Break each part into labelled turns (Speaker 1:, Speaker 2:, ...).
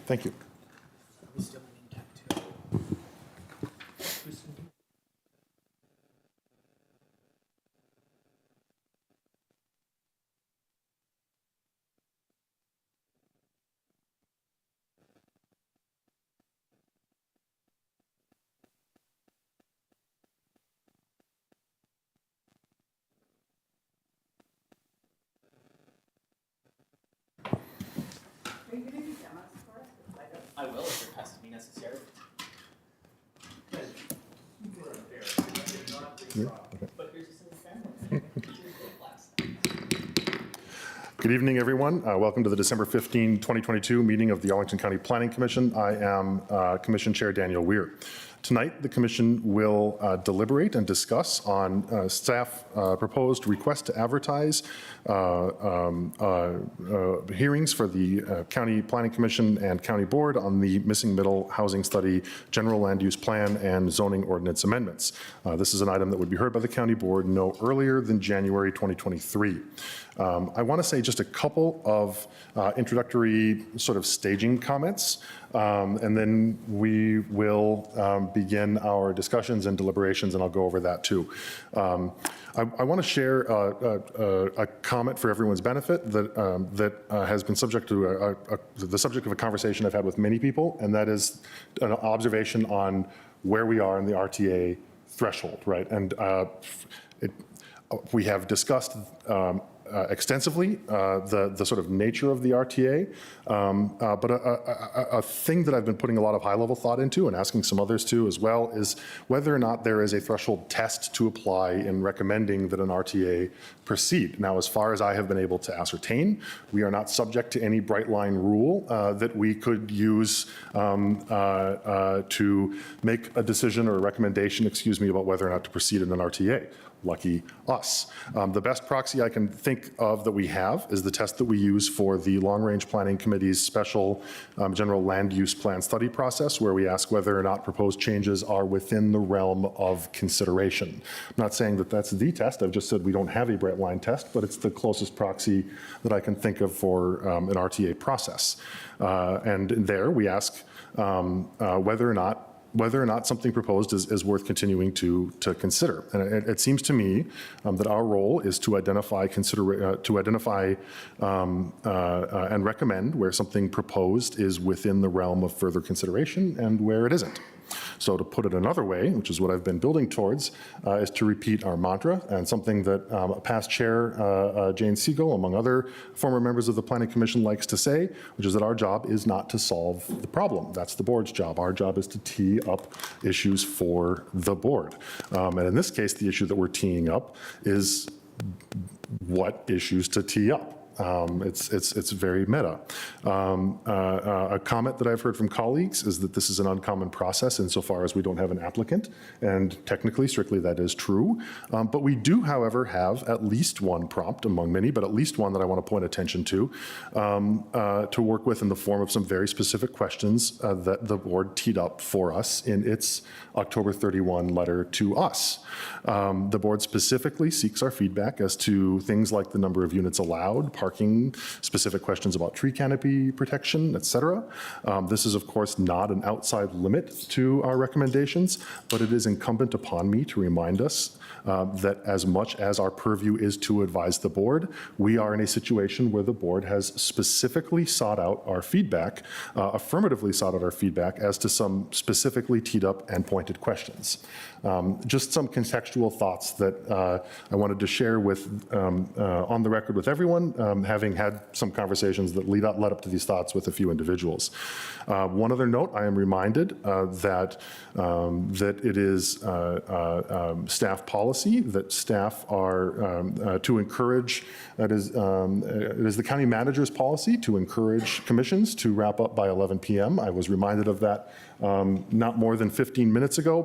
Speaker 1: Thank you.
Speaker 2: I will if it has to be necessary. But here's some
Speaker 1: Good evening, everyone. Welcome to the December 15, 2022 meeting of the Arlington County Planning Commission. I am Commission Chair Daniel Weir. Tonight, the Commission will deliberate and discuss on staff proposed request to advertise hearings for the County Planning Commission and County Board on the Missing Middle Housing Study, General Land Use Plan, and Zoning Ordinance Amendments. This is an item that would be heard by the County Board no earlier than January 2023. I want to say just a couple of introductory sort of staging comments, and then we will begin our discussions and deliberations, and I'll go over that too. I want to share a comment for everyone's benefit that has been subject to the subject of a conversation I've had with many people, and that is an observation on where we are in the RTA threshold, right? And we have discussed extensively the sort of nature of the RTA, but a thing that I've been putting a lot of high-level thought into and asking some others to as well is whether or not there is a threshold test to apply in recommending that an RTA proceed. Now, as far as I have been able to ascertain, we are not subject to any bright line rule that we could use to make a decision or a recommendation, excuse me, about whether or not to proceed in an RTA. Lucky us. The best proxy I can think of that we have is the test that we use for the Long Range Planning Committee's special general land use plan study process, where we ask whether or not proposed changes are within the realm of consideration. I'm not saying that that's the test. I've just said we don't have a bright line test, but it's the closest proxy that I can think of for an RTA process. And there we ask whether or not something proposed is worth continuing to consider. And it seems to me that our role is to identify and recommend where something proposed is within the realm of further consideration and where it isn't. So to put it another way, which is what I've been building towards, is to repeat our mantra, and something that past chair Jane Siegel, among other former members of the Planning Commission, likes to say, which is that our job is not to solve the problem. That's the board's job. Our job is to tee up issues for the board. And in this case, the issue that we're teeing up is what issues to tee up. It's very meta. A comment that I've heard from colleagues is that this is an uncommon process insofar as we don't have an applicant, and technically, strictly, that is true. But we do, however, have at least one prompt among many, but at least one that I want to point attention to work with in the form of some very specific questions that the board teed up for us in its October 31 letter to us. The board specifically seeks our feedback as to things like the number of units allowed, parking, specific questions about tree canopy protection, etc. This is, of course, not an outside limit to our recommendations, but it is incumbent upon me to remind us that as much as our purview is to advise the board, we are in a situation where the board has specifically sought out our feedback, affirmatively sought out our feedback as to some specifically teed up and pointed questions. Just some contextual thoughts that I wanted to share with on the record with everyone, having had some conversations that led up to these thoughts with a few individuals. One other note, I am reminded that it is staff policy that staff are to encourage, it is the county manager's policy to encourage commissions to wrap up by 11 p.m. I was reminded of that not more than 15 minutes ago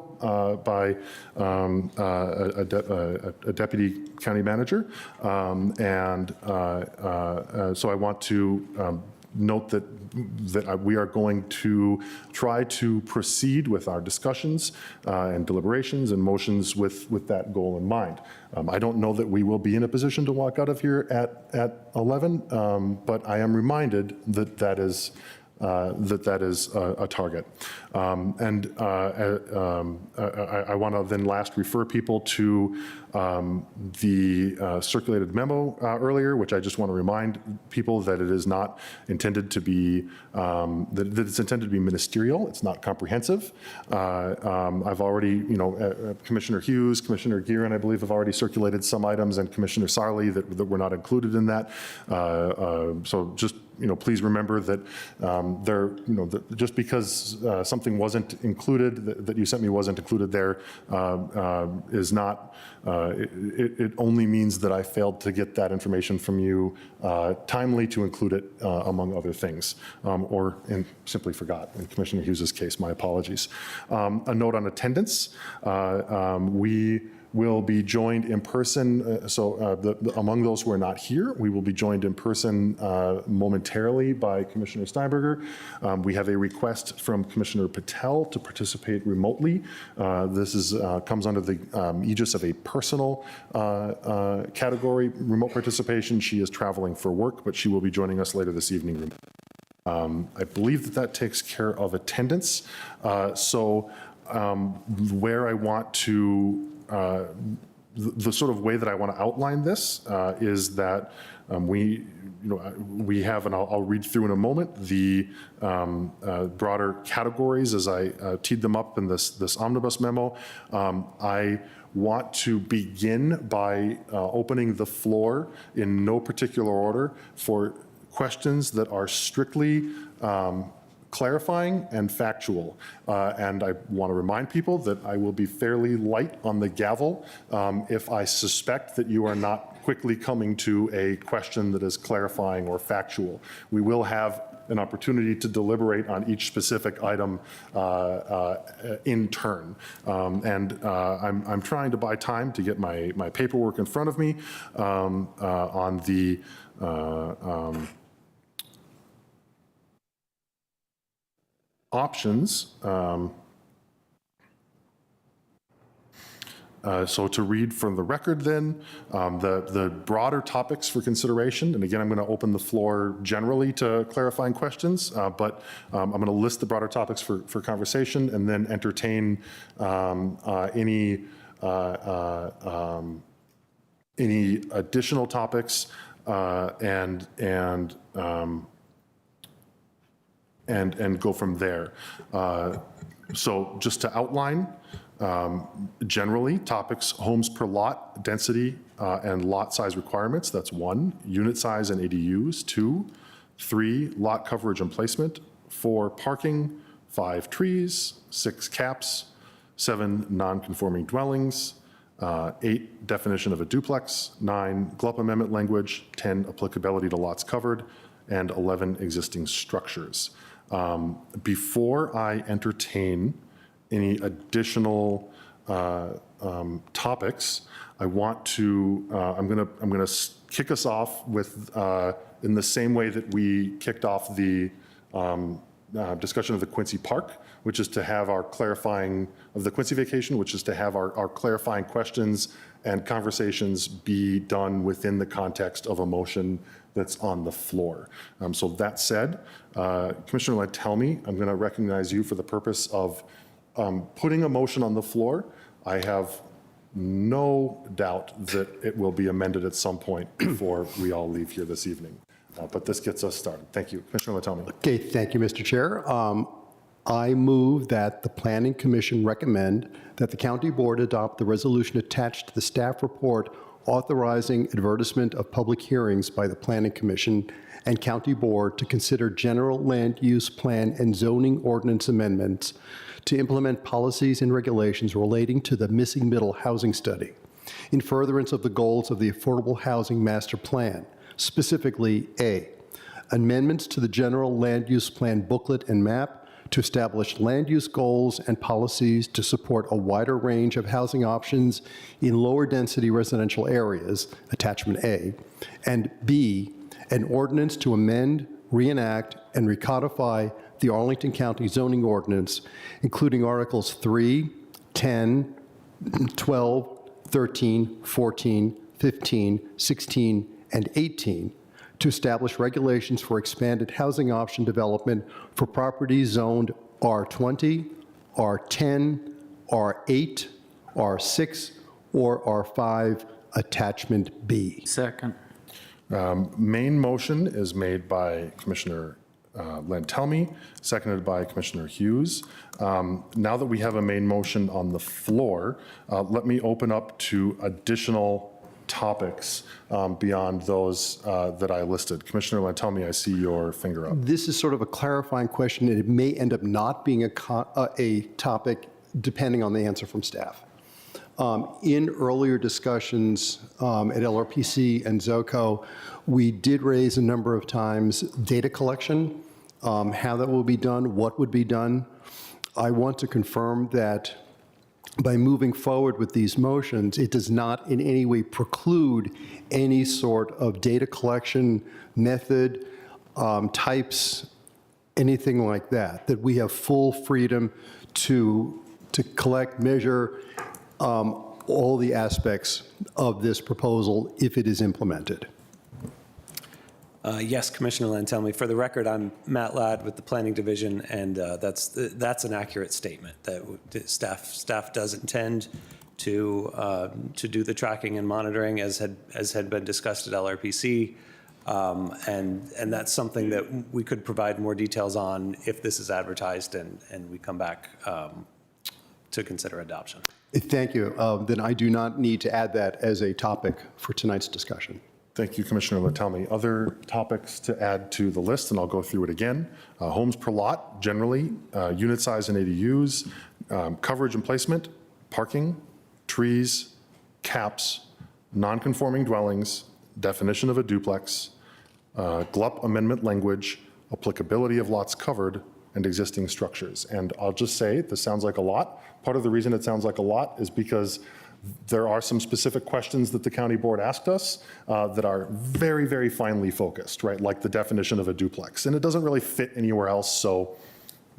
Speaker 1: by a deputy county manager, and so I want to note that we are going to try to proceed with our discussions and deliberations and motions with that goal in mind. I don't know that we will be in a position to walk out of here at 11, but I am reminded that that is that is a target. I want to then last refer people to the circulated memo earlier, which I just want to remind people that it is not intended to be, that it's intended to be ministerial. It's not comprehensive. I've already, Commissioner Hughes, Commissioner Gearin, I believe, have already circulated some items, and Commissioner Sarli that were not included in that. So just, please remember that just because something wasn't included, that you sent me wasn't included there, is not, it only means that I failed to get that information from you timely to include it among other things, or simply forgot. In Commissioner Hughes's case, my apologies. A note on attendance. We will be joined in person, among those who are not here, we will be joined in person momentarily by Commissioner Steinberger. We have a request from Commissioner Patel to participate remotely. This comes under the aegis of a personal category, remote participation. She is traveling for work, but she will be joining us later this evening. I believe that takes care of attendance. Where I want to the sort of way that I want to outline this is that we have, and I'll read through in a moment, the broader categories as I teed them up in this omnibus memo. I want to begin by opening the floor in no particular order for questions that are strictly clarifying and factual. And I want to remind people that I will be fairly light on the gavel if I suspect that you are not quickly coming to a question that is clarifying or factual. We will have an opportunity to deliberate on each specific item in turn. I'm trying to buy time to get my paperwork in front of me on the options. So to read from the record then, the broader topics for consideration, and again, I'm going to open the floor generally to clarifying questions, but I'm going to list the broader topics for conversation and then entertain any additional topics and go from there. So just to outline, generally, topics: homes per lot, density, and lot size requirements. That's 1. Unit size and ADUs. 2. 3. Lot coverage and placement. 4. Parking. 5. Trees. 6. Caps. 7. Non-conforming dwellings. 8. Definition of a duplex. 9. GLUP amendment language. 10. Applicability to lots covered. And 11. Existing structures. Before I entertain any additional topics, I want to, I'm gonna kick us off with, in the same way that we kicked off the discussion of the Quincy Park, which is to have our clarifying, of the Quincy vacation, which is to have our clarifying questions and conversations be done within the context of a motion that's on the floor. So that said, Commissioner Lytelmi, I'm going to recognize you for the purpose of putting a motion on the floor. I have no doubt that it will be amended at some point before we all leave here this evening. But this gets us started. Thank you. Commissioner Lytelmi.
Speaker 3: Okay, thank you, Mr. Chair. I move that the Planning Commission recommend that the County Board adopt the resolution attached to the staff report authorizing advertisement of public hearings by the Planning Commission and County Board to consider general land use plan and zoning ordinance amendments to implement policies and regulations relating to the missing middle housing study in furtherance of the goals of the Affordable Housing Master Plan, specifically A, amendments to the general land use plan booklet and map to establish land use goals and policies to support a wider range of housing options in lower density residential areas, attachment A, and B, an ordinance to amend, reenact, and recodify the Arlington County zoning ordinance, including Articles 3, 10, 12, 13, 14, 15, 16, and 18, to establish regulations for expanded housing option development for properties zoned R20, R10, R8, R6, or R5, Attachment B.
Speaker 4: Second.
Speaker 1: Main motion is made by Commissioner Lantelmi, seconded by Commissioner Hughes. Now that we have a main motion on the floor, let me open up to additional topics beyond those that I listed. Commissioner Lantelmi, I see your finger up.
Speaker 3: This is sort of a clarifying question, and it may end up not being a topic depending on the answer from staff. In earlier discussions at LRPC and ZOCO, we did raise a number of times data collection, how that will be done, what would be done. I want to confirm that by moving forward with these motions, it does not in any way preclude any sort of data collection method, types, anything like that, that we have full freedom to collect, measure, all the aspects of this proposal if it is implemented.
Speaker 5: Yes, Commissioner Lantelmi. For the record, I'm Matt Ladd with the Planning Division, and that's an accurate statement. That staff does intend to do the tracking and monitoring as had been discussed at LRPC, and that's something that we could provide more details on if this is advertised and we come back to consider adoption.
Speaker 3: Thank you. Then I do not need to add that as a topic for tonight's discussion.
Speaker 1: Thank you, Commissioner Lantelmi. Other topics to add to the list, and I'll go through it again. Homes per lot, generally, unit size and ADUs, coverage and placement, parking, trees, caps, non-conforming dwellings, definition of a duplex, GLUP amendment language, applicability of lots covered, and existing structures. And I'll just say, this sounds like a lot. Part of the reason it sounds like a lot is because there are some specific questions that the county board asked us that are very, very finely focused, right? Like the definition of a duplex. And it doesn't really fit anywhere else, so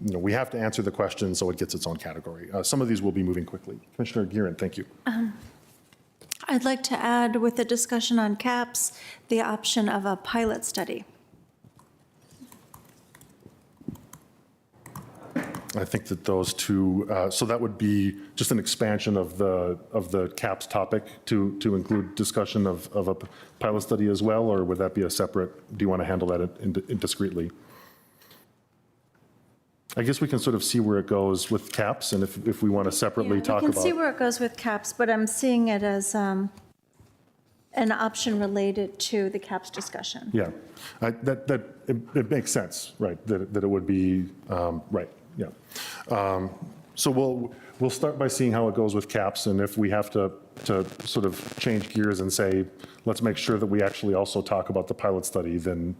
Speaker 1: we have to answer the question so it gets its own category. Some of these will be moving quickly. Commissioner Gearan, thank you.
Speaker 6: I'd like to add, with the discussion on caps, the option of a pilot study.
Speaker 1: I think that those two, so that would be just an expansion of the caps topic to include discussion of a pilot study as well, or would that be a separate, do you want to handle that discreetly? I guess we can sort of see where it goes with caps, and if we want to separately talk
Speaker 6: We
Speaker 1: about.
Speaker 6: can see where it goes with caps, but I'm seeing it as an option related to the caps discussion.
Speaker 1: Yeah, it makes sense, right, that it would be, right, yeah. So we'll start by seeing how it goes with caps, and if we have to sort of change gears and say, let's make sure that we actually also talk about the pilot study, then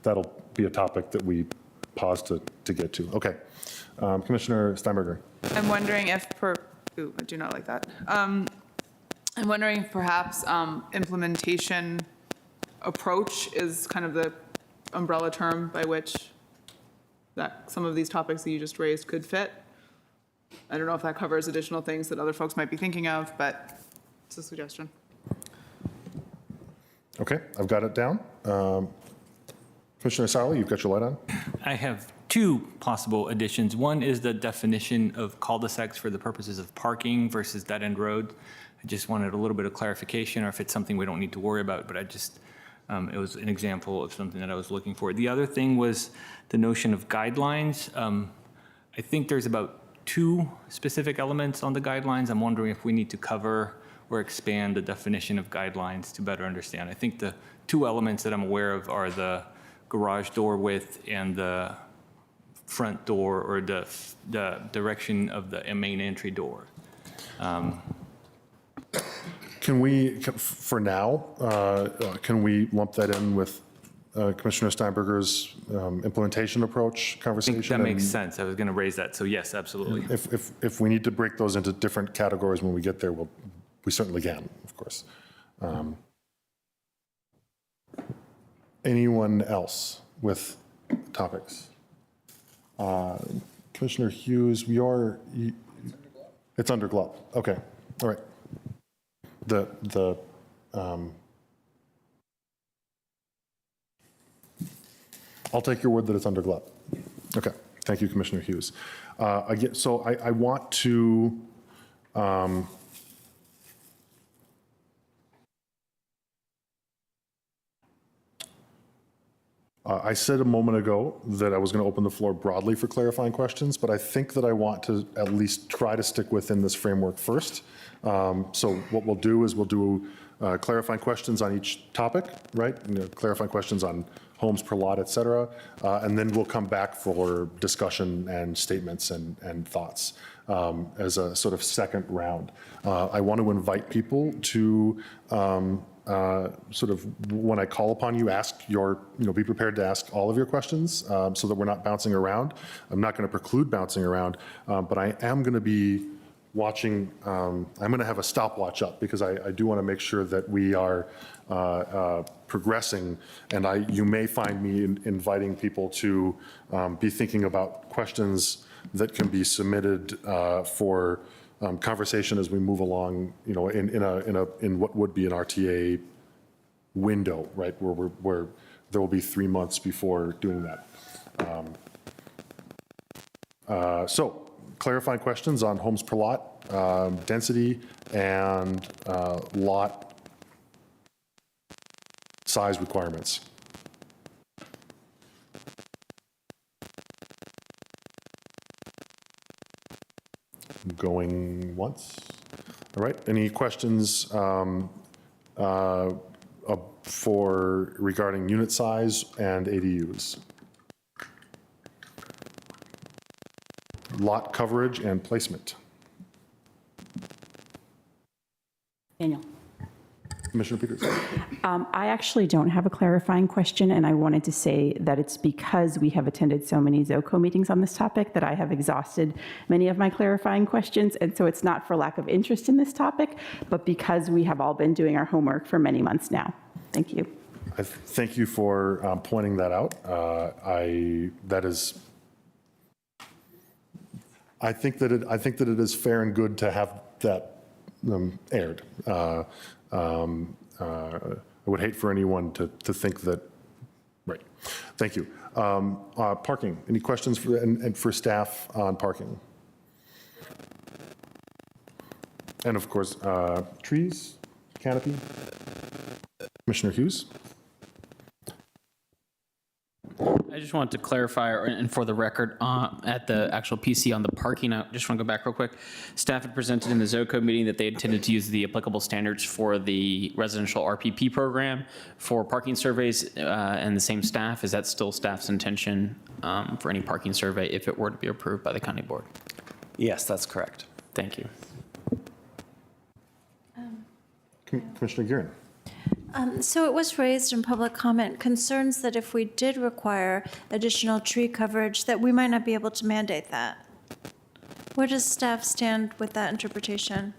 Speaker 1: that'll be a topic that we pause to get to. Okay. Commissioner Steinberger.
Speaker 7: I'm wondering if ooh, I do not like that. I'm wondering if perhaps implementation approach is kind of the umbrella term by which that some of these topics that you just raised could fit. I don't know if that covers additional things that other folks might be thinking of, but it's a suggestion.
Speaker 1: Okay, I've got it down. Commissioner Sarli, you've got your light on.
Speaker 4: I have two possible additions. One is the definition of cul-de-sacs for the purposes of parking versus dead-end road. I just wanted a little bit of clarification, or if it's something we don't need to worry about, but I just, it was an example of something that I was looking for. The other thing was the notion of guidelines. I think there's about 2 specific elements on the guidelines. I'm wondering if we need to cover or expand the definition of guidelines to better understand. I think the 2 elements that I'm aware of are the garage door width and the front door, or the direction of the main entry door.
Speaker 1: Can we, for now, can we lump that in with Commissioner Steinberger's implementation approach
Speaker 4: I
Speaker 1: conversation?
Speaker 4: think that makes sense. I was going to raise that, so yes, absolutely.
Speaker 1: If we need to break those into different categories when we get there, we certainly can, of course. Anyone else with topics? Commissioner Hughes, it's under GLUP. Okay, all right. I'll take your word that it's under GLUB. Okay, thank you, Commissioner Hughes. Again, so I want to, I said a moment ago that I was going to open the floor broadly for clarifying questions, but I think that I want to at least try to stick within this framework first. So what we'll do is we'll do clarifying questions on each topic, right? Clarifying questions on homes per lot, et cetera. And then we'll come back for discussion and statements and thoughts as a sort of second round. I want to invite people to sort of, when I call upon you, ask your, be prepared to ask all of your questions so that we're not bouncing around. I'm not going to preclude bouncing around, but I am going to be watching, I'm going to have a stopwatch up because I do want to make sure that we are progressing, and you may find me inviting people to be thinking about questions that can be submitted for conversation as we move along, in what would be an RTA window, right, where there will be 3 months before doing that. So clarifying questions on homes per lot, density, and lot size requirements. Going once. All right, any questions for regarding unit size and ADUs? Lot coverage and placement.
Speaker 8: Daniel.
Speaker 1: Commissioner Peters.
Speaker 8: I actually don't have a clarifying question, and I wanted to say that it's because we have attended so many ZOCO meetings on this topic that I have exhausted many of my clarifying questions, and so it's not for lack of interest in this topic, but because we have all been doing our homework for many months now. Thank you.
Speaker 1: Thank you for pointing that out. I think that it is fair and good to have that aired. I would hate for anyone to think that, right. Thank you. Parking, any questions for staff on parking? And of course, trees, canopy. Commissioner Hughes?
Speaker 9: I just wanted to clarify, and for the record, at the actual PC on the parking, I just want to go back real quick. Staff had presented in the ZOCO meeting that they intended to use the applicable standards for the residential RPP program for parking surveys, and the same staff. Is that still staff's intention for any parking survey if it were to be approved by the county board?
Speaker 5: Yes, that's correct.
Speaker 9: Thank you.
Speaker 1: Commissioner Gearin?
Speaker 6: So it was raised in public comment, concerns that if we did require additional tree coverage, that we might not be able to mandate that. Where does staff stand with that interpretation?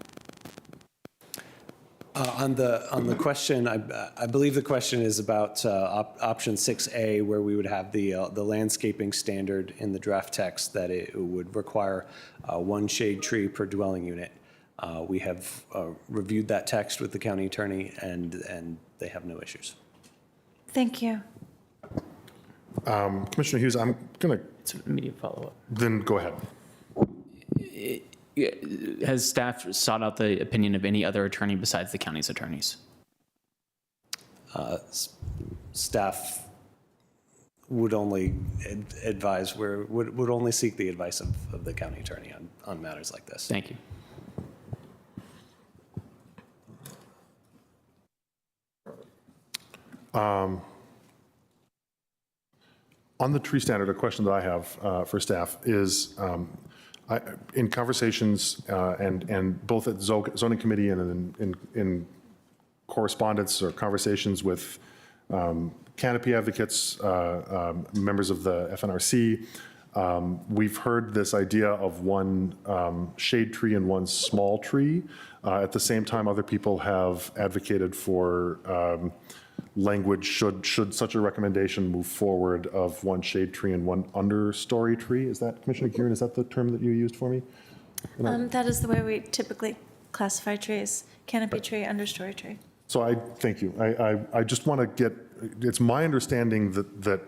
Speaker 5: On the question, I believe the question is about option 6A, where we would have the landscaping standard in the draft text that it would require one shade tree per dwelling unit. We have reviewed that text with the county attorney, and they have no issues.
Speaker 6: Thank you.
Speaker 1: Commissioner Hughes, I'm going to
Speaker 9: It's an immediate follow-up.
Speaker 1: then go ahead.
Speaker 9: Has staff sought out the opinion of any other attorney besides the county's attorneys?
Speaker 5: Staff would only advise, would only seek the advice of the county attorney on matters like this.
Speaker 9: Thank you.
Speaker 1: On the tree standard, a question that I have for staff is, in conversations and both at zoning committee and in correspondence or conversations with canopy advocates, members of the FNRC, we've heard this idea of one shade tree and one small tree. At the same time, other people have advocated for language should such a recommendation move forward of one shade tree and one understory tree. Is that, Commissioner Gearin, is that the term that you used for me?
Speaker 6: That is the way we typically classify trees, canopy tree, understory tree.
Speaker 1: So thank you. I just want to get, it's my understanding that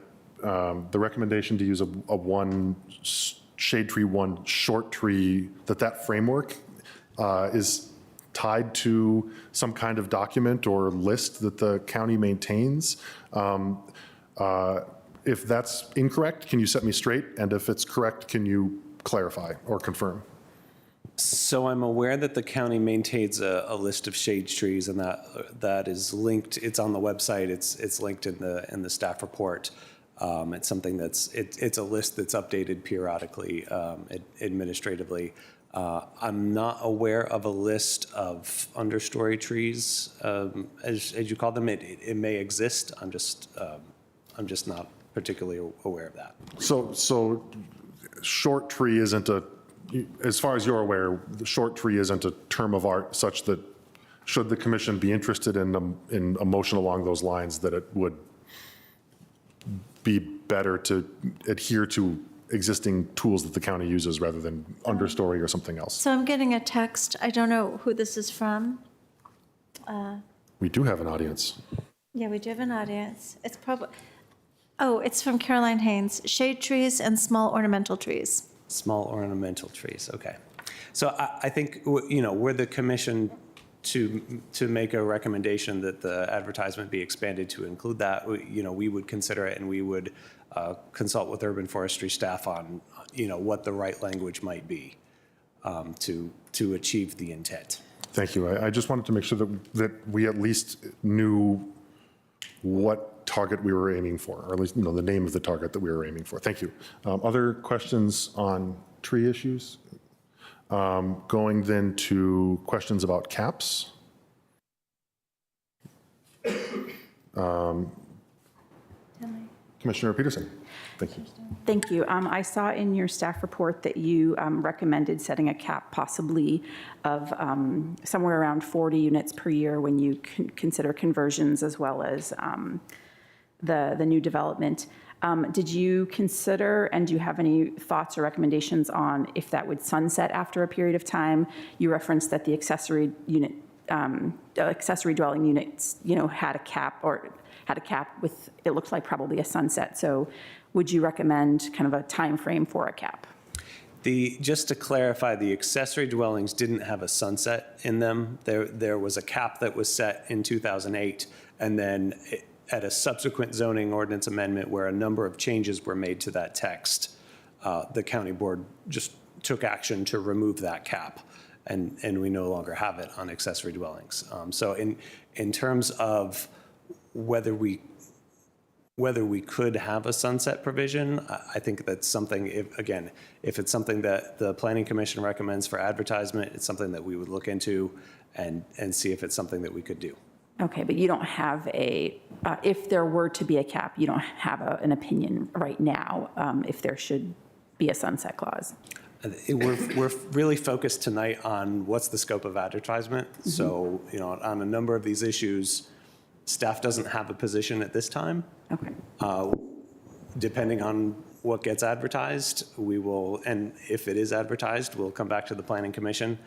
Speaker 1: the recommendation to use a one shade tree, one short tree, that framework is tied to some kind of document or list that the county maintains. If that's incorrect, can you set me straight? And if it's correct, can you clarify or confirm?
Speaker 5: So I'm aware that the county maintains a list of shade trees, and that is linked. It's on the website. It's linked in the staff report. It's something it's a list that's updated periodically, administratively. I'm not aware of a list of understory trees, as you call them. It may exist. I'm just not particularly aware of that.
Speaker 1: So short tree isn't as far as you're aware, the short tree isn't a term of art such that should the commission be interested in a motion along those lines, that it would be better to adhere to existing tools that the county uses rather than understory or something else.
Speaker 6: So I'm getting a text. I don't know who this is from.
Speaker 1: We do have an audience.
Speaker 6: Yeah, we do have an audience. It's probably, oh, it's from Caroline Haynes. Shade trees and small ornamental trees.
Speaker 5: Small ornamental trees, okay. So I think, we're the commission to make a recommendation that the advertisement be expanded to include that. We would consider it, and we would consult with urban forestry staff on, what the right language might be to achieve the intent.
Speaker 1: Thank you. I just wanted to make sure that we at least knew what target we were aiming for, or at least the name of the target that we were aiming for. Thank you. Other questions on tree issues? Going then to questions about caps. Commissioner Peterson, thank you.
Speaker 8: Thank you. I saw in your staff report that you recommended setting a cap possibly of somewhere around 40 units per year when you consider conversions as well as the new development. Did you consider, and do you have any thoughts or recommendations on if that would sunset after a period of time? You referenced that the accessory dwelling units, had a cap with, it looks like probably a sunset. So would you recommend kind of a time frame for a cap?
Speaker 5: Just to clarify, the accessory dwellings didn't have a sunset in them. There was a cap that was set in 2008, and then at a subsequent zoning ordinance amendment where a number of changes were made to that text, the county board just took action to remove that cap, and we no longer have it on accessory dwellings. So in terms of whether we could have a sunset provision, I think that's something, if it's something that the Planning Commission recommends for advertisement, it's something that we would look into and see if it's something that we could do.
Speaker 8: Okay, but you don't have if there were to be a cap, you don't have an opinion right now if there should be a sunset clause?
Speaker 5: We're really focused tonight on what's the scope of advertisement. Mm-hmm. So, on a number of these issues, staff doesn't have a position at this time.
Speaker 8: Okay.
Speaker 5: Depending on what gets advertised, we will, and if it is advertised, we'll come back to the Planning Commission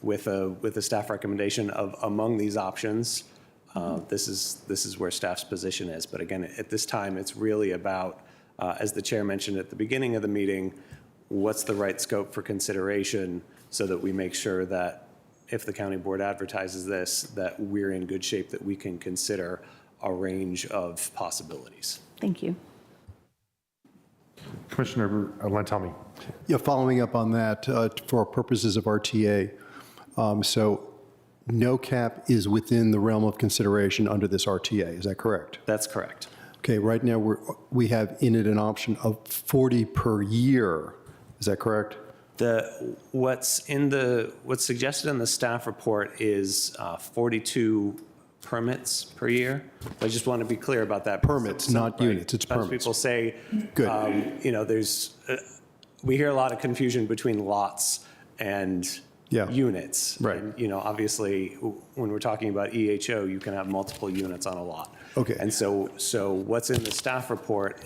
Speaker 5: with a staff recommendation of among these options. This is where staff's position is. But again, at this time, it's really about, as the chair mentioned at the beginning of the meeting, what's the right scope for consideration so that we make sure that if the county board advertises this, that we're in good shape, that we can consider a range of possibilities.
Speaker 8: Thank you.
Speaker 1: Commissioner Lantelmi.
Speaker 3: Yeah, following up on that, for purposes of RTA, so no cap is within the realm of consideration under this RTA, is that correct?
Speaker 5: That's correct.
Speaker 3: Okay, right now we have in it an option of 40 per year, is that correct?
Speaker 5: What's suggested in the staff report is 42 permits per year. I just want to be clear about that.
Speaker 3: Permits, not units, it's
Speaker 5: Sometimes
Speaker 3: permits.
Speaker 5: people say,
Speaker 3: Good.
Speaker 5: we hear a lot of confusion between lots and
Speaker 3: Yeah.
Speaker 5: units.
Speaker 3: Right.
Speaker 5: And, obviously, when we're talking about EHO, you can have multiple units on a lot.
Speaker 3: Okay.
Speaker 5: And so what's in the staff report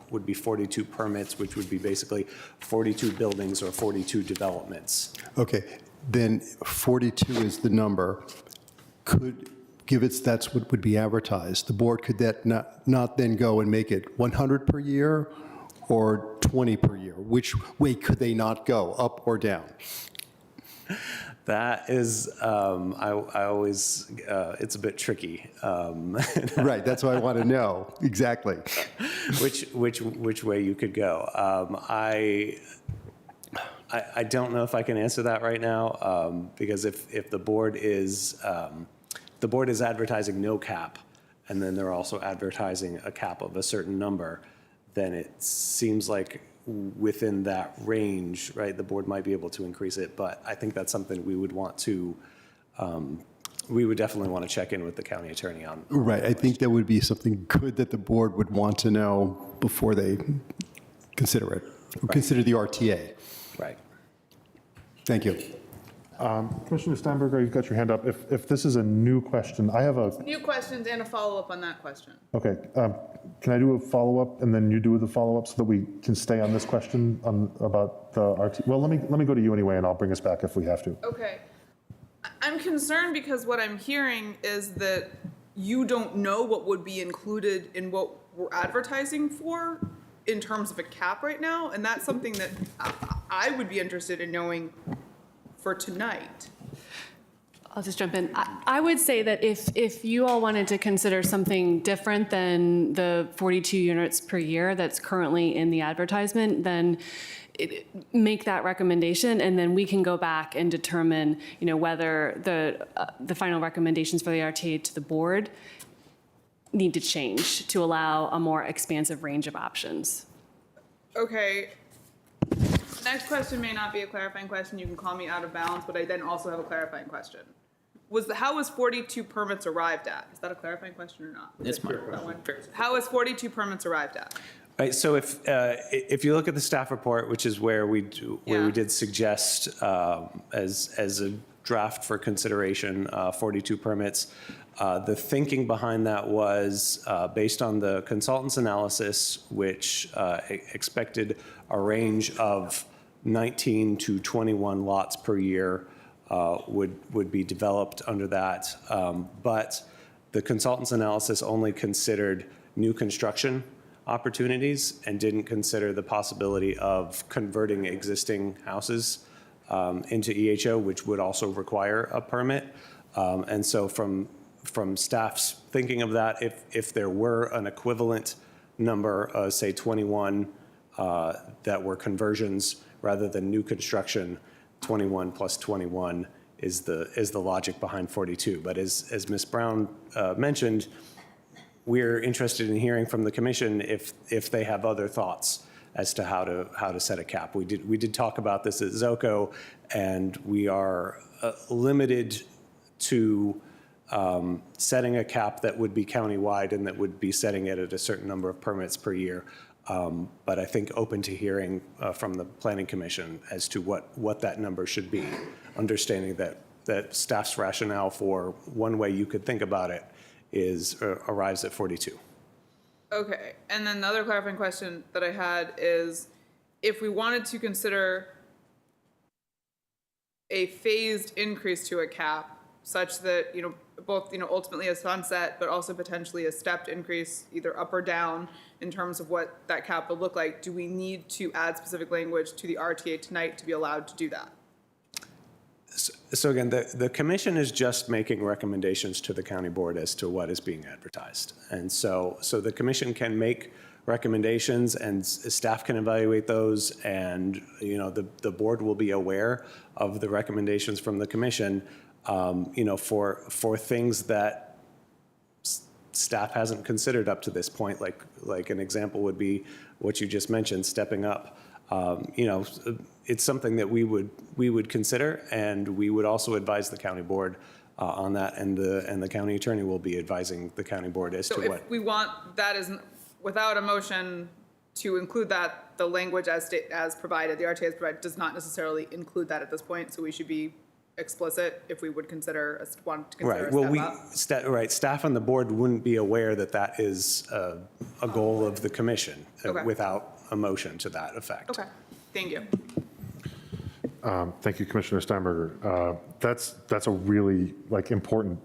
Speaker 5: would be 42 permits, which would be basically 42 buildings or 42 developments.
Speaker 3: Okay, then 42 is the number. give it, that's what would be advertised. The board could that not then go and make it 100 per year or 20 per year? Which way could they not go, up or down?
Speaker 5: That is, I always, it's a bit tricky.
Speaker 3: Right, that's what I want to know, exactly.
Speaker 5: Which way you could go. I don't know if I can answer that right now, because if the board is advertising no cap, and then they're also advertising a cap of a certain number, then it seems like within that range, right, the board might be able to increase it, but I think that's something we would want to, we would definitely want to check in with the county attorney on.
Speaker 3: Right, I think that would be something good that the board would want to know before they consider it, consider the RTA.
Speaker 5: Right.
Speaker 3: Thank you.
Speaker 1: Commissioner Steinberger, you've got your hand up. If this is a new question, I have a,
Speaker 7: New questions and a follow-up on that question.
Speaker 1: okay, can I do a follow-up and then you do the follow-up so that we can stay on this question about the RT? Well, let me go to you anyway and I'll bring us back if we have to.
Speaker 7: Okay. I'm concerned because what I'm hearing is that you don't know what would be included in what we're advertising for in terms of a cap right now, and that's something that I would be interested in knowing for tonight.
Speaker 10: I'll just jump in. I would say that if you all wanted to consider something different than the 42 units per year that's currently in the advertisement, then make that recommendation, and then we can go back and determine, whether the final recommendations for the RTA to the board need to change to allow a more expansive range of options.
Speaker 7: Okay. Next question may not be a clarifying question. You can call me out of bounds, but I then also have a clarifying question. How was 42 permits arrived at? Is that a clarifying question or not?
Speaker 9: It's my
Speaker 7: How was 42 permits arrived at?
Speaker 5: Right, so if you look at the staff report, which is where we did suggest as a draft for consideration, 42 permits, the thinking behind that was based on the consultant's analysis, which expected a range of 19 to 21 lots per year would be developed under that. But the consultant's analysis only considered new construction opportunities and didn't consider the possibility of converting existing houses into EHO, which would also require a permit. And so from staff's thinking of that, if there were an equivalent number, say 21, that were conversions rather than new construction, 21 plus 21 is the logic behind 42. But as Ms. Brown mentioned, we're interested in hearing from the commission if they have other thoughts as to how to set a cap. We did talk about this at ZOCO, and we are limited to setting a cap that would be countywide and that would be setting it at a certain number of permits per year. But I think open to hearing from the Planning Commission as to what that number should be, understanding that staff's rationale for one way you could think about it arrives at 42.
Speaker 7: Okay, and then the other clarifying question that I had is, if we wanted to consider a phased increase to a cap, such that, both, ultimately a sunset, but also potentially a stepped increase, either up or down, in terms of what that cap would look like, do we need to add specific language to the RTA tonight to be allowed to do that?
Speaker 5: So again, the commission is just making recommendations to the county board as to what is being advertised. And so the commission can make recommendations and staff can evaluate those, and the board will be aware of the recommendations from the commission, for things that staff hasn't considered up to this point, like an example would be what you just mentioned, stepping up. It's something that we would consider, and we would also advise the county board on that, and the county attorney will be advising the county board as to what.
Speaker 7: So if we want that as, without a motion to include that, the language as provided, the RTA as provided, does not necessarily include that at this point, so we should be explicit if we would consider want to consider a step up.
Speaker 5: Staff and the board wouldn't be aware that is a goal of the commission without a motion to that effect.
Speaker 7: Okay, thank you.
Speaker 1: Thank you, Commissioner Steinberger. That's a really important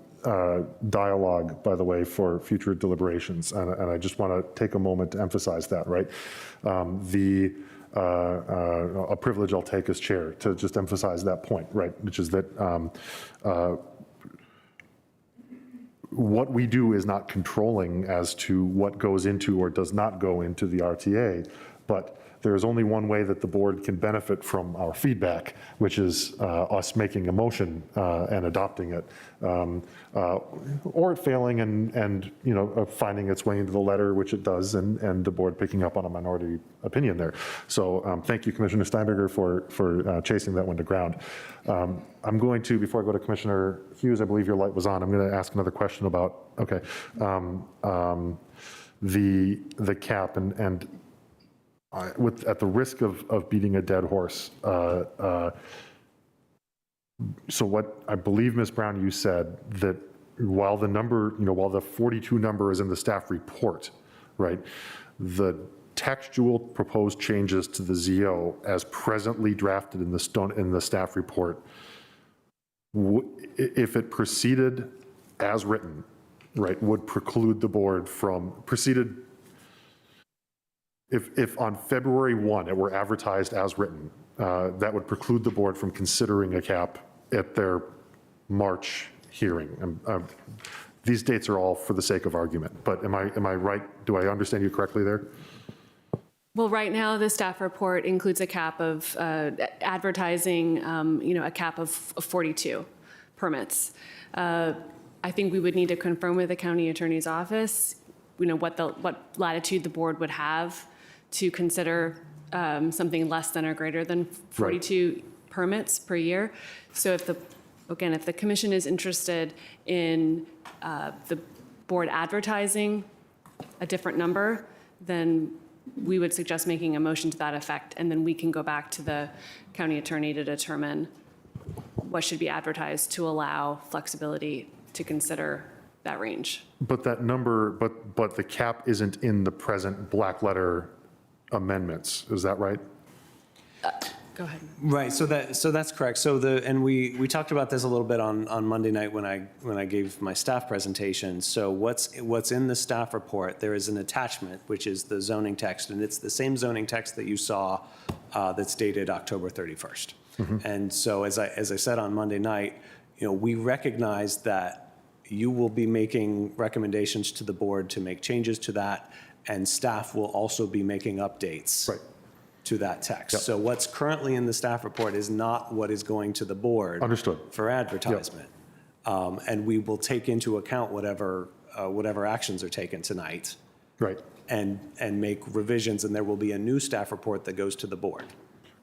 Speaker 1: dialogue, by the way, for future deliberations, and I just want to take a moment to emphasize that, right? A privilege I'll take as chair to just emphasize that point, right, which is that what we do is not controlling as to what goes into or does not go into the RTA, but there is only one way that the board can benefit from our feedback, which is us making a motion and adopting it, or it failing and finding its way into the letter, which it does, and the board picking up on a minority opinion there. So thank you, Commissioner Steinberger, for chasing that one to ground. I'm going to, before I go to Commissioner Hughes, I believe your light was on. I'm going to ask another question about, okay, the cap and at the risk of beating a dead horse, so what I believe, Ms. Brown, you said that while the number, while the 42 number is in the staff report, right, the textual proposed changes to the ZO as presently drafted in the staff report, if it proceeded as written, right, would preclude the board from proceeded. If on February 1 it were advertised as written, that would preclude the board from considering a cap at their March hearing. These dates are all for the sake of argument, but am I right? Do I understand you correctly there?
Speaker 10: Well, right now, the staff report includes a cap of advertising, a cap of 42 permits. I think we would need to confirm with the county attorney's office, what latitude the board would have to consider something less than or greater than 42 permits per year. So if the commission is interested in the board advertising a different number, then we would suggest making a motion to that effect, and then we can go back to the county attorney to determine what should be advertised to allow flexibility to consider that range.
Speaker 1: But that number, but the cap isn't in the present black letter amendments. Is that right?
Speaker 10: Go ahead.
Speaker 5: Right, so that's correct. So and we talked about this a little bit on Monday night when I gave my staff presentation. So what's in the staff report, there is an attachment, which is the zoning text, and it's the same zoning text that you saw that's dated October 31st. Mm-hmm. And so as I said on Monday night, we recognize that you will be making recommendations to the board to make changes to that, and staff will also be making updates to that text. Yep. So what's currently in the staff report is not what is going to the board.
Speaker 1: Understood.
Speaker 5: For advertisement. Yep. And we will take into account whatever actions are taken tonight.
Speaker 1: Right.
Speaker 5: And make revisions, and there will be a new staff report that goes to the board.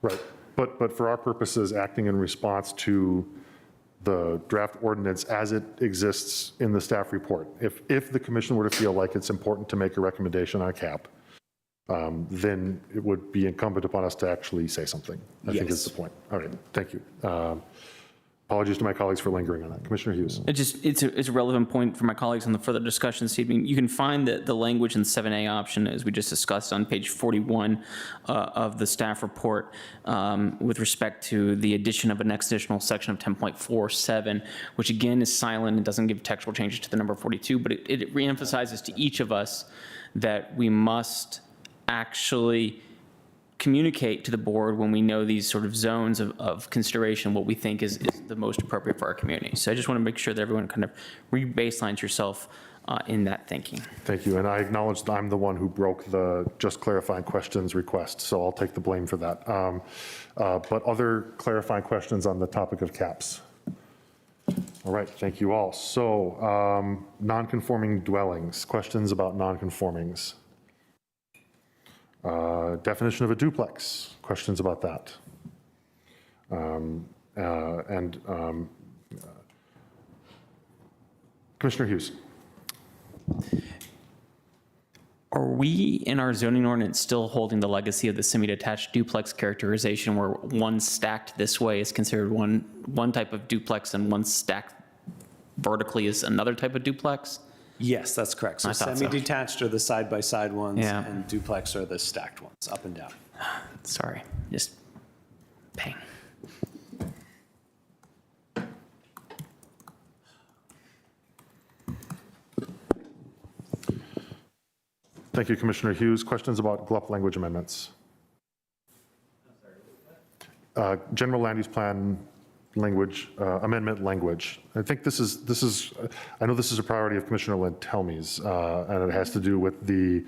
Speaker 1: Right. But for our purposes, acting in response to the draft ordinance as it exists in the staff report, if the commission were to feel like it's important to make a recommendation on a cap, then it would be incumbent upon us to actually say something. I think is the point. All right, thank you. Apologies to my colleagues for lingering on that. Commissioner Hughes.
Speaker 9: It's a relevant point for my colleagues on the further discussion this evening. You can find the language in the 7A option, as we just discussed, on page 41 of the staff report with respect to the addition of an additional section of 10.47, which again is silent and doesn't give textual changes to the number 42, but it reemphasizes to each of us that we must actually communicate to the board when we know these sort of zones of consideration, what we think is the most appropriate for our community. So I just want to make sure that everyone kind of re-baselines yourself in that thinking.
Speaker 1: Thank you, and I acknowledge that I'm the one who broke the just clarifying questions request, so I'll take the blame for that. But other clarifying questions on the topic of caps? All right, thank you all. So non-conforming dwellings, questions about non-conformings. Definition of a duplex, questions about that. Commissioner Hughes.
Speaker 9: Are we in our zoning ordinance still holding the legacy of the semi-detached duplex characterization where one stacked this way is considered one type of duplex and one stacked vertically is another type of duplex?
Speaker 5: Yes, that's correct. So semi-detached are the side-by-side ones, and duplex are the stacked ones, up and down.
Speaker 9: Sorry, just bang.
Speaker 1: Thank you, Commissioner Hughes. Questions about GLUP language amendments? General land use plan language, amendment language. I think this is, I know this is a priority of Commissioner Lentelmi's, and it has to do with the,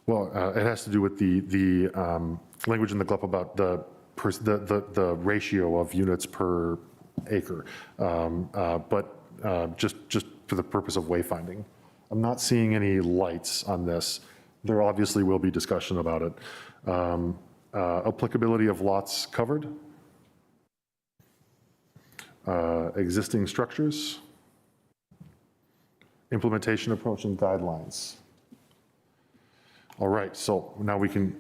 Speaker 1: it has to do with the language in the GLUP about the ratio of units per acre, but just for the purpose of wayfinding. I'm not seeing any lights on this. There obviously will be discussion about it. Applicability of lots covered. Existing structures. Implementation approach and guidelines. All right, so now we can,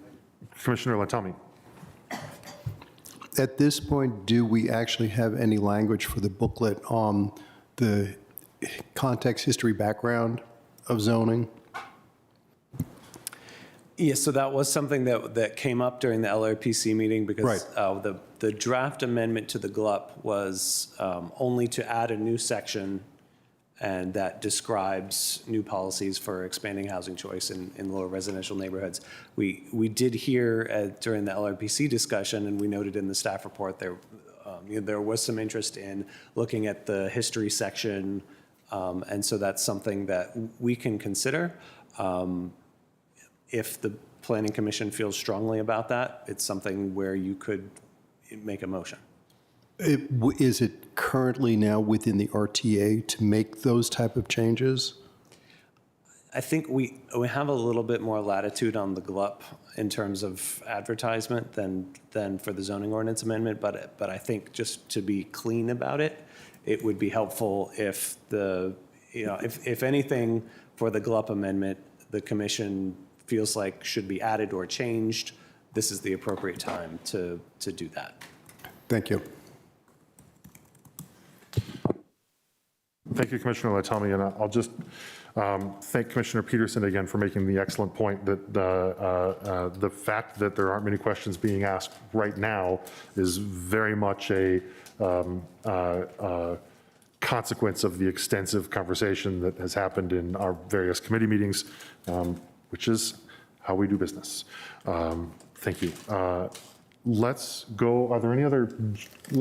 Speaker 1: Commissioner Lentelmi.
Speaker 3: At this point, do we actually have any language for the booklet on the context, history, background of zoning?
Speaker 5: Yes, so that was something that came up during the LRPC meeting because the draft amendment to the GLUP was only to add a new section and that describes new policies for expanding housing choice in lower residential neighborhoods. We did hear during the LRPC discussion, and we noted in the staff report there was some interest in looking at the history section, and so that's something that we can consider. If the Planning Commission feels strongly about that, it's something where you could make a motion.
Speaker 3: Is it currently now within the RTA to make those type of changes?
Speaker 5: I think we have a little bit more latitude on the GLUP in terms of advertisement than for the zoning ordinance amendment, but I think just to be clean about it, it would be helpful if if anything for the GLUP amendment, the commission feels like should be added or changed, this is the appropriate time to do that.
Speaker 3: Thank you.
Speaker 1: Thank you, Commissioner Lentelmi, and I'll just thank Commissioner Peterson again for making the excellent point that the fact that there aren't many questions being asked right now is very much a consequence of the extensive conversation that has happened in our various committee meetings, which is how we do business. Thank you. Let's go, are there any other,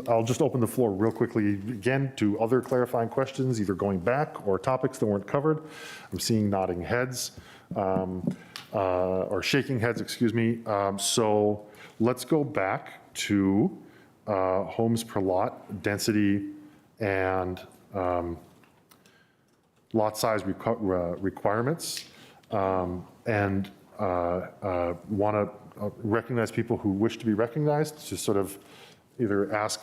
Speaker 1: I'll just open the floor real quickly again to other clarifying questions, either going back or topics that weren't covered. I'm seeing nodding heads, or shaking heads, excuse me. So let's go back to homes per lot, density, and lot size requirements, and want to recognize people who wish to be recognized to sort of either ask,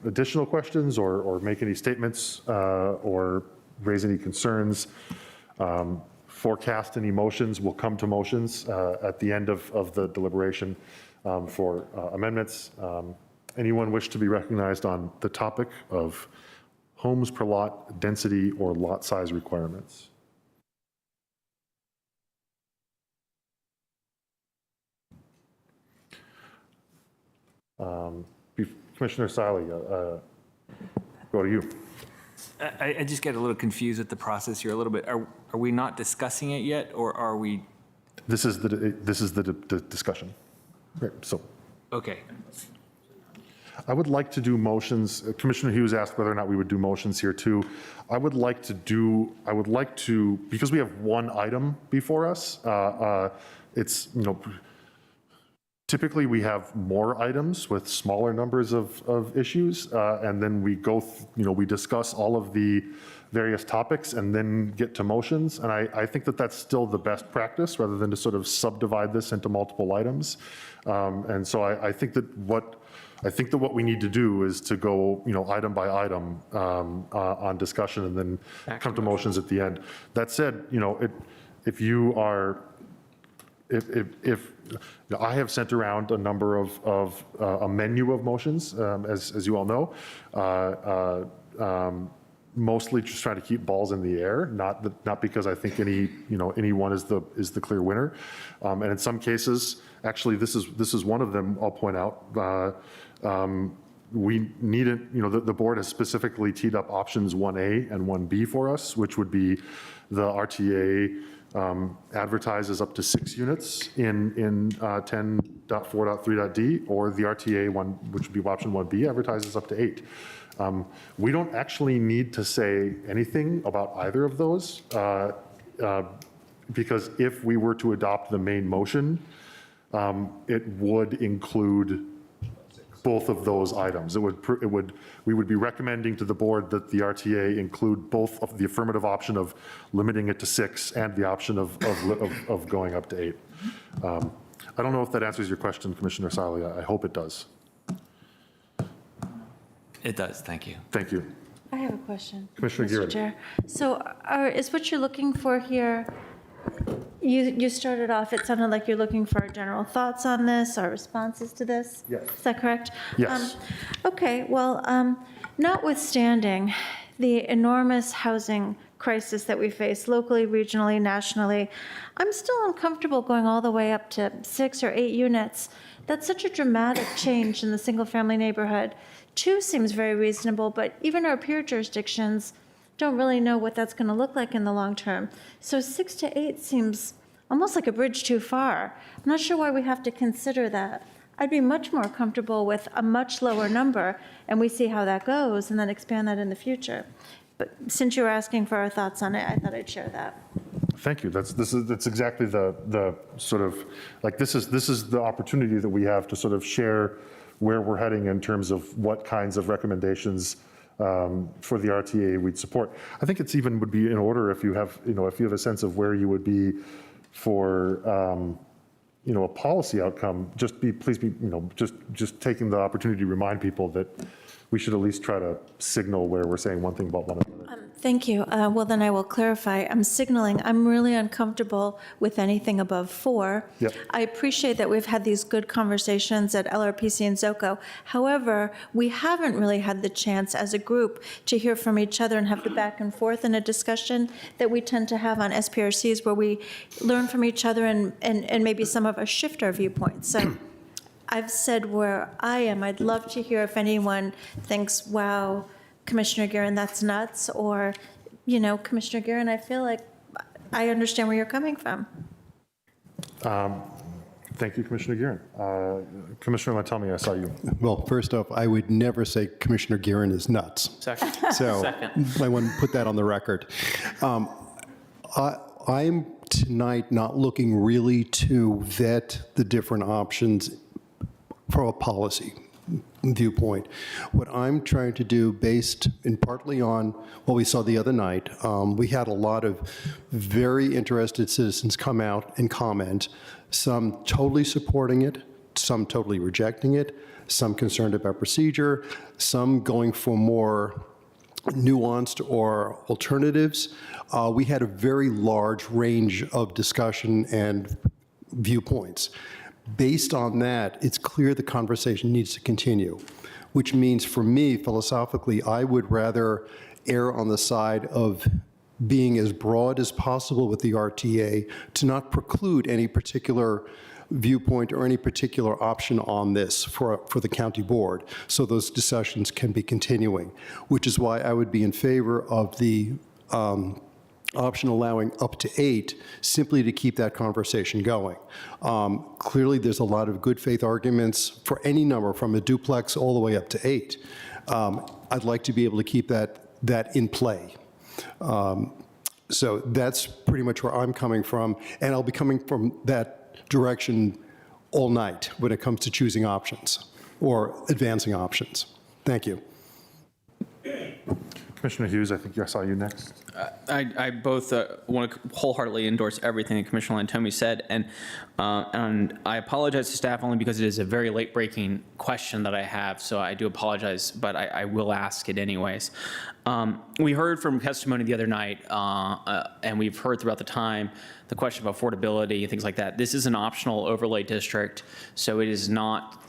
Speaker 1: additional questions or make any statements or raise any concerns, forecast any motions. We'll come to motions at the end of the deliberation for amendments. Anyone wish to be recognized on the topic of homes per lot, density, or lot size requirements? Commissioner Siley, go to you.
Speaker 4: I just get a little confused with the process here a little bit. Are we not discussing it yet, or are we?
Speaker 1: This is the discussion. Right, so.
Speaker 4: Okay.
Speaker 1: I would like to do motions. Commissioner Hughes asked whether or not we would do motions here too. I would like to, because we have one item before us, it's, typically we have more items with smaller numbers of issues, and then we go, we discuss all of the various topics and then get to motions. And I think that that's still the best practice rather than to sort of subdivide this into multiple items. And so I think that what we need to do is to go, item by item on discussion and then come to motions at the end. That said, if you are, if I have sent around a number of a menu of motions, as you all know, mostly just trying to keep balls in the air, not because I think any one is the clear winner, and in some cases, actually, this is one of them. I'll point out. We need it. The board has specifically teed up options 1A and 1B for us, which would be the RTA advertises up to 6 units in 10.4.3.d, or the RTA one, which would be option 1B, advertises up to 8. We don't actually need to say anything about either of those, because if we were to adopt the main motion, it would include both of those items. We would be recommending to the board that the RTA include both of the affirmative option of limiting it to 6 and the option of going up to 8. I don't know if that answers your question, Commissioner Siley. I hope it does.
Speaker 4: It does, thank you.
Speaker 1: Thank you.
Speaker 6: I have a question.
Speaker 1: Commissioner
Speaker 6: Mr.
Speaker 1: Gearan.
Speaker 6: Chair. So is what you're looking for here, you started off, it sounded like you're looking for our general thoughts on this, our responses to this?
Speaker 1: Yes.
Speaker 6: Is that correct?
Speaker 1: Yes.
Speaker 6: Okay, well, notwithstanding the enormous housing crisis that we face locally, regionally, nationally, I'm still uncomfortable going all the way up to 6 or 8 units. That's such a dramatic change in the single-family neighborhood. 2 seems very reasonable, but even our peer jurisdictions don't really know what that's going to look like in the long term. So 6 to 8 seems almost like a bridge too far. I'm not sure why we have to consider that. I'd be much more comfortable with a much lower number, and we see how that goes, and then expand that in the future. But since you were asking for our thoughts on it, I thought I'd share that.
Speaker 1: Thank you. That's exactly the sort of, like, this is the opportunity that we have to sort of share where we're heading in terms of what kinds of recommendations for the RTA we'd support. I think it's even would be in order if you have, if you have a sense of where you would be for, a policy outcome, please be, just taking the opportunity to remind people that we should at least try to signal where we're saying one thing about one another.
Speaker 6: Thank you. Well, then I will clarify. I'm signaling I'm really uncomfortable with anything above 4.
Speaker 1: Yep.
Speaker 6: I appreciate that we've had these good conversations at LRPC and ZOCO. However, we haven't really had the chance as a group to hear from each other and have the back and forth in a discussion that we tend to have on SPRCs, where we learn from each other and maybe some of us shift our viewpoints. So I've said where I am. I'd love to hear if anyone thinks, wow, Commissioner Gearan, that's nuts, or, Commissioner Gearan, I feel like I understand where you're coming from.
Speaker 1: Thank you, Commissioner Gearan. Commissioner Lantemi, I saw you.
Speaker 3: Well, first off, I would never say Commissioner Gearan is nuts.
Speaker 9: Second.
Speaker 3: So I want to put that on the record. I'm tonight not looking really to vet the different options from a policy viewpoint. What I'm trying to do, based in partly on what we saw the other night, we had a lot of very interested citizens come out and comment, some totally supporting it, some totally rejecting it, some concerned about procedure, some going for more nuanced or alternatives. We had a very large range of discussion and viewpoints. Based on that, it's clear the conversation needs to continue, which means for me, philosophically, I would rather err on the side of being as broad as possible with the RTA to not preclude any particular viewpoint or any particular option on this for the county board, so those discussions can be continuing, which is why I would be in favor of the option allowing up to 8, simply to keep that conversation going. Clearly, there's a lot of good faith arguments for any number, from a duplex all the way up to 8. I'd like to be able to keep that in play. So that's pretty much where I'm coming from, and I'll be coming from that direction all night when it comes to choosing options or advancing options. Thank you.
Speaker 1: Commissioner Hughes, I think I saw you next.
Speaker 9: I both want to wholeheartedly endorse everything that Commissioner Lantemi said, and I apologize to staff only because it is a very late-breaking question that I have, so I do apologize, but I will ask it anyways. We heard from testimony the other night, and we've heard throughout the time the question of affordability and things like that. This is an optional overlay district, so it is not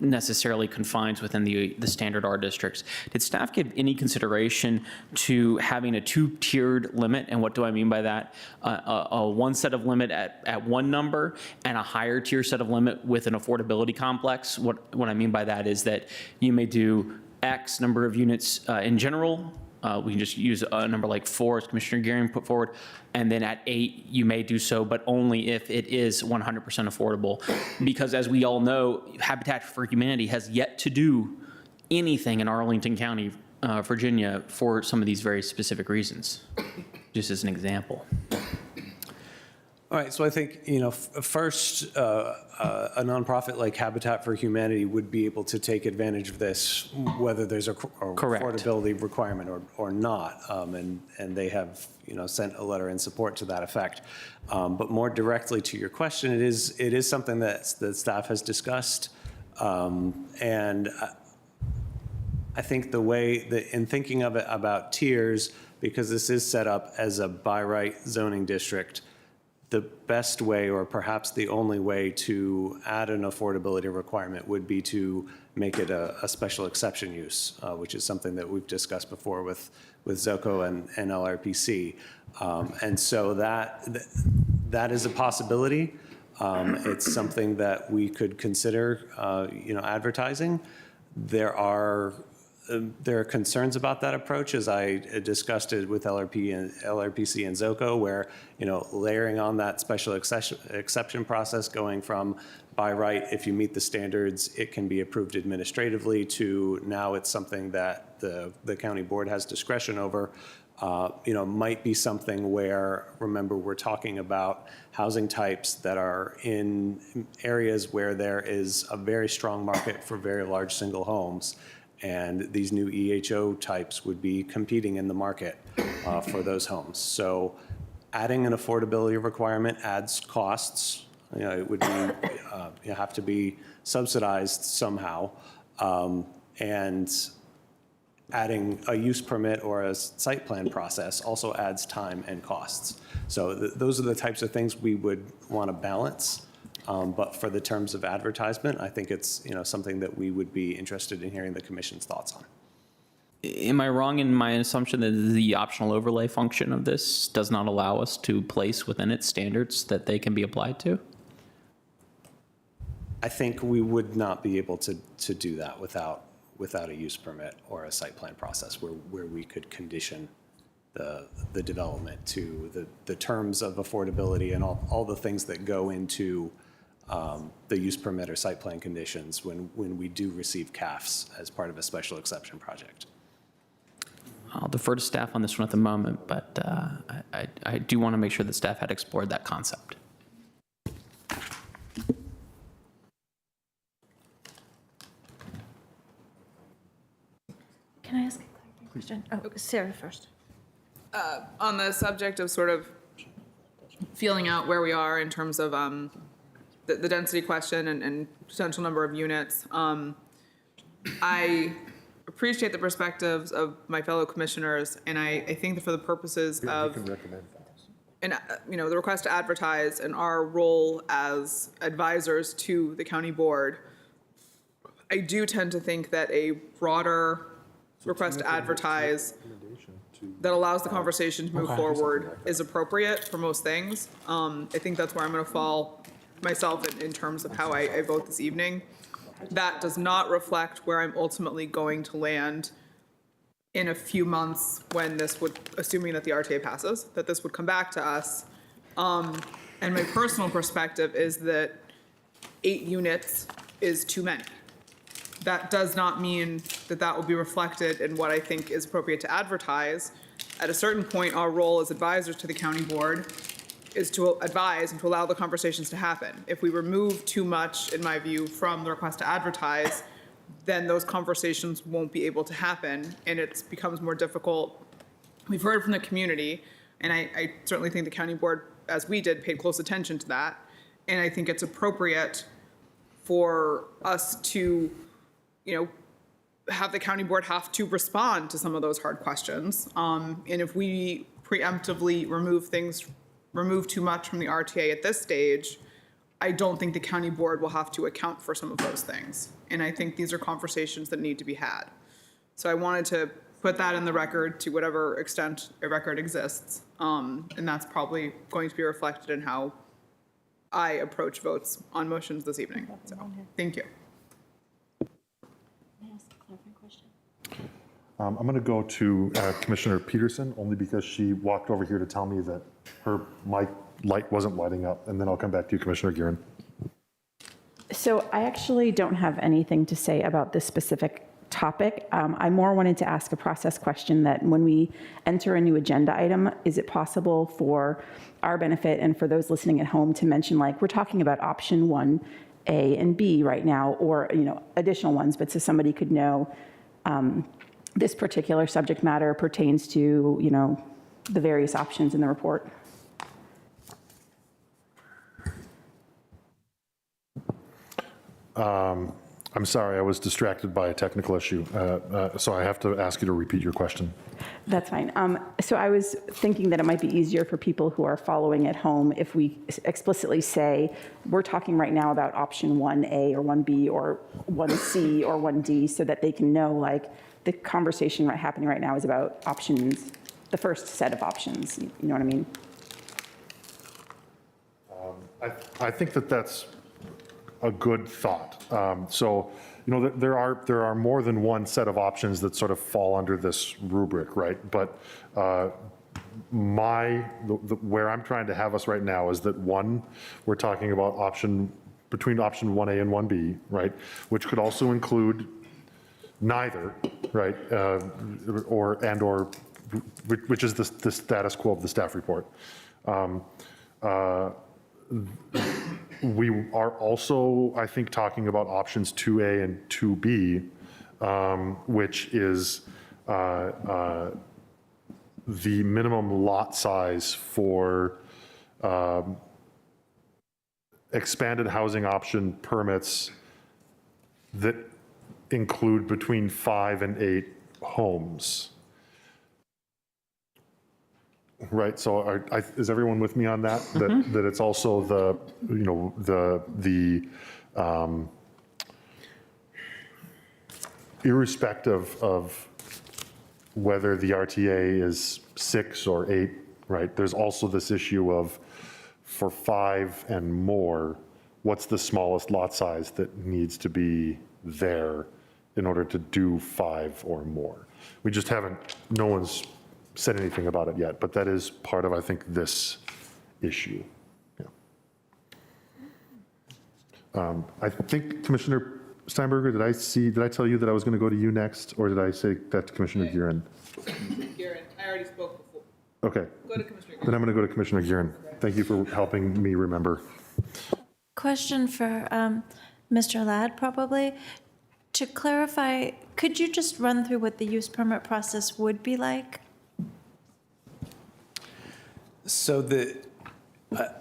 Speaker 9: necessarily confined within the standard R districts. Did staff give any consideration to having a 2-tiered limit? And what do I mean by that? A one set of limit at one number and a higher tier set of limit with an affordability complex. What I mean by that is that you may do X number of units in general we can just use a number like 4, as Commissioner Gearing put forward, and then at 8, you may do so, but only if it is 100% affordable. Because as we all know, Habitat for Humanity has yet to do anything in Arlington County, Virginia, for some of these very specific reasons, just as an example.
Speaker 5: All right, so I think, first, a nonprofit like Habitat for Humanity would be able to take advantage of this, whether there's a
Speaker 9: Correct.
Speaker 5: affordability requirement or not. And they have, sent a letter in support to that effect. But more directly to your question, it is something that staff has discussed. And I think the way that in thinking of it about tiers, because this is set up as a by right zoning district, the best way, or perhaps the only way, to add an affordability requirement would be to make it a special exception use, which is something that we've discussed before with ZOCO and LRPC. And so that is a possibility. It's something that we could consider, advertising. There are concerns about that approach, as I discussed it with LRPC and ZOCO, where, layering on that special exception process, going from by right, if you meet the standards, it can be approved administratively, to now it's something that the county board has discretion over, might be something where, remember, we're talking about housing types that are in areas where there is a very strong market for very large single homes. And these new EHO types would be competing in the market for those homes. So adding an affordability requirement adds costs. It would be, have to be subsidized somehow. And adding a use permit or a site plan process also adds time and costs. So those are the types of things we would want to balance. But for the terms of advertisement, I think it's, something that we would be interested in hearing the commission's thoughts on.
Speaker 9: Am I wrong in my assumption that the optional overlay function of this does not allow us to place within it standards that they can be applied to?
Speaker 5: I think we would not be able to do that without a use permit or a site plan process where we could condition the development to the terms of affordability and all the things that go into the use permit or site plan conditions when we do receive CAFs as part of a special exception project.
Speaker 9: I'll defer to staff on this one at the moment, but I do want to make sure that staff had explored that concept.
Speaker 6: Can I ask a clarifying question? Oh, Sarah first.
Speaker 7: On the subject of sort of feeling out where we are in terms of the density question and potential number of units, I appreciate the perspectives of my fellow commissioners, and I think that for the purposes of and the request to advertise and our role as advisors to the county board, I do tend to think that a broader request to advertise that allows the conversation to move forward is appropriate for most things. I think that's where I'm going to fall myself in terms of how I vote this evening. That does not reflect where I'm ultimately going to land in a few months when this would, assuming that the RTA passes, that this would come back to us. And my personal perspective is that 8 units is too many. That does not mean that that will be reflected in what I think is appropriate to advertise. At a certain point, our role as advisors to the county board is to advise and to allow the conversations to happen. If we remove too much, in my view, from the request to advertise, then those conversations won't be able to happen, and it becomes more difficult. We've heard from the community, and I certainly think the county board, as we did, paid close attention to that, and I think it's appropriate for us to have the county board have to respond to some of those hard questions. And if we preemptively remove too much from the RTA at this stage, I don't think the county board will have to account for some of those things. And I think these are conversations that need to be had. So I wanted to put that in the record to whatever extent a record exists. And that's probably going to be reflected in how I approach votes on motions this evening. So, thank you.
Speaker 1: I'm going to go to Commissioner Peterson, only because she walked over here to tell me that her mic light wasn't lighting up, and then I'll come back to you, Commissioner Gearin.
Speaker 8: So I actually don't have anything to say about this specific topic. I more wanted to ask a process question that when we enter a new agenda item, is it possible for our benefit and for those listening at home to mention, like, we're talking about option 1A and B right now, or, additional ones, but so somebody could know this particular subject matter pertains to, the various options in the report.
Speaker 1: I'm sorry, I was distracted by a technical issue, so I have to ask you to repeat your question.
Speaker 8: That's fine. So I was thinking that it might be easier for people who are following at home if we explicitly say, we're talking right now about option 1A or 1B or 1C or 1D, so that they can know, like, the conversation happening right now is about options, the first set of options. You know what I mean?
Speaker 1: I think that that's a good thought. So, there are more than one set of options that sort of fall under this rubric, right? But where I'm trying to have us right now is that we're talking about between option 1A and 1B, right? Which could also include neither, right? or which is the status quo of the staff report. We are also, I think, talking about options 2A and 2B, which is the minimum lot size for expanded housing option permits that include between 5 and 8 homes. Right, so is everyone with me on that? Mm-hmm. That it's also the irrespective of whether the RTA is 6 or 8, right? There's also this issue of, for 5 and more, what's the smallest lot size that needs to be there in order to do 5 or more? We just haven't, no one's said anything about it yet, but that is part of, I think, this issue. Yeah. I think, Commissioner Steinberger, did I tell you that I was going to go to you next, or did I say that to Commissioner Gearin?
Speaker 7: Gearin, I already spoke before.
Speaker 1: Okay.
Speaker 7: Go to Commissioner Gearin.
Speaker 1: Then I'm going to go to Commissioner Gearin. Thank you for helping me remember.
Speaker 6: Question for Mr. Ladd, probably. To clarify, could you just run through what the use permit process would be like?
Speaker 5: So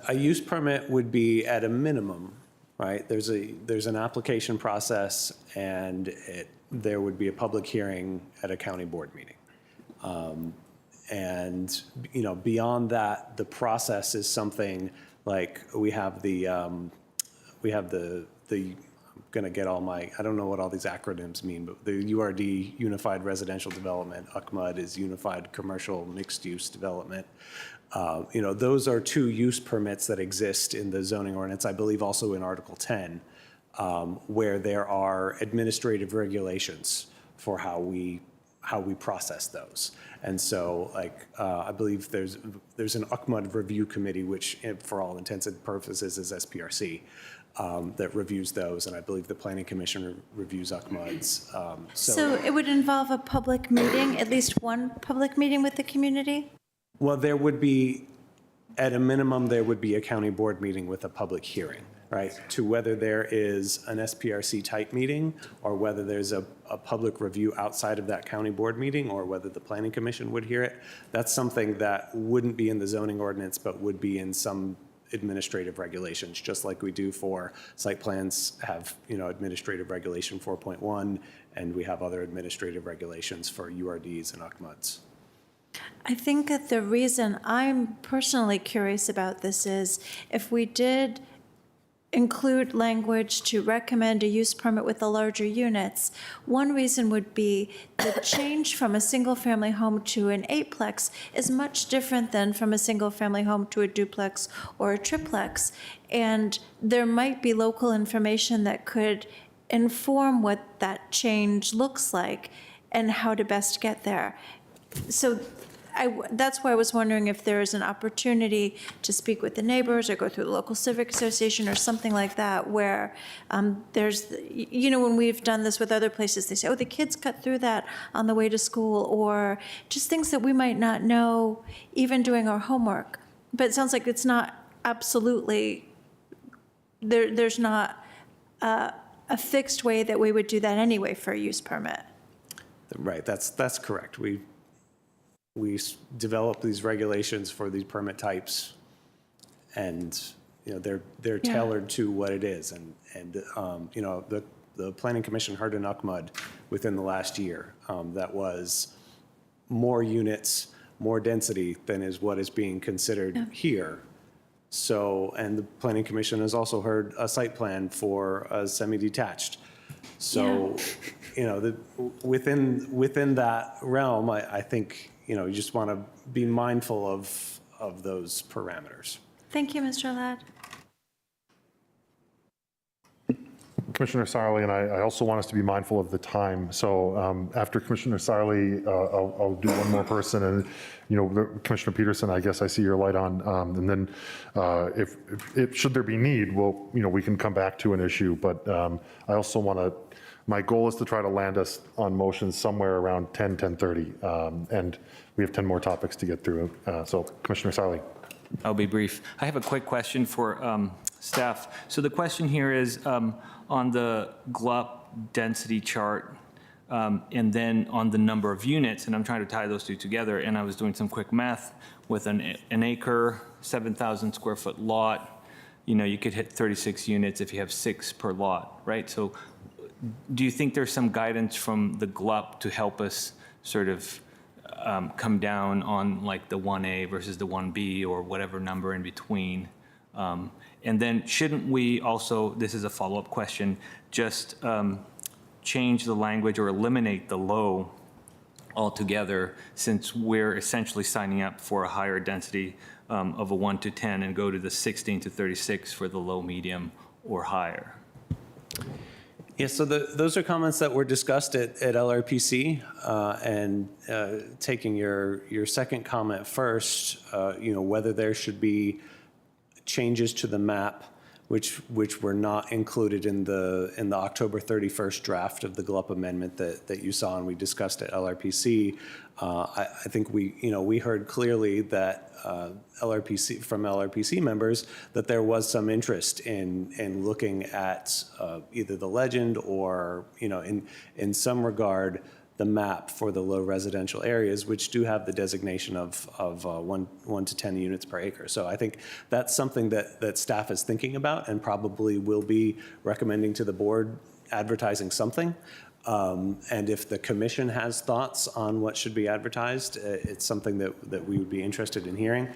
Speaker 5: a use permit would be at a minimum, right? There's an application process, and there would be a public hearing at a county board meeting. And beyond that, the process is something like we have the I'm going to get all my, I don't know what all these acronyms mean, but the URD, Unified Residential Development, UCMUD is Unified Commercial Mixed Use Development. Those are 2 use permits that exist in the zoning ordinance, I believe also in Article 10, where there are administrative regulations for how we process those. And so, I believe there's an UCMUD review committee, which for all intents and purposes is SPRC, that reviews those, and I believe the Planning Commission reviews UCMUD's.
Speaker 6: So it would involve a public meeting, at least one public meeting with the community?
Speaker 5: Well, there would be, at a minimum, there would be a county board meeting with a public hearing, right? To whether there is an SPRC type meeting, or whether there's a public review outside of that county board meeting, or whether the Planning Commission would hear it. That's something that wouldn't be in the zoning ordinance, but would be in some administrative regulations, just like we do for site plans have, administrative regulation 4.1, and we have other administrative regulations for URDs and UCMUDs.
Speaker 6: I think that the reason I'm personally curious about this is if we did include language to recommend a use permit with the larger units, one reason would be the change from a single-family home to an 8-plex is much different than from a single-family home to a duplex or a triplex. And there might be local information that could inform what that change looks like. and how to best get there. So that's why I was wondering if there is an opportunity to speak with the neighbors or go through the local civic association or something like that, where there's, when we've done this with other places, they say, oh, the kids cut through that on the way to school, or just things that we might not know even doing our homework. But it sounds like it's not absolutely, there's not a fixed way that we would do that anyway for a use permit.
Speaker 5: Right, that's correct. We develop these regulations for these permit types, and, they're tailored to what it is. And the Planning Commission heard an UCMUD within the last year that was more units, more density than is what is being considered here. So, and the Planning Commission has also heard a site plan for a semi-detached. So, within that realm, I think, you just want to be mindful of those parameters.
Speaker 6: Thank you, Mr. Ladd.
Speaker 1: Commissioner Sarli and I also want us to be mindful of the time. So after Commissioner Sarli, I'll do one more person, and Commissioner Peterson, I guess I see your light on, and then if should there be need, we can come back to an issue. But I also want to. My goal is to try to land us on motions somewhere around 10:30, and we have 10 more topics to get through. So Commissioner Sarli.
Speaker 4: I'll be brief. I have a quick question for staff. So the question here is on the GLUP density chart, and then on the number of units, and I'm trying to tie those two together, and I was doing some quick math with an acre, 7,000 square foot lot, you could hit 36 units if you have 6 per lot, right? So do you think there's some guidance from the GLUP to help us sort of come down on like the 1A versus the 1B or whatever number in between? And then shouldn't we also, this is a follow-up question, just change the language or eliminate the low altogether, since we're essentially signing up for a higher density of a 1 to 10 and go to the 16 to 36 for the low, medium, or higher?
Speaker 5: Yeah, so those are comments that were discussed at LRPC, and taking your second comment first, whether there should be changes to the map, which were not included in the October 31st draft of the GLUP amendment that you saw and we discussed at LRPC. I think we heard clearly that from LRPC members that there was some interest in looking at either the legend or in some regard the map for the low residential areas, which do have the designation of 1 to 10 units per acre. So I think that's something that staff is thinking about and probably will be recommending to the board, advertising something. And if the commission has thoughts on what should be advertised, it's something that we would be interested in hearing.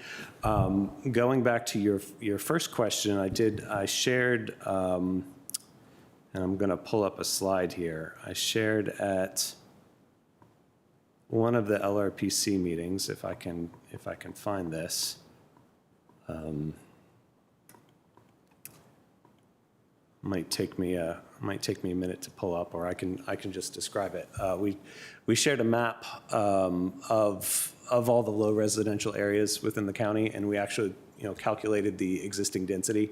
Speaker 5: Going back to your first question, I shared, and I'm going to pull up a slide here. I shared at one of the LRPC meetings, if I can find this. Might take me a minute to pull up, or I can just describe it. We shared a map of all the low residential areas within the county, and we actually calculated the existing density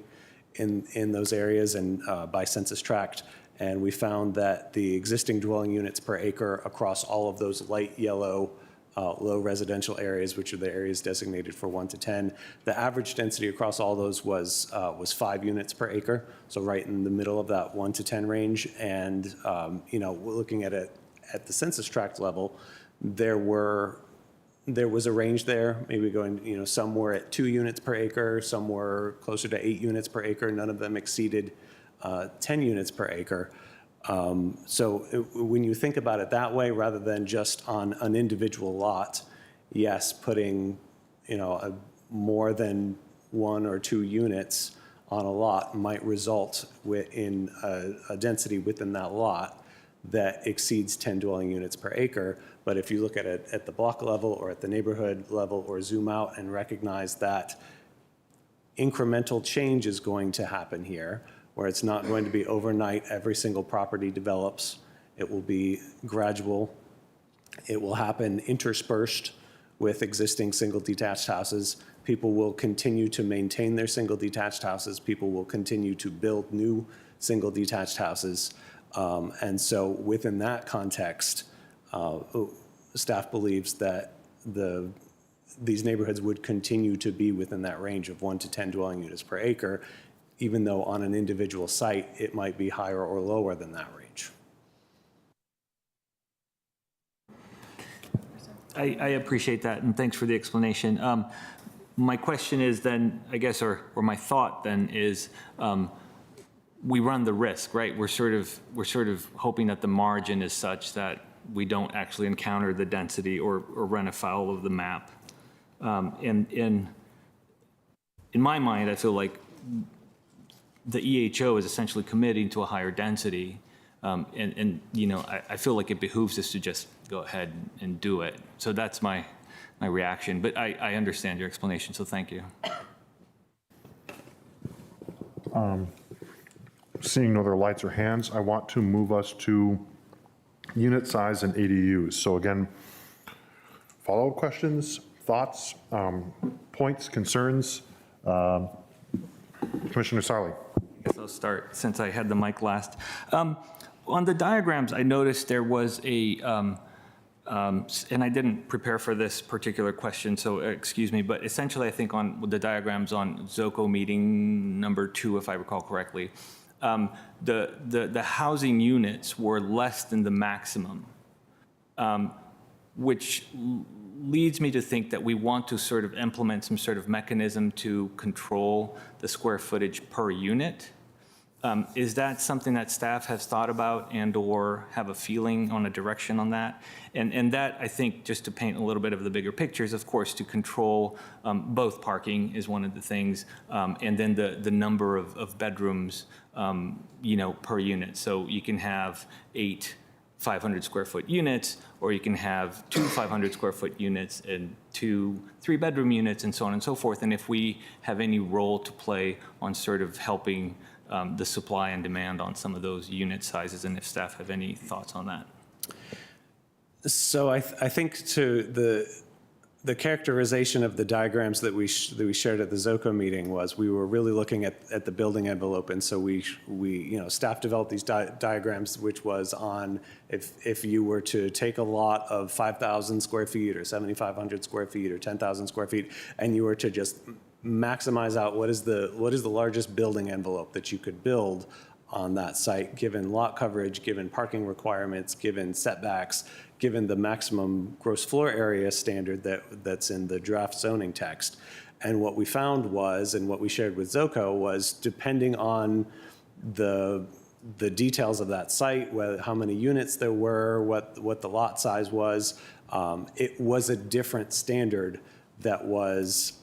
Speaker 5: in those areas and by census tract. And we found that the existing dwelling units per acre across all of those light yellow low residential areas, which are the areas designated for 1 to 10, the average density across all those was 5 units per acre, so right in the middle of that 1 to 10 range. And we're looking at it at the census tract level, there was a range there, maybe going, some were at 2 units per acre, some were closer to 8 units per acre. None of them exceeded 10 units per acre. So when you think about it that way, rather than just on an individual lot, yes, putting, more than 1 or 2 units on a lot might result in a density within that lot that exceeds 10 dwelling units per acre. But if you look at it at the block level or at the neighborhood level, or zoom out and recognize that incremental change is going to happen here, where it's not going to be overnight, every single property develops. It will be gradual It will happen interspersed with existing single detached houses. People will continue to maintain their single detached houses. People will continue to build new single detached houses. And so within that context, staff believes that these neighborhoods would continue to be within that range of 1 to 10 dwelling units per acre, even though on an individual site, it might be higher or lower than that range.
Speaker 4: I appreciate that, and thanks for the explanation. My question is then, I guess, or my thought then is, we run the risk, right? We're sort of hoping that the margin is such that we don't actually encounter the density or run afoul of the map. And in my mind, I feel like the EHO is essentially committing to a higher density. And you know, I feel like it behooves us to just go ahead and do it. So that's my reaction. But I understand your explanation, so thank you.
Speaker 1: Seeing no other lights or hands, I want to move us to unit size and ADUs. So again, follow-up questions, thoughts, points, concerns. Commissioner Sarli.
Speaker 4: Guess I'll start since I had the mic last. On the diagrams, I noticed there was a, and I didn't prepare for this particular question, so excuse me, but essentially I think on the diagrams on ZOCO meeting number 2, if I recall correctly, the housing units were less than the maximum, which leads me to think that we want to sort of implement some sort of mechanism to control the square footage per unit. Is that something that staff has thought about and or have a feeling on a direction on that? And that, I think, just to paint a little bit of the bigger picture, is of course to control both parking is one of the things, and then the number of bedrooms, you know, per unit. So you can have 8 500 square foot units, or you can have 2 500 square foot units and 2 3-bedroom units, and so on and so forth. And if we have any role to play on sort of helping the supply and demand on some of those unit sizes, and if staff have any thoughts on that.
Speaker 5: So I think to the characterization of the diagrams that we shared at the ZOCO meeting was we were really looking at the building envelope, and so we you know, staff developed these diagrams, which was on if you were to take a lot of 5,000 square feet or 7,500 square feet or 10,000 square feet, and you were to just maximize out what is the largest building envelope that you could build on that site, given lot coverage, given parking requirements, given setbacks, given the maximum gross floor area standard that's in the draft zoning text. And what we found was, and what we shared with ZOCO was, depending on the details of that site, how many units there were, what the lot size was, it was a different standard that was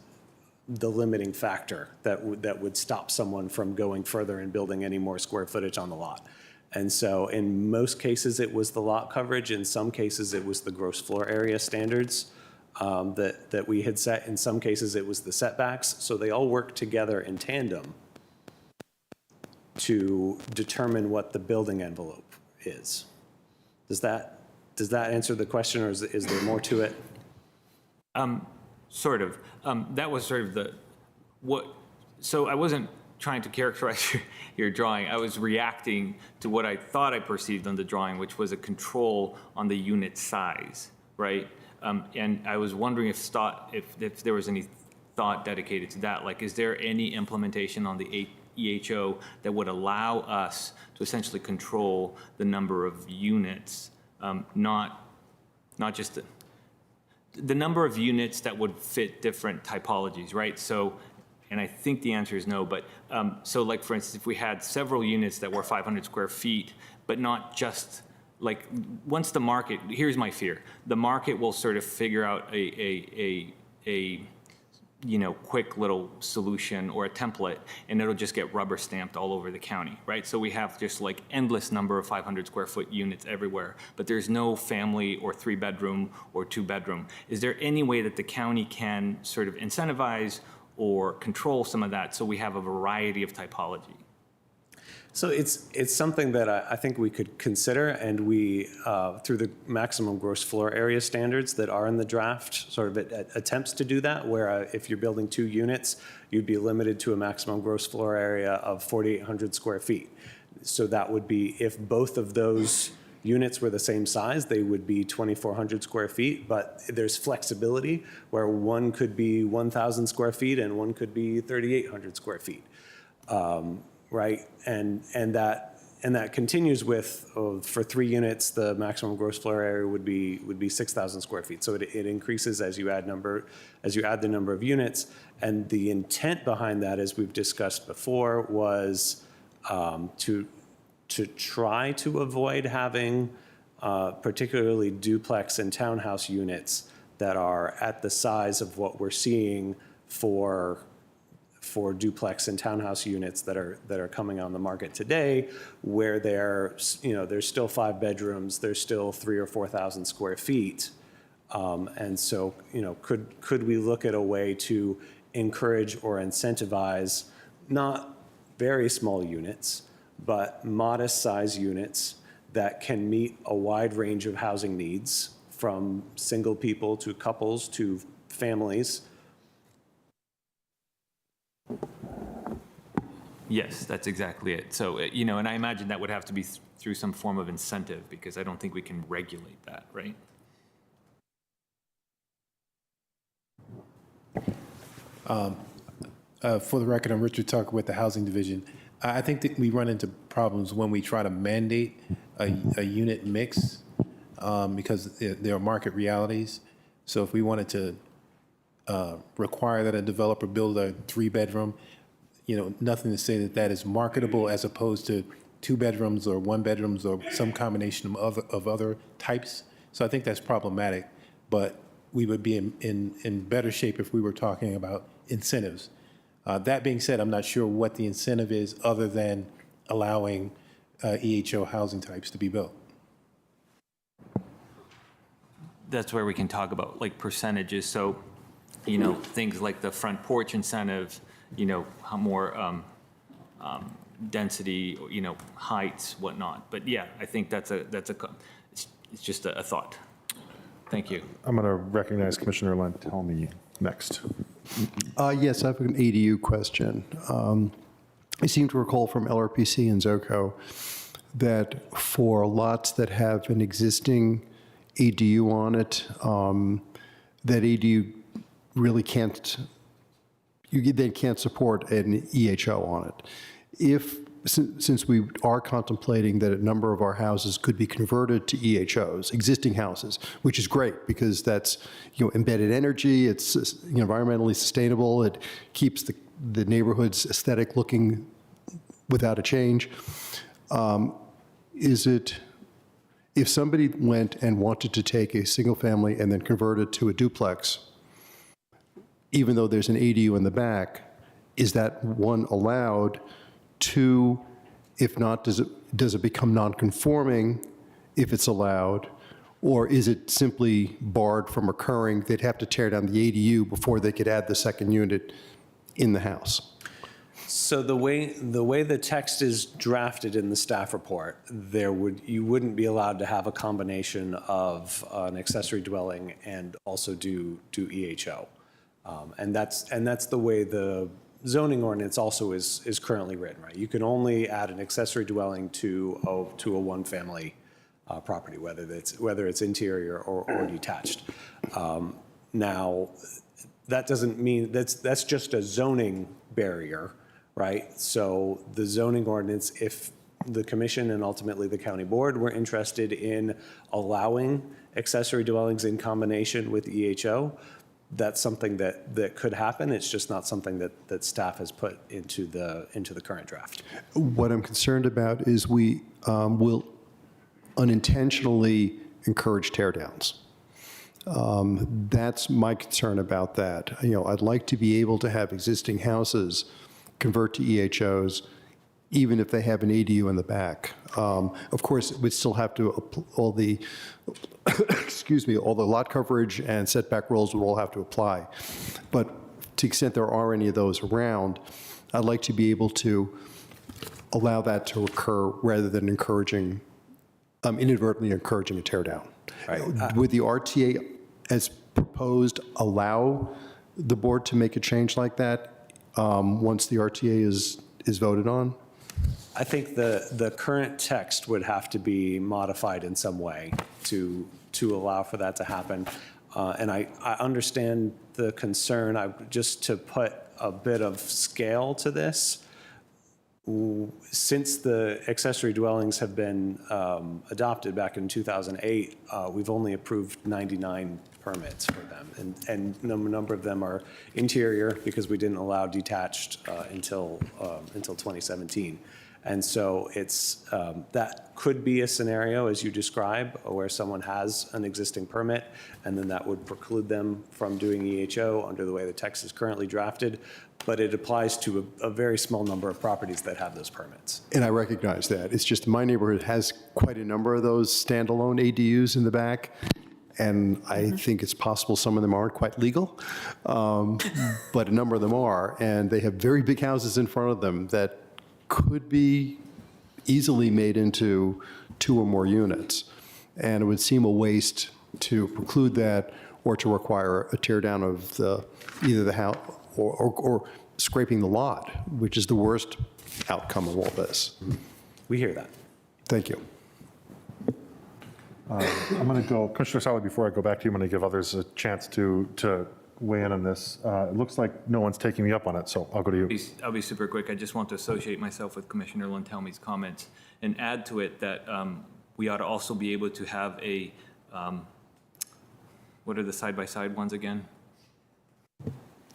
Speaker 5: the limiting factor that would stop someone from going further and building any more square footage on the lot. And so in most cases, it was the lot coverage. In some cases, it was the gross floor area standards that we had set. In some cases, it was the setbacks. So they all work together in tandem to determine what the building envelope is. Does that answer the question, or is there more to it?
Speaker 4: Sort of. That was sort of so I wasn't trying to characterize your drawing. I was reacting to what I thought I perceived on the drawing, which was a control on the unit size, right? And I was wondering if there was any thought dedicated to that. Like, is there any implementation on the EHO that would allow us to essentially control the number of units, not just the number of units that would fit different typologies, right? So, and I think the answer is no, but so like, for instance, if we had several units that were 500 square feet, but not just, like, once the market, here's my fear, the market will sort of figure out a you know, quick little solution or a template, and it'll just get rubber stamped all over the county, right? So we have just like endless number of 500 square foot units everywhere, but there's no family or 3-bedroom or 2-bedroom. Is there any way that the county can sort of incentivize or control some of that so we have a variety of typology?
Speaker 5: So it's something that I think we could consider, and we, through the maximum gross floor area standards that are in the draft, sort of attempts to do that, where if you're building 2 units, you'd be limited to a maximum gross floor area of 4,800 square feet. So that would be, if both of those units were the same size, they would be 2,400 square feet, but there's flexibility where one could be 1,000 square feet and one could be 3,800 square feet. Right, and that continues with, for 3 units, the maximum gross floor area would be 6,000 square feet. So it increases as you add the number of units. And the intent behind that, as we've discussed before, was to try to avoid having particularly duplex and townhouse units that are at the size of what we're seeing for duplex and townhouse units that are coming on the market today, where there's still 5 bedrooms, there's still 3,000 or 4,000 square feet. And so, could we look at a way to encourage or incentivize not very small units, but modest size units that can meet a wide range of housing needs, from single people to couples to families?
Speaker 4: Yes, that's exactly it. So, and I imagine that would have to be through some form of incentive, because I don't think we can regulate that, right?
Speaker 11: For the record, I'm Richard Tucker with the Housing Division. I think that we run into problems when we try to mandate a unit mix because there are market realities. So if we wanted to require that a developer build a 3-bedroom, nothing to say that that is marketable as opposed to 2 bedrooms or 1 bedrooms or some combination of other types. So I think that's problematic, but we would be in better shape if we were talking about incentives. That being said, I'm not sure what the incentive is other than allowing EHO housing types to be built.
Speaker 4: That's where we can talk about like percentages. So, things like the front porch incentive, how more density, heights, whatnot. But yeah, I think it's just a thought. Thank you.
Speaker 1: I'm going to recognize Commissioner Lantelmi next.
Speaker 3: Yes, I have an ADU question. I seem to recall from LRPC and ZOCO that for lots that have an existing ADU on it, that ADU really can't support an EHO on it. Since we are contemplating that a number of our houses could be converted to EHOs, existing houses, which is great because that's embedded energy, it's environmentally sustainable, it keeps the neighborhood's aesthetic looking without a change. If somebody went and wanted to take a single family and then convert it to a duplex, even though there's an ADU in the back, is that one allowed? 2, if not, does it become non-conforming if it's allowed? Or is it simply barred from occurring? They'd have to tear down the ADU before they could add the second unit in the house.
Speaker 5: So the way the text is drafted in the staff report, you wouldn't be allowed to have a combination of an accessory dwelling and also do EHO. And that's the way the zoning ordinance also is currently written, right? You can only add an accessory dwelling to a one-family property, whether it's interior or detached. Now, that doesn't mean that's just a zoning barrier, right? So the zoning ordinance, if the commission and ultimately the county board were interested in allowing accessory dwellings in combination with EHO, that's something that could happen. It's just not something that staff has put into the current draft.
Speaker 3: What I'm concerned about is we will unintentionally encourage teardowns. That's my concern about that. I'd like to be able to have existing houses convert to EHOs, even if they have an ADU in the back. Of course, we still have to all the all the lot coverage and setback rules will all have to apply. But to the extent there are any of those around, I'd like to be able to allow that to occur rather than encouraging, inadvertently encouraging a tear down. Would the RTA, as proposed, allow the board to make a change like that once the RTA is voted on?
Speaker 5: I think the current text would have to be modified in some way to allow for that to happen. And I understand the concern. Just to put a bit of scale to this, since the accessory dwellings have been adopted back in 2008, we've only approved 99 permits for them. And a number of them are interior because we didn't allow detached until 2017. And so it's, that could be a scenario, as you describe, where someone has an existing permit, and then that would preclude them from doing EHO under the way the text is currently drafted. But it applies to a very small number of properties that have those permits.
Speaker 3: And I recognize that. It's just my neighborhood has quite a number of those standalone ADUs in the back. And I think it's possible some of them aren't quite legal, but a number of them are. And they have very big houses in front of them that could be easily made into 2 or more units. And it would seem a waste to preclude that or to require a tear down of either the house or scraping the lot, which is the worst outcome of all this.
Speaker 5: We hear that.
Speaker 3: Thank you.
Speaker 1: I'm going to go, Commissioner Sally, before I go back to you, I'm going to give others a chance to weigh in on this. It looks like no one's taking me up on it, so I'll go to you.
Speaker 4: I'll be super quick. I just want to associate myself with Commissioner Lantelmi's comments and add to it that we ought to also be able to have a, what are the side-by-side ones again?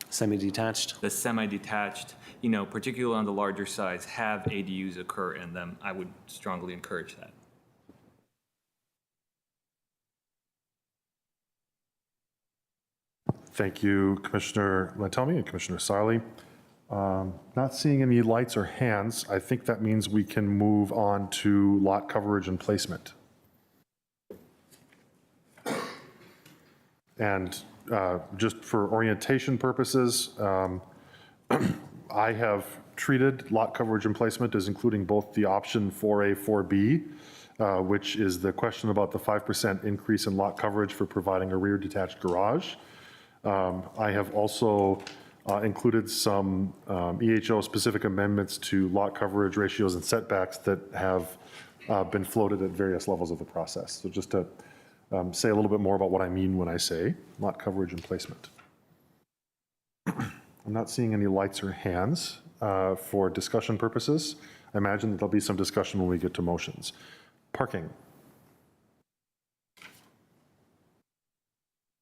Speaker 5: Semi-detached?
Speaker 4: The semi-detached, you know, particularly on the larger size, have ADUs occur in them. I would strongly encourage that.
Speaker 1: Thank you, Commissioner Lantelmi and Commissioner Sarli. Not seeing any lights or hands, I think that means we can move on to lot coverage and placement. And just for orientation purposes, I have treated lot coverage and placement as including both the option 4A, 4B, which is the question about the 5% increase in lot coverage for providing a rear detached garage. I have also included some EHO-specific amendments to lot coverage ratios and setbacks that have been floated at various levels of the process. So just to say a little bit more about what I mean when I say lot coverage and placement. I'm not seeing any lights or hands for discussion purposes. I imagine that there'll be some discussion when we get to motions. Parking.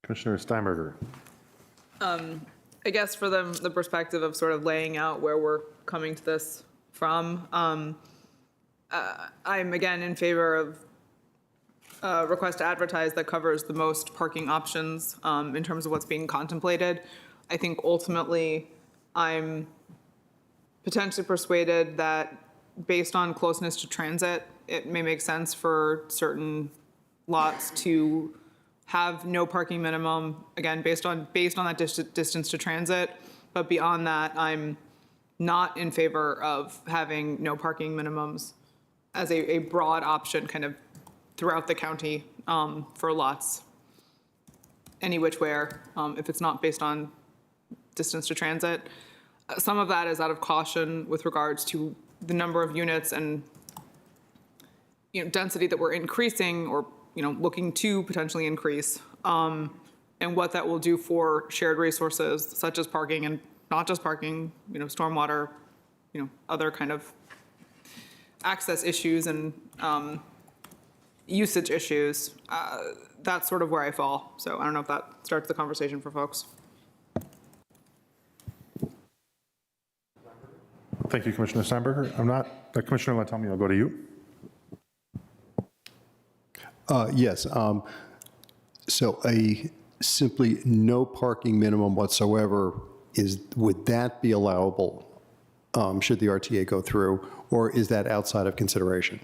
Speaker 1: Commissioner Steinberger.
Speaker 7: I guess for the perspective of sort of laying out where we're coming to this from, I'm again in favor of a request to advertise that covers the most parking options in terms of what's being contemplated. I think ultimately I'm potentially persuaded that based on closeness to transit, it may make sense for certain lots to have no parking minimum, again, based on that distance to transit. But beyond that, I'm not in favor of having no parking minimums as a broad option kind of throughout the county for lots, any which where, if it's not based on distance to transit. Some of that is out of caution with regards to the number of units and density that we're increasing or looking to potentially increase, and what that will do for shared resources such as parking and not just parking, stormwater, other kind of access issues and usage issues. That's sort of where I fall. So I don't know if that starts the conversation for folks.
Speaker 1: Thank you, Commissioner Steinberger. I'm not, Commissioner Lantelmi, I'll go to you.
Speaker 3: Yes. So a simply no parking minimum whatsoever, would that be allowable should the RTA go through, or is that outside of consideration?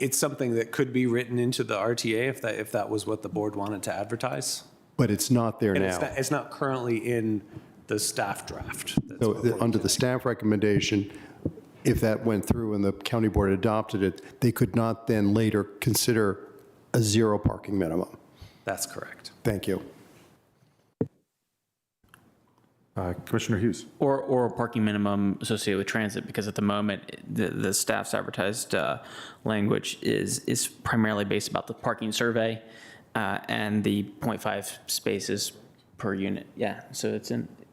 Speaker 5: It's something that could be written into the RTA if that was what the board wanted to advertise.
Speaker 3: But it's not there
Speaker 5: And
Speaker 3: now.
Speaker 5: it's not currently in the staff draft. that's
Speaker 3: So
Speaker 5: before you
Speaker 3: under the staff recommendation, if that went through and the county board adopted it, they could not then later consider a 0 parking minimum.
Speaker 5: That's correct.
Speaker 3: Thank you.
Speaker 1: Commissioner Hughes.
Speaker 9: Or a parking minimum associated with transit, because at the moment, the staff's advertised language is primarily based about the parking survey and the 0.5 spaces per unit. Yeah, so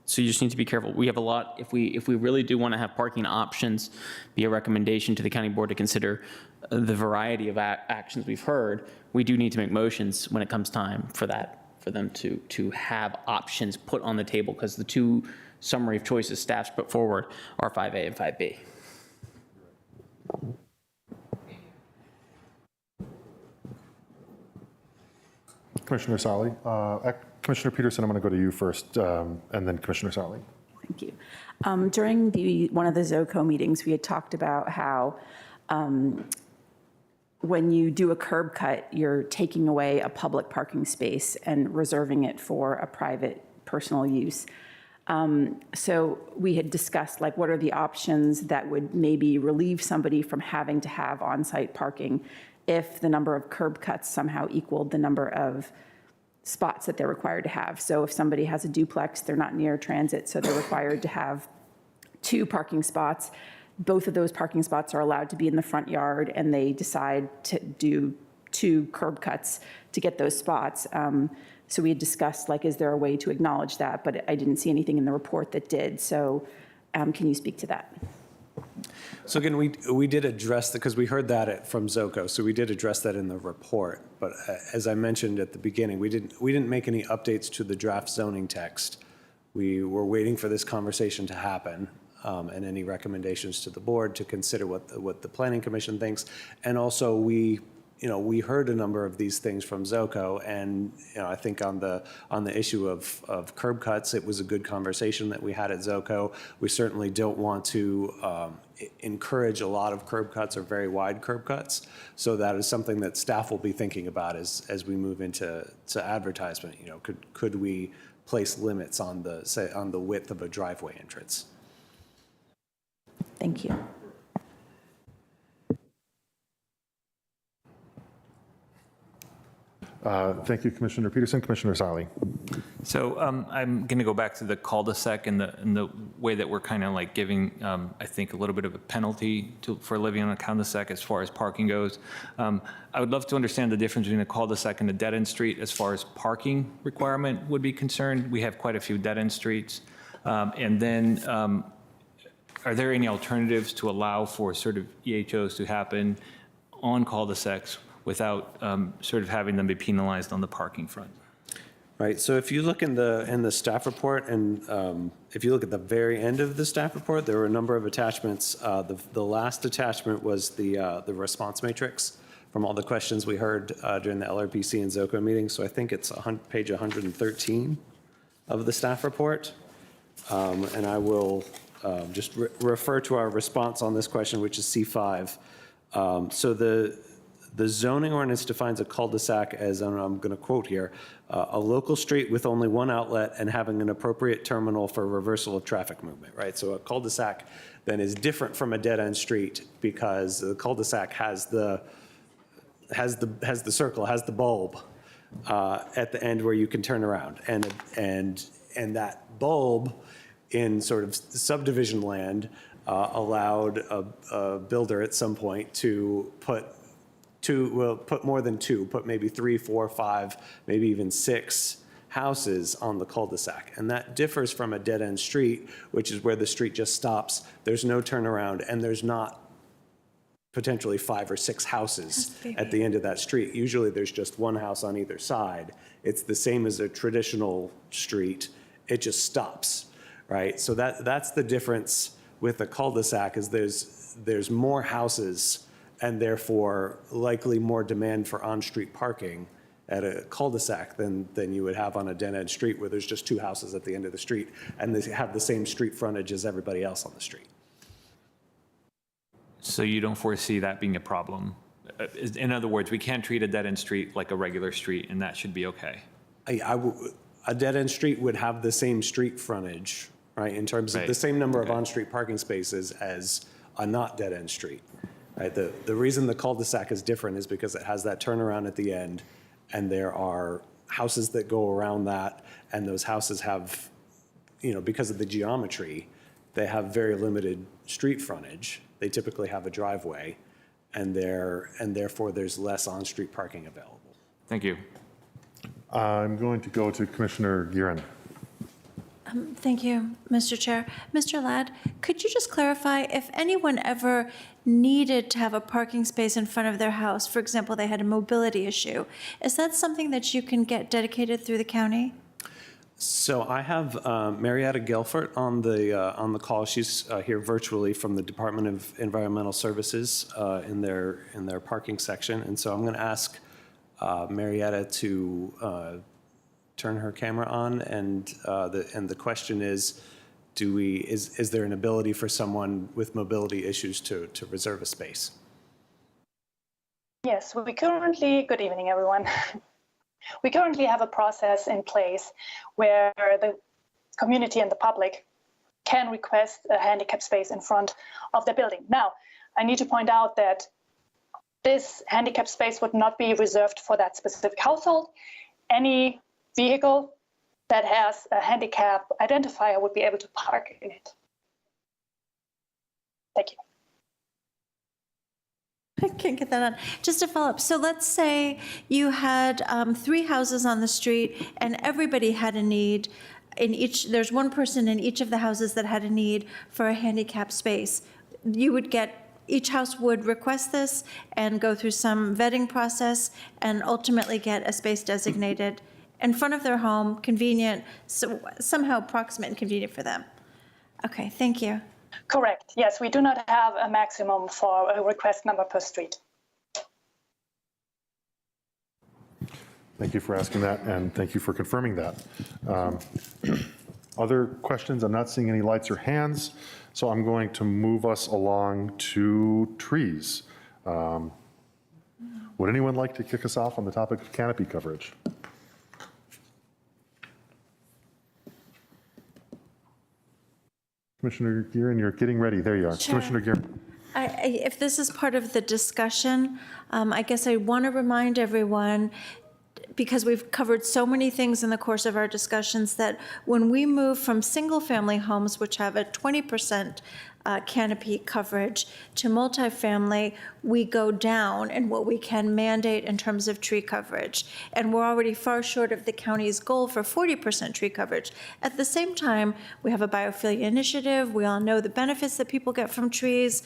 Speaker 9: so you just need to be careful. We have a lot, if we really do want to have parking options, be a recommendation to the county board to consider the variety of actions we've heard, we do need to make motions when it comes time for that, for them to have options put on the table, because the two summary of choices staff's put forward are 5A and 5B.
Speaker 1: Commissioner Sally. Commissioner Peterson, I'm going to go to you first, and then Commissioner Sally.
Speaker 8: Thank you. During one of the ZOCO meetings, we had talked about how when you do a curb cut, you're taking away a public parking space and reserving it for a private personal use. So we had discussed, like, what are the options that would maybe relieve somebody from having to have on-site parking if the number of curb cuts somehow equaled the number of spots that they're required to have. So if somebody has a duplex, they're not near transit, so they're required to have 2 parking spots. Both of those parking spots are allowed to be in the front yard, and they decide to do 2 curb cuts to get those spots. So we had discussed, like, is there a way to acknowledge that? But I didn't see anything in the report that did. So can you speak to that?
Speaker 5: So again, we did address that, because we heard that from ZOCO, so we did address that in the report. But as I mentioned at the beginning, we didn't make any updates to the draft zoning text. We were waiting for this conversation to happen, and any recommendations to the board to consider what the Planning Commission thinks. And also, we heard a number of these things from ZOCO, and I think on the issue of curb cuts, it was a good conversation that we had at ZOCO. We certainly don't want to encourage a lot of curb cuts or very wide curb cuts. So that is something that staff will be thinking about as we move into advertisement. Could we place limits on the width of a driveway entrance?
Speaker 8: Thank you.
Speaker 1: Thank you, Commissioner Peterson. Commissioner Sally.
Speaker 4: So I'm going to go back to the cul-de-sac and the way that we're kind of like giving, I think, a little bit of a penalty for living on a cul-de-sac as far as parking goes. I would love to understand the difference between a cul-de-sac and a dead-end street as far as parking requirement would be concerned. We have quite a few dead-end streets. And then are there any alternatives to allow for sort of EHOs to happen on cul-de-sacs without sort of having them be penalized on the parking front?
Speaker 5: Right, so if you look in the staff report, and if you look at the very end of the staff report, there were a number of attachments. The last attachment was the response matrix from all the questions we heard during the LRPC and ZOCO meeting. So I think it's page 113 of the staff report. And I will just refer to our response on this question, which is C5. So the zoning ordinance defines a cul-de-sac as, and I'm going to quote here, a local street with only one outlet and having an appropriate terminal for reversal of traffic movement, right? So a cul-de-sac then is different from a dead-end street, because the cul-de-sac has the circle, has the bulb at the end where you can turn around, and that bulb in sort of subdivision land allowed a builder at some point to put more than 2, put maybe 3, 4, 5, maybe even 6 houses on the cul-de-sac. And that differs from a dead-end street, which is where the street just stops. There's no turnaround, and there's not potentially 5 or 6 houses at the end of that street. Usually there's just one house on either side. It's the same as a traditional street. It just stops, right? So that's the difference with a cul-de-sac, is there's more houses and therefore likely more demand for on-street parking at a cul-de-sac than you would have on a dead-end street where there's just 2 houses at the end of the street and they have the same street frontage as everybody else on the street.
Speaker 4: So you don't foresee that being a problem? In other words, we can't treat a dead-end street like a regular street, and that should be okay?
Speaker 5: a dead-end street would have the same street frontage, right, in terms of the
Speaker 4: Right.
Speaker 5: same number of
Speaker 4: Okay.
Speaker 5: on-street parking spaces as a not dead-end street. Right, the reason the cul-de-sac is different is because it has that turnaround at the end, and there are houses that go around that, and those houses have, because of the geometry, they have very limited street frontage. They typically have a driveway, and therefore there's less on-street parking available.
Speaker 4: Thank you.
Speaker 1: I'm going to go to Commissioner Giron.
Speaker 6: Thank you, Mr. Chair. Mr. Ladd, could you just clarify if anyone ever needed to have a parking space in front of their house, for example, they had a mobility issue, is that something that you can get dedicated through the county?
Speaker 5: So I have Marietta Gelfert on the call. She's here virtually from the Department of Environmental Services in their parking section. And so I'm going to ask Marietta to turn her camera on, and the question is, is there an ability for someone with mobility issues to reserve a space?
Speaker 12: Yes, good evening, everyone. We currently have a process in place where the community and the public can request a handicap space in front of the building. Now, I need to point out that this handicap space would not be reserved for that specific household. Any vehicle that has a handicap identifier would be able to park in it. Thank you.
Speaker 6: I can't get that on. Just to follow up, so let's say you had 3 houses on the street and everybody had a need in each, there's one person in each of the houses that had a need for a handicap space. You would get, each house would request this and go through some vetting process and ultimately get a space designated in front of their home, convenient, so somehow proximate and convenient for them. Okay, thank you.
Speaker 12: Correct. Yes, we do not have a maximum for a request number per street.
Speaker 1: Thank you for asking that, and thank you for confirming that. Other questions? I'm not seeing any lights or hands, so I'm going to move us along to trees. Would anyone like to kick us off on the topic of canopy coverage? Commissioner Giron, you're getting ready. There you are.
Speaker 6: Sure.
Speaker 1: Commissioner Giron.
Speaker 6: If this is part of the discussion, I guess I want to remind everyone, because we've covered so many things in the course of our discussions, that when we move from single-family homes, which have a 20% canopy coverage, to multifamily, we go down in what we can mandate in terms of tree coverage. And we're already far short of the county's goal for 40% tree coverage. At the same time, we have a biophilia initiative. We all know the benefits that people get from trees.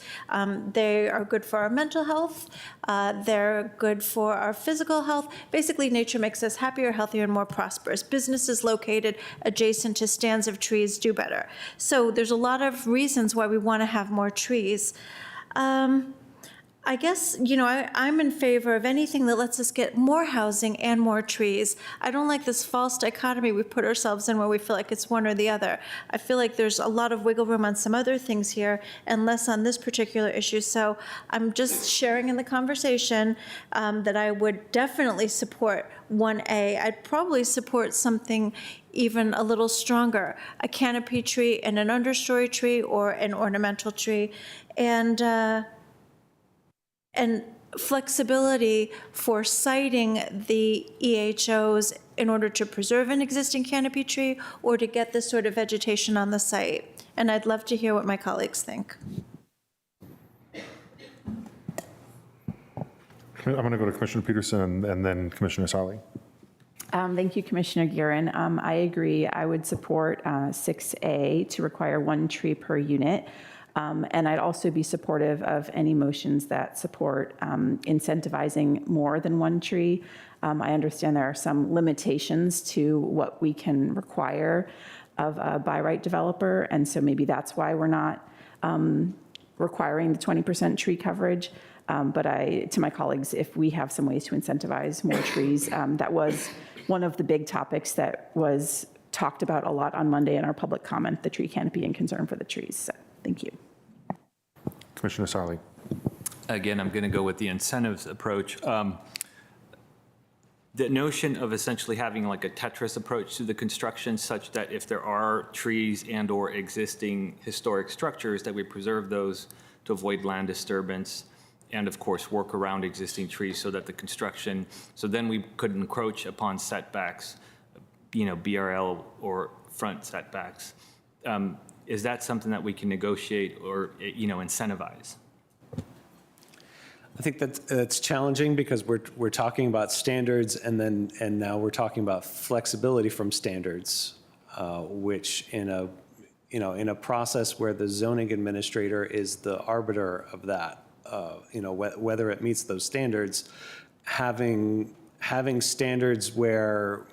Speaker 6: They are good for our mental health. They're good for our physical health. Basically, nature makes us happier, healthier, and more prosperous. Businesses located adjacent to stands of trees do better. So there's a lot of reasons why we want to have more trees. I guess, I'm in favor of anything that lets us get more housing and more trees. I don't like this false dichotomy we put ourselves in where we feel like it's one or the other. I feel like there's a lot of wiggle room on some other things here and less on this particular issue. So I'm just sharing in the conversation that I would definitely support 1A. I'd probably support something even a little stronger, a canopy tree and an understory tree or an ornamental tree. And flexibility for siting the EHOs in order to preserve an existing canopy tree or to get this sort of vegetation on the site. And I'd love to hear what my colleagues think.
Speaker 1: I'm going to go to Commissioner Peterson and then Commissioner Sarli.
Speaker 8: Thank you, Commissioner Giron. I agree. I would support 6A to require 1 tree per unit. And I'd also be supportive of any motions that support incentivizing more than 1 tree. I understand there are some limitations to what we can require of a by right developer, and so maybe that's why we're not requiring the 20% tree coverage. But to my colleagues, if we have some ways to incentivize more trees, that was one of the big topics that was talked about a lot on Monday in our public comment, the tree canopy and concern for the trees. So, thank you.
Speaker 1: Commissioner Sarli.
Speaker 4: Again, I'm going to go with the incentives approach. The notion of essentially having like a Tetris approach to the construction such that if there are trees and/or existing historic structures, that we preserve those to avoid land disturbance and of course work around existing trees so that the construction, so then we could encroach upon setbacks, BRL or front setbacks. Is that something that we can negotiate or, incentivize?
Speaker 5: I think that's challenging because we're talking about standards and now we're talking about flexibility from standards, which in a process where the zoning administrator is the arbiter of that, whether it meets those standards, having standards where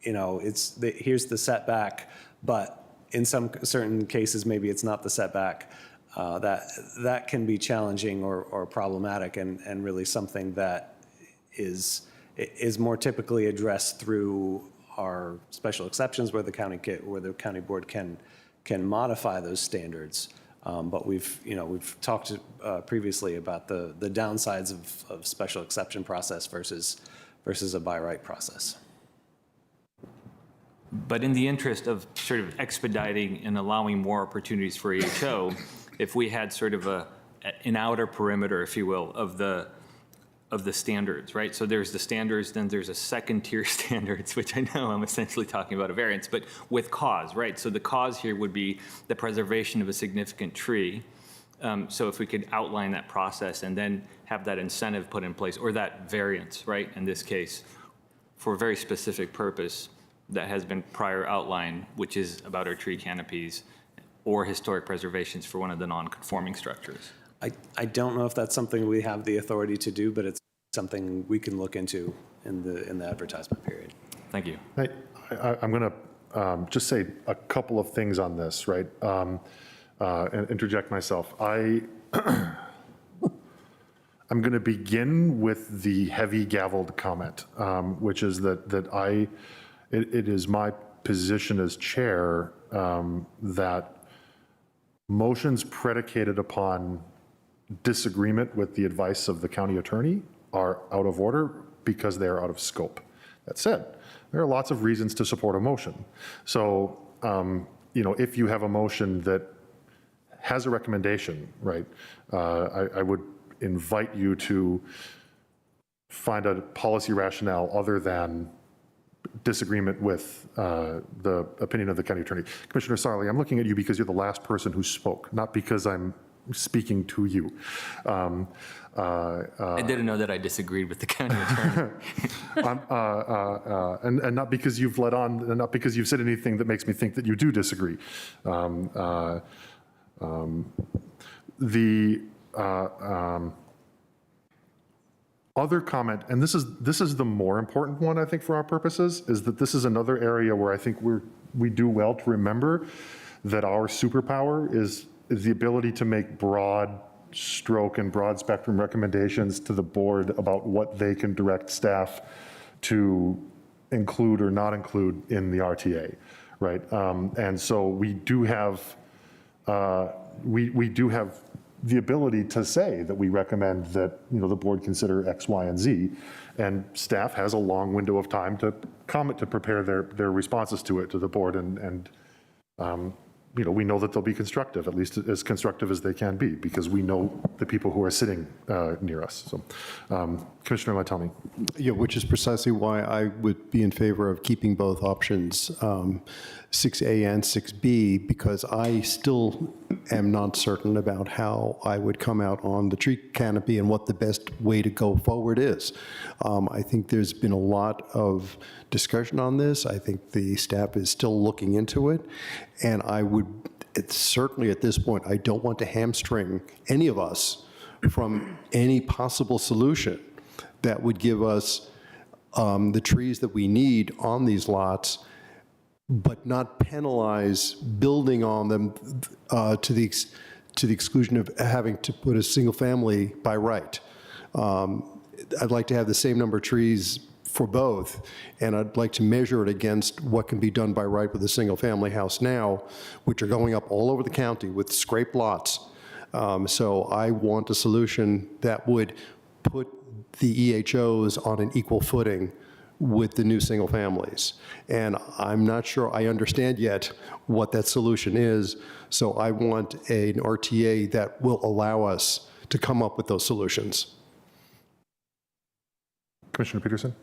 Speaker 5: here's the setback, but in some certain cases maybe it's not the setback. That can be challenging or problematic and really something that is more typically addressed through our special exceptions where the county board can modify those standards. But we've talked previously about the downsides of special exception process versus a by right process.
Speaker 4: But in the interest of sort of expediting and allowing more opportunities for AHO, if we had sort of an outer perimeter, if you will, of the standards, right? So there's the standards, then there's a second tier standards, which I know I'm essentially talking about a variance, but with cause, right? So the cause here would be the preservation of a significant tree. So if we could outline that process and then have that incentive put in place, or that variance, right, in this case, for a very specific purpose that has been prior outlined, which is about our tree canopies or historic preservations for one of the non-conforming structures.
Speaker 5: I don't know if that's something we have the authority to do, but it's something we can look into in the advertisement period.
Speaker 4: Thank you.
Speaker 1: I'm going to just say a couple of things on this, right? And interject myself. I'm going to begin with the heavy gavelled comment, which is that it is my position as chair that motions predicated upon disagreement with the advice of the county attorney are out of order because they are out of scope. That said, there are lots of reasons to support a motion. So, if you have a motion that has a recommendation, right, I would invite you to find a policy rationale other than disagreement with the opinion of the county attorney. Commissioner Sarli, I'm looking at you because you're the last person who spoke, not because I'm speaking to you.
Speaker 4: I didn't know that I disagreed with the county attorney.
Speaker 1: And not because you've led on, and not because you've said anything that makes me think that you do disagree. Other comment, and this is the more important one, I think, for our purposes, is that this is another area where I think we do well to remember that our superpower is the ability to make broad stroke and broad spectrum recommendations to the board about what they can direct staff to include or not include in the RTA, right? And so we do have we do have the ability to say that we recommend that the board consider X, Y, and Z, and staff has a long window of time to comment, to prepare their responses to the board, and we know that they'll be constructive, at least as constructive as they can be, because we know the people who are sitting near us. So, Commissioner Latoni.
Speaker 3: Yeah, which is precisely why I would be in favor of keeping both options, 6A and 6B, because I still am not certain about how I would come out on the tree canopy and what the best way to go forward is. I think there's been a lot of discussion on this. I think the staff is still looking into it, and certainly at this point, I don't want to hamstring any of us from any possible solution that would give us the trees that we need on these lots, but not penalize building on them to the exclusion of having to put a single family by right. I'd like to have the same number of trees for both, and I'd like to measure it against what can be done by right with a single family house now, which are going up all over the county with scraped lots. So I want a solution that would put the EHOs on an equal footing with the new single families. And I'm not sure I understand yet what that solution is, so I want an RTA that will allow us to come up with those solutions.
Speaker 1: Commissioner Peterson?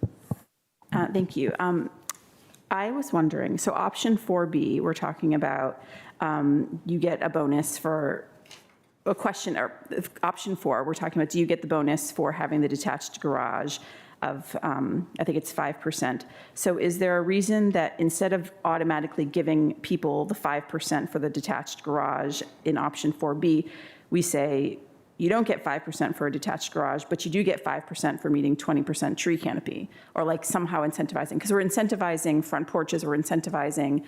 Speaker 8: Thank you. I was wondering, so option 4B, we're talking about you get a bonus for a question, or option 4, we're talking about do you get the bonus for having the detached garage of, I think it's 5%. So is there a reason that instead of automatically giving people the 5% for the detached garage in option 4B, we say you don't get 5% for a detached garage, but you do get 5% for meeting 20% tree canopy, or like somehow incentivizing, because we're incentivizing front porches, we're incentivizing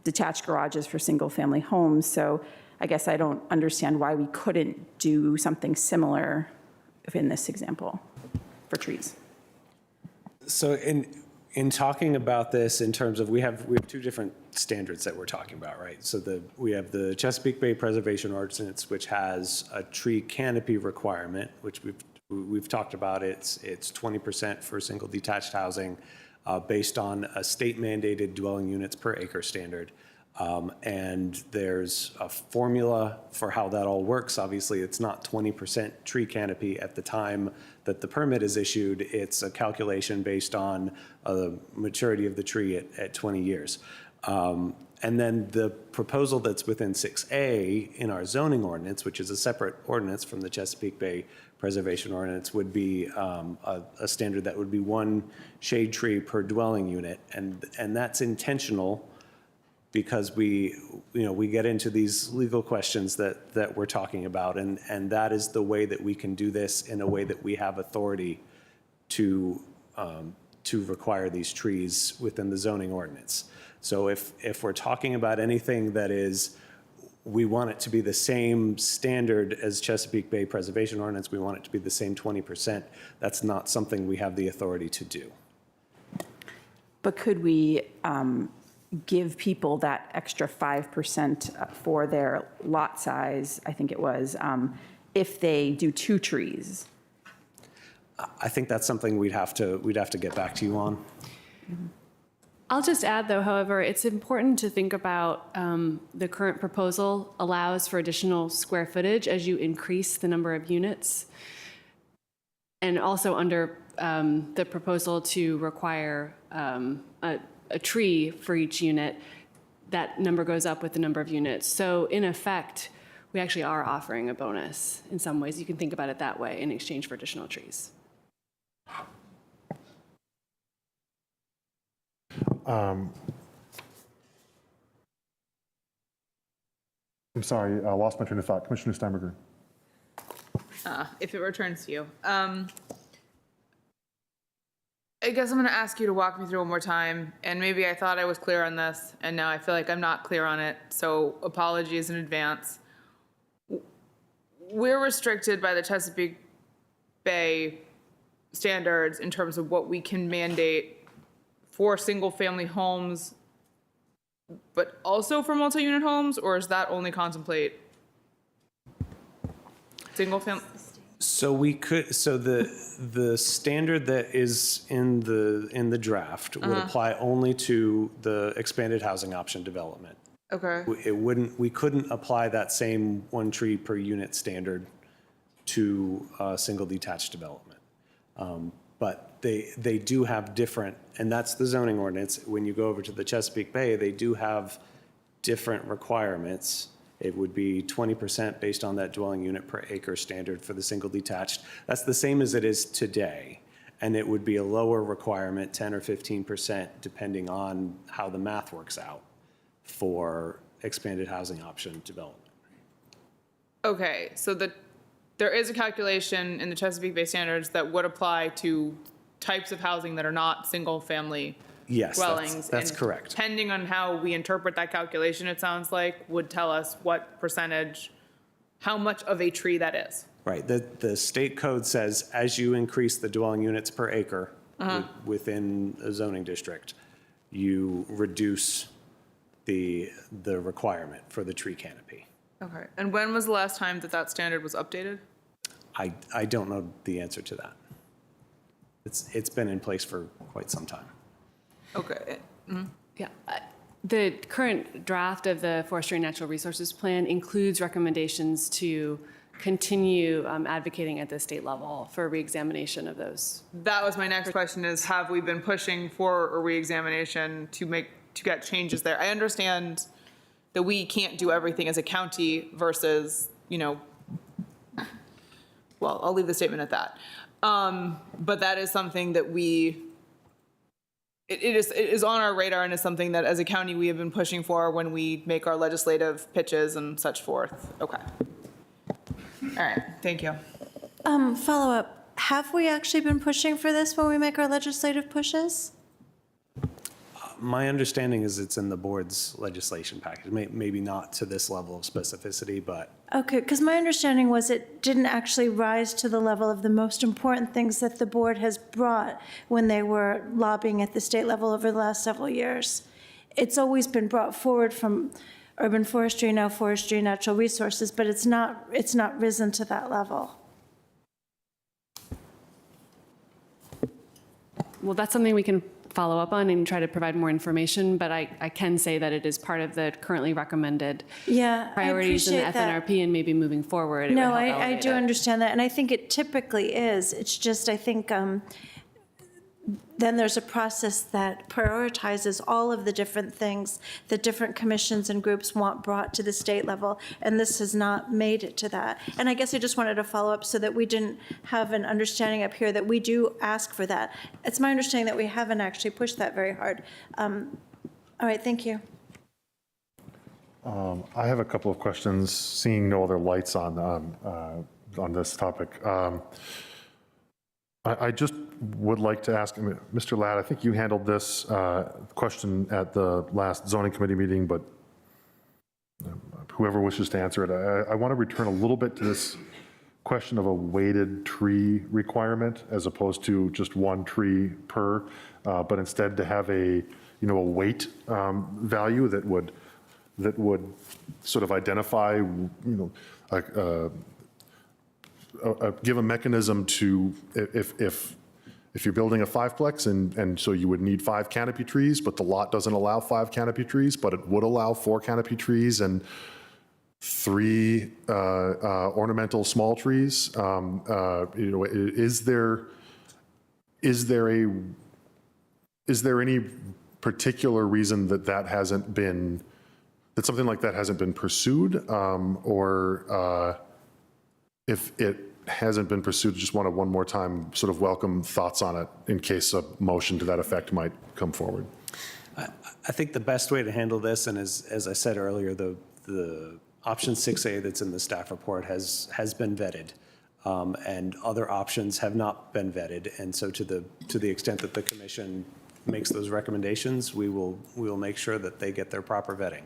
Speaker 8: detached garages for single-family homes. So I guess I don't understand why we couldn't do something similar in this example for trees.
Speaker 5: So in talking about this in terms of, we have two different standards that we're talking about, right? So we have the Chesapeake Bay Preservation Ordinance, which has a tree canopy requirement, which we've talked about. It's 20% for single detached housing based on a state mandated dwelling units per acre standard. And there's a formula for how that all works. Obviously, it's not 20% tree canopy at the time that the permit is issued. It's a calculation based on the maturity of the tree at 20 years. And then the proposal that's within 6A in our zoning ordinance, which is a separate ordinance from the Chesapeake Bay Preservation Ordinance, would be a standard that would be one shade tree per dwelling unit. And that's intentional, because we get into these legal questions that we're talking about, and that is the way that we can do this in a way that we have authority to require these trees within the zoning ordinance. So if we're talking about anything that is, we want it to be the same standard as Chesapeake Bay Preservation Ordinance, we want it to be the same 20%, that's not something we have the authority to do.
Speaker 8: But could we give people that extra 5% for their lot size, I think it was, if they do 2 trees?
Speaker 5: I think that's something we'd have to get back to you on.
Speaker 10: I'll just add, though, however, it's important to think about the current proposal allows for additional square footage as you increase the number of units. And also under the proposal to require a tree for each unit, that number goes up with the number of units. So in effect, we actually are offering a bonus in some ways. You can think about it that way in exchange for additional trees.
Speaker 1: I'm sorry, I lost my train of thought. Commissioner Steinberger.
Speaker 7: If it returns to you. I guess I'm going to ask you to walk me through one more time, and maybe I thought I was clear on this, and now I feel like I'm not clear on it, so apologies in advance. We're restricted by the Chesapeake Bay standards in terms of what we can mandate for single-family homes, but also for multi-unit homes, or does that only contemplate single-family?
Speaker 5: So we could, so the standard that is in the draft would apply only to the expanded housing option development.
Speaker 7: Okay.
Speaker 5: We couldn't apply that same one tree per unit standard to single detached development. But they do have different, and that's the zoning ordinance. When you go over to the Chesapeake Bay, they do have different requirements. It would be 20% based on that dwelling unit per acre standard for the single detached. That's the same as it is today. And it would be a lower requirement, 10 or 15%, depending on how the math works out for expanded housing option development.
Speaker 7: Okay, so there is a calculation in the Chesapeake Bay standards that would apply to types of housing that are not single-family
Speaker 5: Yes,
Speaker 7: dwellings.
Speaker 5: that's
Speaker 7: and
Speaker 5: correct.
Speaker 7: Depending on how we interpret that calculation, it sounds like, would tell us what percentage, how much of a tree that is.
Speaker 5: Right. The state code says as you increase the dwelling units per acre within a zoning district, you reduce the requirement for the tree canopy.
Speaker 7: Okay, and when was the last time that standard was updated?
Speaker 5: I don't know the answer to that. It's been in place for quite some time.
Speaker 7: Okay.
Speaker 10: Yeah. The current draft of the Forestry and Natural Resources Plan includes recommendations to continue advocating at the state level for reexamination of those.
Speaker 7: That was my next question is, have we been pushing for a reexamination to get changes there? I understand that we can't do everything as a county versus, well, I'll leave the statement at that. But that is something that it is on our radar and is something that as a county we have been pushing for when we make our legislative pitches and such forth. Okay. All right, thank you.
Speaker 6: Follow up, have we actually been pushing for this when we make our legislative pushes?
Speaker 5: My understanding is it's in the board's legislation package, maybe not to this level of specificity, but
Speaker 6: Okay, because my understanding was it didn't actually rise to the level of the most important things that the board has brought when they were lobbying at the state level over the last several years. It's always been brought forward from urban forestry, now forestry and natural resources, but it's not risen to that level.
Speaker 10: Well, that's something we can follow up on and try to provide more information, but I can say that it is part of the currently recommended priorities in the FNRP and maybe moving forward.
Speaker 6: No, I do understand that, and I think it typically is. It's just, I think then there's a process that prioritizes all of the different things that different commissions and groups want brought to the state level, and this has not made it to that. And I guess I just wanted to follow up so that we didn't have an understanding up here that we do ask for that. It's my understanding that we haven't actually pushed that very hard. All right, thank you.
Speaker 1: I have a couple of questions, seeing no other lights on this topic. I just would like to ask, Mr. Ladd, I think you handled this question at the last zoning committee meeting, but whoever wishes to answer it, I want to return a little bit to this question of a weighted tree requirement as opposed to just one tree per, but instead to have a weight value that would sort of identify, give a mechanism to, if you're building a fiveplex and so you would need 5 canopy trees, but the lot doesn't allow 5 canopy trees, but it would allow 4 canopy trees and 3 ornamental small trees. Is there any particular reason that hasn't been, that something like that hasn't been pursued, or if it hasn't been pursued, just want to one more time sort of welcome thoughts on it in case a motion to that effect might come forward.
Speaker 5: I think the best way to handle this, and as I said earlier, the option 6A that's in the staff report has been vetted, and other options have not been vetted. And so to the extent that the commission makes those recommendations, we will make sure that they get their proper vetting.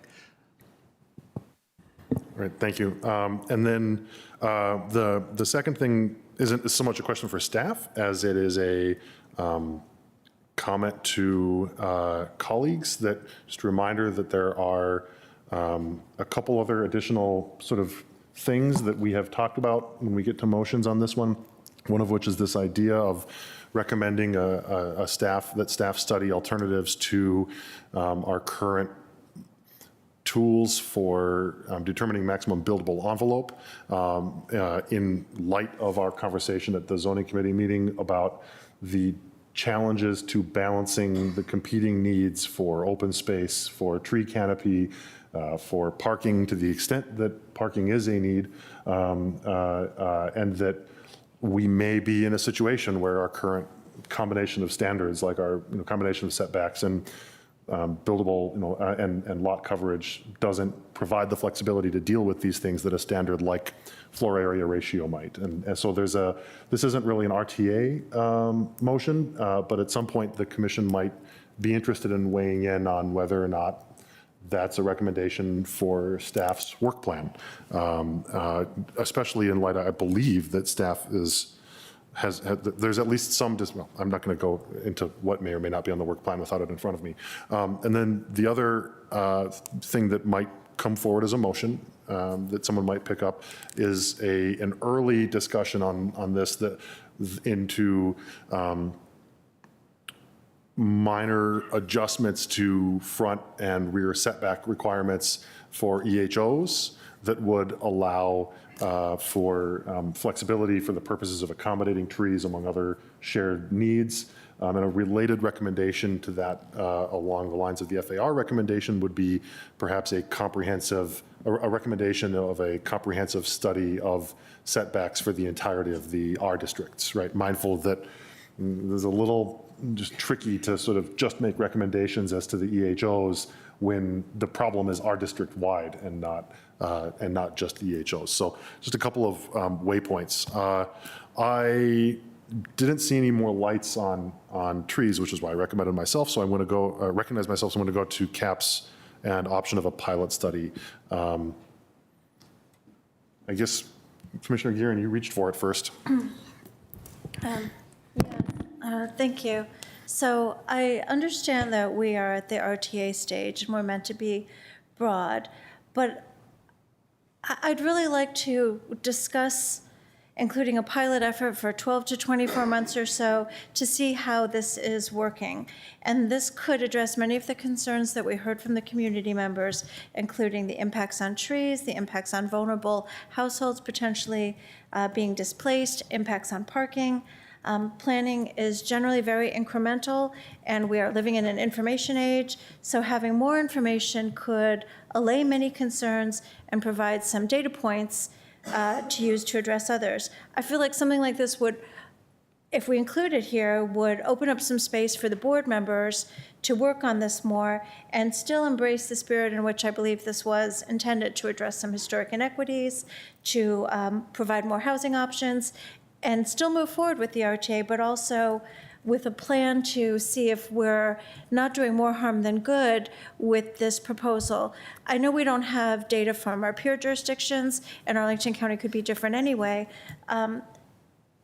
Speaker 1: All right, thank you. And then the second thing isn't so much a question for staff as it is a comment to colleagues, that just a reminder that there are a couple other additional sort of things that we have talked about when we get to motions on this one of which is this idea of recommending that staff study alternatives to our current tools for determining maximum buildable envelope, in light of our conversation at the zoning committee meeting about the challenges to balancing the competing needs for open space, for tree canopy, for parking to the extent that parking is a need, and that we may be in a situation where our current combination of standards, like our combination of setbacks and buildable, and lot coverage doesn't provide the flexibility to deal with these things that a standard like floor area ratio might. And so this isn't really an RTA motion, but at some point the commission might be interested in weighing in on whether or not that's a recommendation for staff's work plan, especially in light, I believe that staff there's at least some, well, I'm not going to go into what may or may not be on the work plan without it in front of me. And then the other thing that might come forward as a motion that someone might pick up is an early discussion on this into minor adjustments to front and rear setback requirements for EHOs that would allow for flexibility for the purposes of accommodating trees among other shared needs. And a related recommendation to that along the lines of the FAR recommendation would be perhaps a recommendation of a comprehensive study of setbacks for the entirety of the R districts, right? Mindful that there's a little just tricky to sort of just make recommendations as to the EHOs when the problem is R district wide and not just the EHOs. So just a couple of waypoints. I didn't see any more lights on trees, which is why I recommended myself. So I'm going to go recognize myself. So I'm going to go to caps and option of a pilot study. I guess Commissioner Gearin, you reached for it first.
Speaker 6: Thank you. So I understand that we are at the RTA stage and we're meant to be broad, but I'd really like to discuss including a pilot effort for 12 to 24 months or so to see how this is working. And this could address many of the concerns that we heard from the community members, including the impacts on trees, the impacts on vulnerable households potentially being displaced, impacts on parking. Planning is generally very incremental, and we are living in an information age, so having more information could allay many concerns and provide some data points to use to address others. I feel like something like this would, if we include it here, would open up some space for the board members to work on this more and still embrace the spirit in which I believe this was intended to address some historic inequities, to provide more housing options, and still move forward with the RTA, but also with a plan to see if we're not doing more harm than good with this proposal. I know we don't have data from our peer jurisdictions, and Arlington County could be different anyway,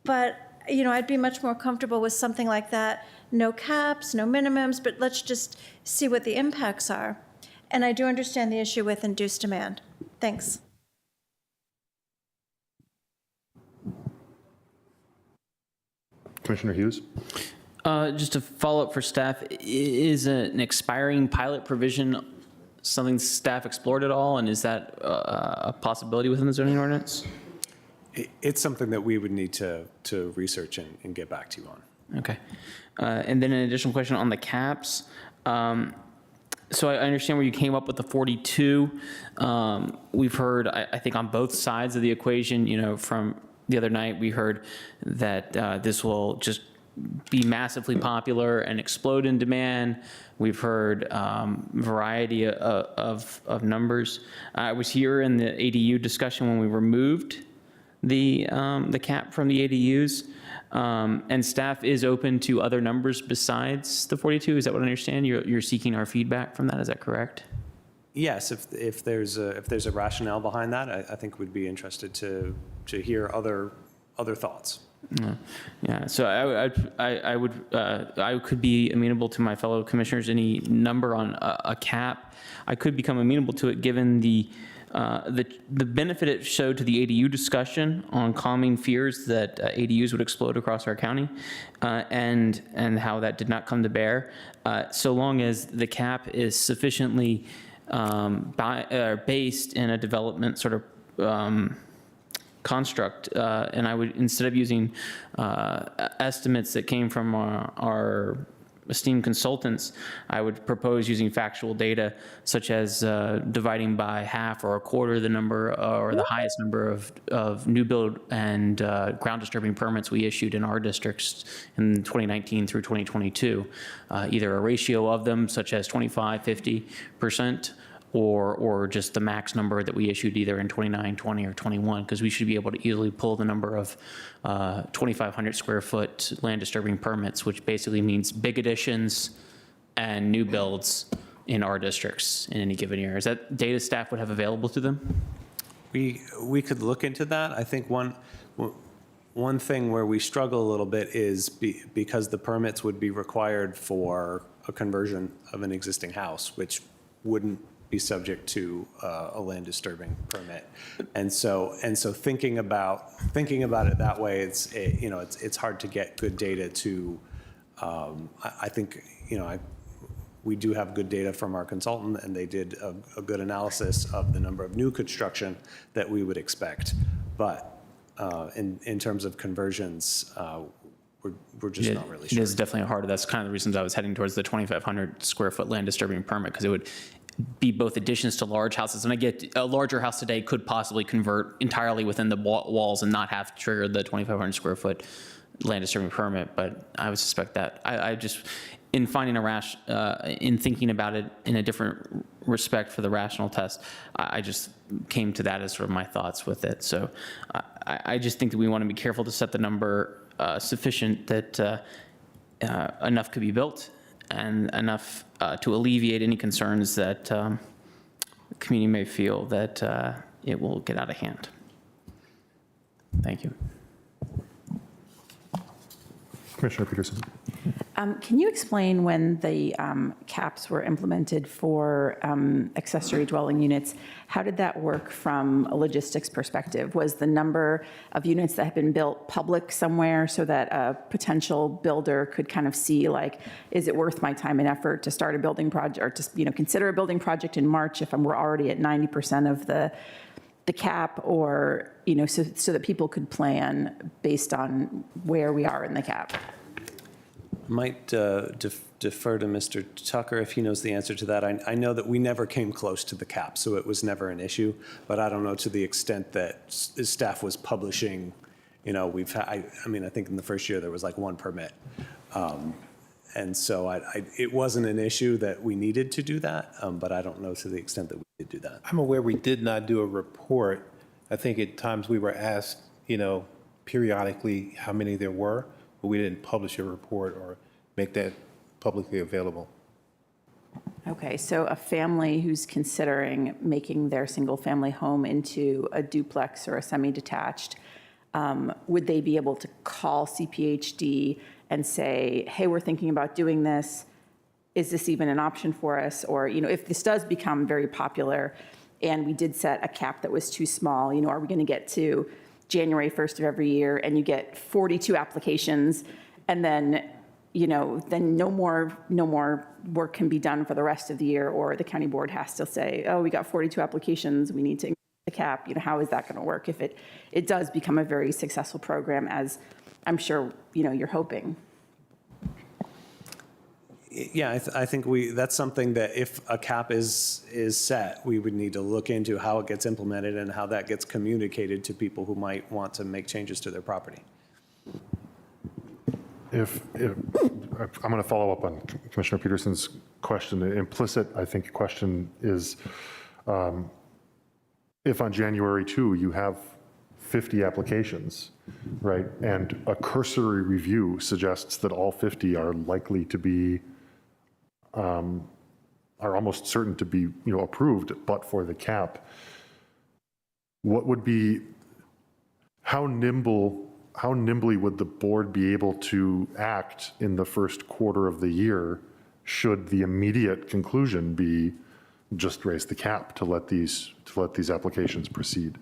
Speaker 6: but I'd be much more comfortable with something like that. No caps, no minimums, but let's just see what the impacts are. And I do understand the issue with induced demand. Thanks.
Speaker 1: Commissioner Hughes?
Speaker 9: Just a follow-up for staff, is an expiring pilot provision something staff explored at all, and is that a possibility within the zoning ordinance?
Speaker 5: It's something that we would need to research and get back to you on.
Speaker 9: Okay. And then an additional question on the caps. So I understand where you came up with the 42. We've heard, I think, on both sides of the equation, from the other night, we heard that this will just be massively popular and explode in demand. We've heard variety of numbers. I was here in the ADU discussion when we removed the cap from the ADUs, and staff is open to other numbers besides the 42. Is that what I understand? You're seeking our feedback from that. Is that correct?
Speaker 5: Yes, if there's a rationale behind that, I think we'd be interested to hear other thoughts.
Speaker 9: Yeah, so I could be amenable to my fellow commissioners any number on a cap. I could become amenable to it given the benefit it showed to the ADU discussion on calming fears that ADUs would explode across our county, and how that did not come to bear. So long as the cap is sufficiently based in a development sort of construct, and I would, instead of using estimates that came from our esteemed consultants, I would propose using factual data such as dividing by half or a quarter the number or the highest number of new build and ground disturbing permits we issued in our districts in 2019 through 2022, either a ratio of them such as 25, 50%, or just the max number that we issued either in 29, 20, or 21, because we should be able to easily pull the number of 2,500 square foot land disturbing permits, which basically means big additions and new builds in our districts in any given year. Is that data staff would have available to them?
Speaker 5: We could look into that. I think one thing where we struggle a little bit is because the permits would be required for a conversion of an existing house, which wouldn't be subject to a land disturbing permit, and so thinking about it that way, it's hard to get good data to. I think we do have good data from our consultant, and they did a good analysis of the number of new construction that we would expect. But in terms of conversions, we're just not really sure.
Speaker 9: It is definitely harder. That's kind of the reasons I was heading towards the 2,500 square foot land disturbing permit, because it would be both additions to large houses. And I get a larger house today could possibly convert entirely within the walls and not have to trigger the 2,500 square foot land disturbing permit. But I would suspect that. I just, in finding in thinking about it in a different respect for the rational test, I just came to that as sort of my thoughts with it. So I just think that we want to be careful to set the number sufficient that enough could be built and enough to alleviate any concerns that the community may feel that it will get out of hand. Thank you.
Speaker 1: Commissioner Peterson.
Speaker 8: Can you explain when the caps were implemented for accessory dwelling units? How did that work from a logistics perspective? Was the number of units that had been built public somewhere so that a potential builder could kind of see, like, is it worth my time and effort to start a building project, or to consider a building project in March if we're already at 90% of the cap, or so that people could plan based on where we are in the cap?
Speaker 5: Might defer to Mr. Tucker if he knows the answer to that. I know that we never came close to the cap, so it was never an issue. But I don't know to the extent that staff was publishing. We've had. I mean, I think in the first year there was like one permit, and so it wasn't an issue that we needed to do that. But I don't know to the extent that we did do that.
Speaker 11: I'm aware we did not do a report. I think at times we were asked, periodically how many there were, but we didn't publish a report or make that publicly available.
Speaker 8: Okay, so a family who's considering making their single-family home into a duplex or a semi-detached, would they be able to call CPHD and say, hey, we're thinking about doing this, is this even an option for us? Or, if this does become very popular and we did set a cap that was too small, are we going to get to January 1st of every year and you get 42 applications, and then then no more work can be done for the rest of the year, or the county board has to say, oh, we got 42 applications, we need to increase the cap. How is that going to work if it does become a very successful program, as I'm sure you're hoping?
Speaker 5: Yeah, I think that's something that if a cap is set, we would need to look into how it gets implemented and how that gets communicated to people who might want to make changes to their property.
Speaker 1: If I'm going to follow up on Commissioner Peterson's question. Implicit, I think, question is, if on January 2 you have 50 applications, right, and a cursory review suggests that all 50 are likely to be, are almost certain to be, approved, but for the cap, what would be, how nimbly would the board be able to act in the first quarter of the year should the immediate conclusion be just raise the cap to let these applications proceed?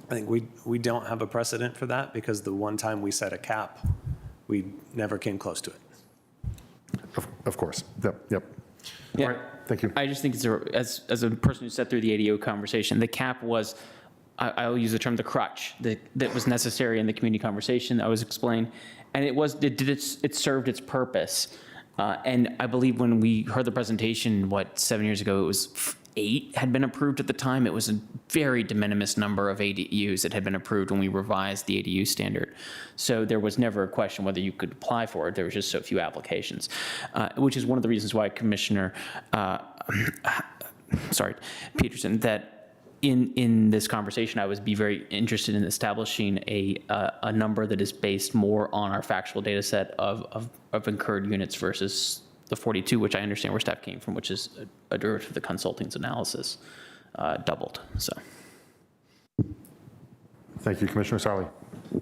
Speaker 5: I think we don't have a precedent for that, because the one time we set a cap, we never came close to it.
Speaker 1: Of course. Yep.
Speaker 9: Yeah.
Speaker 1: All right. Thank you.
Speaker 9: I just think as a person who sat through the ADO conversation, the cap was, I'll use the term, the crutch that was necessary in the community conversation that was explained, and it served its purpose. And I believe when we heard the presentation, 7 years ago, it was 8 had been approved at the time. It was a very de minimis number of ADUs that had been approved when we revised the ADU standard. So there was never a question whether you could apply for it. There was just so few applications, which is one of the reasons why Commissioner, Peterson, that in this conversation, I would be very interested in establishing a number that is based more on our factual data set of incurred units versus the 42, which I understand where staff came from, which is a derivative of the consulting's analysis, doubled. So,
Speaker 1: thank you, Commissioner Sarli.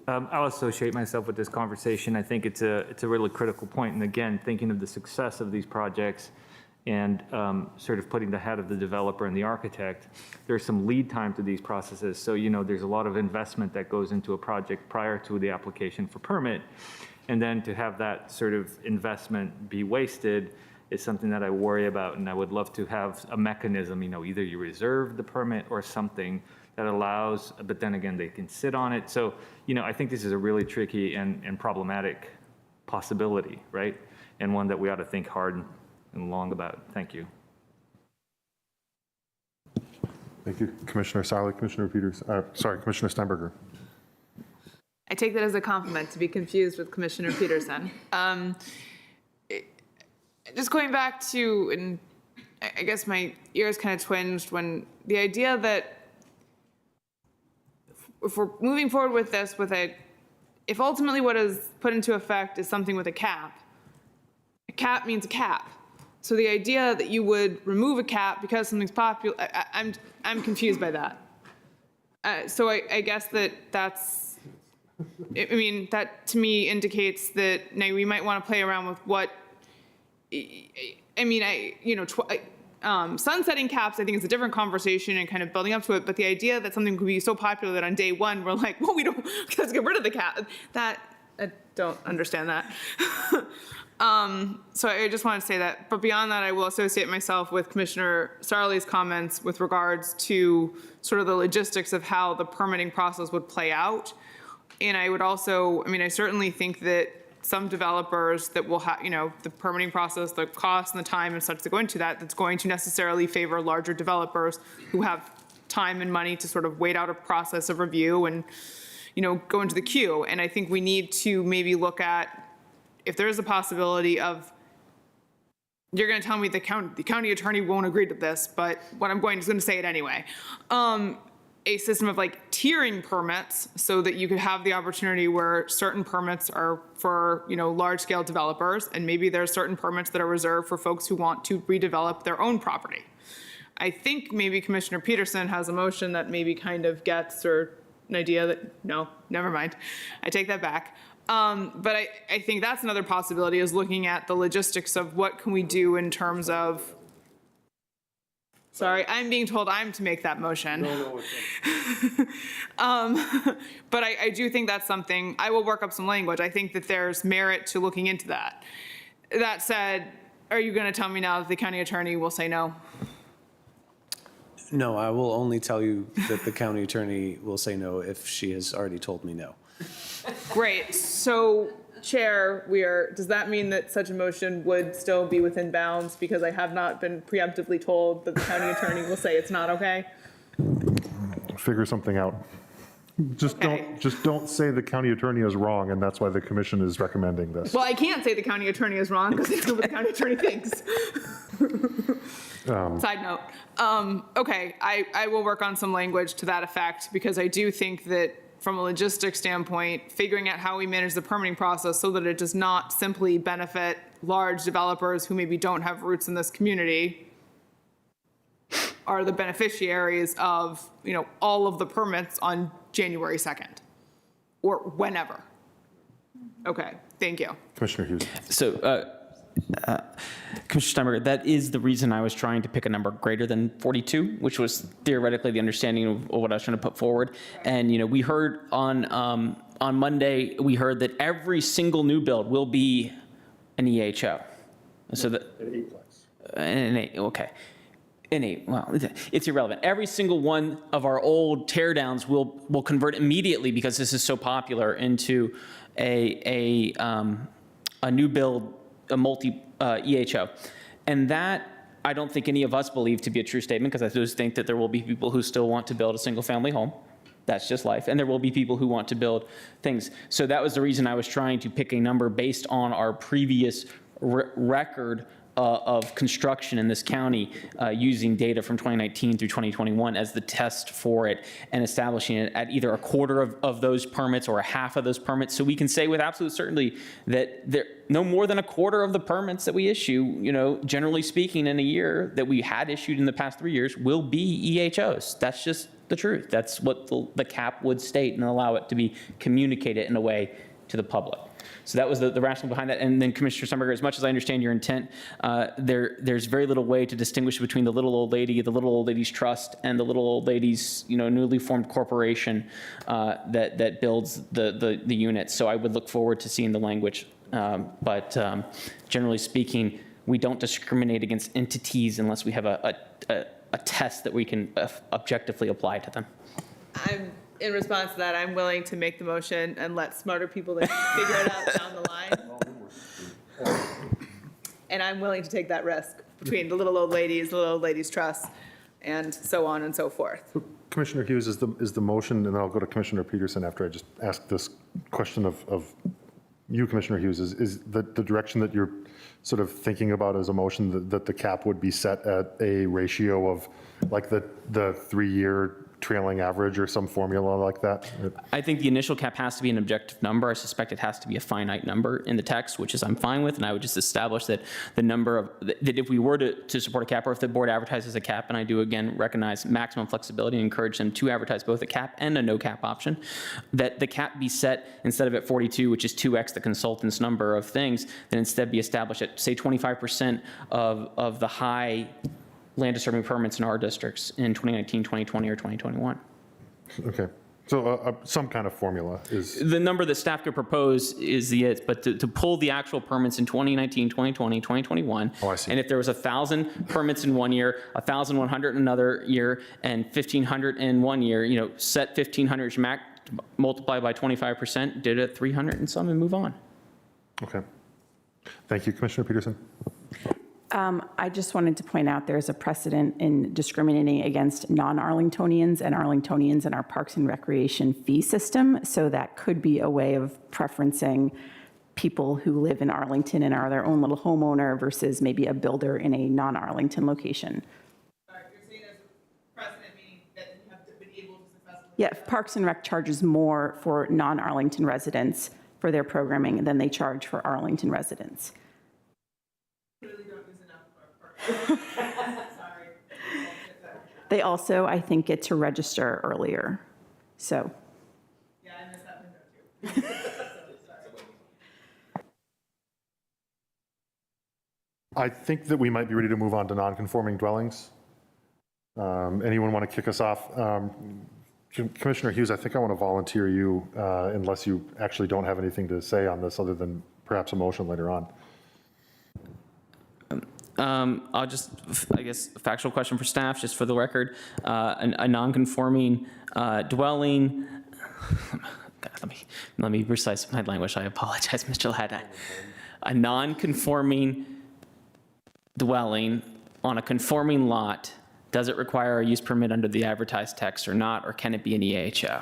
Speaker 4: I'll associate myself with this conversation. I think it's a really critical point. And again, thinking of the success of these projects and sort of putting the head of the developer and the architect, there's some lead time to these processes. So, there's a lot of investment that goes into a project prior to the application for permit. And then to have that sort of investment be wasted is something that I worry about, and I would love to have a mechanism, either you reserve the permit or something that allows, but then again, they can sit on it. So, I think this is a really tricky and problematic possibility, right? And one that we ought to think hard and long about. Thank you.
Speaker 1: Thank you, Commissioner Sarli, Commissioner Commissioner Steinberger.
Speaker 7: I take that as a compliment to be confused with Commissioner Peterson. Just going back to, and I guess my ears kind of twinged when the idea that if we're moving forward with this if ultimately what is put into effect is something with a cap means a cap. So the idea that you would remove a cap because something's popular, I'm confused by that. So I guess that's, that to me indicates that we might want to play around with what, sunsetting caps, I think, is a different conversation and kind of building up to it. But the idea that something could be so popular that on day one we're like, well, let's get rid of the cap. That I don't understand that. So I just want to say that. But beyond that, I will associate myself with Commissioner Sarli's comments with regards to sort of the logistics of how the permitting process would play out. And I would also, I certainly think that some developers that will have, the permitting process, the cost and the time and such that go into that's going to necessarily favor larger developers who have time and money to sort of wait out a process of review and, go into the queue. And I think we need to maybe look at if there is a possibility of, you're going to tell me the county attorney won't agree to this, but what I'm going to say it anyway. A system of tiering permits so that you could have the opportunity where certain permits are for, large scale developers, and maybe there are certain permits that are reserved for folks who want to redevelop their own property. I think maybe Commissioner Peterson has a motion that maybe kind of gets, or an idea that, no, never mind. I take that back. But I think that's another possibility, is looking at the logistics of what can we do in terms of, sorry, I'm being told I'm to make that motion. No, but I do think that's something, I will work up some language. I think that there's merit to looking into that. That said, are you going to tell me now that the county attorney will say no?
Speaker 5: No, I will only tell you that the county attorney will say no if she has already told me no.
Speaker 7: Great. So, Chair, does that mean that such a motion would still be within bounds, because I have not been preemptively told that the county attorney will say it's not okay?
Speaker 1: Figure something out. Just don't say the county attorney is wrong, and that's why the commission is recommending this.
Speaker 7: Well, I can't say the county attorney is wrong because it's what the county attorney thinks. Side note. Okay, I will work on some language to that effect, because I do think that from a logistics standpoint, figuring out how we manage the permitting process so that it does not simply benefit large developers who maybe don't have roots in this community are the beneficiaries of, all of the permits on January 2nd or whenever. Okay, thank you.
Speaker 1: Commissioner Hughes.
Speaker 9: So, Commissioner Steinberger, that is the reason I was trying to pick a number greater than 42, which was theoretically the understanding of what I was trying to put forward. And, we heard on Monday, we heard that every single new build will be an EHO. So that, okay. Well, it's irrelevant. Every single one of our old teardowns will convert immediately, because this is so popular, into a new build, a multi EHO. And that, I don't think any of us believe to be a true statement, because I just think that there will be people who still want to build a single family home. That's just life. And there will be people who want to build things. So that was the reason I was trying to pick a number based on our previous record of construction in this county, using data from 2019 through 2021 as the test for it, and establishing it at either a quarter of those permits or a half of those permits. So we can say with absolute certainty that no more than a quarter of the permits that we issue, generally speaking, in a year that we had issued in the past 3 years will be EHOs. That's just the truth. That's what the cap would state, and allow it to be communicated in a way to the public. So that was the rationale behind that. And then Commissioner Summerger, as much as I understand your intent, there's very little way to distinguish between the little old lady, the little old lady's trust, and the little old lady's, newly formed corporation that builds the unit. So I would look forward to seeing the language. But generally speaking, we don't discriminate against entities unless we have a test that we can objectively apply to them.
Speaker 7: In response to that, I'm willing to make the motion and let smarter people figure it out down the line. And I'm willing to take that risk between the little old ladies trust, and so on and so forth.
Speaker 1: Commissioner Hughes, is the motion, and then I'll go to Commissioner Peterson after I just ask this question of you, Commissioner Hughes, is the direction that you're sort of thinking about as a motion that the cap would be set at a ratio of like the 3-year trailing average or some formula like that?
Speaker 9: I think the initial cap has to be an objective number. I suspect it has to be a finite number in the text, which is I'm fine with, and I would just establish that the number of, that if we were to support a cap, or if the board advertises a cap, and I do again recognize maximum flexibility and encourage them to advertise both a cap and a no cap option, that the cap be set instead of at 42, which is 2x the consultant's number of things, then instead be established at, say, 25% of the high land disturbing permits in our districts in 2019, 2020, or 2021.
Speaker 1: Okay. So some kind of formula is...
Speaker 9: The number that staff could propose is but to pull the actual permits in 2019, 2020, 2021.
Speaker 1: Oh, I see.
Speaker 9: And if there was 1,000 permits in one year, 1,100 in another year, and 1,500 in one year, set 1,500, multiply by 25%, did it 300 and some, and move on.
Speaker 1: Okay. Thank you, Commissioner Peterson.
Speaker 8: I just wanted to point out there's a precedent in discriminating against non-Arlingtonians and Arlingtonians in our Parks and Recreation fee system. So that could be a way of preferencing people who live in Arlington and are their own little homeowner versus maybe a builder in a non-Arlington location.
Speaker 7: You're saying as a precedent, meaning that you have to be able to successfully...
Speaker 8: Yeah, Parks and Rec charges more for non-Arlington residents for their programming than they charge for Arlington residents.
Speaker 7: Sorry.
Speaker 8: They also, I think, get to register earlier, so.
Speaker 7: Yeah, I missed that window too.
Speaker 1: I think that we might be ready to move on to non-conforming dwellings. Anyone want to kick us off? Commissioner Hughes, I think I want to volunteer you, unless you actually don't have anything to say on this other than perhaps a motion later on.
Speaker 9: I'll just, I guess, a factual question for staff, just for the record. A non-conforming dwelling, God, let me precise my language. I apologize, Mr. Ladd. A non-conforming dwelling on a conforming lot, does it require a use permit under the advertised text or not, or can it be an EHO?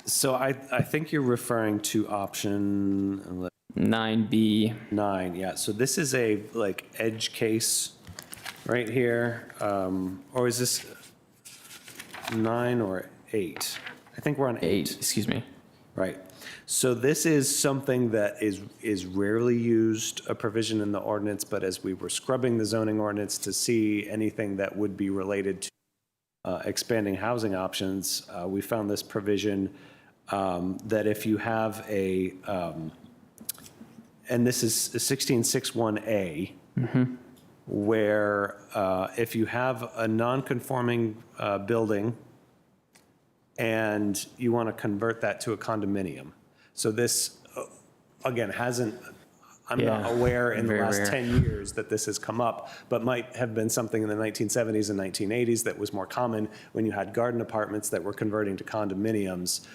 Speaker 5: So I think you're referring to option
Speaker 9: 9B.
Speaker 5: 9, yeah. So this is a edge case right here, or is this 9 or 8? I think we're on 8.
Speaker 9: Excuse me.
Speaker 5: Right. So this is something that is rarely used, a provision in the ordinance, but as we were scrubbing the zoning ordinance to see anything that would be related to expanding housing options, we found this provision that if you have a, and this is 1661A, where if you have a non-conforming building and you want to convert that to a condominium. So this, again, hasn't, I'm not aware in the last 10 years that this has come up, but might have been something in the 1970s and 1980s that was more common when you had garden apartments that were converting to condominiums.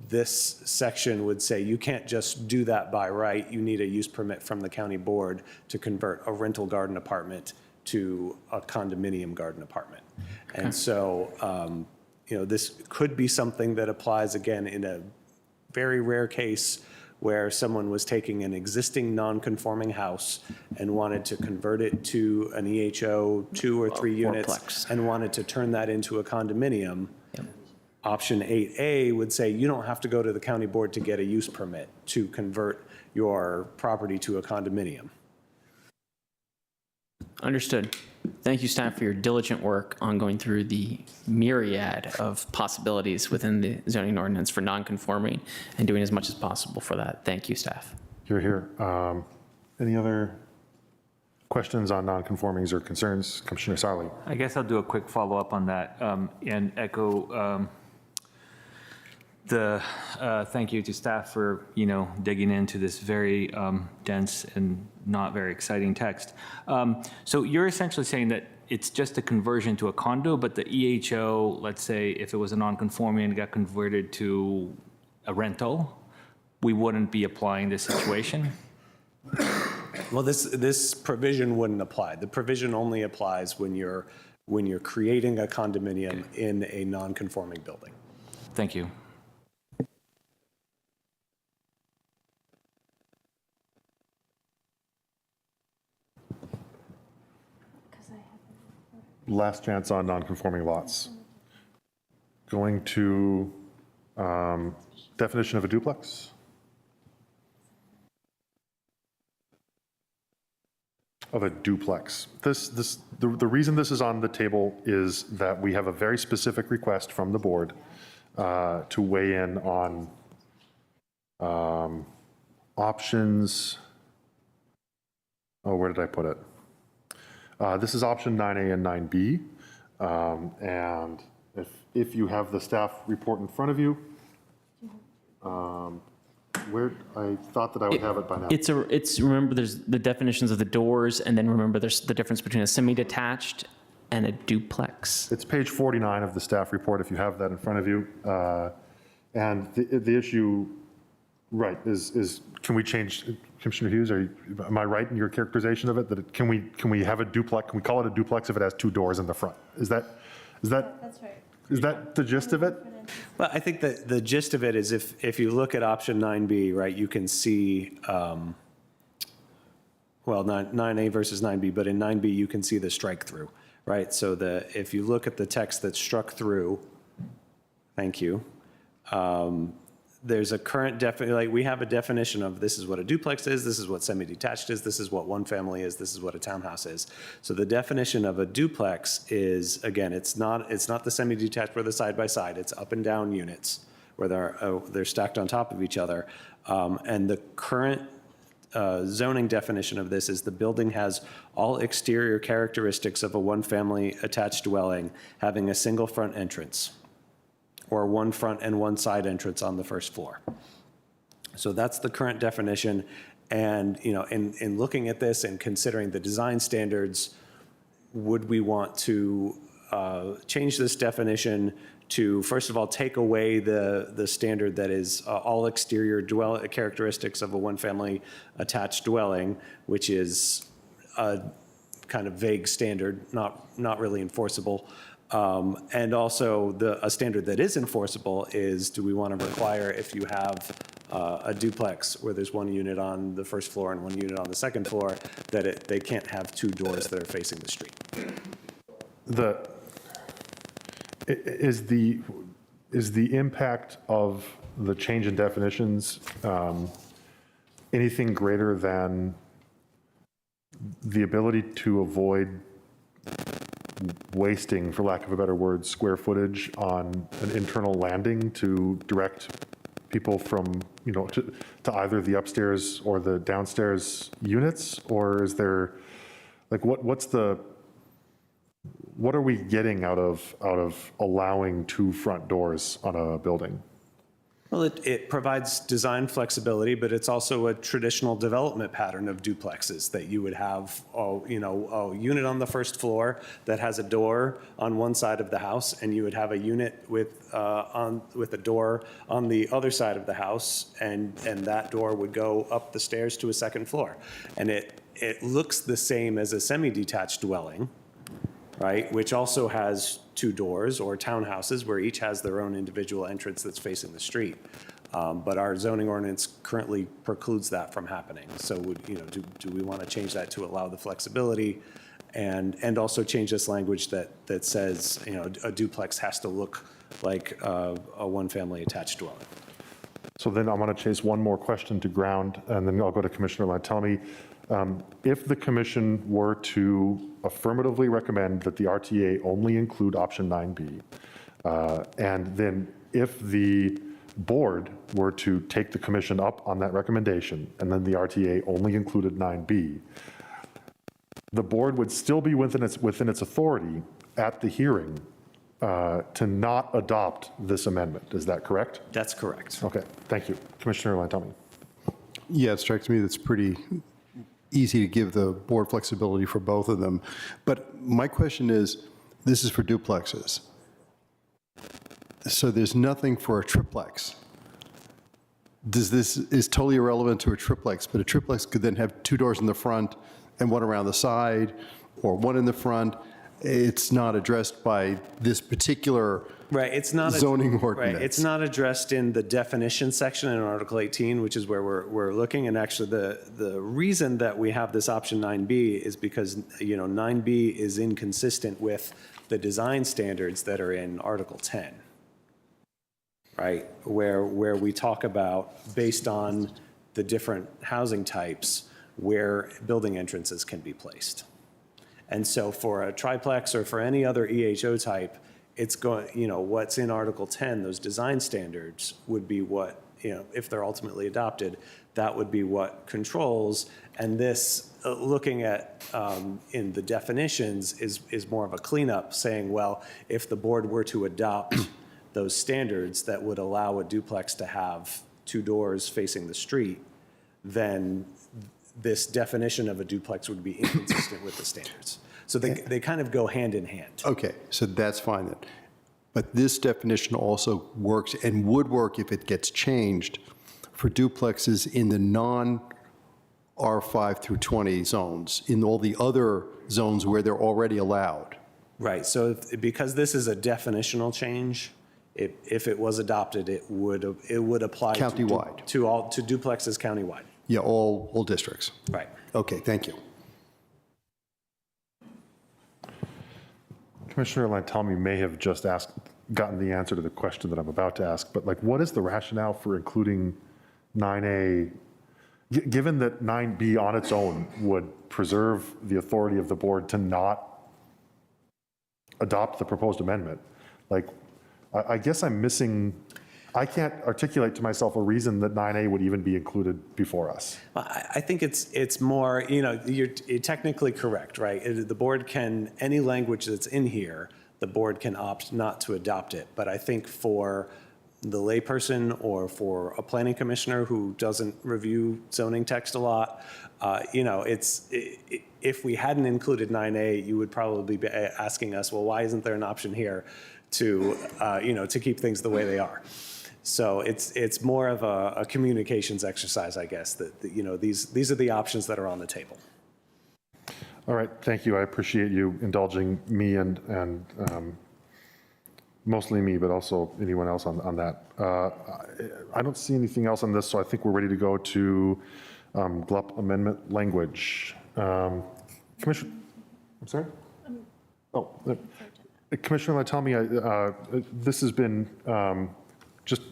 Speaker 5: This section would say you can't just do that by right. You need a use permit from the county board to convert a rental garden apartment to a condominium garden apartment. Okay. And so, this could be something that applies again in a very rare case where someone was taking an existing non-conforming house and wanted to convert it to an EHO 2 or 3 units and wanted to turn that into a condominium. Yep. Option 8A would say you don't have to go to the county board to get a use permit to convert your property to a condominium.
Speaker 9: Understood. Thank you, staff, for your diligent work on going through the myriad of possibilities within the zoning ordinance for non-conforming and doing as much as possible for that. Thank you, staff.
Speaker 1: You're here. Any other questions on non-conformings or concerns? Commissioner Sarli.
Speaker 4: I guess I'll do a quick follow-up on that and echo the thank you to staff for, digging into this very dense and not very exciting text. So you're essentially saying that it's just a conversion to a condo, but the EHO, let's say if it was a non-conforming and got converted to a rental, we wouldn't be applying this situation?
Speaker 5: Well, this provision wouldn't apply. The provision only applies when you're creating a condominium in a non-conforming building.
Speaker 4: Thank you.
Speaker 1: Last chance on non-conforming lots. Going to definition of a duplex. Of a duplex. The reason this is on the table is that we have a very specific request from the board to weigh in on options. Oh, where did I put it? This is option 9A and 9B. And if you have the staff report in front of you, where I thought that I would have it by now.
Speaker 9: It's remember there's the definitions of the doors, and then remember there's the difference between a semi-detached and a duplex.
Speaker 1: It's page 49 of the staff report, if you have that in front of you. And the issue, right, is can we change, Commissioner Hughes, am I right in your characterization of it? That can we have a duplex, can we call it a duplex if it has two doors in the front? Is that
Speaker 6: That's right.
Speaker 1: is that the gist of it?
Speaker 5: Well, I think that the gist of it is if you look at option 9B, right, you can see, 9A versus 9B, but in 9B, you can see the strike through, right? So if you look at the text that's struck through, thank you, there's a current we have a definition of this is what a duplex is, this is what semi-detached is, this is what one family is, this is what a townhouse is. So the definition of a duplex is, again, it's not the semi-detached where they're side by side, it's up and down units where they're stacked on top of each other. And the current zoning definition of this is the building has all exterior characteristics of a one-family attached dwelling having a single front entrance, or one front and one side entrance on the first floor. So that's the current definition. And in looking at this and considering the design standards, would we want to change this definition to, first of all, take away the standard that is all exterior characteristics of a one-family attached dwelling, which is a kind of vague standard, not really enforceable. And also a standard that is enforceable is, do we want to require if you have a duplex where there's one unit on the first floor and one unit on the second floor, that they can't have two doors that are facing the street?
Speaker 1: Is the impact of the change in definitions anything greater than the ability to avoid wasting, for lack of a better word, square footage on an internal landing to direct people from, to either the upstairs or the downstairs units? Or is there, what are we getting out of allowing two front doors on a building?
Speaker 5: Well, it provides design flexibility, but it's also a traditional development pattern of duplexes that you would have, a unit on the first floor that has a door on one side of the house, and you would have a unit with a door on the other side of the house, and that door would go up the stairs to a second floor. And it looks the same as a semi-detached dwelling, right, which also has two doors, or townhouses where each has their own individual entrance that's facing the street. But our zoning ordinance currently precludes that from happening. So do we want to change that to allow the flexibility and also change this language that says, a duplex has to look like a one-family attached dwelling?
Speaker 1: So then I want to chase one more question to ground, and then I'll go to Commissioner Lyon. Tell me, if the commission were to affirmatively recommend that the RTA only include option 9B. And then if the board were to take the commission up on that recommendation, and then the RTA only included 9B, the board would still be within its authority at the hearing to not adopt this amendment. Is that correct?
Speaker 5: That's correct.
Speaker 1: Okay, thank you. Commissioner Lantelmi.
Speaker 3: Yeah, it strikes me that's pretty easy to give the board flexibility for both of them. But my question is, this is for duplexes. So there's nothing for a triplex. This is totally irrelevant to a triplex, but a triplex could then have 2 doors in the front and 1 around the side, or 1 in the front. It's not addressed by this particular
Speaker 5: Right, it's not
Speaker 3: zoning ordinance.
Speaker 5: Right, it's not addressed in the definition section in Article 18, which is where we're looking. And actually, the reason that we have this option 9B is because 9B is inconsistent with the design standards that are in Article 10, right? Where we talk about based on the different housing types where building entrances can be placed. And so for a triplex or for any other EHO type, it's going, what's in Article 10, those design standards would be what, if they're ultimately adopted, that would be what controls. And this, looking at in the definitions, is more of a cleanup, saying, well, if the board were to adopt those standards that would allow a duplex to have 2 doors facing the street, then this definition of a duplex would be inconsistent with the standards. So they kind of go hand in hand.
Speaker 3: Okay, so that's fine then. But this definition also works and would work if it gets changed for duplexes in the non-R5 through 20 zones, in all the other zones where they're already allowed.
Speaker 5: Right, so because this is a definitional change, if it was adopted, it would apply
Speaker 3: Countywide.
Speaker 5: to duplexes countywide.
Speaker 3: Yeah, all districts.
Speaker 5: Right.
Speaker 3: Okay, thank you.
Speaker 1: Commissioner Lantelmi may have just gotten the answer to the question that I'm about to ask, but what is the rationale for including 9A, given that 9B on its own would preserve the authority of the board to not adopt the proposed amendment? I guess I'm missing, I can't articulate to myself a reason that 9A would even be included before us.
Speaker 5: I think it's more, you're technically correct, right? The board can, any language that's in here, the board can opt not to adopt it. But I think for the layperson or for a planning commissioner who doesn't review zoning text a lot, if we hadn't included 9A, you would probably be asking us, well, why isn't there an option here to keep things the way they are? So it's more of a communications exercise, I guess, that these are the options that are on the table.
Speaker 1: All right, thank you. I appreciate you indulging me and mostly me, but also anyone else on that. I don't see anything else on this, so I think we're ready to go to GLUP amendment language. Commissioner, I'm sorry? Oh, Commissioner Lantelmi, this has been just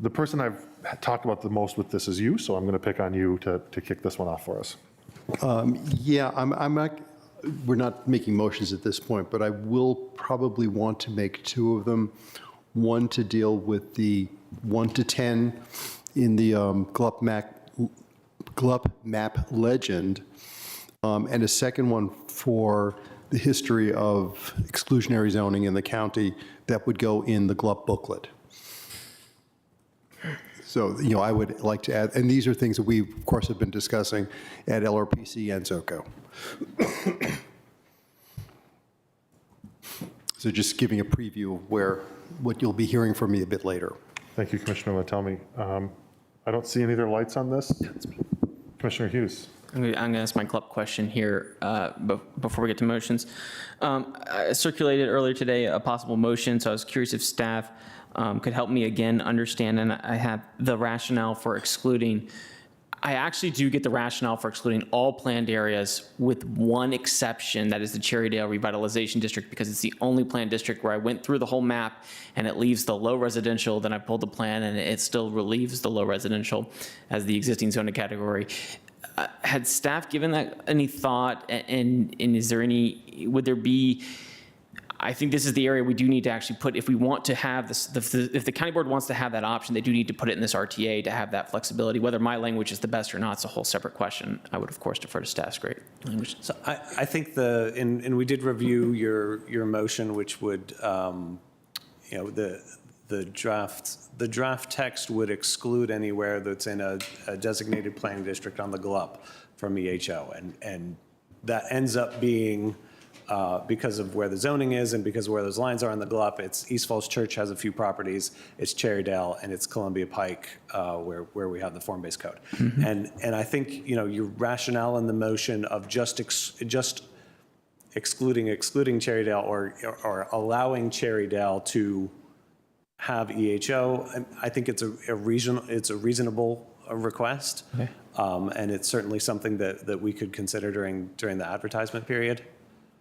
Speaker 1: the person I've talked about the most with this is you, so I'm going to pick on you to kick this one off for us.
Speaker 3: Yeah, I'm not, we're not making motions at this point, but I will probably want to make 2 of them. One to deal with the 1 to 10 in the GLUP map legend, and a second one for the history of exclusionary zoning in the county that would go in the GLUP booklet. So, I would like to add, and these are things that we, of course, have been discussing at LRPC and ZOCO. So just giving a preview of what you'll be hearing from me a bit later.
Speaker 1: Thank you, Commissioner Lantelmi. I don't see any other lights on this. Commissioner Hughes.
Speaker 9: I'm going to ask my GLUP question here before we get to motions. I circulated earlier today a possible motion, so I was curious if staff could help me again understand, and I have the rationale for excluding. I actually do get the rationale for excluding all planned areas with one exception, that is the Cherrydale Revitalization District, because it's the only planned district where I went through the whole map and it leaves the low residential, then I pulled the plan and it still relieves the low residential as the existing zoning category. Had staff given that any thought, and is there any, would there be, I think this is the area we do need to actually put, if we want to have this, if the county board wants to have that option, they do need to put it in this RTA to have that flexibility. Whether my language is the best or not, it's a whole separate question. I would, of course, defer to staff's great language.
Speaker 5: So I think and we did review your motion, which would, the draft text would exclude anywhere that's in a designated planning district on the GLUP from EHO. And that ends up being, because of where the zoning is and because of where those lines are on the GLUP, it's East Falls Church has a few properties, it's Cherrydale, and it's Columbia Pike, where we have the form-based code. And I think, your rationale in the motion of just excluding Cherrydale or allowing Cherrydale to have EHO, I think it's a reasonable request.
Speaker 9: Okay.
Speaker 5: And it's certainly something that we could consider during the advertisement period.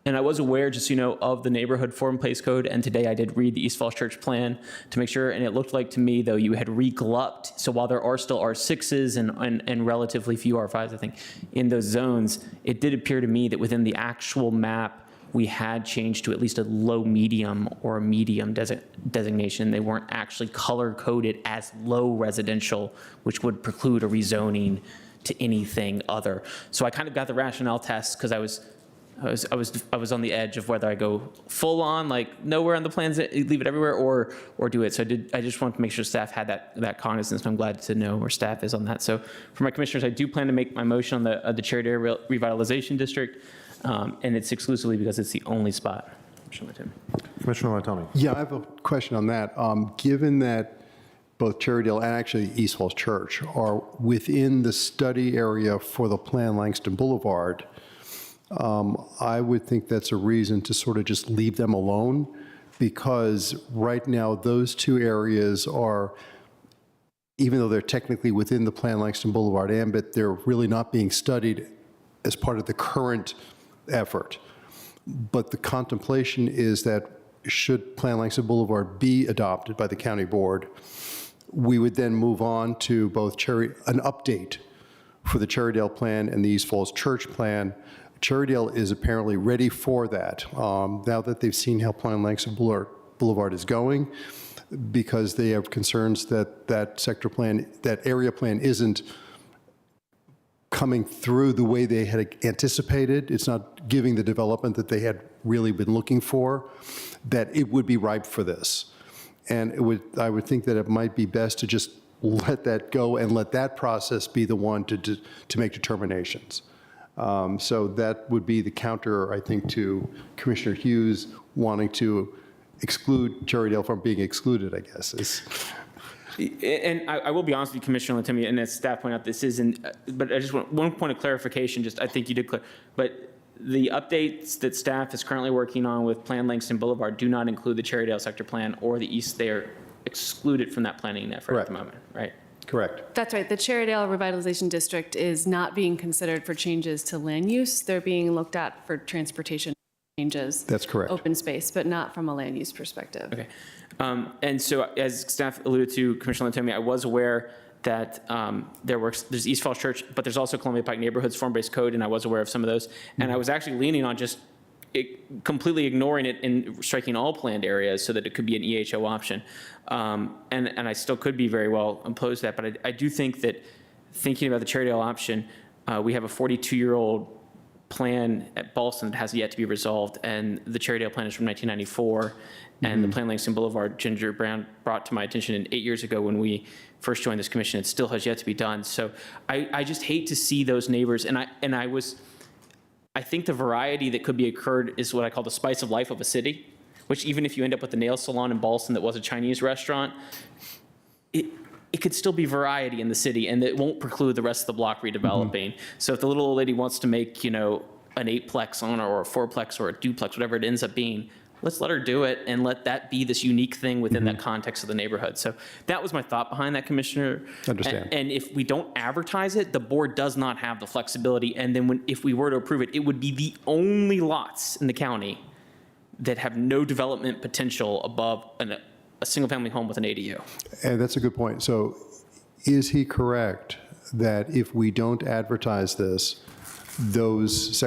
Speaker 9: And I was aware, just so you know, of the neighborhood form-based code, and today I did read the East Falls Church plan to make sure, and it looked like to me, though, you had re-glupped, so while there are still R6s and relatively few R5s, I think, in those zones, it did appear to me that within the actual map, we had changed to at least a low-medium or a medium designation. They weren't actually color-coded as low residential, which would preclude a rezoning to anything other. So I kind of got the rationale test because I was on the edge of whether I go full on, like nowhere on the plans, leave it everywhere, or do it. So I just wanted to make sure staff had that cognizance, and I'm glad to know where staff is on that. So for my commissioners, I do plan to make my motion on the Cherrydale Revitalization District, and it's exclusively because it's the only spot.
Speaker 1: Commissioner Natami.
Speaker 3: Yeah, I have a question on that. Given that both Cherrydale and actually East Falls Church are within the study area for the Plan Langston Boulevard, I would think that's a reason to sort of just leave them alone, because right now those two areas are, even though they're technically within the Plan Langston Boulevard ambit, they're really not being studied as part of the current effort. But the contemplation is that should Plan Langston Boulevard be adopted by the county board, we would then move on to both an update for the Cherrydale plan and the East Falls Church plan. Cherrydale is apparently ready for that now that they've seen how Plan Langston Boulevard is going, because they have concerns that that sector plan, that area plan isn't coming through the way they had anticipated. It's not giving the development that they had really been looking for, that it would be ripe for this. And I would think that it might be best to just let that go and let that process be the one to make determinations. So that would be the counter, I think, to Commissioner Hughes wanting to exclude Cherrydale from being excluded, I guess.
Speaker 9: And I will be honest with you, Commissioner Lantemi, and as staff point out, this isn't, but I just want one point of clarification, I think you did clear, but the updates that staff is currently working on with Plan Langston Boulevard do not include the Cherrydale sector plan or the East. They are excluded from that planning effort at the moment, right?
Speaker 3: Correct.
Speaker 10: That's right. The Cherrydale Revitalization District is not being considered for changes to land use. They're being looked at for transportation changes.
Speaker 3: That's correct.
Speaker 10: Open space, but not from a land use perspective.
Speaker 9: Okay. And so as staff alluded to, Commissioner Lantemi, I was aware that there's East Falls Church, but there's also Columbia Pike Neighborhoods Form-Based Code, and I was aware of some of those. And I was actually leaning on just completely ignoring it and striking all planned areas so that it could be an EHO option. And I still could be very well opposed to that, but I do think that thinking about the Cherrydale option, we have a 42-year-old plan at Ballston that has yet to be resolved, and the Cherrydale plan is from 1994, and the Plan Langston Boulevard, Ginger Brown brought to my attention 8 years ago when we first joined this commission. It still has yet to be done. So I just hate to see those neighbors, and I think the variety that could be occurred is what I call the spice of life of a city, which even if you end up with the nail salon in Ballston that was a Chinese restaurant, it could still be variety in the city, and it won't preclude the rest of the block redeveloping. So if the little old lady wants to make, an 8-plex on or a 4-plex or a duplex, whatever it ends up being, let's let her do it and let that be this unique thing within that context of the neighborhood. So that was my thought behind that, Commissioner.
Speaker 3: Understand.
Speaker 9: And if we don't advertise it, the board does not have the flexibility. And then if we were to approve it, it would be the only lots in the county that have no development potential above a single-family home with an ADU.
Speaker 3: And that's a good point. So is he correct that if we don't advertise this, those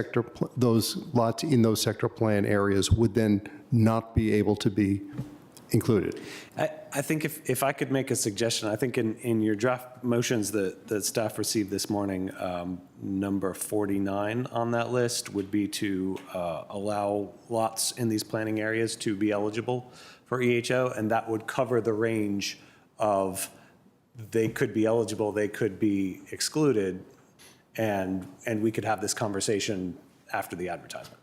Speaker 3: lots in those sector plan areas would then not be able to be included.
Speaker 5: I think if I could make a suggestion, I think in your draft motions that staff received this morning, number 49 on that list would be to allow lots in these planning areas to be eligible for EHO, and that would cover the range of they could be eligible, they could be excluded, and we could have this conversation after the advertisement.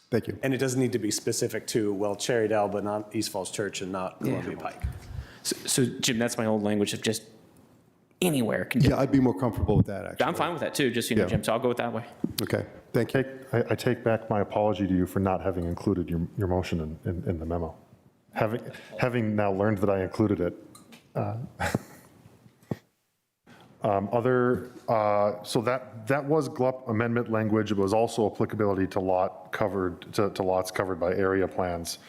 Speaker 3: Thank you.
Speaker 5: And it doesn't need to be specific to, well, Cherrydale, but not East Falls Church and not Columbia Pike.
Speaker 9: So Jim, that's my old language of just anywhere can do.
Speaker 3: Yeah, I'd be more comfortable with that, actually.
Speaker 9: I'm fine with that too, just, you know,
Speaker 3: Yeah.
Speaker 9: Jim, so I'll go with that way.
Speaker 3: Okay, thank you.
Speaker 1: I take back my apology to you for not having included your motion in the memo. Having now learned that I included it. So that was GLUP amendment language. It was also applicability to lots covered by area plans.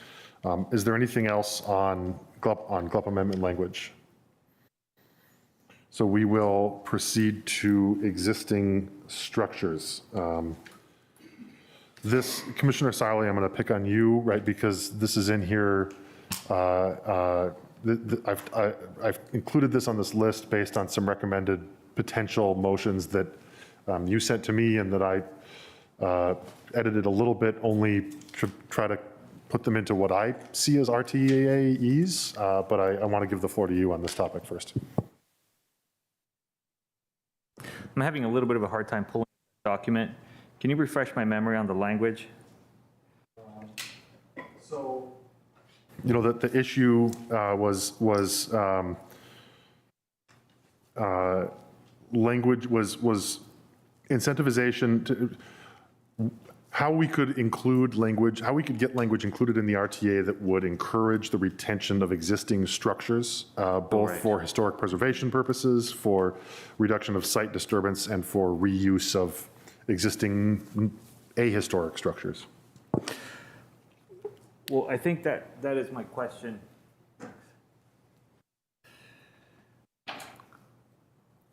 Speaker 1: Is there anything else on GLUP amendment language? So we will proceed to existing structures. This, Commissioner Siley, I'm going to pick on you, right, because this is in here. I've included this on this list based on some recommended potential motions that you sent to me and that I edited a little bit only to try to put them into what I see as RTAEs, but I want to give the floor to you on this topic first.
Speaker 4: I'm having a little bit of a hard time pulling the document. Can you refresh my memory on the language?
Speaker 1: So, you know, the issue language was incentivization to how we could include language, how we could get language included in the RTA that would encourage the retention of existing structures, both for historic preservation purposes, for reduction of site disturbance, and for reuse of existing ahistoric structures.
Speaker 4: Well, I think that is my question.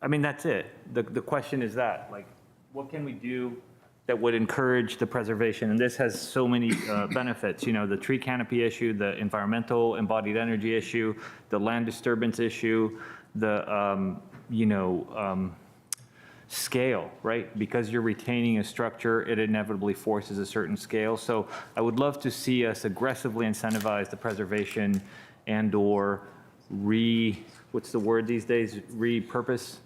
Speaker 4: I mean, that's it. The question is that, like, what can we do that would encourage the preservation? And this has so many benefits, you know, the tree canopy issue, the environmental embodied energy issue, the land disturbance issue, the, scale, right? Because you're retaining a structure, it inevitably forces a certain scale. So I would love to see us aggressively incentivize the preservation and/or what's the word these days? Repurpose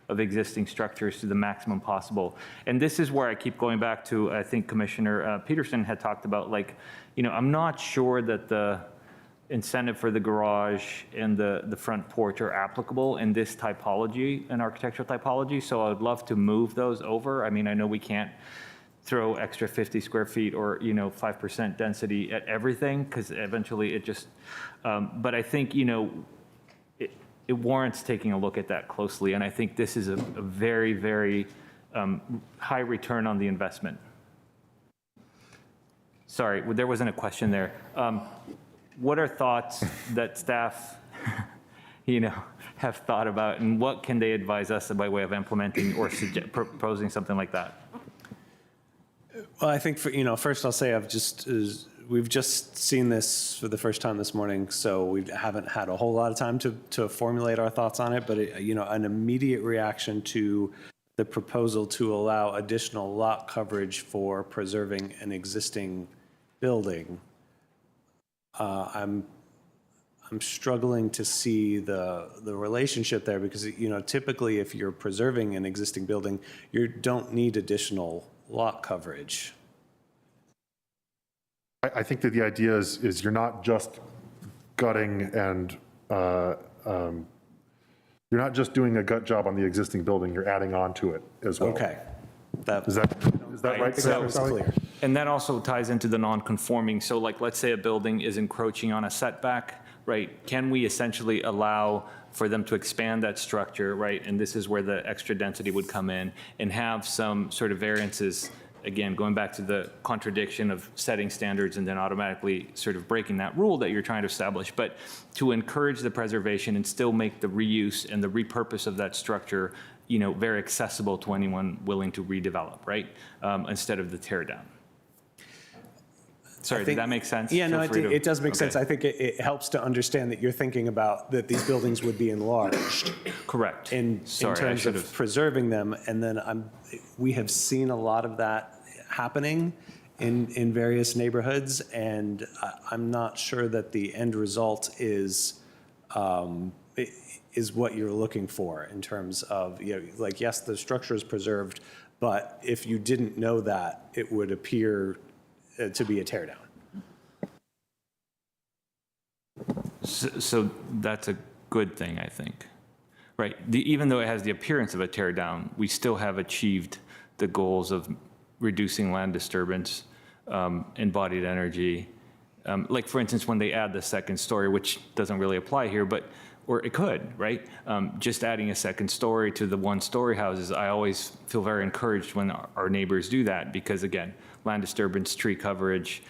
Speaker 4: of existing structures to the maximum possible. And this is where I keep going back to, I think Commissioner Peterson had talked about, like, you know, I'm not sure that the incentive for the garage and the front porch are applicable in this typology, an architectural typology. So I would love to move those over. I mean, I know we can't throw extra 50 square feet or, you know, 5% density at everything, because eventually it just, but I think, you know, it warrants taking a look at that closely. And I think this is a very, very high return on the investment. Sorry, there wasn't a question there. What are thoughts that staff, you know, have thought about, and what can they advise us by way of implementing or proposing something like that?
Speaker 5: Well, I think, first I'll say we've just seen this for the first time this morning, so we haven't had a whole lot of time to formulate our thoughts on it, but an immediate reaction to the proposal to allow additional lot coverage for preserving an existing building. I'm struggling to see the relationship there, because, you know, typically if you're preserving an existing building, you don't need additional lot coverage.
Speaker 1: I think that the idea is you're not just gutting and you're not just doing a gut job on the existing building, you're adding on to it as well.
Speaker 5: Okay.
Speaker 1: Is that right?
Speaker 5: That was clear.
Speaker 4: And that also ties into the non-conforming. So, like, let's say a building is encroaching on a setback, right? Can we essentially allow for them to expand that structure, right? And this is where the extra density would come in, and have some sort of variances again, going back to the contradiction of setting standards and then automatically sort of breaking that rule that you're trying to establish, but to encourage the preservation and still make the reuse and the repurpose of that structure, very accessible to anyone willing to redevelop, right? Instead of the tear down. Sorry, did that make sense?
Speaker 5: Yeah, no,
Speaker 4: Feel free to-
Speaker 5: it does make sense.
Speaker 4: Okay.
Speaker 5: I think it helps to understand that you're thinking about that these buildings would be enlarged
Speaker 4: Correct.
Speaker 5: in
Speaker 4: Sorry, I
Speaker 5: terms
Speaker 4: should
Speaker 5: of
Speaker 4: have-
Speaker 5: preserving them. And then we have seen a lot of that happening in various neighborhoods. And I'm not sure that the end result is what you're looking for in terms of, like, yes, the structure is preserved, but if you didn't know that, it would appear to be a tear down.
Speaker 4: So that's a good thing, I think, right? Even though it has the appearance of a tear down, we still have achieved the goals of reducing land disturbance, embodied energy. Like, for instance, when they add the second story, which doesn't really apply here, or it could, right? Just adding a second story to the one-story houses, I always feel very encouraged when our neighbors do that, because again, land disturbance, tree coverage,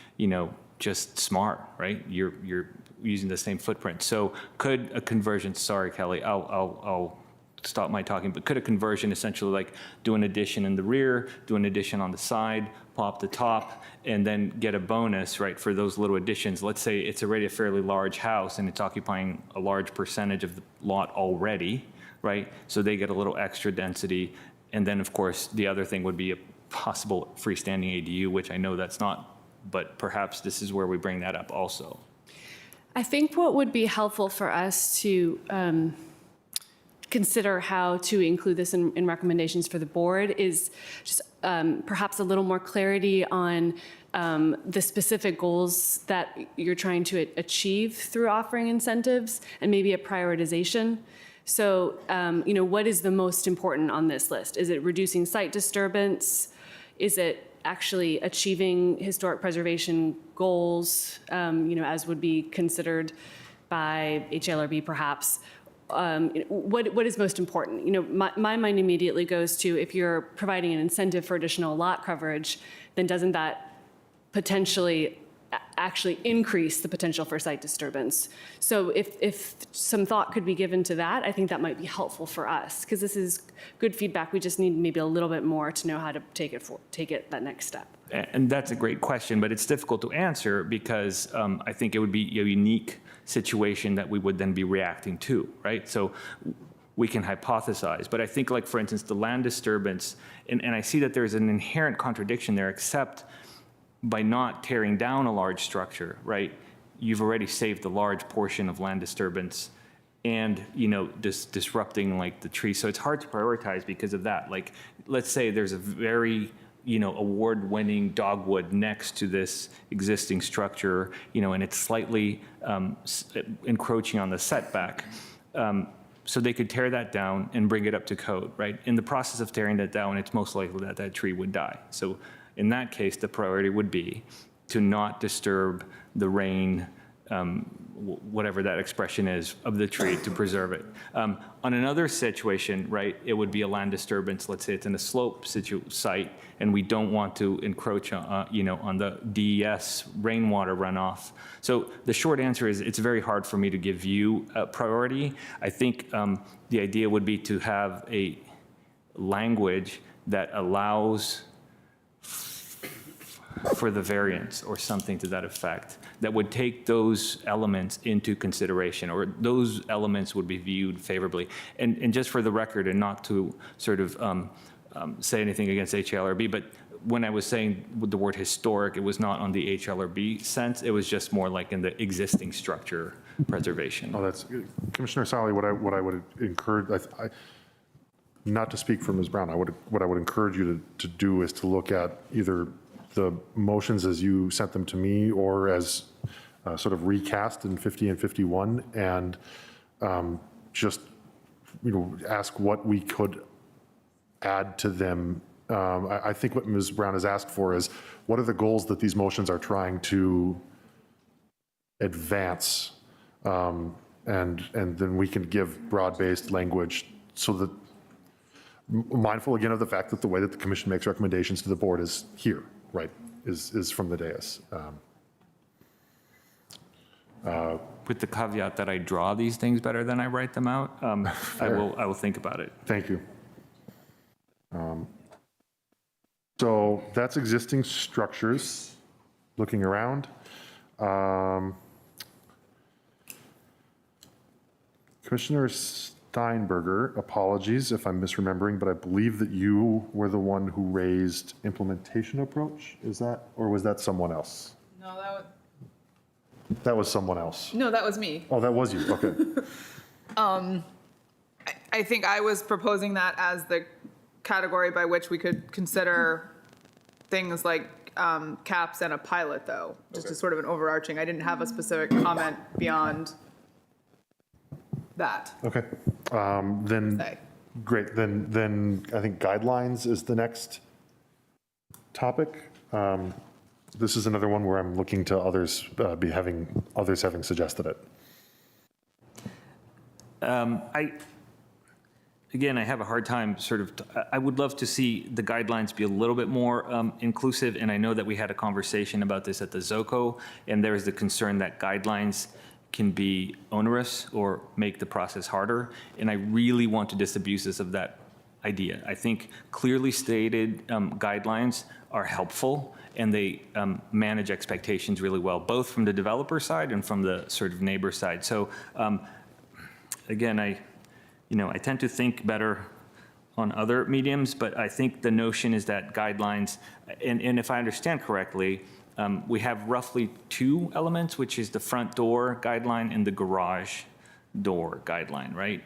Speaker 4: just smart, right? You're using the same footprint. So could a conversion, sorry, Kelly, I'll stop my talking, but could a conversion essentially like do an addition in the rear, do an addition on the side, pop the top, and then get a bonus, right, for those little additions? Let's say it's already a fairly large house and it's occupying a large percentage of the lot already, right? So they get a little extra density. And then, of course, the other thing would be a possible freestanding ADU, which I know that's not, but perhaps this is where we bring that up also.
Speaker 10: I think what would be helpful for us to consider how to include this in recommendations for the board is just perhaps a little more clarity on the specific goals that you're trying to achieve through offering incentives, and maybe a prioritization. So, what is the most important on this list? Is it reducing site disturbance? Is it actually achieving historic preservation goals, as would be considered by HLRB perhaps? What is most important? My mind immediately goes to, if you're providing an incentive for additional lot coverage, then doesn't that potentially actually increase the potential for site disturbance? So if some thought could be given to that, I think that might be helpful for us, because this is good feedback. We just need maybe a little bit more to know how to take it that next step.
Speaker 4: And that's a great question, but it's difficult to answer because I think it would be a unique situation that we would then be reacting to, right? So we can hypothesize, but I think, like, for instance, the land disturbance, and I see that there's an inherent contradiction there, except by not tearing down a large structure, right? You've already saved a large portion of land disturbance and, disrupting like the tree. So it's hard to prioritize because of that. Like, let's say there's a very, award-winning dogwood next to this existing structure, and it's slightly encroaching on the setback. So they could tear that down and bring it up to code, right? In the process of tearing that down, it's most likely that that tree would die. So in that case, the priority would be to not disturb the rain, whatever that expression is, of the tree, to preserve it. On another situation, right, it would be a land disturbance. Let's say it's in a slope site, and we don't want to encroach on the DES rainwater runoff. So the short answer is it's very hard for me to give you a priority. I think the idea would be to have a language that allows for the variance or something to that effect that would take those elements into consideration, or those elements would be viewed favorably. And just for the record, and not to sort of say anything against HLRB, but when I was saying with the word historic, it was not on the HLRB sense. It was just more like in the existing structure preservation.
Speaker 1: Oh, that's Commissioner Sally. What I would encourage, not to speak for Ms. Brown, what I would encourage you to do is to look at either the motions as you sent them to me, or as sort of recast in 50 and 51, and just ask what we could add to them. I think what Ms. Brown has asked for is, what are the goals that these motions are trying to advance, and then we can give broad-based language so that mindful again of the fact that the way that the commission makes recommendations to the board is here, right, is from the dais.
Speaker 4: With the caveat that I draw these things better than I write them out, I will think about it.
Speaker 1: Thank you. So that's existing structures, looking around. Commissioner Steinberger, apologies if I'm misremembering, but I believe that you were the one who raised implementation approach. Is that, or was that someone else?
Speaker 7: No,
Speaker 1: That was someone else.
Speaker 7: that was me.
Speaker 1: Oh, that was you, okay.
Speaker 7: I think I was proposing that as the category by which we could consider things like caps and a pilot, though, just as sort of an overarching. I didn't have a specific comment beyond that.
Speaker 1: Okay, then,
Speaker 7: Say.
Speaker 1: great, then I think guidelines is the next topic. This is another one where I'm looking to others having suggested it.
Speaker 4: Again, I have a hard time I would love to see the guidelines be a little bit more inclusive, and I know that we had a conversation about this at the ZOCO, and there is the concern that guidelines can be onerous or make the process harder, and I really want to disabuse us of that idea. I think clearly stated guidelines are helpful, and they manage expectations really well, both from the developer side and from the sort of neighbor side. So again, I tend to think better on other mediums, but I think the notion is that guidelines, and if I understand correctly, we have roughly two elements, which is the front door guideline and the garage door guideline, right?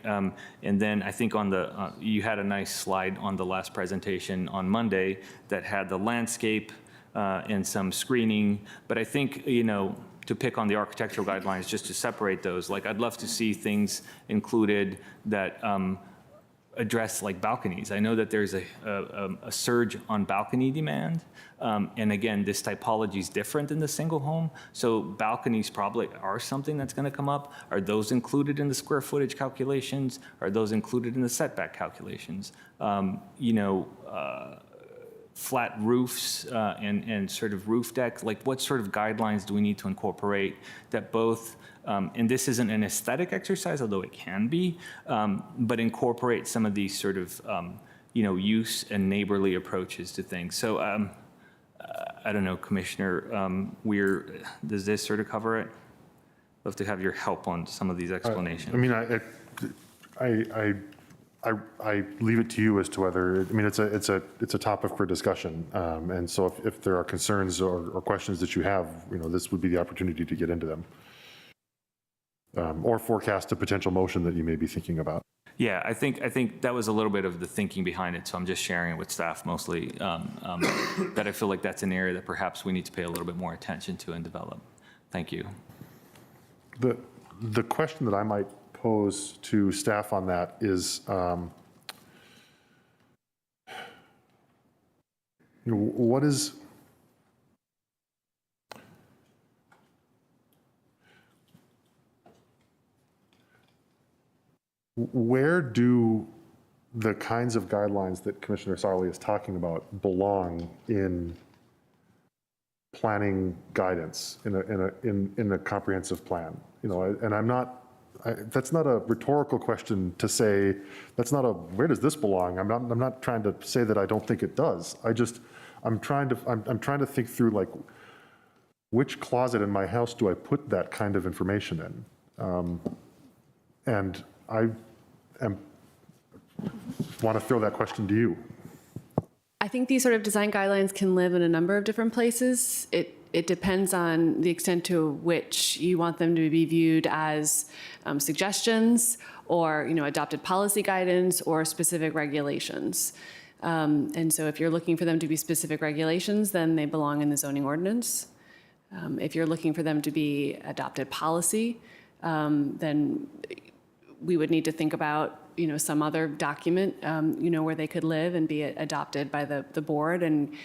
Speaker 4: And then I think on the, you had a nice slide on the last presentation on Monday that had the landscape and some screening, but I think, to pick on the architectural guidelines, just to separate those, like I'd love to see things included that address like balconies. I know that there's a surge on balcony demand. And again, this typology is different in the single home. So balconies probably are something that's going to come up. Are those included in the square footage calculations? Are those included in the setback calculations? Flat roofs and sort of roof decks, like what sort of guidelines do we need to incorporate that both, and this isn't an aesthetic exercise, although it can be, but incorporate some of these sort of, use and neighborly approaches to things. So I don't know, Commissioner Weir, does this sort of cover it? I'd love to have your help on some of these explanations.
Speaker 1: I leave it to you as to whether, it's a topic for discussion. And so if there are concerns or questions that you have, this would be the opportunity to get into them. Or forecast a potential motion that you may be thinking about.
Speaker 4: Yeah, I think that was a little bit of the thinking behind it, so I'm just sharing it with staff mostly, that I feel like that's an area that perhaps we need to pay a little bit more attention to and develop. Thank you.
Speaker 1: The question that I might pose to staff on that is, what is, where do the kinds of guidelines that Commissioner Sarli is talking about belong in planning guidance in a comprehensive plan? And I'm not, that's not a rhetorical question to say, that's not a, where does this belong? I'm not trying to say that I don't think it does. I'm trying to think through, like, which closet in my house do I put that kind of information in? And I want to throw that question to you.
Speaker 10: I think these sort of design guidelines can live in a number of different places. It depends on the extent to which you want them to be viewed as suggestions or, adopted policy guidance or specific regulations. And so if you're looking for them to be specific regulations, then they belong in the zoning ordinance. If you're looking for them to be adopted policy, then we would need to think about, some other document, where they could live and be adopted by the board and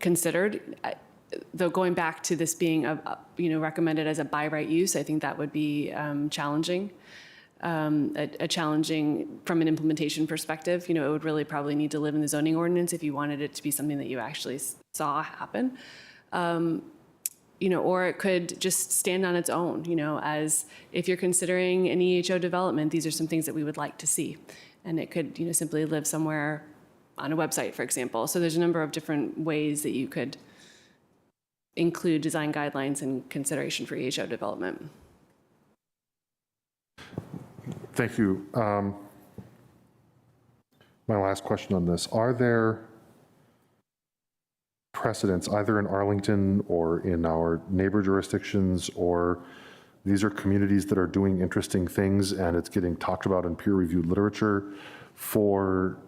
Speaker 10: considered. Though going back to this being recommended as a by right use, I think that would be challenging. a challenging, from an implementation perspective. It would really probably need to live in the zoning ordinance if you wanted it to be something that you actually saw happen. Or it could just stand on its own, as if you're considering an EHO development, these are some things that we would like to see. And it could, simply live somewhere on a website, for example. So there's a number of different ways that you could include design guidelines in consideration for EHO development.
Speaker 1: Thank you. My last question on this, are there precedents either in Arlington or in our neighbor jurisdictions, or these are communities that are doing interesting things and it's getting talked about in peer-reviewed literature for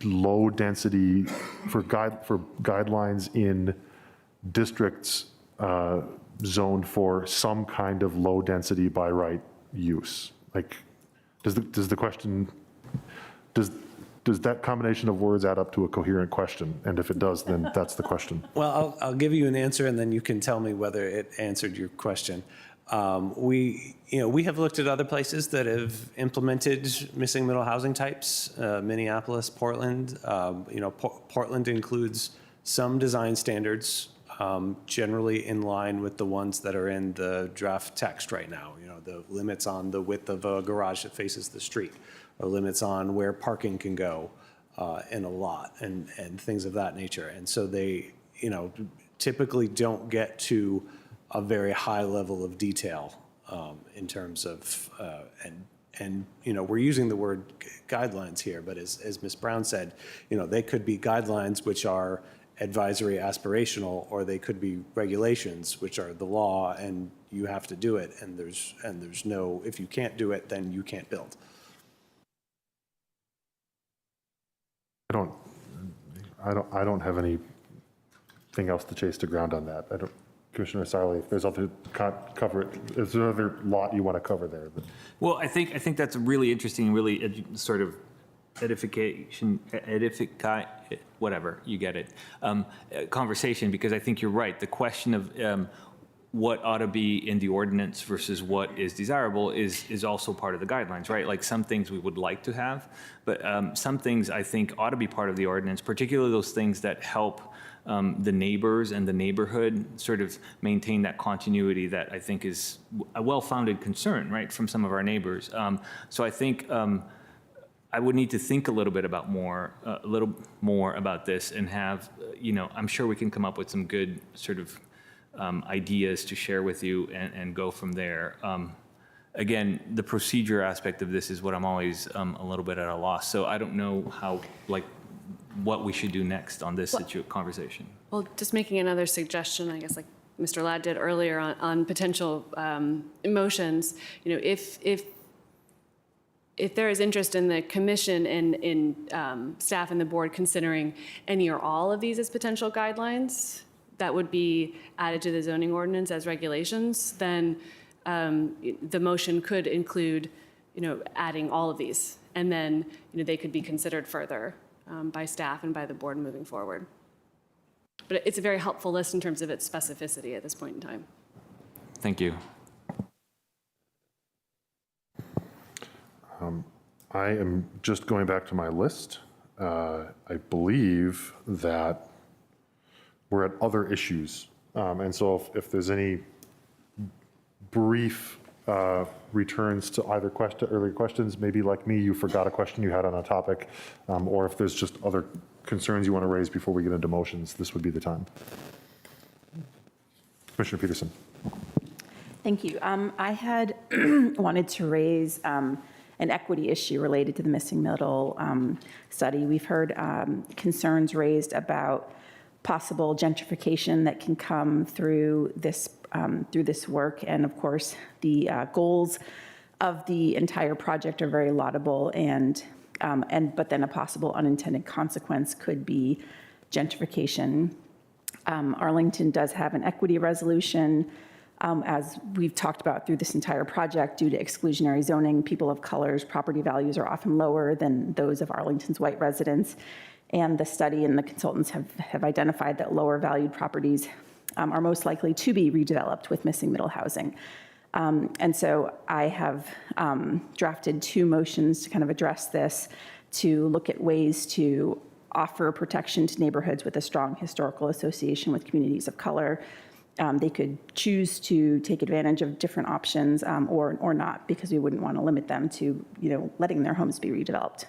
Speaker 1: low density, for guidelines in districts zoned for some kind of low density by right use? Like, does the question, does that combination of words add up to a coherent question? And if it does, then that's the question.
Speaker 5: Well, I'll give you an answer, and then you can tell me whether it answered your question. We have looked at other places that have implemented missing middle housing types. Minneapolis, Portland. Portland includes some design standards, generally in line with the ones that are in the draft text right now. The limits on the width of a garage that faces the street, or limits on where parking can go in a lot, and things of that nature. And so they, typically don't get to a very high level of detail in terms of, and we're using the word guidelines here, but as Ms. Brown said, they could be guidelines which are advisory aspirational, or they could be regulations which are the law and you have to do it, and there's no, if you can't do it, then you can't build.
Speaker 1: I don't have anything else to chase to ground on that. Commissioner Sarli, if there's other is there other lot you want to cover there?
Speaker 4: Well, I think that's a really interesting, really sort of whatever, you get it, conversation, because I think you're right. The question of what ought to be in the ordinance versus what is desirable is also part of the guidelines, right? Like some things we would like to have, but some things I think ought to be part of the ordinance, particularly those things that help the neighbors and the neighborhood sort of maintain that continuity that I think is a well-founded concern, right, from some of our neighbors. So I think I would need to think a little more about this and have, I'm sure we can come up with some good sort of ideas to share with you and go from there. Again, the procedure aspect of this is what I'm always a little bit at a loss. So I don't know how, what we should do next on this conversation.
Speaker 10: Well, just making another suggestion, I guess, like Mr. Ladd did earlier on potential motions. If there is interest in the commission and in staff and the board considering any or all of these as potential guidelines that would be added to the zoning ordinance as regulations, then the motion could include, adding all of these, and then they could be considered further by staff and by the board moving forward. But it's a very helpful list in terms of its specificity at this point in time.
Speaker 4: Thank you.
Speaker 1: I am just going back to my list. I believe that we're at other issues. And so if there's any brief returns to either earlier questions, maybe like me, you forgot a question you had on a topic, or if there's just other concerns you want to raise before we get into motions, this would be the time. Commissioner Peterson.
Speaker 8: Thank you. I had wanted to raise an equity issue related to the missing middle study. We've heard concerns raised about possible gentrification that can come through this work, and of course the goals of the entire project are very laudable, but then a possible unintended consequence could be gentrification. Arlington does have an equity resolution. As we've talked about through this entire project, due to exclusionary zoning, people of color's property values are often lower than those of Arlington's white residents. And the study and the consultants have identified that lower valued properties are most likely to be redeveloped with missing middle housing. And so I have drafted 2 motions to kind of address this, to look at ways to offer protection to neighborhoods with a strong historical association with communities of color. They could choose to take advantage of different options or not, because we wouldn't want to limit them to, letting their homes be redeveloped.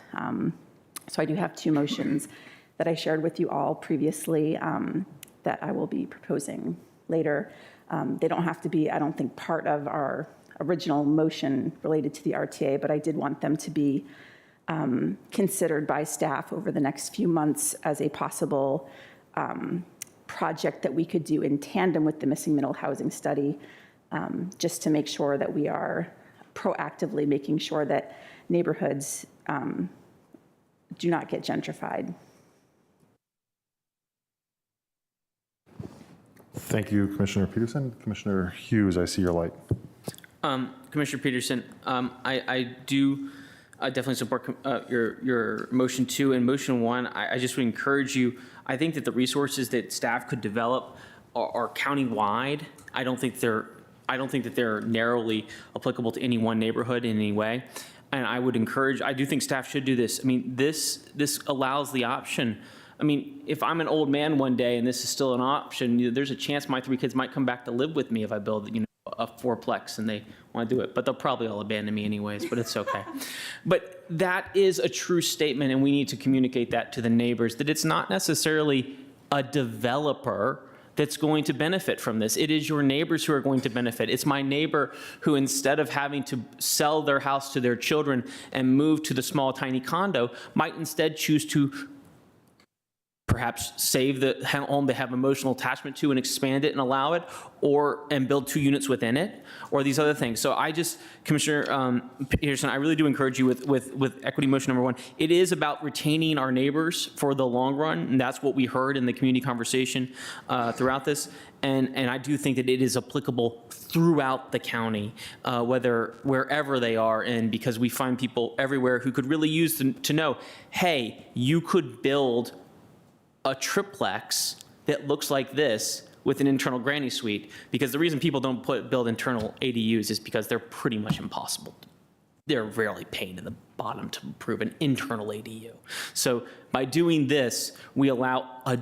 Speaker 8: So I do have 2 motions that I shared with you all previously that I will be proposing later. They don't have to be, I don't think, part of our original motion related to the RTA, but I did want them to be considered by staff over the next few months as a possible project that we could do in tandem with the missing middle housing study, just to make sure that we are proactively making sure that neighborhoods do not get gentrified.
Speaker 1: Thank you, Commissioner Peterson. Commissioner Hughes, I see your light.
Speaker 9: Commissioner Peterson, I do definitely support your motion 2 and motion 1. I just would encourage you. I think that the resources that staff could develop are countywide. I don't think that they're narrowly applicable to any one neighborhood in any way. And I would encourage. I do think staff should do this. I mean, this allows the option. I mean, if I'm an old man one day and this is still an option, there's a chance my 3 kids might come back to live with me if I build, a 4-plex and they want to do it. But they'll probably all abandon me anyways, but it's okay. But that is a true statement, and we need to communicate that to the neighbors, that it's not necessarily a developer that's going to benefit from this. It is your neighbors who are going to benefit. It's my neighbor who, instead of having to sell their house to their children and move to the small, tiny condo, might instead choose to perhaps save the home they have emotional attachment to and expand it and allow it, and build 2 units within it, or these other things. So I just, Commissioner Peterson, I really do encourage you with equity motion number 1. It is about retaining our neighbors for the long run, and that's what we heard in the community conversation throughout this. And I do think that it is applicable throughout the county, wherever they are, and because we find people everywhere who could really use to know, hey, you could build a triplex that looks like this with an internal granny suite, because the reason people don't build internal ADUs is because they're pretty much impossible. They're rarely pain in the bottom to prove an internal ADU. So by doing this, we allow a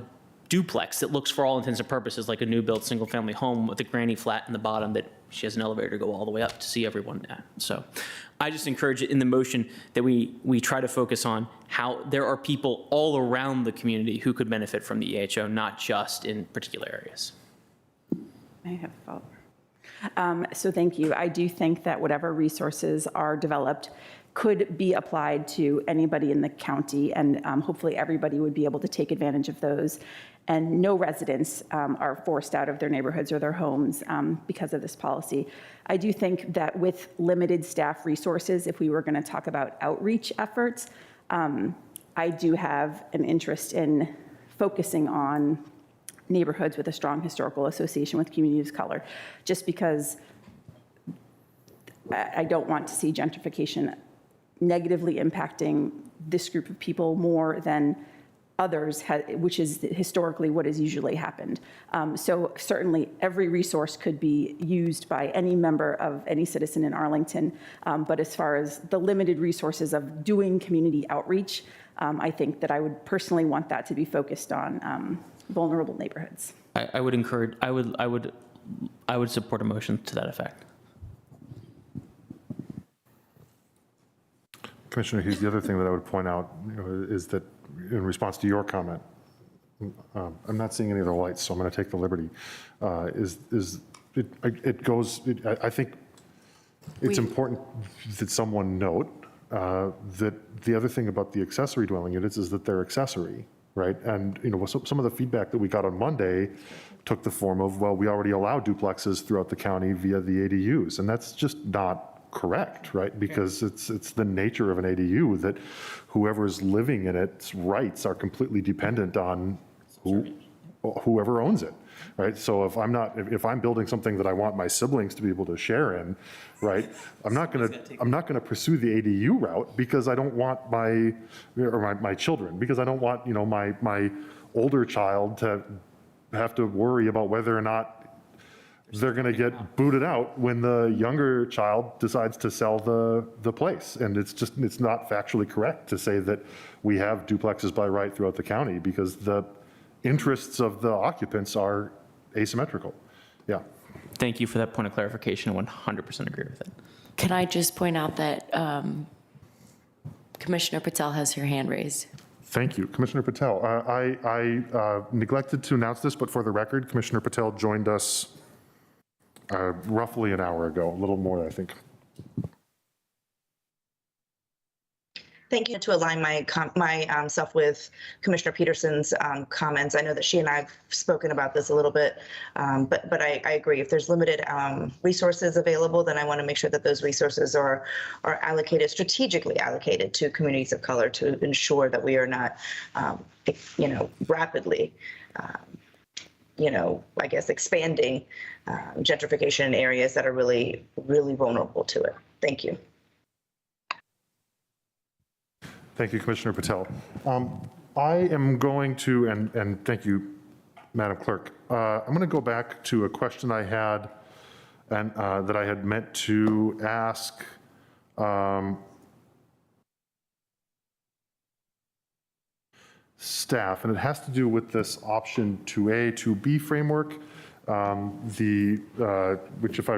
Speaker 9: duplex that looks, for all intents and purposes, like a new built single family home with a granny flat in the bottom that she has an elevator to go all the way up to see everyone at. So I just encourage it in the motion that we try to focus on how there are people all around the community who could benefit from the EHO, not just in particular areas.
Speaker 8: I have a follow-up. So thank you. I do think that whatever resources are developed could be applied to anybody in the county, and hopefully everybody would be able to take advantage of those. And no residents are forced out of their neighborhoods or their homes because of this policy. I do think that with limited staff resources, if we were going to talk about outreach efforts, I do have an interest in focusing on neighborhoods with a strong historical association with communities of color, just because I don't want to see gentrification negatively impacting this group of people more than others, which is historically what has usually happened. So certainly every resource could be used by any member of any citizen in Arlington. But as far as the limited resources of doing community outreach, I think that I would personally want that to be focused on vulnerable neighborhoods.
Speaker 9: I would encourage, I would support a motion to that effect.
Speaker 1: Commissioner Hughes, the other thing that I would point out is that in response to your comment, I'm not seeing any of the lights, so I'm going to take the liberty. I think it's important that someone note that the other thing about the accessory dwelling units is that they're accessory, right? And some of the feedback that we got on Monday took the form of, well, we already allow duplexes throughout the county via the ADUs, and that's just not correct, right? Because it's the nature of an ADU that whoever's living in its rights are completely dependent on whoever owns it, right? So if I'm building something that I want my siblings to be able to share in, right? I'm not going to pursue the ADU route because I don't want my children, because I don't want my older child to have to worry about whether or not they're going to get booted out when the younger child decides to sell the place. And it's not factually correct to say that we have duplexes by right throughout the county, because the interests of the occupants are asymmetrical. Yeah.
Speaker 9: Thank you for that point of clarification. 100% agree with it.
Speaker 13: Can I just point out that Commissioner Patel has her hand raised?
Speaker 1: Thank you. Commissioner Patel. I neglected to announce this, but for the record, Commissioner Patel joined us roughly an hour ago, a little more, I think.
Speaker 14: Thank you. To align myself with Commissioner Peterson's comments. I know that she and I have spoken about this a little bit, but I agree. If there's limited resources available, then I want to make sure that those resources are allocated, strategically allocated to communities of color, to ensure that we are not, rapidly, I guess, expanding gentrification in areas that are really, really vulnerable to it. Thank you.
Speaker 1: Thank you, Commissioner Patel. I am going to, and thank you, Madam Clerk. I'm going to go back to a question I had and that I had meant to ask staff, and it has to do with this option 2A, 2B framework, which if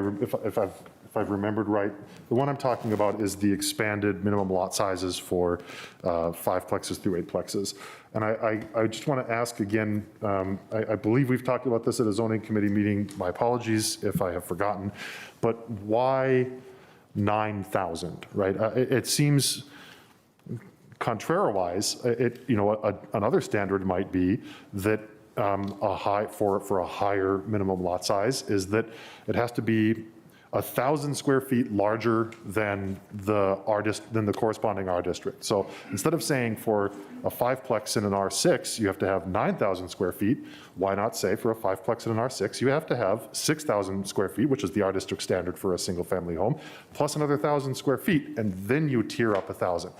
Speaker 1: I've remembered right, the one I'm talking about is the expanded minimum lot sizes for 5 plexes through 8 plexes. And I just want to ask again, I believe we've talked about this at a zoning committee meeting. My apologies if I have forgotten, but why 9,000, right? It seems, contrariwise, another standard might be that for a higher minimum lot size is that it has to be 1,000 square feet larger than the corresponding R district. So instead of saying for a 5-plex in an R6, you have to have 9,000 square feet, why not say for a 5-plex in an R6, you have to have 6,000 square feet, which is the R district standard for a single family home, plus another 1,000 square feet, and then you tier up 1,000.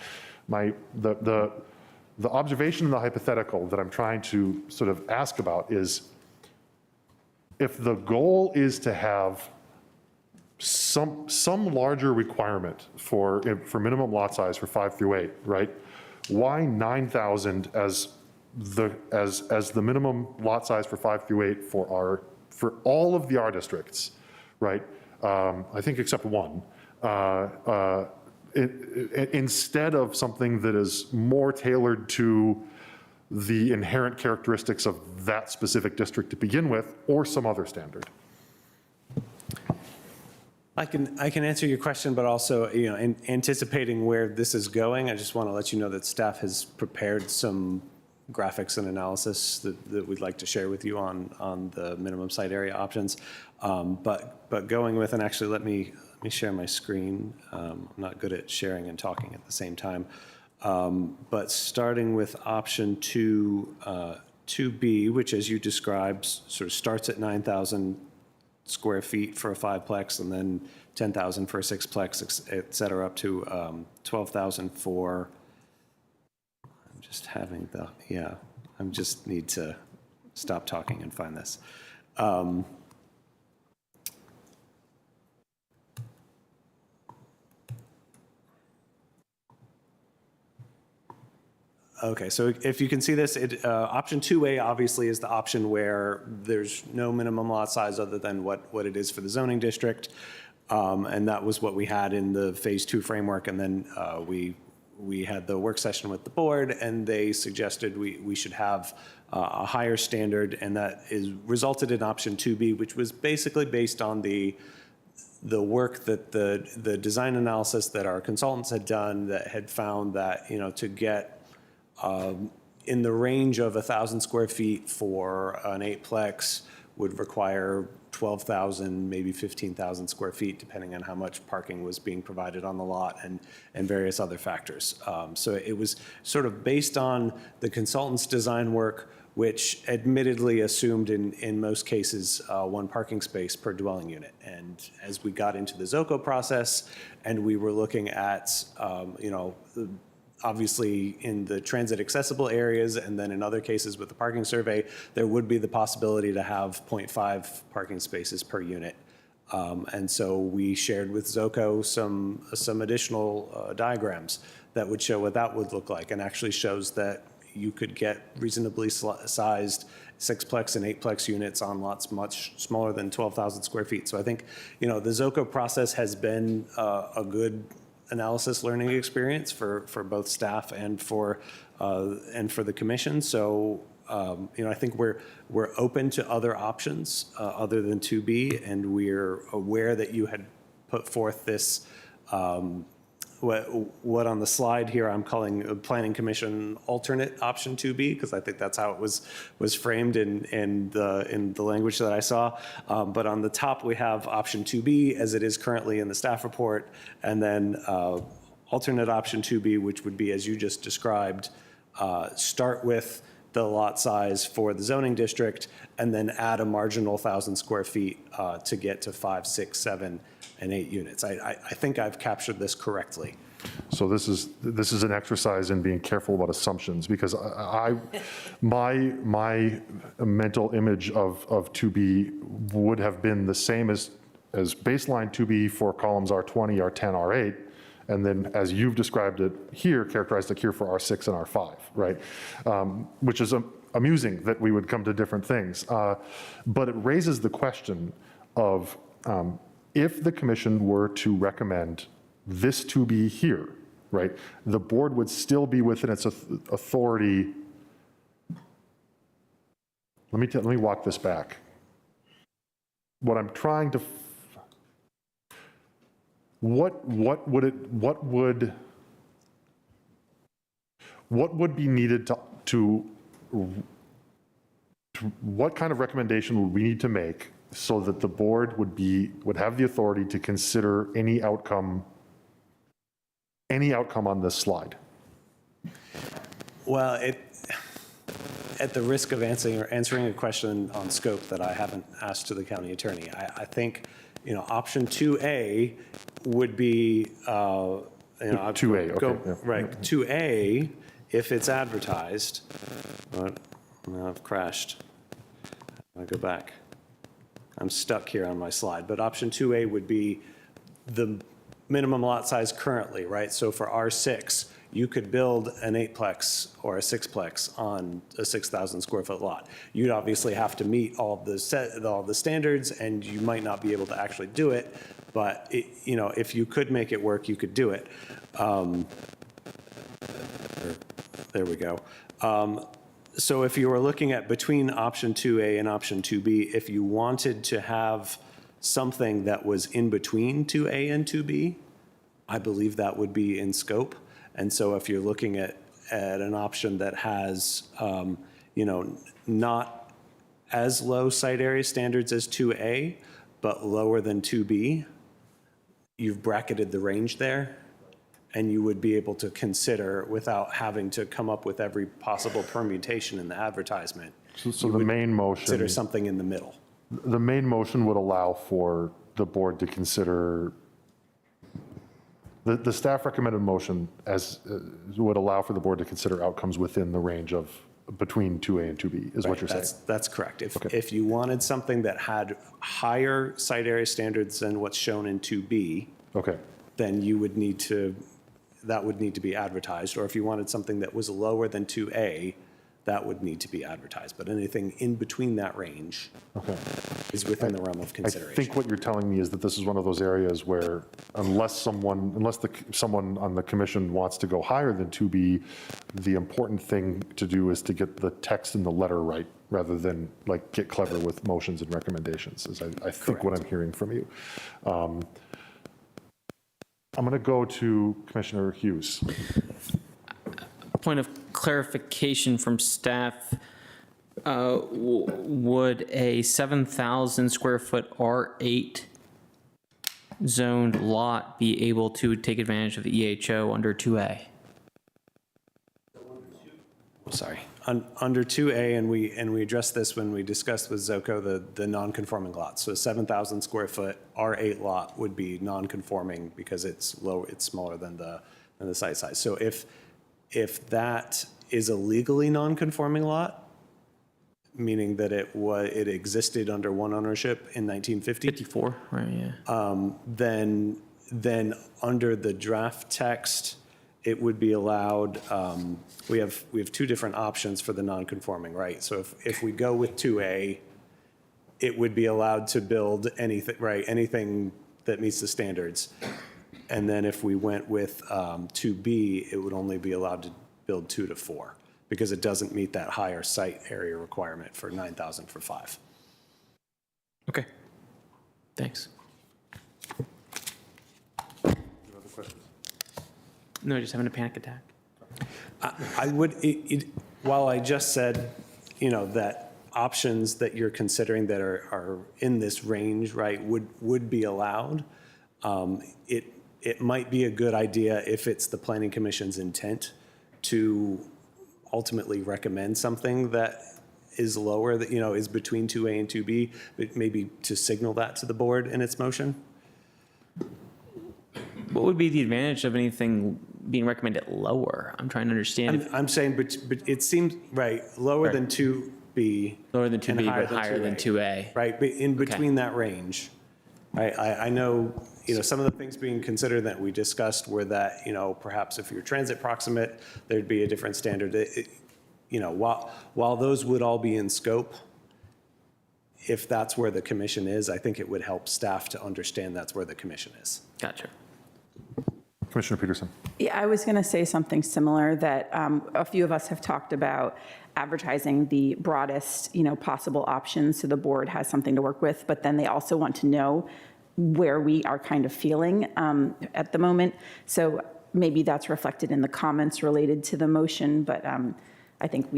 Speaker 1: The observation in the hypothetical that I'm trying to sort of ask about is, if the goal is to have some larger requirement for minimum lot size for 5 through 8, right? Why 9,000 as the minimum lot size for 5 through 8 for all of the R districts, right? I think except one. Instead of something that is more tailored to the inherent characteristics of that specific district to begin with, or some other standard.
Speaker 5: I can answer your question, but also, anticipating where this is going, I just want to let you know that staff has prepared some graphics and analysis that we'd like to share with you on the minimum site area options. But going with, and actually let me share my screen. I'm not good at sharing and talking at the same time. But starting with option 2B, which, as you described, sort of starts at 9,000 square feet for a 5-plex, and then 10,000 for a 6-plex, et cetera, up to 12,000 for, I'm just having the, yeah, I just need to stop talking and find this. Okay, so if you can see this, option 2A obviously is the option where there's no minimum lot size other than what it is for the zoning district. And that was what we had in the phase 2 framework. And then we had the work session with the board, and they suggested we should have a higher standard, and that resulted in option 2B, which was basically based on the work that the design analysis that our consultants had done, that had found that, to get in the range of 1,000 square feet for an 8-plex would require 12,000, maybe 15,000 square feet, depending on how much parking was being provided on the lot and various other factors. So it was sort of based on the consultant's design work, which admittedly assumed in most cases 1 parking space per dwelling unit. And as we got into the ZOCO process and we were looking at, Obviously, in the transit accessible areas, and then in other cases with the parking survey, there would be the possibility to have 0.5 parking spaces per unit. And so we shared with Zoco some additional diagrams that would show what that would look like, and actually shows that you could get reasonably sized 6-plex and 8-plex units on lots much smaller than 12,000 square feet. So I think, the Zoco process has been a good analysis learning experience for both staff and for the commission. So, I think we're open to other options other than 2B, and we're aware that you had put forth this, what on the slide here I'm calling a Planning Commission alternate option 2B, because I think that's how it was framed in the language that I saw. But on the top we have option 2B as it is currently in the staff report, and then alternate option 2B, which would be as you just described, start with the lot size for the zoning district, and then add a marginal 1,000 square feet to get to 5, 6, 7, and 8 units. I think I've captured this correctly.
Speaker 1: So this is an exercise in being careful about assumptions, because my mental image of 2B would have been the same as baseline 2B for columns R20, R10, R8, and then as you've described it here, characterized it here for R6 and R5, right? Which is amusing that we would come to different things. But it raises the question of if the commission were to recommend this to be here, right, the board would still be within its authority. Let me walk this back. What I'm trying to, what would be needed to what kind of recommendation would we need to make so that the board would have the authority to consider any outcome on this slide?
Speaker 5: Well, at the risk of answering a question on scope that I haven't asked to the county attorney, I think, option 2A would be,
Speaker 1: 2A, okay.
Speaker 5: Right, 2A, if it's advertised, now I've crashed. I'll go back. I'm stuck here on my slide, but option 2A would be the minimum lot size currently, right? So for R6, you could build an 8-plex or a 6-plex on a 6,000 square foot lot. You'd obviously have to meet all the standards, and you might not be able to actually do it, but if you could make it work, you could do it. There we go. So if you were looking at between option 2A and option 2B, if you wanted to have something that was in between 2A and 2B, I believe that would be in scope. And so if you're looking at an option that has, not as low site area standards as 2A, but lower than 2B, you've bracketed the range there, and you would be able to consider, without having to come up with every possible permutation in the advertisement.
Speaker 1: So the main motion.
Speaker 5: Consider something in the middle.
Speaker 1: The main motion would allow for the board to consider, the staff recommended motion would allow for the board to consider outcomes within the range of between 2A and 2B, is what you're saying.
Speaker 5: That's correct. If you wanted something that had higher site area standards than what's shown in 2B, then you would need to, that would need to be advertised. Or if you wanted something that was lower than 2A, that would need to be advertised. But anything in between that range is within the realm of consideration.
Speaker 1: I think what you're telling me is that this is one of those areas where unless someone on the commission wants to go higher than 2B, the important thing to do is to get the text and the letter right, rather than like get clever with motions and recommendations, is I think what I'm hearing from you. I'm going to go to Commissioner Hughes.
Speaker 9: Point of clarification from staff, would a 7,000 square foot R8 zoned lot be able to take advantage of the EHO under 2A?
Speaker 5: Sorry, under 2A, and we addressed this when we discussed with Zoco the non-conforming lots. So a 7,000 square foot R8 lot would be non-conforming because it's smaller than the site size. So If that is a legally non-conforming lot, meaning that it existed under one ownership in 1950,
Speaker 9: 54, right, yeah.
Speaker 5: then under the draft text, it would be allowed, we have two different options for the non-conforming, right? So if we go with 2A, it would be allowed to build anything, right, anything that meets the standards. And then if we went with 2B, it would only be allowed to build 2 to 4 because it doesn't meet that higher site area requirement for 9,000 for 5.
Speaker 9: Okay. Thanks. No, just having a panic attack.
Speaker 5: I would, while I just said, that options that you're considering that are in this range, right, would be allowed, it might be a good idea if it's the Planning Commission's intent to ultimately recommend something that is lower, that, is between 2A and 2B, but maybe to signal that to the board in its motion.
Speaker 9: What would be the advantage of anything being recommended lower? I'm trying to understand.
Speaker 5: I'm saying, but it seems, right, lower than 2B.
Speaker 9: Lower than 2B,
Speaker 5: and
Speaker 9: but higher than 2A.
Speaker 5: Right, but in between that range. Right, I know, some of the things being considered that we discussed were that, perhaps if you're transit proximate, there'd be a different standard. While those would all be in scope, if that's where the commission is, I think it would help staff to understand that's where the commission is.
Speaker 9: Gotcha.
Speaker 1: Commissioner Peterson.
Speaker 8: Yeah, I was going to say something similar, that a few of us have talked about advertising the broadest, possible options so the board has something to work with, but then they also want to know where we are kind of feeling at the moment. So maybe that's reflected in the comments related to the motion, but I think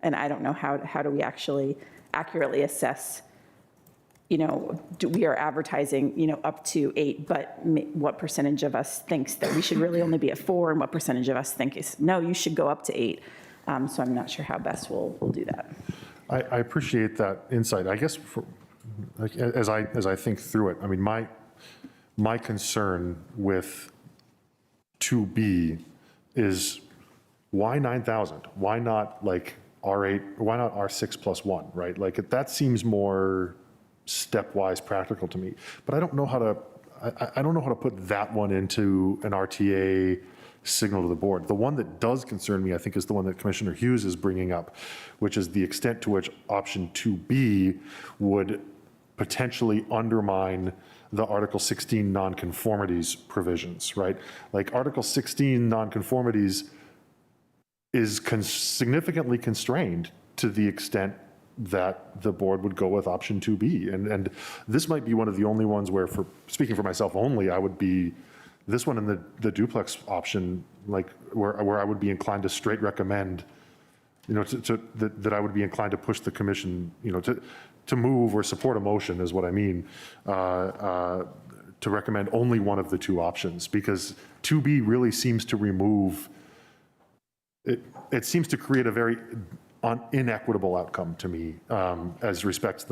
Speaker 8: and I don't know how do we actually accurately assess, we are advertising, up to 8, but what percentage of us thinks that we should really only be at 4, and what percentage of us think is, no, you should go up to 8. So I'm not sure how best we'll do that.
Speaker 1: I appreciate that insight. I guess as I think through it, I mean, my concern with 2B is why 9,000? Why not like R8? Why not R6 plus 1, right? Like that seems more stepwise practical to me, but I don't know how to put that one into an RTA signal to the board. The one that does concern me, I think, is the one that Commissioner Hughes is bringing up, which is the extent to which option 2B would potentially undermine the Article 16 nonconformities provisions, right? Like Article 16 nonconformities is significantly constrained to the extent that the board would go with option 2B. And this might be one of the only ones where, speaking for myself only, I would be this one and the duplex option, like where I would be inclined to straight recommend, that I would be inclined to push the commission, to move or support a motion is what I mean, to recommend only one of the two options, because 2B really seems to remove, it seems to create a very inequitable outcome to me as respects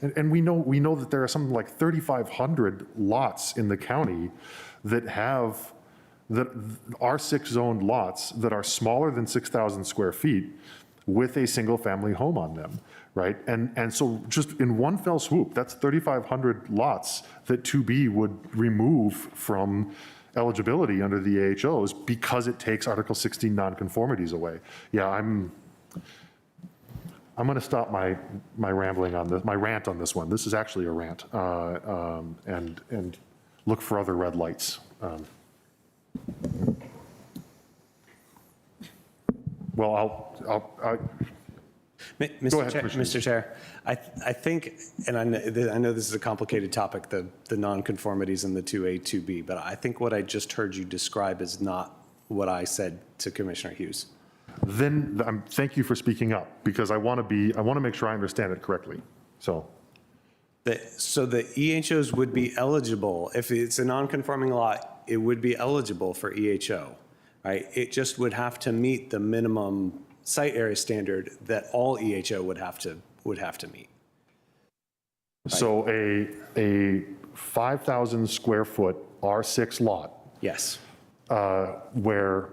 Speaker 1: and we know that there are something like 3,500 lots in the county that have R6 zoned lots that are smaller than 6,000 square feet with a single family home on them, right? And so just in one fell swoop, that's 3,500 lots that 2B would remove from eligibility under the AHOs because it takes Article 16 nonconformities away. Yeah, I'm going to stop my rambling on this, my rant on this one. This is actually a rant, and look for other red lights. Well,
Speaker 5: Mr. Chair, I think, and I know this is a complicated topic, the nonconformities and the 2A, 2B, but I think what I just heard you describe is not what I said to Commissioner Hughes.
Speaker 1: Then thank you for speaking up, because I want to make sure I understand it correctly. So
Speaker 5: the EHOs would be eligible if it's a non-conforming lot. It would be eligible for EHO, right? It just would have to meet the minimum site area standard that all EHO would have to meet. Right?
Speaker 1: So a 5,000 square foot R6 lot.
Speaker 5: Yes.
Speaker 1: Where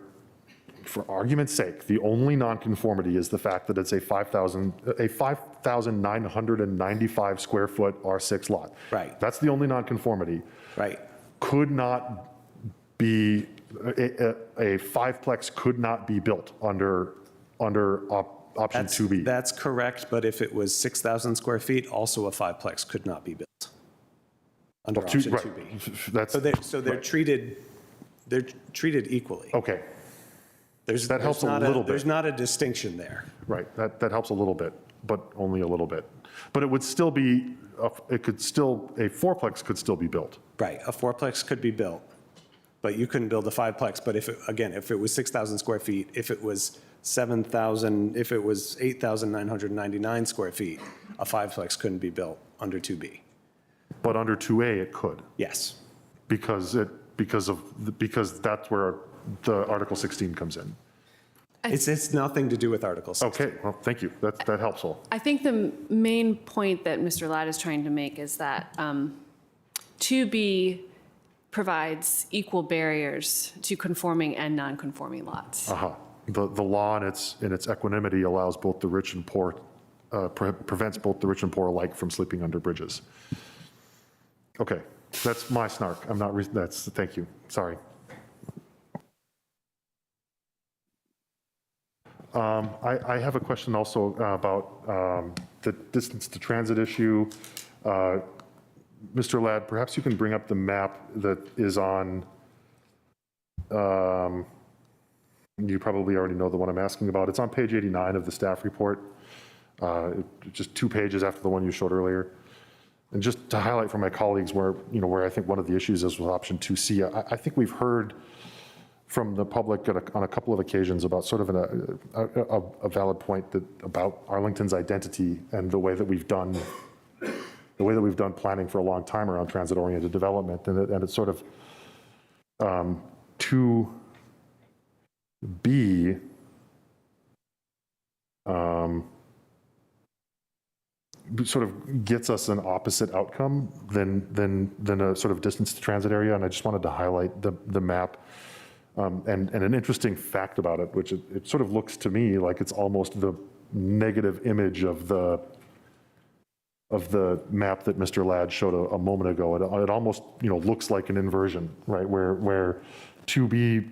Speaker 1: for argument's sake, the only nonconformity is the fact that it's a 5,995 square foot R6 lot.
Speaker 5: Right.
Speaker 1: That's the only nonconformity.
Speaker 5: Right.
Speaker 1: Could not be, a fiveplex could not be built under option 2B.
Speaker 5: That's correct, but if it was 6,000 square feet, also a fiveplex could not be built under option
Speaker 1: Right.
Speaker 5: 2B.
Speaker 1: That's,
Speaker 5: So they're treated equally.
Speaker 1: okay,
Speaker 5: That
Speaker 1: helps a little bit.
Speaker 5: There's not a distinction there.
Speaker 1: right, that helps a little bit, but only a little bit. But it would still be, a fourplex could still be built.
Speaker 5: Right, a fourplex could be built, but you couldn't build a fiveplex. But if it was 6,000 square feet, if it was 7,000, if it was 8,999 square feet, a fiveplex couldn't be built under 2B.
Speaker 1: But under 2A, it could,
Speaker 5: Yes.
Speaker 1: because that's where the Article 16 comes in.
Speaker 5: It's nothing to do with Article 16.
Speaker 1: Okay, well, thank you, that helps all.
Speaker 10: I think the main point that Mr. Ladd is trying to make is that 2B provides equal barriers to conforming and non-conforming lots.
Speaker 1: The law in its equanimity allows both the rich and poor, prevents both the rich and poor alike from sleeping under bridges. Okay, that's my snark. I'm not, thank you, sorry. I have a question also about the distance to transit issue. Mr. Ladd, perhaps you can bring up the map that is on, you probably already know the one I'm asking about. It's on page 89 of the staff report, just 2 pages after the one you showed earlier. And just to highlight for my colleagues where I think one of the issues is with option 2C, I think we've heard from the public on a couple of occasions about sort of a valid point about Arlington's identity and the way that we've done planning for a long time around transit-oriented development, and it's sort of 2B sort of gets us an opposite outcome than a sort of distance to transit area, and I just wanted to highlight the map. And an interesting fact about it, which it sort of looks to me like it's almost the negative image of the map that Mr. Ladd showed a moment ago. It almost looks like an inversion, right? Where 2B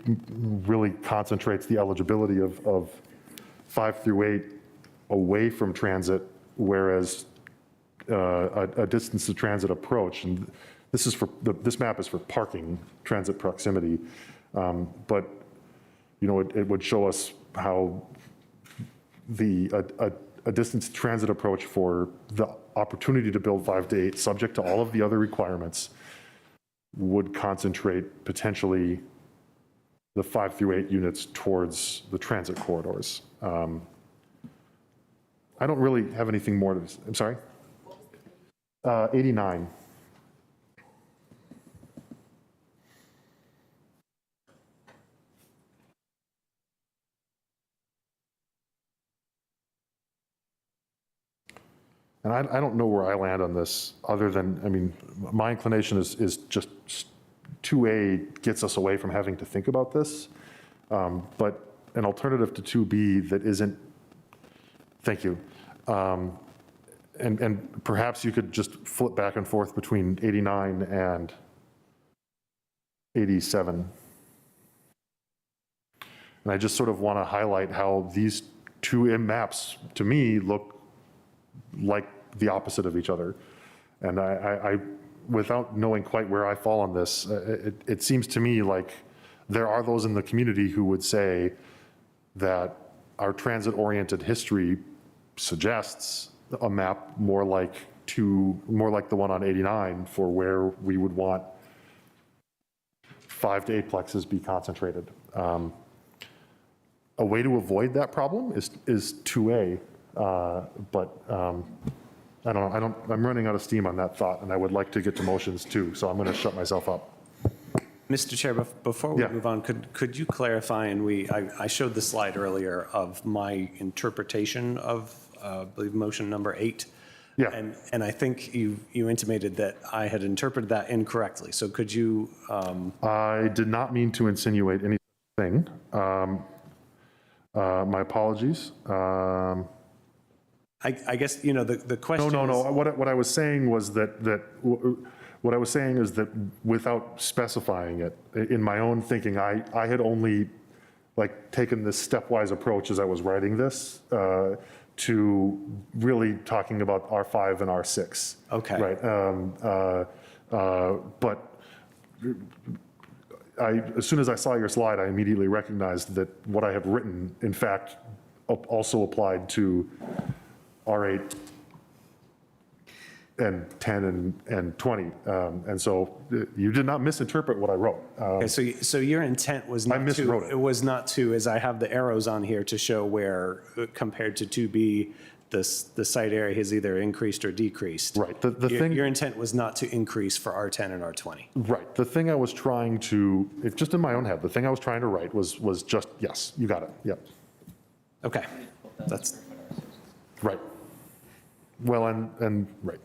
Speaker 1: really concentrates the eligibility of 5 through 8 away from transit, whereas a distance to transit approach, and this map is for parking transit proximity. But it would show us how a distance transit approach for the opportunity to build 5 to 8, subject to all of the other requirements, would concentrate potentially the 5 through 8 units towards the transit corridors. I don't really have anything more to. I'm sorry. 89. And I don't know where I land on this, other than, my inclination is just 2A gets us away from having to think about this. But an alternative to 2B that isn't, thank you. And perhaps you could just flip back and forth between 89 and 87. And I just sort of want to highlight how these two maps, to me, look like the opposite of each other. And I without knowing quite where I fall on this, it seems to me like there are those in the community who would say that our transit-oriented history suggests a map more like the one on 89 for where we would want 5 to 8 plexes be concentrated. A way to avoid that problem is 2A, but I don't know. I'm running out of steam on that thought, and I would like to get to motions too, so I'm going to shut myself up.
Speaker 5: Mr. Chair, before we move on, could you clarify, and I showed the slide earlier of my interpretation of, I believe, motion number 8.
Speaker 1: Yeah.
Speaker 5: And I think you intimated that I had interpreted that incorrectly. So could you?
Speaker 1: I did not mean to insinuate anything. My apologies.
Speaker 5: I guess, the question
Speaker 1: No.
Speaker 5: is.
Speaker 1: What I was saying was what I was saying is that without specifying it, in my own thinking, I had only taken this stepwise approach as I was writing this to really talking about R5 and R6.
Speaker 5: Okay.
Speaker 1: Right. But as soon as I saw your slide, I immediately recognized that what I have written, in fact, also applied to R8 and 10 and 20. And so you did not misinterpret what I wrote.
Speaker 5: Okay, so your intent was not
Speaker 1: miswrote it.
Speaker 5: It was not to, as I have the arrows on here to show where, compared to 2B, the site area has either increased or decreased.
Speaker 1: Right. The thing.
Speaker 5: Your intent was not to increase for R10 and R20.
Speaker 1: Right. The thing I was trying to, just in my own head, the thing I was trying to write was just, yes, you got it. Yep.
Speaker 5: Okay, that's.
Speaker 1: Right. Well, and right.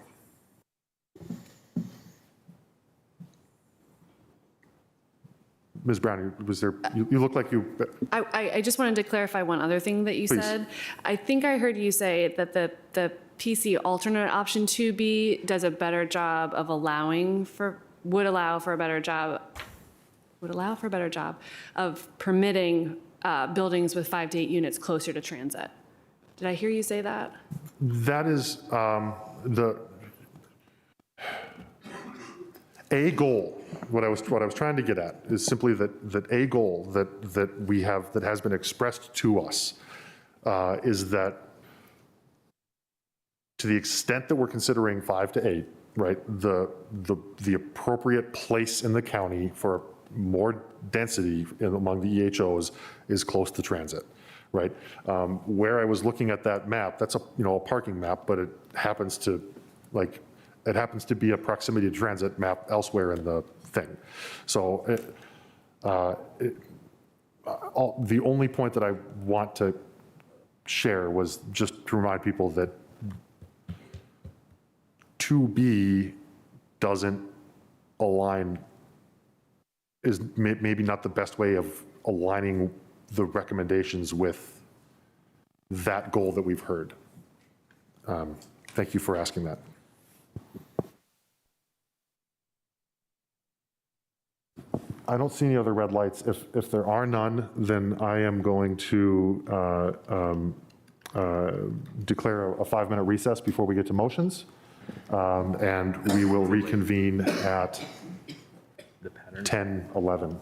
Speaker 1: Ms. Brown, was there, you look like you,
Speaker 10: I just wanted to clarify one other thing that you
Speaker 1: Please.
Speaker 10: said. I think I heard you say that the PC alternate option 2B does a better job of would allow for a better job of permitting buildings with 5 to 8 units closer to transit. Did I hear you say that?
Speaker 1: that is a goal. What I was trying to get at is simply that a goal that we have, that has been expressed to us, is that to the extent that we're considering 5 to 8, right, the appropriate place in the county for more density among the EHOs is close to transit, right? Where I was looking at that map, that's a parking map, but it happens to be a proximity to transit map elsewhere in the thing. So the only point that I want to share was just to remind people that 2B doesn't align, is maybe not the best way of aligning the recommendations with that goal that we've heard. Thank you for asking that. I don't see any other red lights. If there are none, then I am going to declare a 5-minute recess before we get to motions. And we will reconvene at 10:11.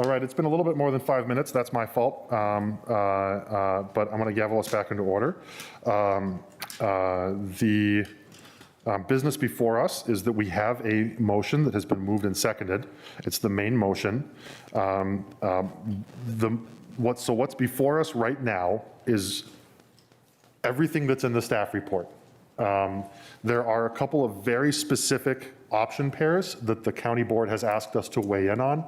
Speaker 1: All right, it's been a little bit more than 5 minutes. That's my fault. But I'm going to gavel us back into order. The business before us is that we have a motion that has been moved and seconded. It's the main motion. What's before us right now is everything that's in the staff report. There are a couple of very specific option pairs that the county board has asked us to weigh in on.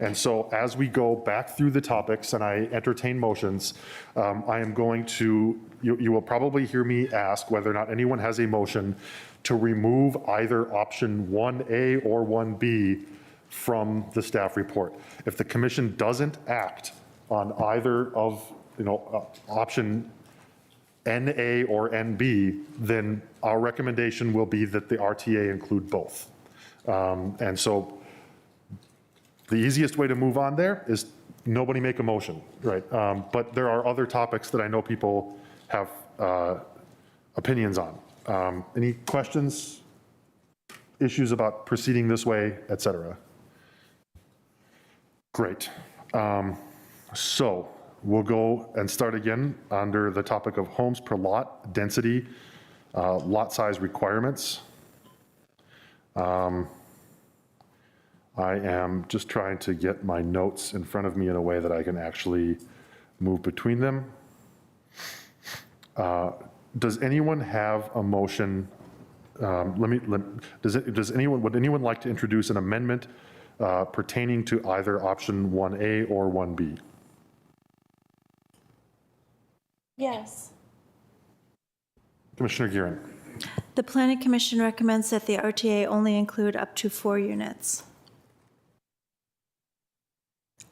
Speaker 1: And so as we go back through the topics and I entertain motions, I am going to, you will probably hear me ask whether or not anyone has a motion to remove either option 1A or 1B from the staff report. If the commission doesn't act on either of, option NA or NB, then our recommendation will be that the RTA include both. And so the easiest way to move on there is nobody make a motion, right? But there are other topics that I know people have opinions on. Any questions, issues about proceeding this way, et cetera? Great. So we'll go and start again under the topic of homes per lot, density, lot size requirements. I am just trying to get my notes in front of me in a way that I can actually move between them. Does anyone have a motion? Would anyone like to introduce an amendment pertaining to either option 1A or 1B?
Speaker 6: Yes.
Speaker 1: Commissioner Gearin.
Speaker 6: The Planning Commission recommends that the RTA only include up to 4 units.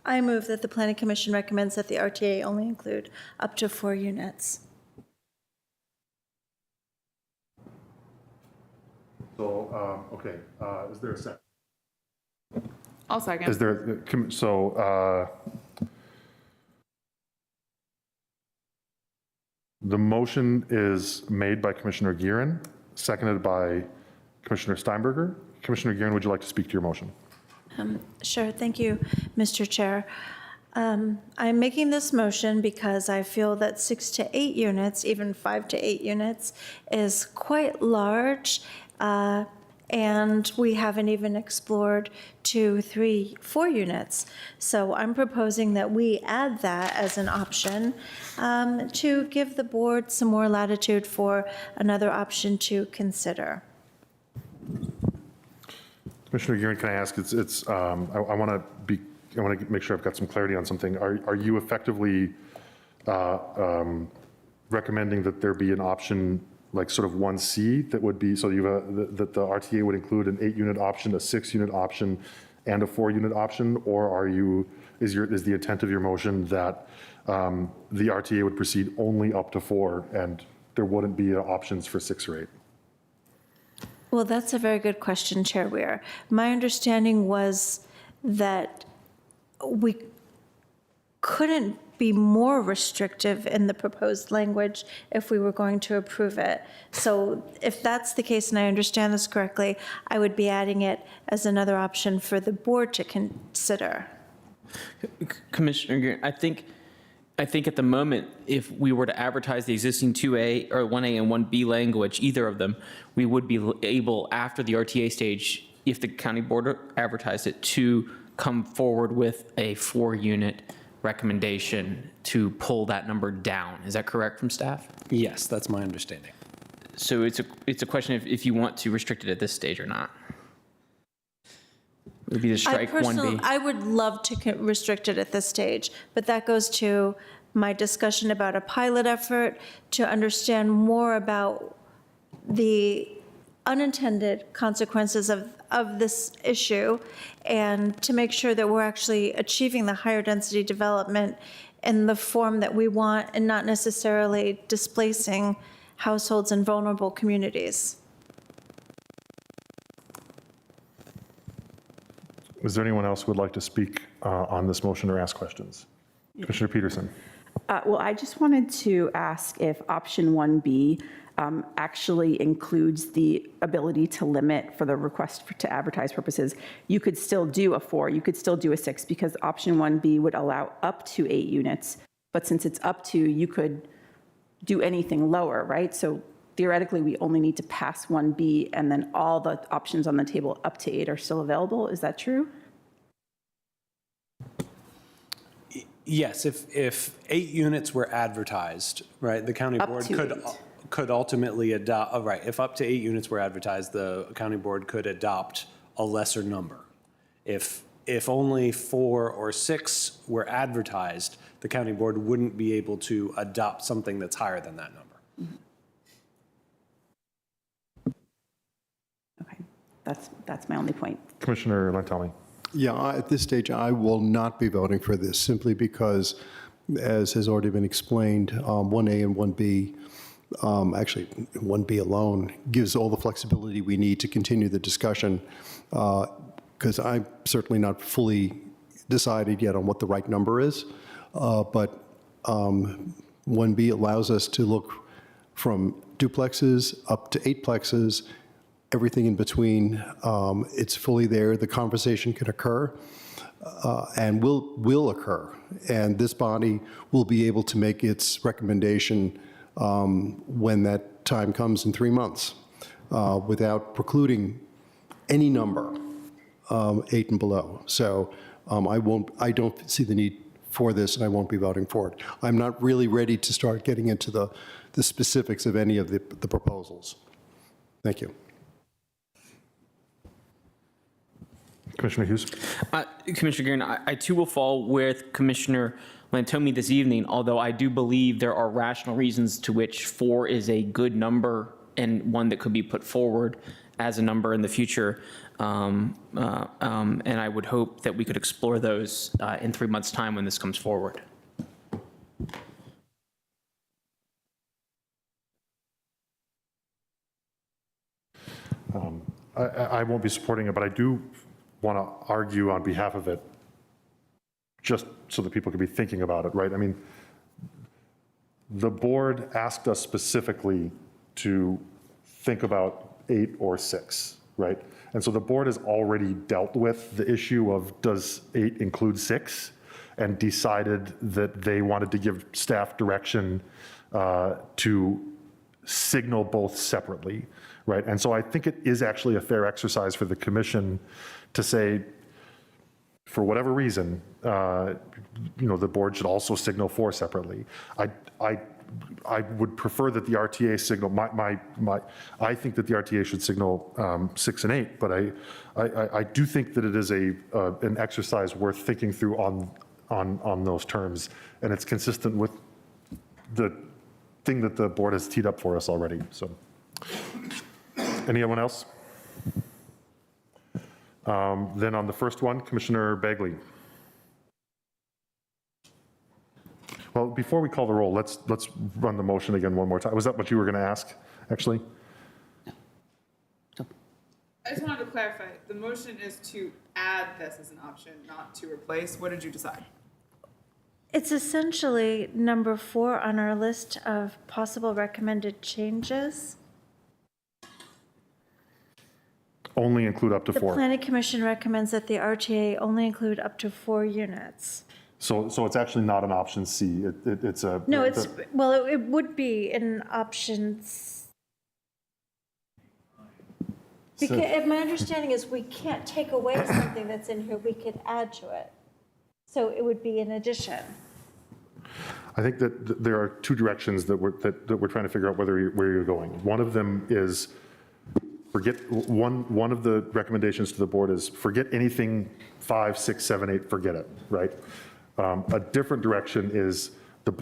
Speaker 6: I move that the Planning Commission recommends that the RTA only include up to 4 units.
Speaker 1: So, okay, is there a second?
Speaker 7: I'll second.
Speaker 1: Is there, so, the motion is made by Commissioner Gearin, seconded by Commissioner Steinberger. Commissioner Gearin, would you like to speak to your motion?
Speaker 6: Sure, thank you, Mr. Chair. I'm making this motion because I feel that 6 to 8 units, even 5 to 8 units, is quite large, and we haven't even explored 2, 3, 4 units. So I'm proposing that we add that as an option to give the board some more latitude for another option to consider.
Speaker 1: Commissioner Gearin, can I ask, I want to make sure I've got some clarity on something. Are you effectively recommending that there be an option like sort of 1C that would be, so you that the RTA would include an 8-unit option, a 6-unit option, and a 4-unit option? Or is the intent of your motion that the RTA would proceed only up to 4 and there wouldn't be options for 6 or 8?
Speaker 6: Well, that's a very good question, Chair Weir. My understanding was that we couldn't be more restrictive in the proposed language if we were going to approve it. So if that's the case, and I understand this correctly, I would be adding it as another option for the board to consider.
Speaker 9: Commissioner Gearin, I think at the moment, if we were to advertise the existing 2A or 1A and 1B language, either of them, we would be able, after the RTA stage, if the county board advertised it, to come forward with a 4-unit recommendation to pull that number down. Is that correct from staff?
Speaker 5: Yes, that's my understanding.
Speaker 9: So it's a question if you want to restrict it at this stage or not. It would be to strike 1B.
Speaker 6: I would love to restrict it at this stage, but that goes to my discussion about a pilot effort to understand more about the unintended consequences of this issue and to make sure that we're actually achieving the higher density development in the form that we want and not necessarily displacing households in vulnerable communities.
Speaker 1: Is there anyone else who would like to speak on this motion or ask questions? Commissioner Peterson.
Speaker 8: Well, I just wanted to ask if option 1B actually includes the ability to limit for the request to advertise purposes. You could still do a 4, you could still do a 6, because option 1B would allow up to 8 units. But since it's up to, you could do anything lower, right? So theoretically, we only need to pass 1B, and then all the options on the table up to 8 are still available. Is that true?
Speaker 5: Yes, if 8 units were advertised, right, the county
Speaker 8: Up
Speaker 5: board
Speaker 8: to
Speaker 5: could ultimately adopt, right, if up to 8 units were advertised, the county board could adopt a lesser number. If only 4 or 6 were advertised, the county board wouldn't be able to adopt something that's higher than that number.
Speaker 8: Okay, that's my only point.
Speaker 1: Commissioner Lantoni.
Speaker 3: Yeah, at this stage, I will not be voting for this simply because, as has already been explained, 1A and 1B, actually 1B alone, gives all the flexibility we need to continue the discussion, because I'm certainly not fully decided yet on what the right number is. But 1B allows us to look from duplexes up to 8plexes, everything in between. It's fully there. The conversation can occur and will occur. And this body will be able to make its recommendation when that time comes in 3 months without precluding any number, 8 and below. So I don't see the need for this, and I won't be voting for it. I'm not really ready to start getting into the specifics of any of the proposals. Thank you.
Speaker 1: Commissioner Hughes.
Speaker 9: Commissioner Guerin, I too will fall with Commissioner Lantoni this evening, although I do believe there are rational reasons to which 4 is a good number and one that could be put forward as a number in the future. And I would hope that we could explore those in 3 months' time when this comes forward.
Speaker 1: I won't be supporting it, but I do want to argue on behalf of it, just so that people can be thinking about it, right? I mean, the board asked us specifically to think about 8 or 6, right? And so the board has already dealt with the issue of does 8 include 6, and decided that they wanted to give staff direction to signal both separately, right? And so I think it is actually a fair exercise for the commission to say, for whatever reason, the board should also signal 4 separately. I would prefer that the RTA signal, I think that the RTA should signal 6 and 8, but I do think that it is an exercise worth thinking through on those terms, and it's consistent with the thing that the board has teed up for us already. So, anyone else? Then on the first one, Commissioner Bagley. Well, before we call the roll, let's run the motion again one more time. Was that what you were going to ask, actually?
Speaker 7: I just wanted to clarify, the motion is to add this as an option, not to replace. What did you decide?
Speaker 6: It's essentially number 4 on our list of possible recommended changes.
Speaker 1: Only include up to 4.
Speaker 6: The Planning Commission recommends that the RTA only include up to 4 units.
Speaker 1: So it's actually not an option C. It's a.
Speaker 6: No, it would be in options. Because my understanding is we can't take away something that's in here, we could add to it. So it would be in addition.
Speaker 1: I think that there are 2 directions that we're trying to figure out where you're going. One of them is one of the recommendations to the board is forget anything 5, 6, 7, 8, forget it, right? A different direction is the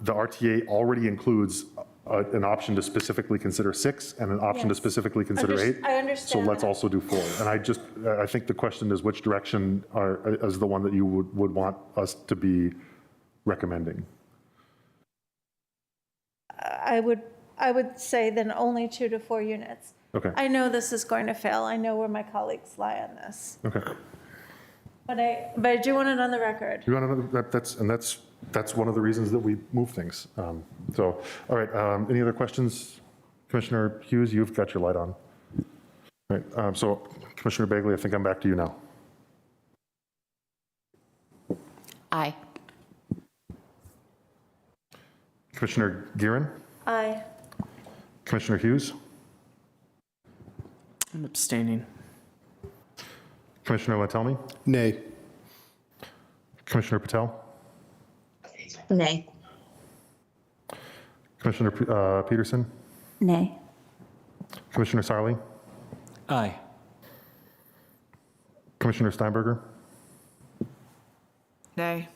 Speaker 1: RTA already includes an option to specifically consider 6 and an option to specifically consider 8.
Speaker 6: I understand.
Speaker 1: So let's also do 4. And I think the question is which direction is the one that you would want us to be recommending?
Speaker 6: I would say then only 2 to 4 units.
Speaker 1: Okay.
Speaker 6: I know this is going to fail. I know where my colleagues lie on this.
Speaker 1: Okay.
Speaker 6: But I do want it on the record.
Speaker 1: You want to, that's one of the reasons that we move things. So, all right, any other questions Commissioner Hughes, you've got your light on. Right, so Commissioner Bagley, I think I'm back to you now.
Speaker 13: Aye.
Speaker 1: Commissioner Gearin,
Speaker 6: Aye.
Speaker 1: Commissioner Hughes,
Speaker 9: I'm abstaining.
Speaker 1: Commissioner Latelmi,
Speaker 3: Nay.
Speaker 1: Commissioner Patel,
Speaker 14: Nay.
Speaker 1: Commissioner Peterson,
Speaker 8: Nay.
Speaker 1: Commissioner Sarli,
Speaker 4: Aye.
Speaker 1: Commissioner Steinberger,
Speaker 7: Nay.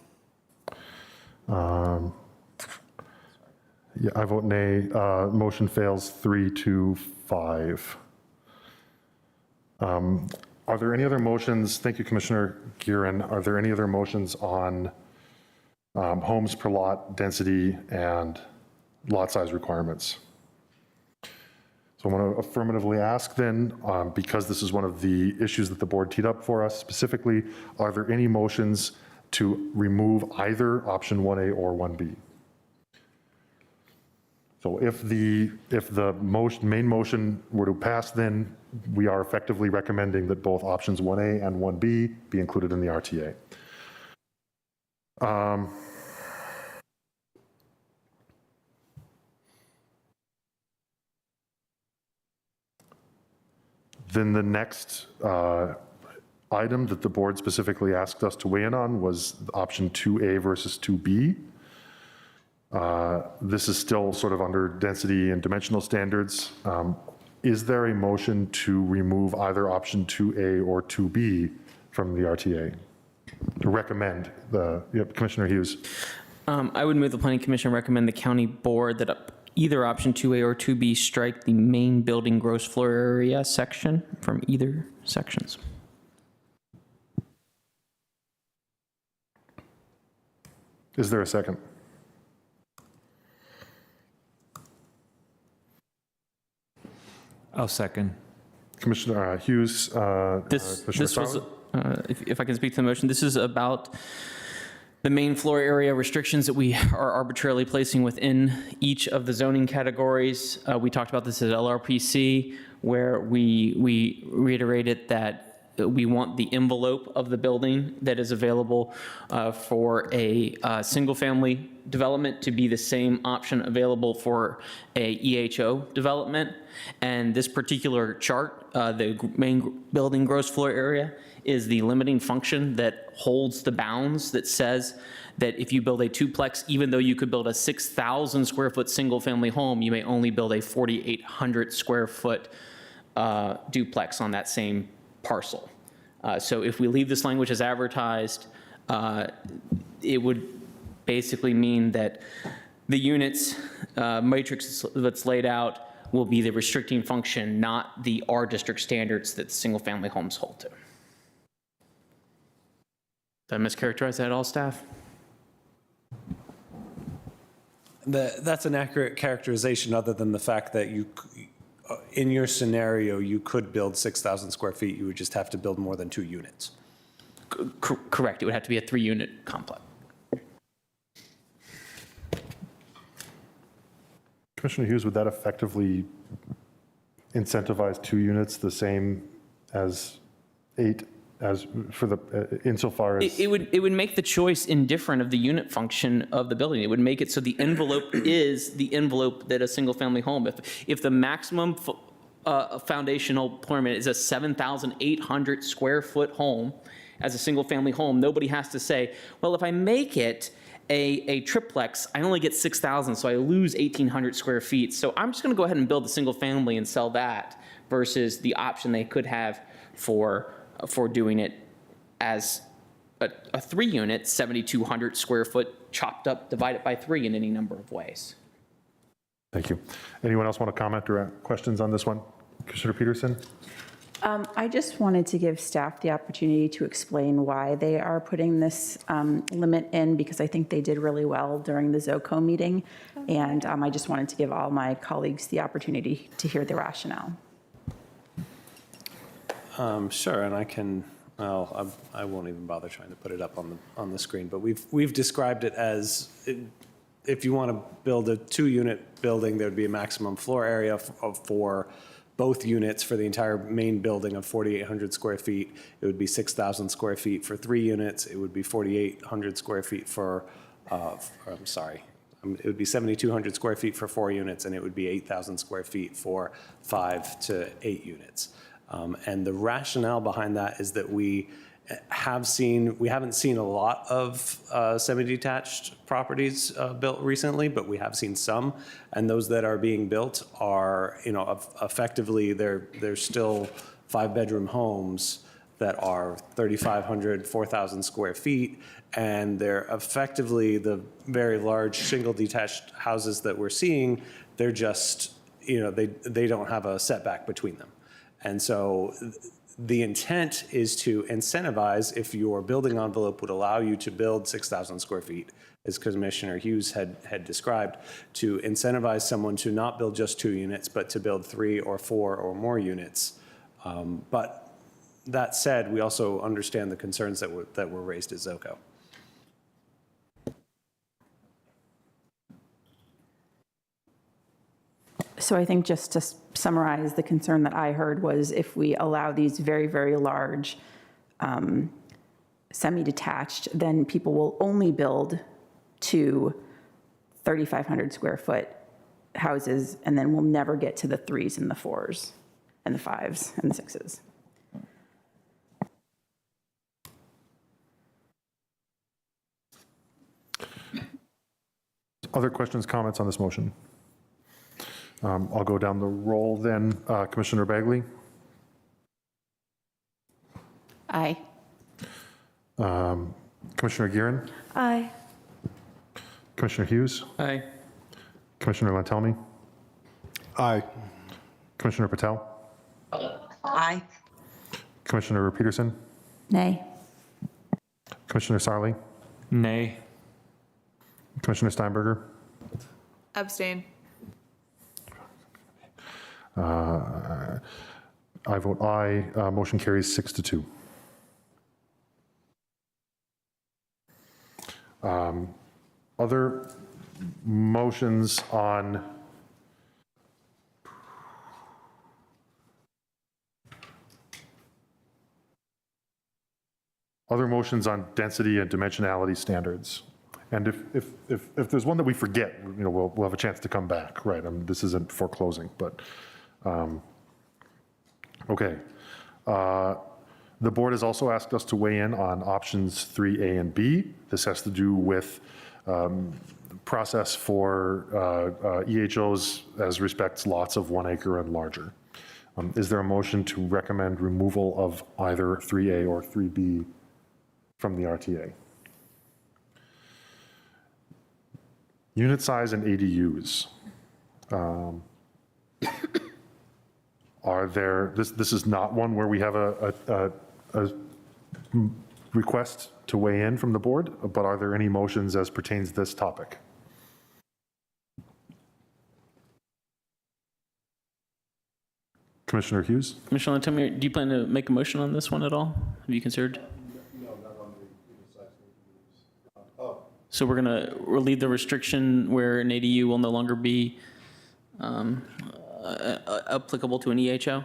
Speaker 1: yeah, I vote nay. Motion fails 3-5. Are there any other motions? Thank you, Commissioner Gearin. Are there any other motions on homes per lot, density, and lot size requirements? So I want to affirmatively ask then, because this is one of the issues that the board teed up for us specifically, are there any motions to remove either option 1A or 1B? So if the main motion were to pass, then we are effectively recommending that both options 1A and 1B be included in the RTA. Then the next item that the board specifically asked us to weigh in on was option 2A versus 2B. This is still sort of under density and dimensional standards. Is there a motion to remove either option 2A or 2B from the RTA? To recommend Commissioner Hughes.
Speaker 9: I would move the Planning Commission recommend the county board that either option 2A or 2B strike the main building gross floor area section from either sections.
Speaker 1: Is there a second?
Speaker 4: I'll second.
Speaker 1: Commissioner Hughes,
Speaker 9: This
Speaker 1: Commissioner
Speaker 9: was,
Speaker 1: Sarli?
Speaker 9: if I can speak to the motion, this is about the main floor area restrictions that we are arbitrarily placing within each of the zoning categories. We talked about this at LRPC, where we reiterated that we want the envelope of the building that is available for a single-family development to be the same option available for a EHO development. And this particular chart, the main building gross floor area, is the limiting function that holds the bounds that says that if you build a duplex, even though you could build a 6,000 square foot single family home, you may only build a 4,800 square foot duplex on that same parcel. So if we leave this language as advertised, it would basically mean that the units matrix that's laid out will be the restricting function, not the R district standards that single family homes hold to. Did I mischaracterize that at all, staff?
Speaker 5: That's an accurate characterization, other than the fact that in your scenario, you could build 6,000 square feet. You would just have to build more than 2 units.
Speaker 9: Correct. It would have to be a 3-unit complex.
Speaker 1: Commissioner Hughes, would that effectively incentivize 2 units the same as 8 as for the insofar as
Speaker 9: It would make the choice indifferent of the unit function of the building. It would make it so the envelope is the envelope that a single family home. If the maximum foundational permit is a 7,800 square foot home as a single family home, nobody has to say, well, if I make it a triplex, I only get 6,000, so I lose 1,800 square feet. So I'm just going to go ahead and build a single family and sell that, versus the option they could have for doing it as a 3-unit, 7,200 square foot, chopped up, divided by 3 in any number of ways.
Speaker 1: Thank you. Anyone else want to comment or questions on this one? Commissioner Peterson?
Speaker 8: I just wanted to give staff the opportunity to explain why they are putting this limit in, because I think they did really well during the ZOCO meeting. And I just wanted to give all my colleagues the opportunity to hear the rationale.
Speaker 5: Sure, and I can. I won't even bother trying to put it up on the screen. But we've described it as if you want to build a 2-unit building, there'd be a maximum floor area for both units for the entire main building of 4,800 square feet. It would be 6,000 square feet for 3 units. It would be 4,800 square feet for, it would be 7,200 square feet for 4 units, and it would be 8,000 square feet for 5 to 8 units. And the rationale behind that is that we haven't seen a lot of semi-detached properties built recently, but we have seen some, and those that are being built are, effectively, they're still 5-bedroom homes that are 3,500, 4,000 square feet, and they're effectively the very large single detached houses that we're seeing. They're just, they don't have a setback between them. And so the intent is to incentivize, if your building envelope would allow you to build 6,000 square feet, as Commissioner Hughes had described, to incentivize someone to not build just 2 units, but to build 3 or 4 or more units. But that said, we also understand the concerns that were raised at ZOCO.
Speaker 8: So I think just to summarize, the concern that I heard was if we allow these very, very large semi-detached, then people will only build 2 3,500 square foot houses, and then we'll never get to the 3s and the 4s and the 5s and the 6s.
Speaker 1: Other questions, comments on this motion? I'll go down the roll then. Commissioner Bagley?
Speaker 13: Aye.
Speaker 1: Commissioner Gearin?
Speaker 6: Aye.
Speaker 1: Commissioner Hughes?
Speaker 9: Aye.
Speaker 1: Commissioner Lantelmi?
Speaker 3: Aye.
Speaker 1: Commissioner Patel?
Speaker 14: Aye.
Speaker 1: Commissioner Peterson?
Speaker 8: Nay.
Speaker 1: Commissioner Sarli?
Speaker 4: Nay.
Speaker 1: Commissioner Steinberger?
Speaker 7: Abstain.
Speaker 1: I vote aye. Motion carries 6-2. Other motions on density and dimensionality standards. And if there's one that we forget, we'll have a chance to come back, right? This isn't foreclosing, but okay. The board has also asked us to weigh in on options 3A and B. This has to do with process for EHOs as respects lots of 1 acre and larger. Is there a motion to recommend removal of either 3A or 3B from the RTA? Unit size and ADUs. Are there, this is not one where we have a request to weigh in from the board, but are there any motions as pertains to this topic? Commissioner Hughes?
Speaker 9: Commissioner Lantelmi, do you plan to make a motion on this one at all? Have you considered?
Speaker 3: No, not on the size.
Speaker 9: So we're going to relieve the restriction where an ADU will no longer be applicable to an EHO?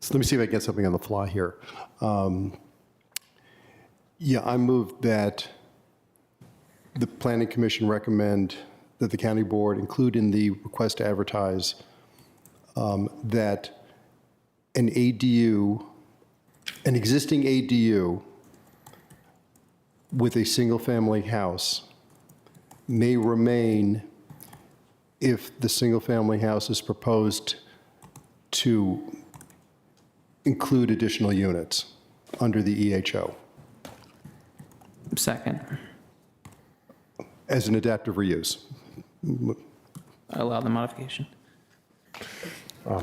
Speaker 3: So let me see if I get something on the fly here. Yeah, I move that the Planning Commission recommend that the county board include in the request to advertise that an ADU, an existing ADU with a single-family house may remain if the single-family house is proposed to include additional units under the EHO
Speaker 9: Second.
Speaker 3: as an adaptive reuse.
Speaker 9: I allow the modification.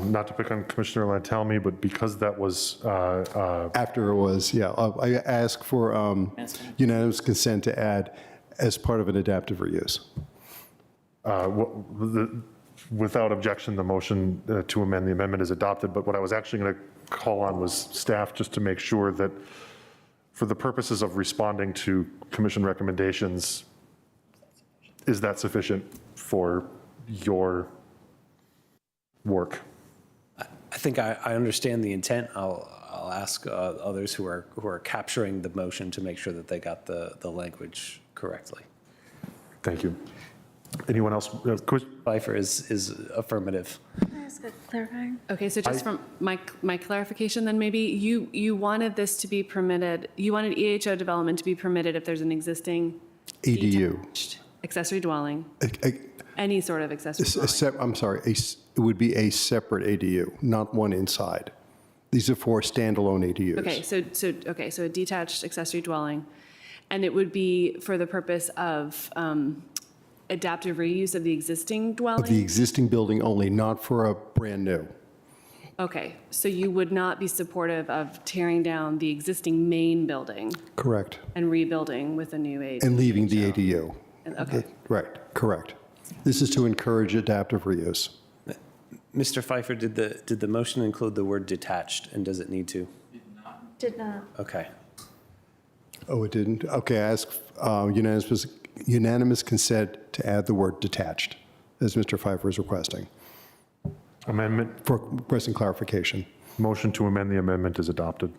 Speaker 1: Not to pick on Commissioner Lantelmi, but because that was
Speaker 3: After it was, yeah, I ask for unanimous consent to add as part of an adaptive reuse.
Speaker 1: without objection, the motion to amend the amendment is adopted. But what I was actually going to call on was staff just to make sure that for the purposes of responding to commission recommendations, is that sufficient for your work?
Speaker 5: I think I understand the intent. I'll ask others who are capturing the motion to make sure that they got the language correctly.
Speaker 1: Thank you. Anyone else?
Speaker 5: Pfeiffer is affirmative.
Speaker 6: Can I ask a clarifying?
Speaker 10: Okay, so just from my clarification, then maybe you wanted this to be permitted, you wanted EHO development to be permitted if there's an existing
Speaker 3: ADU.
Speaker 10: detached accessory dwelling,
Speaker 3: A-
Speaker 10: any sort of accessory dwelling.
Speaker 3: I'm sorry, it would be a separate ADU, not one inside. These are for standalone ADUs.
Speaker 10: Okay, so a detached accessory dwelling, and it would be for the purpose of adaptive reuse of the existing dwelling?
Speaker 3: Of the existing building only, not for a brand new.
Speaker 10: Okay, so you would not be supportive of tearing down the existing main building
Speaker 3: Correct.
Speaker 10: and rebuilding with a new ADU?
Speaker 3: And leaving the ADU.
Speaker 10: Okay.
Speaker 3: Right, correct. This is to encourage adaptive reuse.
Speaker 5: Mr. Pfeiffer, did the motion include the word detached, and does it need to?
Speaker 6: Did not.
Speaker 5: Okay.
Speaker 3: Oh, it didn't? Okay, I ask unanimous consent to add the word detached, as Mr. Pfeiffer is requesting.
Speaker 1: Amendment?
Speaker 3: For requesting clarification.
Speaker 1: Motion to amend the amendment is adopted.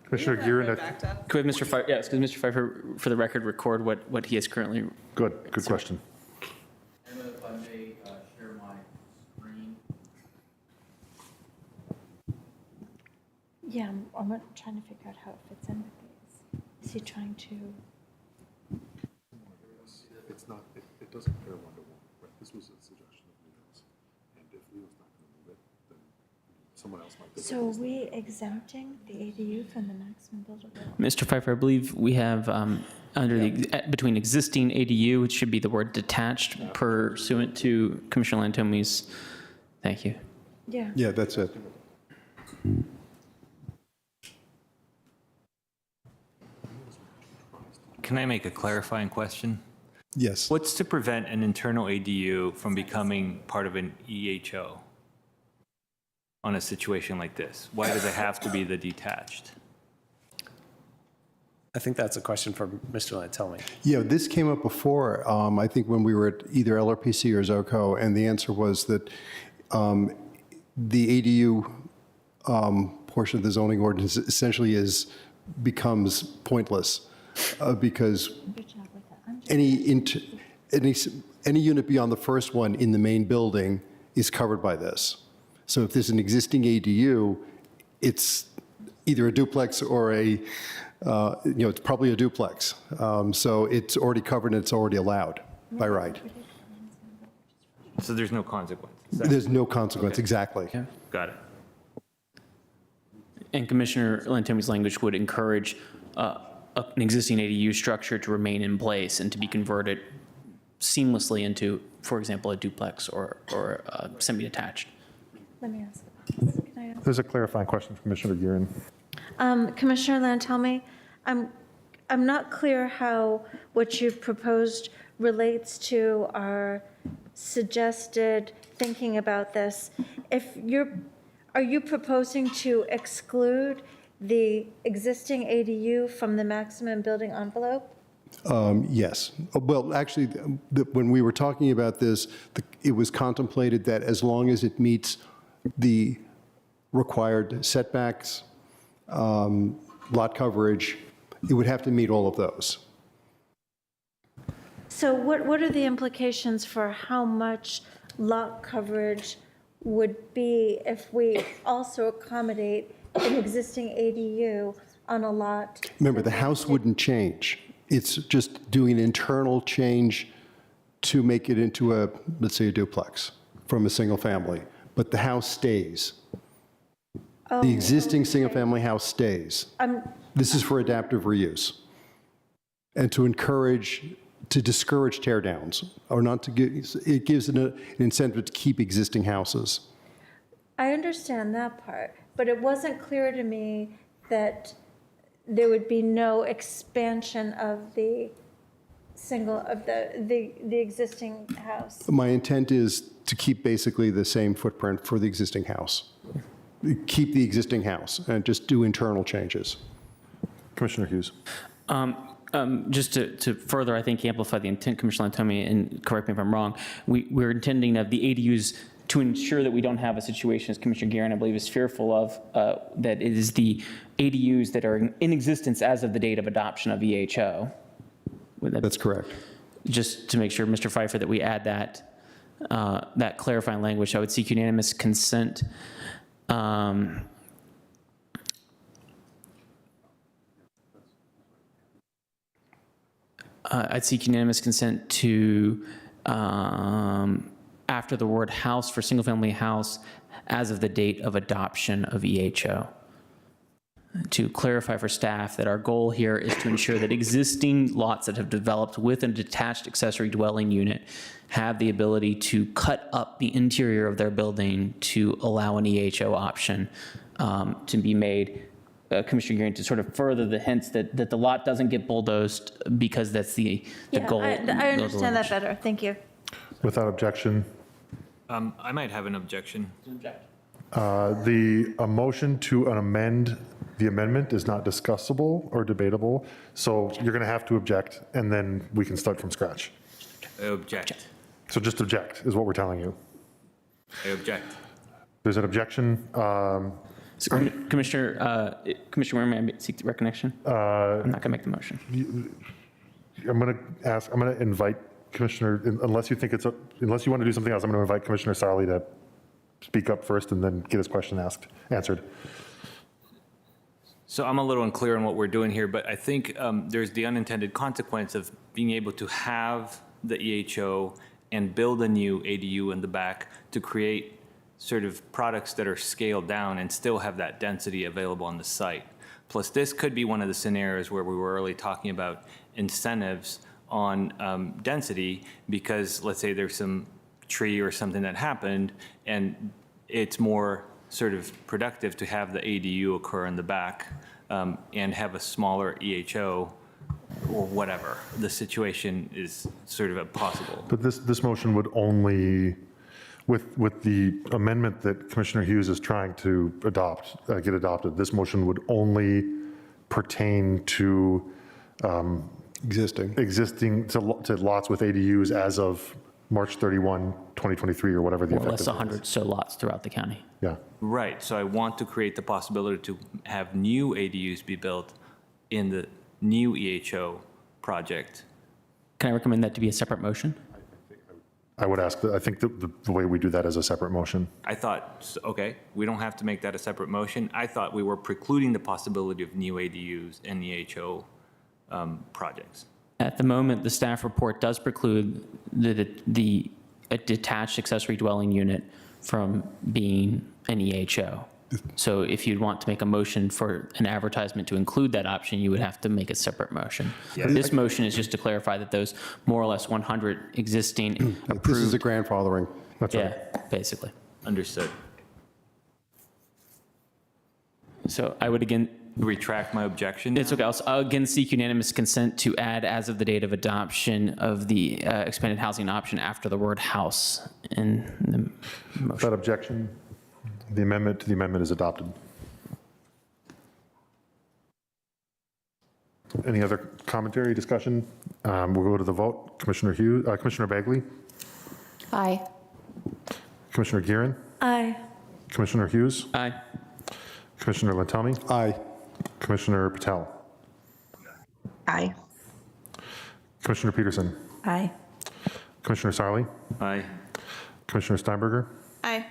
Speaker 1: Commissioner Gearin,
Speaker 9: Could Mr. Pfeiffer, yes, could Mr. Pfeiffer, for the record, record what he is currently?
Speaker 1: good question.
Speaker 15: Emma, if I may share my screen.
Speaker 6: Yeah, I'm trying to figure out how it fits in with these. Is he trying to?
Speaker 1: It's not, it doesn't pair one-to-one, right? This was a suggestion of Leo's. And if Leo's not going to move it, then someone else might.
Speaker 6: So are we exempting the ADU from the maximum buildable?
Speaker 9: Mr. Pfeiffer, I believe we have under the, between existing ADU, it should be the word detached pursuant to Commissioner Lantomi's, thank you.
Speaker 6: Yeah.
Speaker 3: Yeah, that's it.
Speaker 4: Can I make a clarifying question?
Speaker 3: Yes.
Speaker 4: What's to prevent an internal ADU from becoming part of an EHO on a situation like this? Why does it have to be the detached?
Speaker 5: I think that's a question for Mr. Lantelmi.
Speaker 3: Yeah, this came up before, I think when we were at either LRPC or ZOCO, and the answer was that the ADU portion of the zoning ordinance essentially becomes pointless because any unit beyond the first one in the main building is covered by this. So if there's an existing ADU, it's either a duplex or it's probably a duplex. So it's already covered and it's already allowed by right.
Speaker 4: So there's no consequence?
Speaker 3: There's no consequence,
Speaker 4: Okay.
Speaker 3: exactly.
Speaker 4: Got it.
Speaker 9: And Commissioner Lantomi's language would encourage an existing ADU structure to remain in place and to be converted seamlessly into, for example, a duplex or semi-detached.
Speaker 6: Let me ask. Can I ask?
Speaker 1: There's a clarifying question from Commissioner Gearin.
Speaker 6: Commissioner Lantelmi, I'm not clear how what you've proposed relates to our suggested thinking about this. Are you proposing to exclude the existing ADU from the maximum building envelope?
Speaker 3: Yes. Well, actually, when we were talking about this, it was contemplated that as long as it meets the required setbacks, lot coverage, it would have to meet all of those.
Speaker 6: So what are the implications for how much lot coverage would be if we also accommodate an existing ADU on a lot?
Speaker 3: Remember, the house wouldn't change. It's just doing an internal change to make it into let's say, a duplex from a single family. But the house stays. The existing single-family house stays. This is for adaptive reuse. And to discourage tear downs, or not to get, it gives an incentive to keep existing houses.
Speaker 6: I understand that part, but it wasn't clear to me that there would be no expansion of the existing house.
Speaker 3: My intent is to keep basically the same footprint for the existing house. keep the existing house and just do internal changes.
Speaker 1: Commissioner Hughes.
Speaker 9: Just to further, I think, amplify the intent, Commissioner Lantomi, and correct me if I'm wrong, we're intending to have the ADUs to ensure that we don't have a situation, as Commissioner Guerin, I believe, is fearful of, that it is the ADUs that are in existence as of the date of adoption of EHO.
Speaker 3: That's correct.
Speaker 9: Just to make sure, Mr. Pfeiffer, that we add that clarifying language. I would seek unanimous consent. I'd seek unanimous consent to, after the word house for single-family house, as of the date of adoption of EHO. To clarify for staff that our goal here is to ensure that existing lots that have developed with a detached accessory dwelling unit have the ability to cut up the interior of their building to allow an EHO option to be made. Commissioner Guerin, to sort of further the hints that the lot doesn't get bulldozed because that's the goal.
Speaker 6: I understand that better. Thank you.
Speaker 1: Without objection,
Speaker 4: I might have an objection.
Speaker 1: a motion to amend the amendment is not discussable or debatable, so you're going to have to object, and then we can start from scratch.
Speaker 4: I object.
Speaker 1: So just object is what we're telling you.
Speaker 4: I object.
Speaker 1: There's an objection.
Speaker 9: Commissioner Warren, may I seek recognition? I'm not going to make the motion.
Speaker 1: I'm going to invite Commissioner, unless you want to do something else, I'm going to invite Commissioner Sarli to speak up first and then get his question answered.
Speaker 4: So I'm a little unclear on what we're doing here, but I think there's the unintended consequence of being able to have the EHO and build a new ADU in the back to create sort of products that are scaled down and still have that density available on the site. Plus, this could be one of the scenarios where we were early talking about incentives on density, because let's say there's some tree or something that happened and it's more sort of productive to have the ADU occur in the back and have a smaller EHO or whatever. The situation is sort of impossible.
Speaker 1: But this motion would only, with the amendment that Commissioner Hughes is trying to get adopted, this motion would only pertain to existing to lots with ADUs as of March 31, 2023, or whatever the
Speaker 9: More or
Speaker 1: effective
Speaker 9: less
Speaker 1: date
Speaker 9: 100 so lots throughout the county.
Speaker 1: Yeah.
Speaker 4: Right, so I want to create the possibility to have new ADUs be built in the new EHO project.
Speaker 9: Can I recommend that to be a separate motion?
Speaker 1: I would ask, I think the way we do that is a separate motion.
Speaker 4: I thought, okay, we don't have to make that a separate motion. I thought we were precluding the possibility of new ADUs in the EHO projects.
Speaker 9: At the moment, the staff report does preclude a detached accessory dwelling unit from being an EHO. So if you'd want to make a motion for an advertisement to include that option, you would have to make a separate motion.
Speaker 4: Yeah.
Speaker 9: This motion is just to clarify that those more or less 100 existing approved.
Speaker 3: This is a grandfathering.
Speaker 1: That's right.
Speaker 9: Yeah, basically.
Speaker 4: Understood.
Speaker 9: So I would again,
Speaker 4: Retract my objection.
Speaker 9: it's okay, I'll again seek unanimous consent to add as of the date of adoption of the expanded housing option after the word house in the motion.
Speaker 1: Without objection, the amendment to the amendment is adopted. Any other commentary, discussion? We'll go to the vote. Commissioner Bagley,
Speaker 13: Aye.
Speaker 1: Commissioner Guerin,
Speaker 6: Aye.
Speaker 1: Commissioner Hughes,
Speaker 9: Aye.
Speaker 1: Commissioner Lantelmi,
Speaker 3: Aye.
Speaker 1: Commissioner Patel,
Speaker 14: Aye.
Speaker 1: Commissioner Peterson,
Speaker 6: Aye.
Speaker 1: Commissioner Sarli,
Speaker 4: Aye.
Speaker 1: Commissioner Steinberger.
Speaker 7: Aye.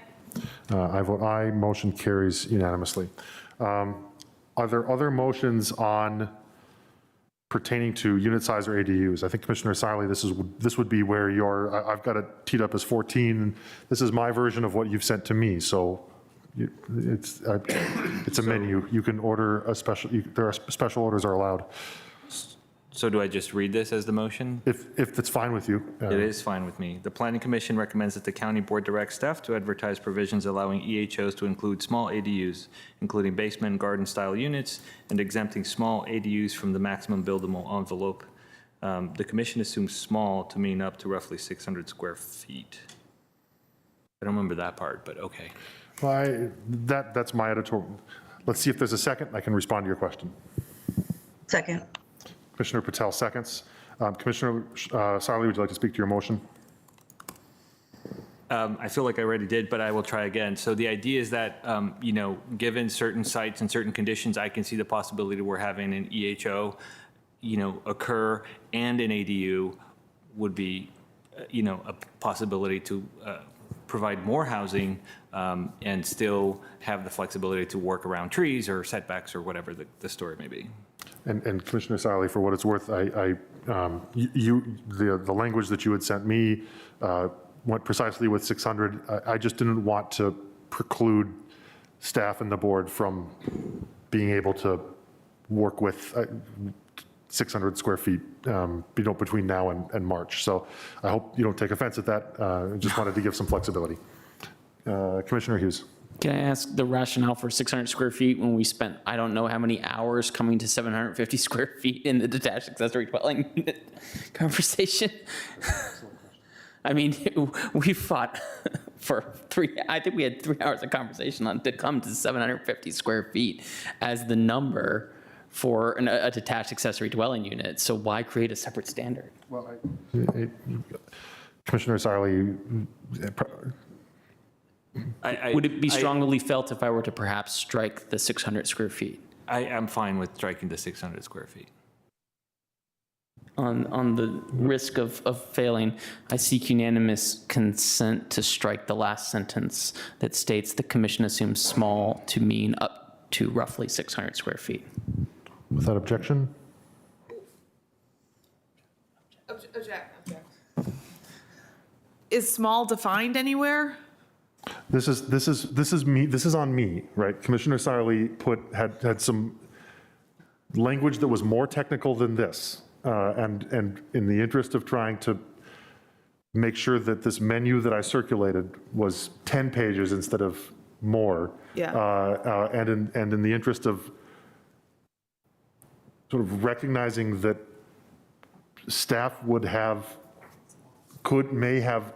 Speaker 1: I vote aye. Motion carries unanimously. Are there other motions on pertaining to unit size or ADUs? I think Commissioner Sarli, this would be where I've got it teed up as 14. This is my version of what you've sent to me. So it's a menu. You can order a special. Special orders are allowed.
Speaker 4: So do I just read this as the motion?
Speaker 1: If it's fine with you.
Speaker 4: It is fine with me. The Planning Commission recommends that the county board direct staff to advertise provisions allowing EHOs to include small ADUs, including basement and garden-style units, and exempting small ADUs from the maximum buildable envelope. The commission assumes small to mean up to roughly 600 square feet. I don't remember that part, but okay.
Speaker 1: That's my editorial. Let's see if there's a second. I can respond to your question.
Speaker 14: Second.
Speaker 1: Commissioner Patel seconds. Commissioner Sarli, would you like to speak to your motion?
Speaker 4: I feel like I already did, but I will try again. So the idea is that, you know, given certain sites and certain conditions, I can see the possibility we're having an EHO, you know, occur, and an ADU would be, you know, a possibility to provide more housing and still have the flexibility to work around trees or setbacks or whatever the story may be.
Speaker 1: And Commissioner Sarli, for what it's worth, the language that you had sent me went precisely with 600. I just didn't want to preclude staff and the board from being able to work with 600 square feet, you know, between now and March. So I hope you don't take offense at that. I just wanted to give some flexibility. Commissioner Hughes.
Speaker 9: Can I ask the rationale for 600 square feet when we spent, I don't know how many hours coming to 750 square feet in the detached accessory dwelling unit conversation? I mean, we fought for I think we had 3 hours of conversation on to come to 750 square feet as the number for a detached accessory dwelling unit. So why create a separate standard?
Speaker 1: Well, Commissioner Sarli,
Speaker 9: would it be strongly felt if I were to perhaps strike the 600 square feet?
Speaker 4: I am fine with striking the 600 square feet.
Speaker 9: On the risk of failing, I seek unanimous consent to strike the last sentence that states the commission assumes small to mean up to roughly 600 square feet.
Speaker 1: without objection?
Speaker 7: Object. Is small defined anywhere?
Speaker 1: This is me. This is on me, right? Commissioner Sarli had some language that was more technical than this, and in the interest of trying to make sure that this menu that I circulated was 10 pages instead of more.
Speaker 7: Yeah.
Speaker 1: And in the interest of sort of recognizing that staff may have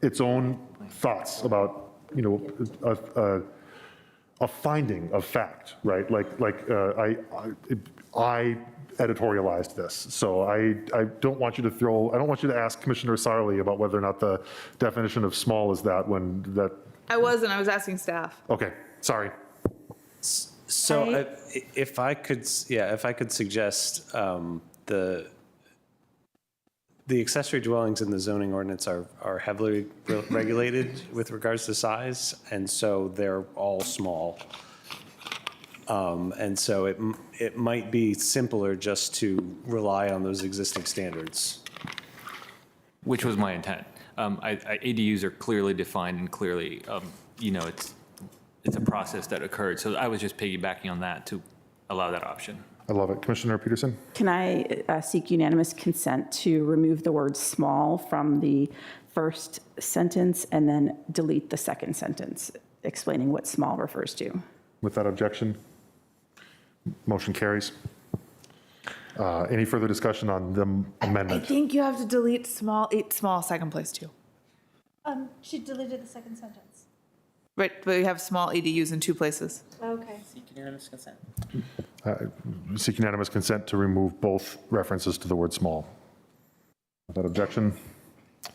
Speaker 1: its own thoughts about, you know, a finding of fact, right? I editorialized this, so I don't want you to ask Commissioner Sarli about whether or not the definition of small is that when that.
Speaker 7: I was asking staff.
Speaker 1: Okay, sorry.
Speaker 5: So if I could suggest, the accessory dwellings in the zoning ordinance are heavily regulated with regards to size, and so they're all small. And so it might be simpler just to rely on those existing standards.
Speaker 4: Which was my intent. ADUs are clearly defined and clearly, you know, it's a process that occurred. So I was just piggybacking on that to allow that option.
Speaker 1: I love it. Commissioner Peterson?
Speaker 8: Can I seek unanimous consent to remove the word small from the first sentence and then delete the second sentence, explaining what small refers to?
Speaker 1: Without objection? Motion carries. Any further discussion on the amendment?
Speaker 7: I think you have to delete small second place too.
Speaker 6: She deleted the second sentence.
Speaker 7: Right, but we have small ADUs in 2 places.
Speaker 6: Okay.
Speaker 9: Seek unanimous consent.
Speaker 1: Seek unanimous consent to remove both references to the word small. Without objection?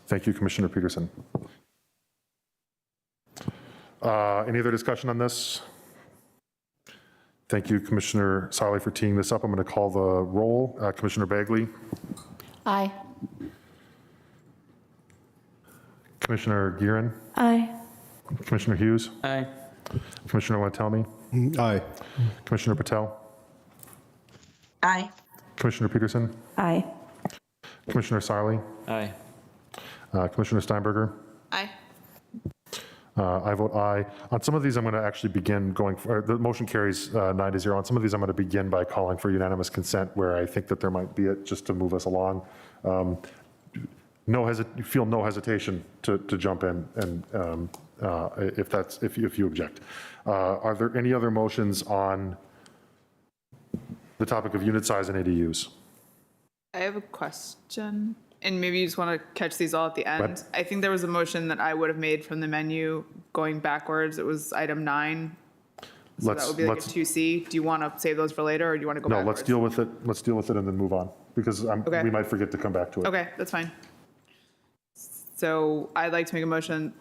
Speaker 1: Thank you, Commissioner Peterson. Any other discussion on this? Thank you, Commissioner Sarli, for teeing this up. I'm going to call the roll. Commissioner Bagley?
Speaker 13: Aye.
Speaker 1: Commissioner Gearin?
Speaker 6: Aye.
Speaker 1: Commissioner Hughes?
Speaker 9: Aye.
Speaker 1: Commissioner Wantelmi?
Speaker 3: Aye.
Speaker 1: Commissioner Patel?
Speaker 14: Aye.
Speaker 1: Commissioner Peterson?
Speaker 8: Aye.
Speaker 1: Commissioner Sarli?
Speaker 4: Aye.
Speaker 1: Commissioner Steinberger?
Speaker 7: Aye.
Speaker 1: I vote aye. On some of these, I'm going to actually begin the motion carries 9-0. On some of these, I'm going to begin by calling for unanimous consent where I think that there might be it, just to move us along. Feel no hesitation to jump in and if you object. Are there any other motions on the topic of unit size and ADUs?
Speaker 7: I have a question. and maybe you just want to catch these all at the end.
Speaker 1: What?
Speaker 7: I think there was a motion that I would have made from the menu going backwards. It was item 9. So that would be like a 2C. Do you want to save those for later, or do you want to go
Speaker 1: No,
Speaker 7: backwards?
Speaker 1: let's deal with it. Let's deal with it and then move on, because
Speaker 7: Okay.
Speaker 1: we might forget to come back to it.
Speaker 7: Okay, that's fine. So I'd like to make a motion.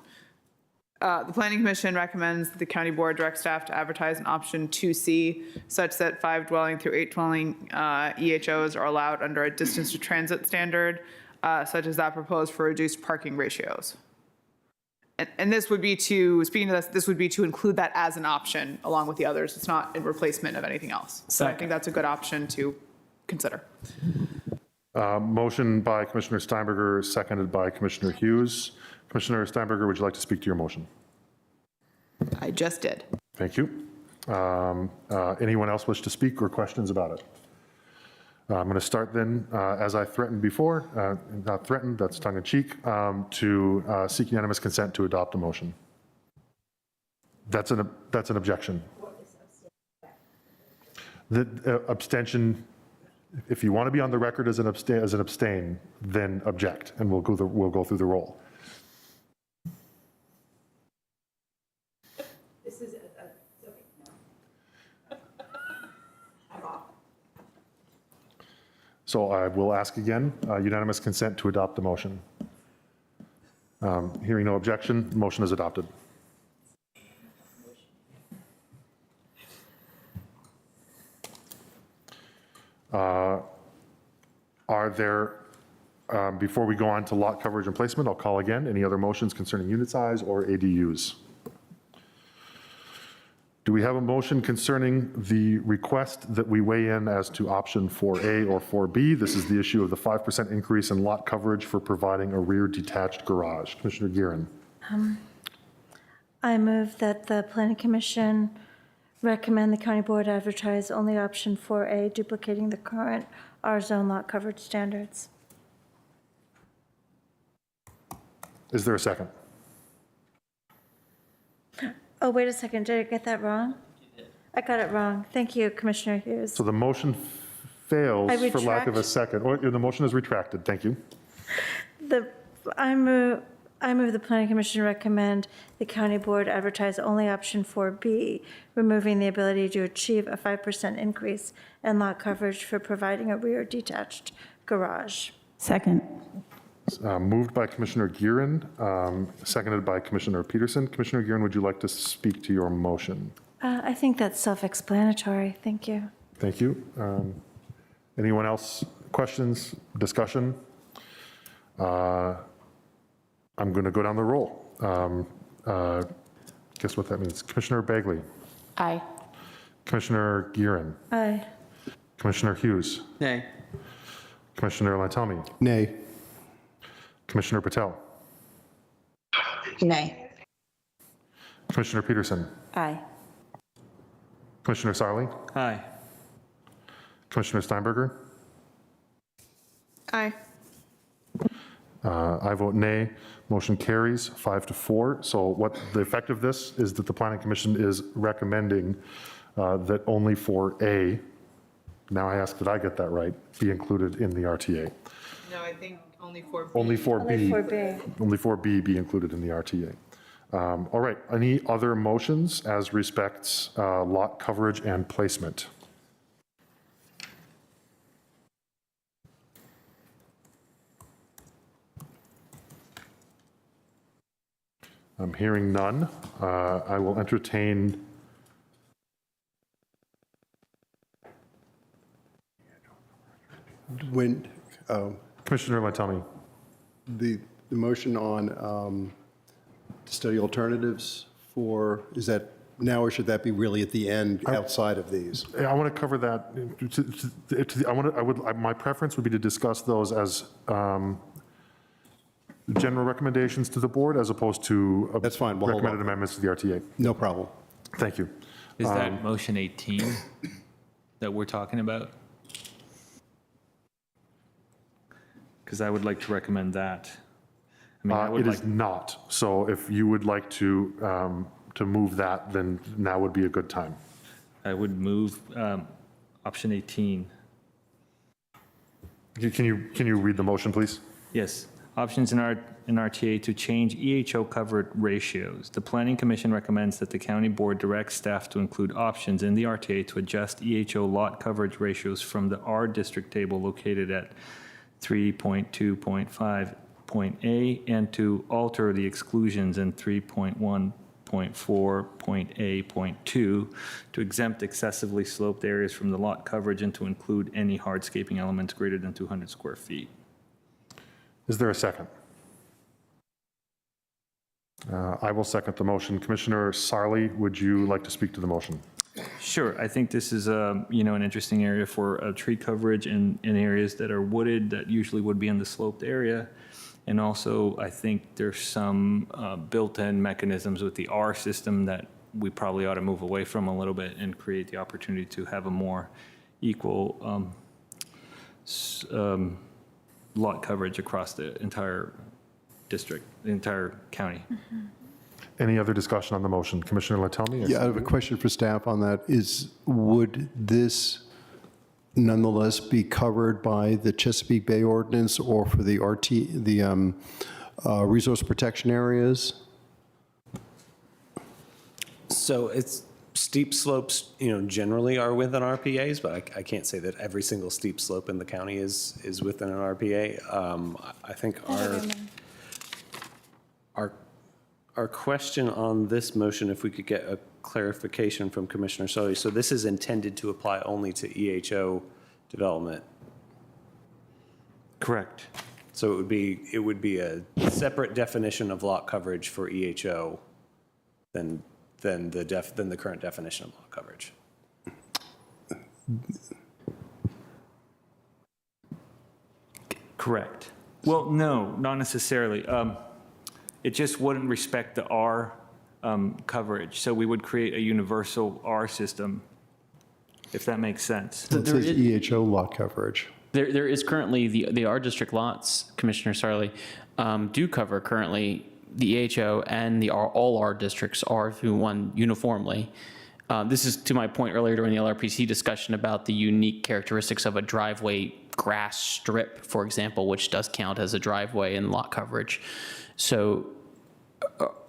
Speaker 7: The Planning Commission recommends that the county board direct staff to advertise an option 2C such that 5 dwelling through 8 dwelling EHOs are allowed under a distance to transit standard, such as that proposed for reduced parking ratios. And this would be to, speaking to this would be to include that as an option along with the others. It's not in replacement of anything else. So I think that's a good option to consider.
Speaker 1: Motion by Commissioner Steinberger, seconded by Commissioner Hughes. Commissioner Steinberger, would you like to speak to your motion?
Speaker 7: I just did.
Speaker 1: Thank you. Anyone else wish to speak or questions about it? I'm going to start then, as I threatened before, not threatened, that's tongue in cheek, to seek unanimous consent to adopt a motion. That's an objection. The abstention, if you want to be on the record as an abstain, then object, and we'll go through the roll.
Speaker 8: This is, okay, no. I'm off.
Speaker 1: So I will ask again, unanimous consent to adopt the motion. Hearing no objection, the motion is adopted. Are there, before we go on to lot coverage and placement, I'll call again, any other motions concerning unit size or ADUs? Do we have a motion concerning the request that we weigh in as to option 4A or 4B? This is the issue of the 5% increase in lot coverage for providing a rear detached garage. Commissioner Gearin.
Speaker 6: I move that the Planning Commission recommend the county board advertise only option 4A, duplicating the current R-zone lot coverage standards.
Speaker 1: Is there a second?
Speaker 6: Oh, wait a second, did I get that wrong? I got it wrong. Thank you, Commissioner Hughes.
Speaker 1: So the motion fails
Speaker 6: I
Speaker 1: for lack of a
Speaker 6: retract.
Speaker 1: second. Or the motion is retracted. Thank you.
Speaker 6: I move the Planning Commission recommend the county board advertise only option 4B, removing the ability to achieve a 5% increase in lot coverage for providing a rear detached garage.
Speaker 8: Second.
Speaker 1: Moved by Commissioner Gearin, seconded by Commissioner Peterson. Commissioner Gearin, would you like to speak to your motion?
Speaker 6: I think that's self-explanatory. Thank you.
Speaker 1: Thank you. Anyone else? Questions? Discussion? I'm going to go down the roll. Guess what that means? Commissioner Bagley.
Speaker 13: Aye.
Speaker 1: Commissioner Gearin.
Speaker 6: Aye.
Speaker 1: Commissioner Hughes.
Speaker 5: Nay.
Speaker 1: Commissioner Lantami.
Speaker 3: Nay.
Speaker 1: Commissioner Patel.
Speaker 14: Nay.
Speaker 1: Commissioner Peterson.
Speaker 6: Aye.
Speaker 1: Commissioner Sarli.
Speaker 4: Aye.
Speaker 1: Commissioner Steinberger.
Speaker 7: Aye.
Speaker 1: I vote nay. Motion carries 5-4. So what the effect of this is that the Planning Commission is recommending that only for A, now I ask that I get that right, be included in the RTA.
Speaker 7: No, I think only 4B.
Speaker 1: Only for B.
Speaker 6: 4B.
Speaker 1: Only for B be included in the RTA. All right, any other motions as respects lot coverage and placement? I'm hearing none. I will entertain.
Speaker 3: When,
Speaker 1: Commissioner Lantami.
Speaker 3: the motion on to study alternatives for, is that now or should that be really at the end outside of these?
Speaker 1: I want to cover that. My preference would be to discuss those as general recommendations to the board as opposed to
Speaker 3: That's fine, we'll hold
Speaker 1: recommended
Speaker 3: on.
Speaker 1: amendments to the RTA.
Speaker 3: No problem.
Speaker 1: Thank you.
Speaker 4: Is that motion 18 that we're talking about? Because I would like to recommend that. I mean, I would
Speaker 1: It is
Speaker 4: like,
Speaker 1: not. So if you would like to move that, then now would be a good time.
Speaker 4: I would move option 18.
Speaker 1: Can you read the motion, please?
Speaker 4: Yes, options in RTA to change EHO covered ratios. The Planning Commission recommends that the county board direct staff to include options in the RTA to adjust EHO lot coverage ratios from the R district table located at 3.2.5.A and to alter the exclusions in 3.1.4.A.2 to exempt excessively sloped areas from the lot coverage and to include any hardscaping elements greater than 200 square feet.
Speaker 1: Is there a second? I will second the motion. Commissioner Sarli, would you like to speak to the motion?
Speaker 4: Sure, I think this is an interesting area for tree coverage in areas that are wooded that usually would be in the sloped area. And also, I think there's some built-in mechanisms with the R system that we probably ought to move away from a little bit and create the opportunity to have a more equal lot coverage across the entire district, the entire county.
Speaker 1: Any other discussion on the motion? Commissioner Latelmi?
Speaker 3: Yeah, I have a question for staff on that. Would this nonetheless be covered by the Chesapeake Bay ordinance or for the resource protection areas?
Speaker 5: So it's steep slopes, generally are within RPAs, but I can't say that every single steep slope in the county is within an RPA. I think our question on this motion, if we could get a clarification from Commissioner Sully. So this is intended to apply only to EHO development.
Speaker 4: Correct.
Speaker 5: So it would be a separate definition of lot coverage for EHO than the current definition of lot coverage.
Speaker 4: Correct. Well, no, not necessarily. It just wouldn't respect the R coverage. So we would create a universal R system, if that makes sense.
Speaker 3: It says EHO lot coverage.
Speaker 9: There is currently the R district lots, Commissioner Sarli, do cover currently the EHO and all R districts are through one uniformly. This is to my point earlier during the LRPC discussion about the unique characteristics of a driveway grass strip, for example, which does count as a driveway in lot coverage. So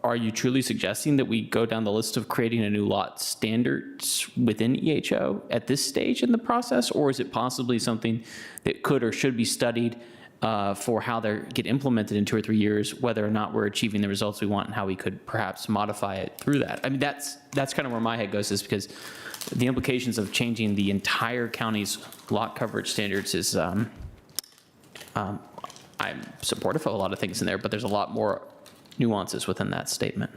Speaker 9: are you truly suggesting that we go down the list of creating a new lot standards within EHO at this stage in the process? Or is it possibly something that could or should be studied for how they get implemented in 2 or 3 years, whether or not we're achieving the results we want and how we could perhaps modify it through that? I mean, that's kind of where my head goes, is because the implications of changing the entire county's lot coverage standards is, I'm supportive of a lot of things in there, but there's a lot more nuances within that statement.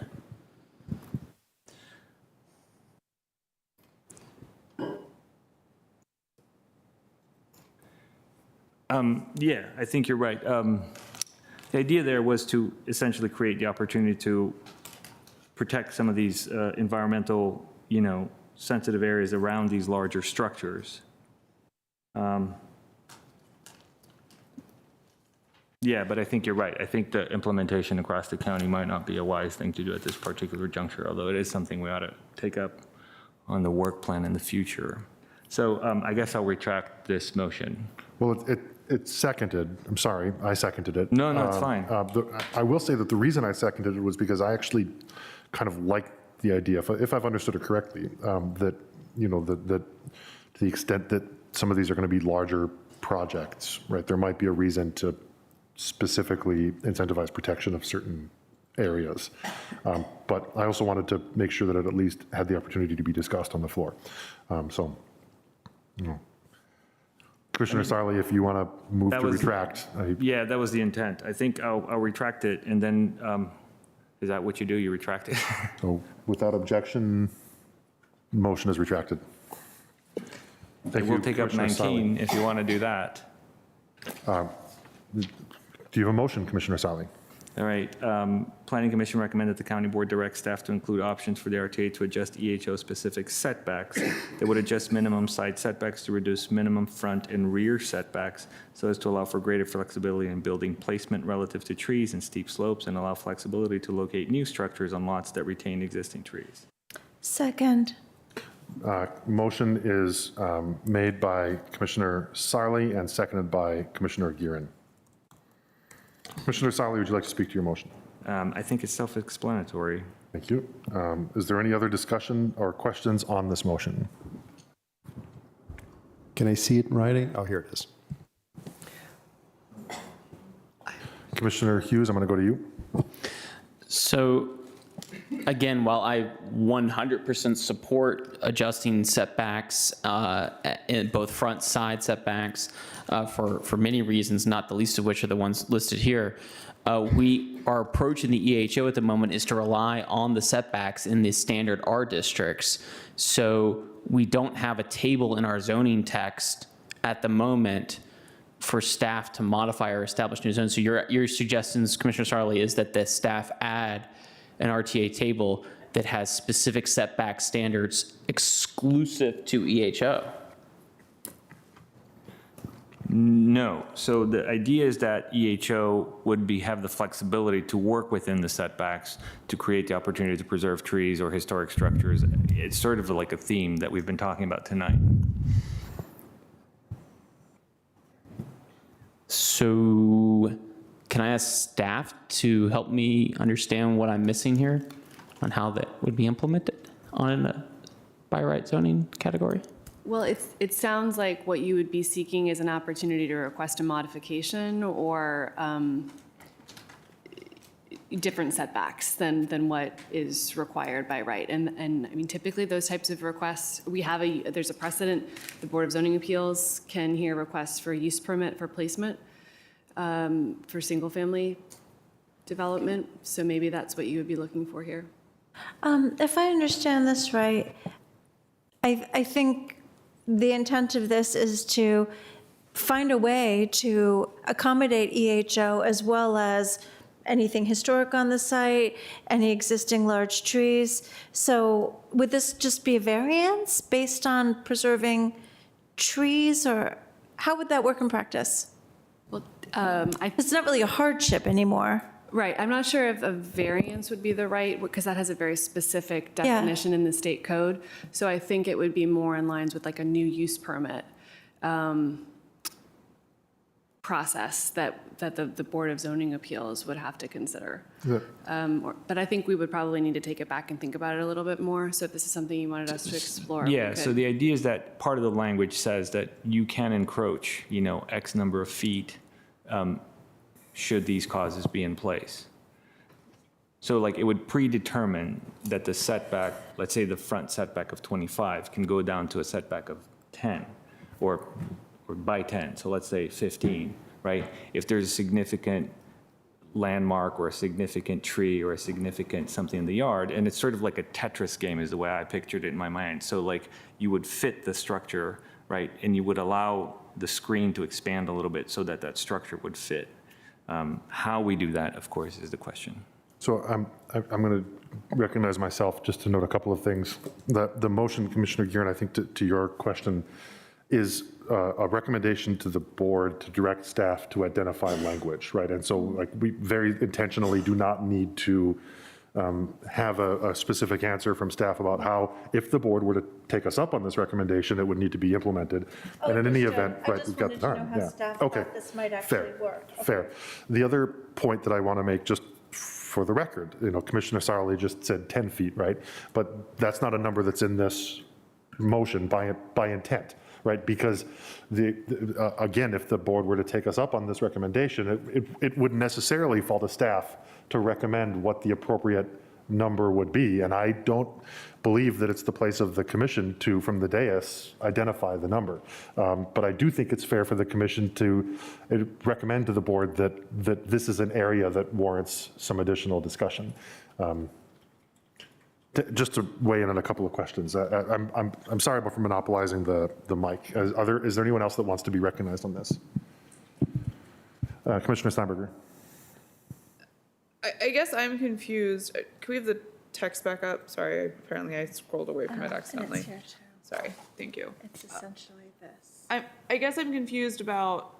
Speaker 4: Yeah, I think you're right. The idea there was to essentially create the opportunity to protect some of these environmental, sensitive areas around these larger structures. Yeah, but I think you're right. I think the implementation across the county might not be a wise thing to do at this particular juncture, although it is something we ought to take up on the work plan in the future. So I guess I'll retract this motion.
Speaker 1: Well, it's seconded. I'm sorry, I seconded it.
Speaker 4: No, it's fine.
Speaker 1: I will say that the reason I seconded it was because I actually kind of like the idea, if I've understood it correctly, that, that to the extent that some of these are going to be larger projects, right, there might be a reason to specifically incentivize protection of certain areas. But I also wanted to make sure that it at least had the opportunity to be discussed on the floor. Commissioner Sarli, if you want to move to retract.
Speaker 4: Yeah, that was the intent. I think I'll retract it, and then, is that what you do? You retract it?
Speaker 1: So without objection, motion is retracted. Thank you.
Speaker 4: We'll take up
Speaker 1: Commissioner
Speaker 4: 19 if you want to do that.
Speaker 1: Do you have a motion, Commissioner Sarli?
Speaker 4: All right. Planning Commission recommend that the county board direct staff to include options for the RTA to adjust EHO-specific setbacks that would adjust minimum side setbacks to reduce minimum front and rear setbacks so as to allow for greater flexibility in building placement relative to trees and steep slopes and allow flexibility to locate new structures on lots that retain existing trees.
Speaker 6: Second.
Speaker 1: Motion is made by Commissioner Sarli and seconded by Commissioner Gearin. Commissioner Sarli, would you like to speak to your motion?
Speaker 4: I think it's self-explanatory.
Speaker 1: Thank you. Is there any other discussion or questions on this motion?
Speaker 3: Can I see it in writing? Oh, here it is.
Speaker 1: Commissioner Hughes, I'm going to go to you.
Speaker 9: So again, while I 100% support adjusting setbacks, in both front side setbacks for many reasons, not the least of which are the ones listed here, our approach in the EHO at the moment is to rely on the setbacks in the standard R districts. So we don't have a table in our zoning text at the moment for staff to modify or establish new zones. So your suggestions, Commissioner Sarli, is that the staff add an RTA table that has specific setback standards exclusive to EHO.
Speaker 4: No. So the idea is that EHO would have the flexibility to work within the setbacks to create the opportunity to preserve trees or historic structures. It's sort of like a theme that we've been talking about tonight.
Speaker 9: So can I ask staff to help me understand what I'm missing here on how that would be implemented on a by right zoning category?
Speaker 10: Well, it sounds like what you would be seeking is an opportunity to request a modification or different setbacks than what is required by right. And I mean, typically those types of requests, there's a precedent. The Board of Zoning Appeals can hear requests for use permit for placement for single family development. So maybe that's what you would be looking for here.
Speaker 6: If I understand this right, I think the intent of this is to find a way to accommodate EHO as well as anything historic on the site, any existing large trees. So would this just be a variance based on preserving trees, or how would that work in practice?
Speaker 10: Well,
Speaker 6: it's not really a hardship anymore.
Speaker 10: Right. I'm not sure if a variance would be the right, because that has a very specific definition in the state code. So I think it would be more in lines with like a new use permit process that the Board of Zoning Appeals would have to consider.
Speaker 1: Yeah.
Speaker 10: But I think we would probably need to take it back and think about it a little bit more. So if this is something you wanted us to explore.
Speaker 4: Yeah, so the idea is that part of the language says that you can encroach, X number of feet should these causes be in place. So like it would predetermine that the setback, let's say the front setback of 25 can go down to a setback of 10 or by 10. So let's say 15, right? If there's a significant landmark or a significant tree or a significant something in the yard, and it's sort of like a Tetris game is the way I pictured it in my mind. So like you would fit the structure, right? And you would allow the screen to expand a little bit so that that structure would fit. How we do that, of course, is the question.
Speaker 1: So I'm going to recognize myself just to note a couple of things. The motion, Commissioner Gearin, I think to your question, is a recommendation to the board to direct staff to identify language, right? And so like we very intentionally do not need to have a specific answer from staff about how, if the board were to take us up on this recommendation, it would need to be implemented. And in any event, right, we've got the time. Okay.
Speaker 6: This might actually work.
Speaker 1: Fair. The other point that I want to make, just for the record, Commissioner Sarli just said 10 feet, right? But that's not a number that's in this motion by intent, right? Because again, if the board were to take us up on this recommendation, it wouldn't necessarily fall to staff to recommend what the appropriate number would be. And I don't believe that it's the place of the commission to, from the dais, identify the number. But I do think it's fair for the commission to recommend to the board that this is an area that warrants some additional discussion. Just to weigh in on a couple of questions. I'm sorry about for monopolizing the mic. Is there anyone else that wants to be recognized on this? Commissioner Steinberger.
Speaker 7: I guess I'm confused. Can we have the text back up? Sorry, apparently I scrolled away from it accidentally.
Speaker 6: And it's here too.
Speaker 7: Sorry, thank you.
Speaker 6: It's essentially this.
Speaker 7: I guess I'm confused about,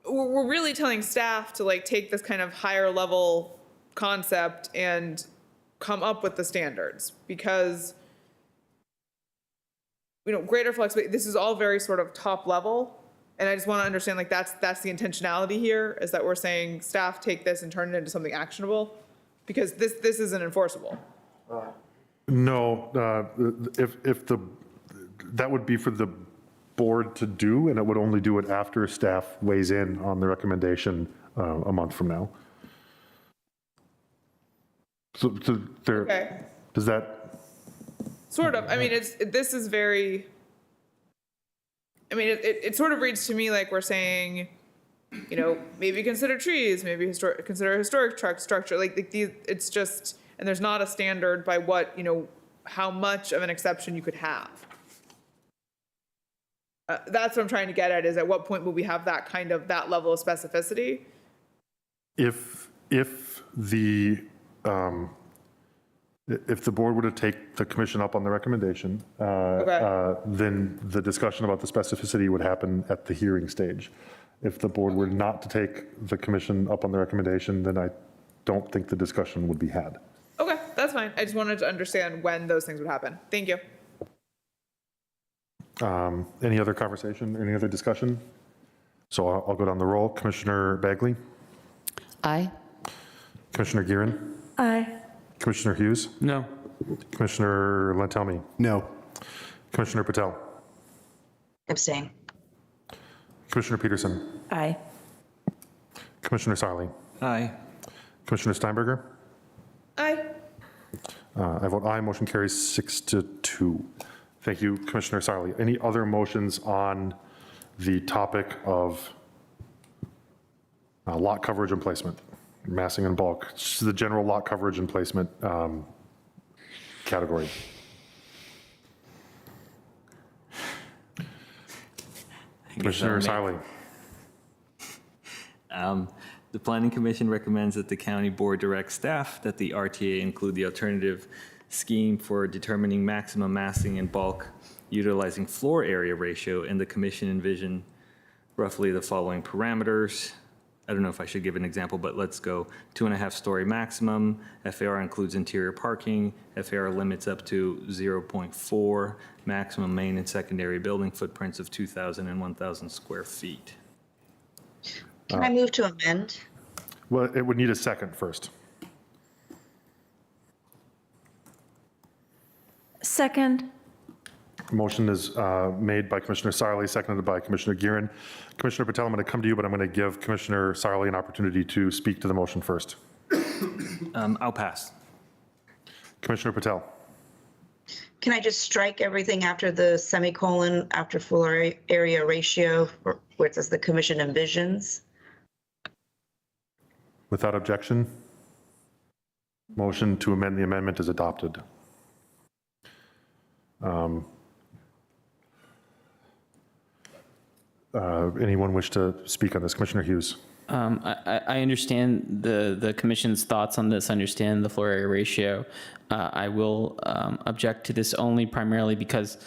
Speaker 7: we're really telling staff to like take this kind of higher level concept and come up with the standards, because greater flexibility, this is all very sort of top level, And I just want to understand, like, that's the intentionality here, is that we're saying staff take this and turn it into something actionable? Because this isn't enforceable.
Speaker 1: No, that would be for the board to do, and it would only do it after staff weighs in on the recommendation a month from now. So there,
Speaker 7: Okay.
Speaker 1: does that?
Speaker 7: Sort of. I mean, this is very, I mean, it sort of reads to me like we're saying, you know, maybe consider trees, maybe consider historic truck structure, like these, it's just, and there's not a standard by what, you know, how much of an exception you could have. That's what I'm trying to get at, is at what point will we have that level of specificity?
Speaker 1: If the board were to take the commission up on the recommendation, then the discussion about the specificity would happen at the hearing stage. If the board were not to take the commission up on the recommendation, then I don't think the discussion would be had.
Speaker 7: Okay, that's fine. I just wanted to understand when those things would happen. Thank you.
Speaker 1: Any other conversation, any other discussion? So I'll go down the roll. Commissioner Bagley?
Speaker 13: Aye.
Speaker 1: Commissioner Gearin?
Speaker 6: Aye.
Speaker 1: Commissioner Hughes?
Speaker 9: No.
Speaker 1: Commissioner Lantelmi?
Speaker 3: No.
Speaker 1: Commissioner Patel?
Speaker 14: Abstain.
Speaker 1: Commissioner Peterson?
Speaker 8: Aye.
Speaker 1: Commissioner Sarli?
Speaker 4: Aye.
Speaker 1: Commissioner Steinberger?
Speaker 7: Aye.
Speaker 1: I vote aye. Motion carries 6-2. Thank you, Commissioner Sarli. Any other motions on the topic of lot coverage and placement, massing and bulk, just the general lot coverage and placement category? Commissioner Sarli.
Speaker 4: The Planning Commission recommends that the county board direct staff that the RTA include the alternative scheme for determining maximum massing in bulk utilizing floor area ratio, and the commission envision roughly the following parameters. I don't know if I should give an example, but let's go 2.5-story maximum. FAR includes interior parking. FAR limits up to 0.4, maximum main and secondary building footprints of 2,000 and 1,000 square feet.
Speaker 14: Can I move to amend?
Speaker 1: Well, it would need a second first.
Speaker 6: Second.
Speaker 1: Motion is made by Commissioner Sarli, seconded by Commissioner Gearin. Commissioner Patel, I'm going to come to you, but I'm going to give Commissioner Sarli an opportunity to speak to the motion first.
Speaker 4: I'll pass.
Speaker 1: Commissioner Patel.
Speaker 14: Can I just strike everything after the semicolon, after floor area ratio, where it says the commission envisions?
Speaker 1: Without objection, motion to amend the amendment is adopted. Anyone wish to speak on this? Commissioner Hughes.
Speaker 9: I understand the commission's thoughts on this, I understand the floor area ratio. I will object to this only primarily because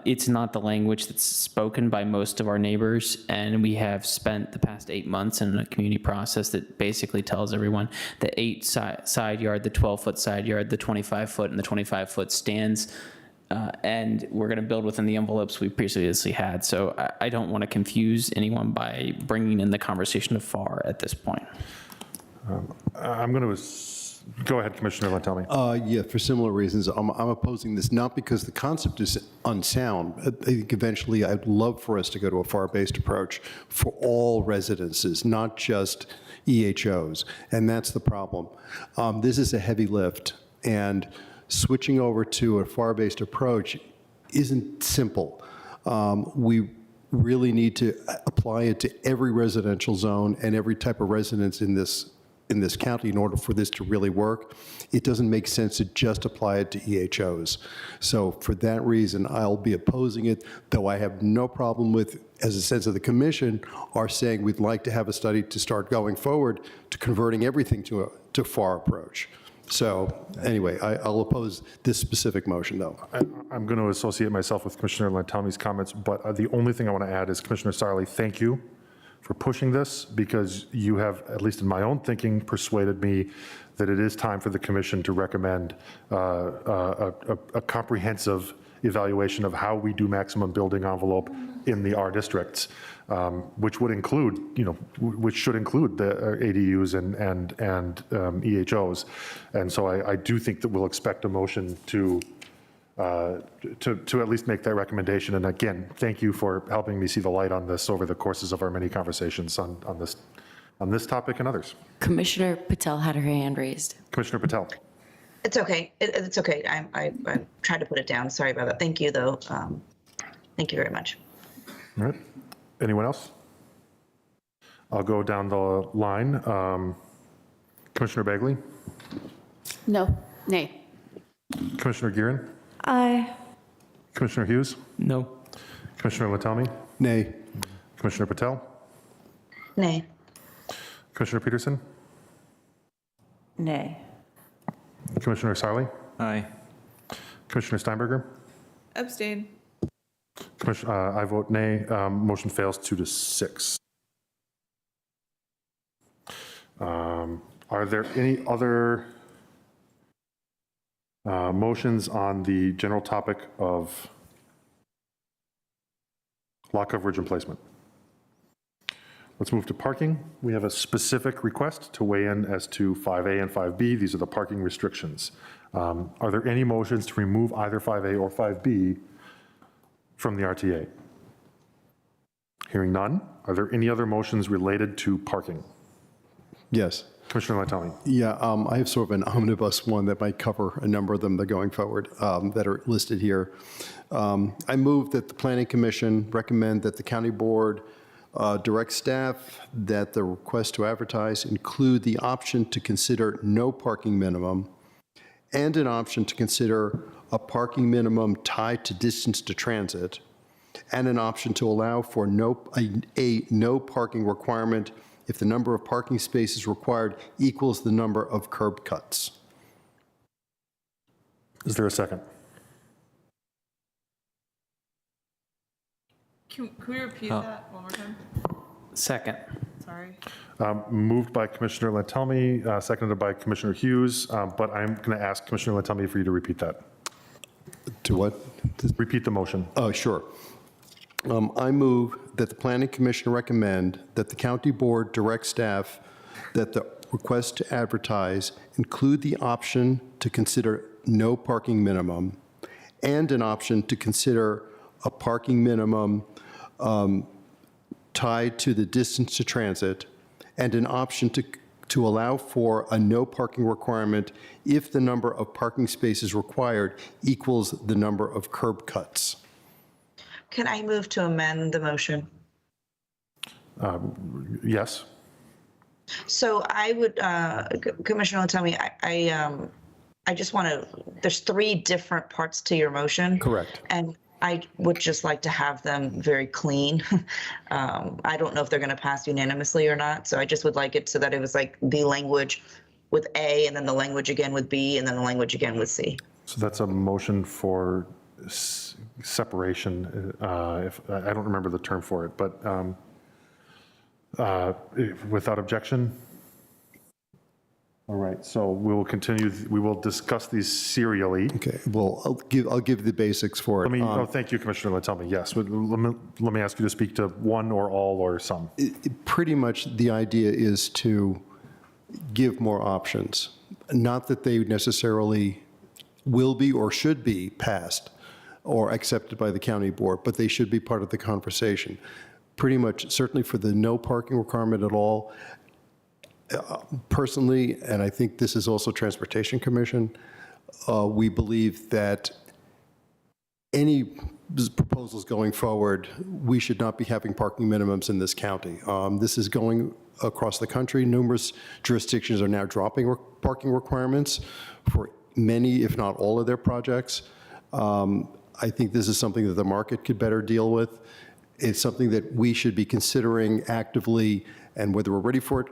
Speaker 9: it's not the language that's spoken by most of our neighbors, and we have spent the past 8 months in a community process that basically tells everyone the 8 side yard, the 12-foot side yard, the 25-foot and the 25-foot stands, and we're going to build within the envelopes we previously had. So I don't want to confuse anyone by bringing in the conversation of FAR at this point.
Speaker 3: I'm going to go ahead, Commissioner Lantelmi. Yeah, for similar reasons. I'm opposing this, not because the concept is unsound. I think eventually I'd love for us to go to a FAR-based approach for all residences, not just EHOs. And that's the problem. This is a heavy lift, and switching over to a FAR-based approach isn't simple. We really need to apply it to every residential zone and every type of residence in this county in order for this to really work. It doesn't make sense to just apply it to EHOs. So for that reason, I'll be opposing it, though I have no problem with, as a sense of the commission, are saying we'd like to have a study to start going forward to converting everything to a FAR approach. So anyway, I'll oppose this specific motion, though.
Speaker 1: I'm going to associate myself with Commissioner Lantelmi's comments, but the only thing I want to add is, Commissioner Sarli, thank you for pushing this, because you have, at least in my own thinking, persuaded me that it is time for the commission to recommend a comprehensive evaluation of how we do maximum building envelope in the R districts, which would include, which should include the ADUs and EHOs. And so I do think that we'll expect a motion to at least make that recommendation. And again, thank you for helping me see the light on this over the courses of our many conversations on this topic and others.
Speaker 13: Commissioner Patel had her hand raised.
Speaker 1: Commissioner Patel.
Speaker 14: It's okay. It's okay. I tried to put it down. Sorry about that. Thank you, though. Thank you very much.
Speaker 1: All right. Anyone else? I'll go down the line. Commissioner Bagley?
Speaker 10: No. Nay.
Speaker 1: Commissioner Gearin?
Speaker 6: Aye.
Speaker 1: Commissioner Hughes?
Speaker 9: No.
Speaker 1: Commissioner Latami?
Speaker 3: Nay.
Speaker 1: Commissioner Patel?
Speaker 14: Nay.
Speaker 1: Commissioner Peterson?
Speaker 2: Nay.
Speaker 1: Commissioner Sarli?
Speaker 4: Aye.
Speaker 1: Commissioner Steinberger?
Speaker 7: Abstain.
Speaker 1: I vote nay. Motion fails 2-6. Are there any other motions on the general topic of lot coverage and placement? Let's move to parking. We have a specific request to weigh in as to 5A and 5B. These are the parking restrictions. Are there any motions to remove either 5A or 5B from the RTA? Hearing none. Are there any other motions related to parking?
Speaker 3: Yes.
Speaker 1: Commissioner Latami.
Speaker 3: Yeah, I have sort of an omnibus one that might cover a number of them that are going forward that are listed here. I move that the Planning Commission recommend that the County Board direct staff that the request to advertise include the option to consider no parking minimum and an option to consider a parking minimum tied to distance to transit, and an option to allow for a no parking requirement if the number of parking spaces required equals the number of curb cuts.
Speaker 1: Is there a second?
Speaker 7: Can we repeat that one more time?
Speaker 9: Second.
Speaker 7: Sorry.
Speaker 1: Moved by Commissioner Latami, seconded by Commissioner Hughes, but I'm going to ask Commissioner Latami for you to repeat that.
Speaker 3: To what?
Speaker 1: Repeat the motion.
Speaker 3: Oh, sure. I move that the Planning Commission recommend that the County Board direct staff that the request to advertise include the option to consider no parking minimum and an option to consider a parking minimum tied to the distance to transit, and an option to allow for a no parking requirement if the number of parking spaces required equals the number of curb cuts.
Speaker 14: Can I move to amend the motion?
Speaker 1: Yes.
Speaker 14: So I would, Commissioner Latami, I just want to, there's 3 different parts to your motion.
Speaker 3: Correct.
Speaker 14: And I would just like to have them very clean. I don't know if they're going to pass unanimously or not, so I just would like it so that it was like the language with A, and then the language again with B, and then the language again with C.
Speaker 1: So that's a motion for separation. If I don't remember the term for it, but without objection. All right, so we will continue. We will discuss these serially.
Speaker 3: Okay, well, I'll give the basics for it.
Speaker 1: Thank you, Commissioner Latami. Yes, let me ask you to speak to one or all or some.
Speaker 3: Pretty much the idea is to give more options. Not that they necessarily will be or should be passed or accepted by the county board, but they should be part of the conversation. Pretty much, certainly for the no parking requirement at all, personally, and I think this is also Transportation Commission, we believe that any proposals going forward, we should not be having parking minimums in this county. This is going across the country. Numerous jurisdictions are now dropping parking requirements for many, if not all of their projects. I think this is something that the market could better deal with. It's something that we should be considering actively, and whether we're ready for it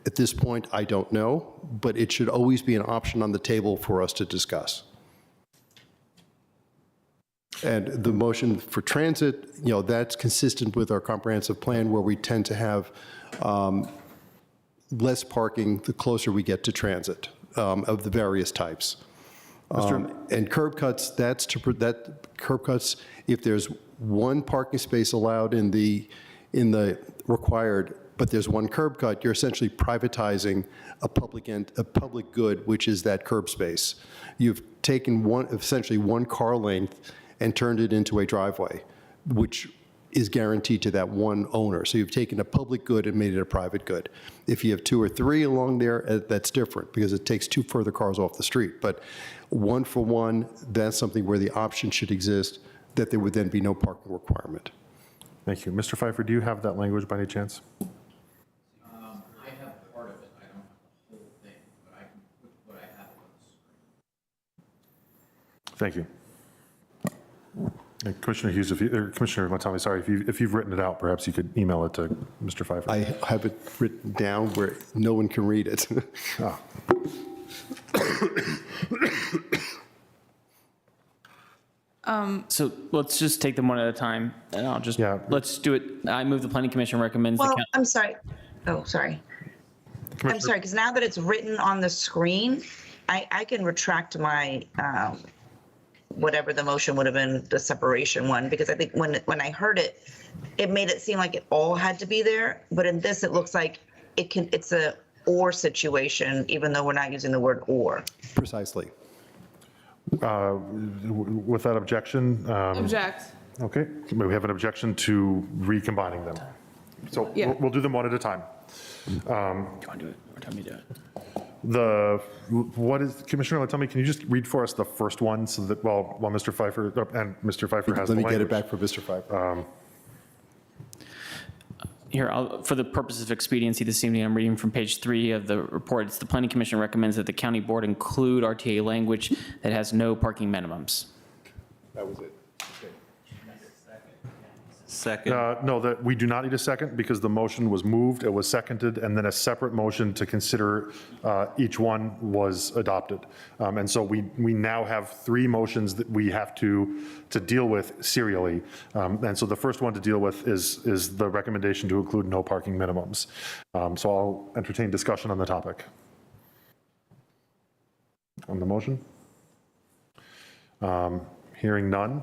Speaker 3: at this point, I don't know, but it should always be an option on the table for us to discuss. And the motion for transit, that's consistent with our comprehensive plan, where we tend to have less parking the closer we get to transit of the various types. And curb cuts, curb cuts, if there's one parking space allowed in the required, but there's one curb cut, you're essentially privatizing a public good, which is that curb space. You've taken essentially one car length and turned it into a driveway, which is guaranteed to that one owner. So you've taken a public good and made it a private good. If you have 2 or 3 along there, that's different because it takes 2 further cars off the street. But one for one, that's something where the option should exist, that there would then be no parking requirement.
Speaker 1: Thank you. Mr. Pfeiffer, do you have that language by any chance?
Speaker 15: I have part of it, I don't have the whole thing, but I can put what I have on the screen.
Speaker 1: Thank you. And Commissioner Hughes, Commissioner Latami, sorry, if you've written it out, perhaps you could email it to Mr. Pfeiffer.
Speaker 3: I have it written down where no one can read it.
Speaker 1: Ah.
Speaker 9: So let's just take them one at a time, and I'll just, let's do it. I move the planning commission recommends.
Speaker 14: Well, I'm sorry. Oh, sorry. I'm sorry, because now that it's written on the screen, I can retract my, whatever the motion would have been, the separation one, because I think when I heard it, it made it seem like it all had to be there. But in this, it looks like it's a or situation, even though we're not using the word or.
Speaker 3: Precisely.
Speaker 1: With that objection?
Speaker 7: Object.
Speaker 1: Okay, we have an objection to recombining them. So we'll do them one at a time.
Speaker 9: Do you want to do it? Or tell me to do it?
Speaker 1: Commissioner, tell me, can you just read for us the first one so that, while Mr. Pfeiffer, and Mr. Pfeiffer has the language.
Speaker 3: Let me get it back for Mr. Pfeiffer.
Speaker 9: Here, for the purposes of expediency this evening, I'm reading from page 3 of the report. It's the planning commission recommends that the county board include RTA language that has no parking minimums.
Speaker 3: That was it.
Speaker 4: Second.
Speaker 1: No, we do not need a second because the motion was moved, it was seconded, and then a separate motion to consider each one was adopted. And so we now have 3 motions that we have to deal with serially. And so the first one to deal with is the recommendation to include no parking minimums. So I'll entertain discussion on the topic. On the motion? Hearing none.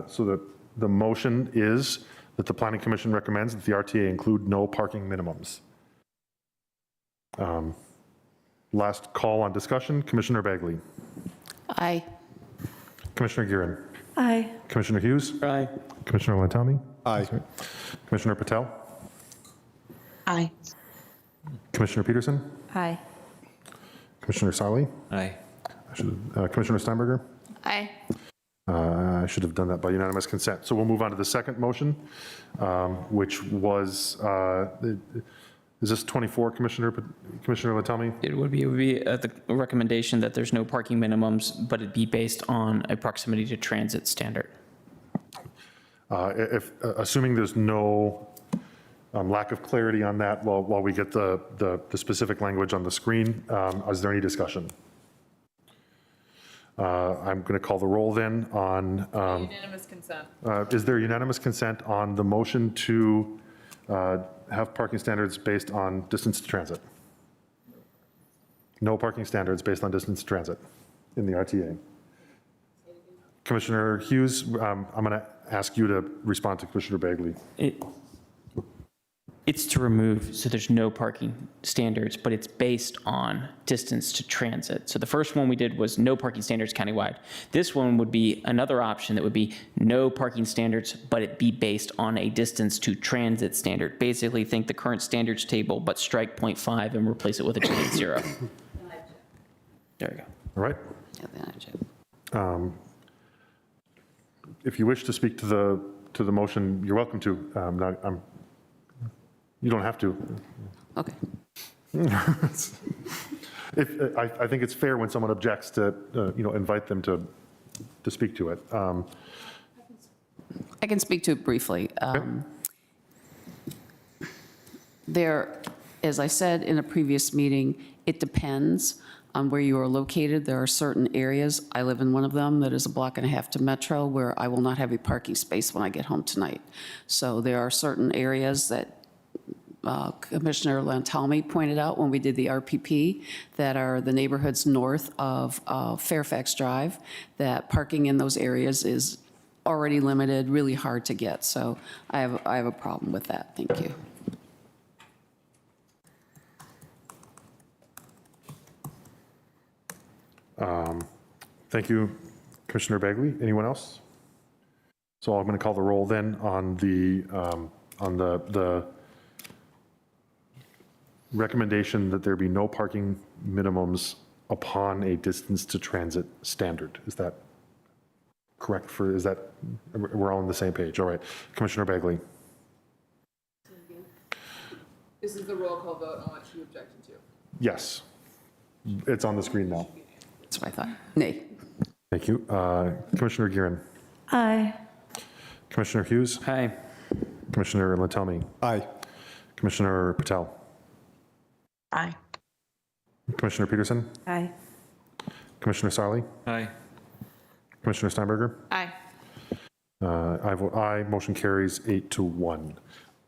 Speaker 1: So the motion is that the Planning Commission recommends that the RTA include no parking minimums. Last call on discussion, Commissioner Bagley.
Speaker 13: Aye.
Speaker 1: Commissioner Girin.
Speaker 6: Aye.
Speaker 1: Commissioner Hughes.
Speaker 9: Aye.
Speaker 1: Commissioner Lantami.
Speaker 3: Aye.
Speaker 1: Commissioner Patel.
Speaker 14: Aye.
Speaker 1: Commissioner Peterson.
Speaker 6: Aye.
Speaker 1: Commissioner Sally.
Speaker 4: Aye.
Speaker 1: Commissioner Steinberger.
Speaker 7: Aye.
Speaker 1: I should have done that by unanimous consent. So we'll move on to the second motion, which was, is this 24, Commissioner Latami?
Speaker 9: It would be the recommendation that there's no parking minimums, but it'd be based on a proximity to transit standard.
Speaker 1: Assuming there's no lack of clarity on that while we get the specific language on the screen, is there any discussion? I'm going to call the roll then on.
Speaker 7: Unanimous consent.
Speaker 1: Is there unanimous consent on the motion to have parking standards based on distance to transit? No parking standards based on distance to transit in the RTA. Commissioner Hughes, I'm going to ask you to respond to Commissioner Bagley.
Speaker 9: It's to remove, so there's no parking standards, but it's based on distance to transit. So the first one we did was no parking standards countywide. This one would be another option that would be no parking standards, but it be based on a distance to transit standard. Basically think the current standards table, but strike 0.5 and replace it with a 2.0. There you go.
Speaker 1: All right. If you wish to speak to the motion, you're welcome to. You don't have to.
Speaker 13: Okay.
Speaker 1: I think it's fair when someone objects to, invite them to speak to it.
Speaker 13: I can speak to it briefly. There, as I said in a previous meeting, it depends on where you are located. There are certain areas, I live in one of them, that is a block and a half to Metro, where I will not have a parking space when I get home tonight. So there are certain areas that Commissioner Lantalmi pointed out when we did the RPP that are the neighborhoods north of Fairfax Drive, that parking in those areas is already limited, really hard to get. So I have a problem with that. Thank you.
Speaker 1: Thank you, Commissioner Bagley. Anyone else? So I'm going to call the roll then on the recommendation that there be no parking minimums upon a distance to transit standard. Is that correct we're all on the same page? All right. Commissioner Bagley.
Speaker 7: This is the roll call vote on what you objected to.
Speaker 1: Yes. It's on the screen now.
Speaker 13: That's what I thought. Nay.
Speaker 1: Thank you. Commissioner Giron.
Speaker 6: Aye.
Speaker 1: Commissioner Hughes.
Speaker 9: Aye.
Speaker 1: Commissioner Latomi.
Speaker 3: Aye.
Speaker 1: Commissioner Patel.
Speaker 14: Aye.
Speaker 1: Commissioner Peterson.
Speaker 6: Aye.
Speaker 1: Commissioner Sarli.
Speaker 4: Aye.
Speaker 1: Commissioner Steinberger.
Speaker 7: Aye.
Speaker 1: I vote aye. Motion carries 8-1.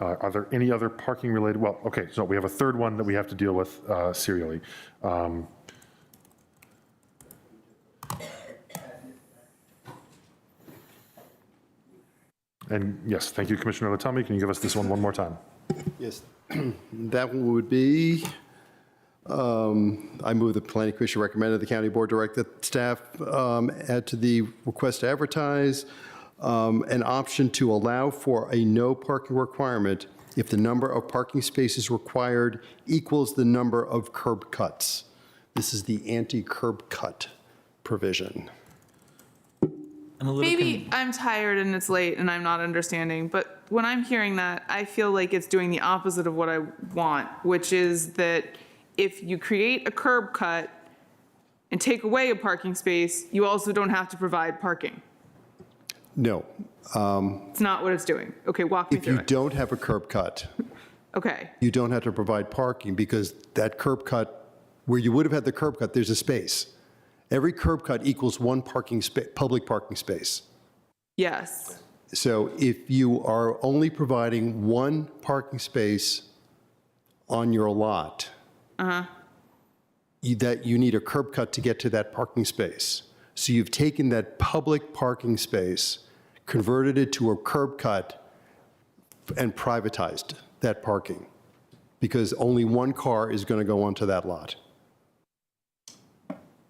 Speaker 1: Are there any other parking related? Well, okay, so we have a third one that we have to deal with serially. And yes, thank you, Commissioner Latomi. Can you give us this one more time?
Speaker 3: Yes, that one would be, I move the Planning Commission recommended the county board direct that staff add to the request to advertise an option to allow for a no parking requirement if the number of parking spaces required equals the number of curb cuts. This is the anti-curb cut provision.
Speaker 7: Maybe I'm tired and it's late and I'm not understanding, but when I'm hearing that, I feel like it's doing the opposite of what I want, which is that if you create a curb cut and take away a parking space, you also don't have to provide parking.
Speaker 3: No.
Speaker 7: It's not what it's doing. Okay, walk me
Speaker 3: If
Speaker 7: through
Speaker 3: you
Speaker 7: it.
Speaker 3: don't have a curb cut,
Speaker 7: Okay,
Speaker 3: you don't have to provide parking because that curb cut, where you would have had the curb cut, there's a space. Every curb cut equals one public parking space.
Speaker 7: yes.
Speaker 3: So if you are only providing one parking space on your lot, that you need a curb cut to get to that parking space. So you've taken that public parking space, converted it to a curb cut, and privatized that parking, because only one car is going to go onto that lot.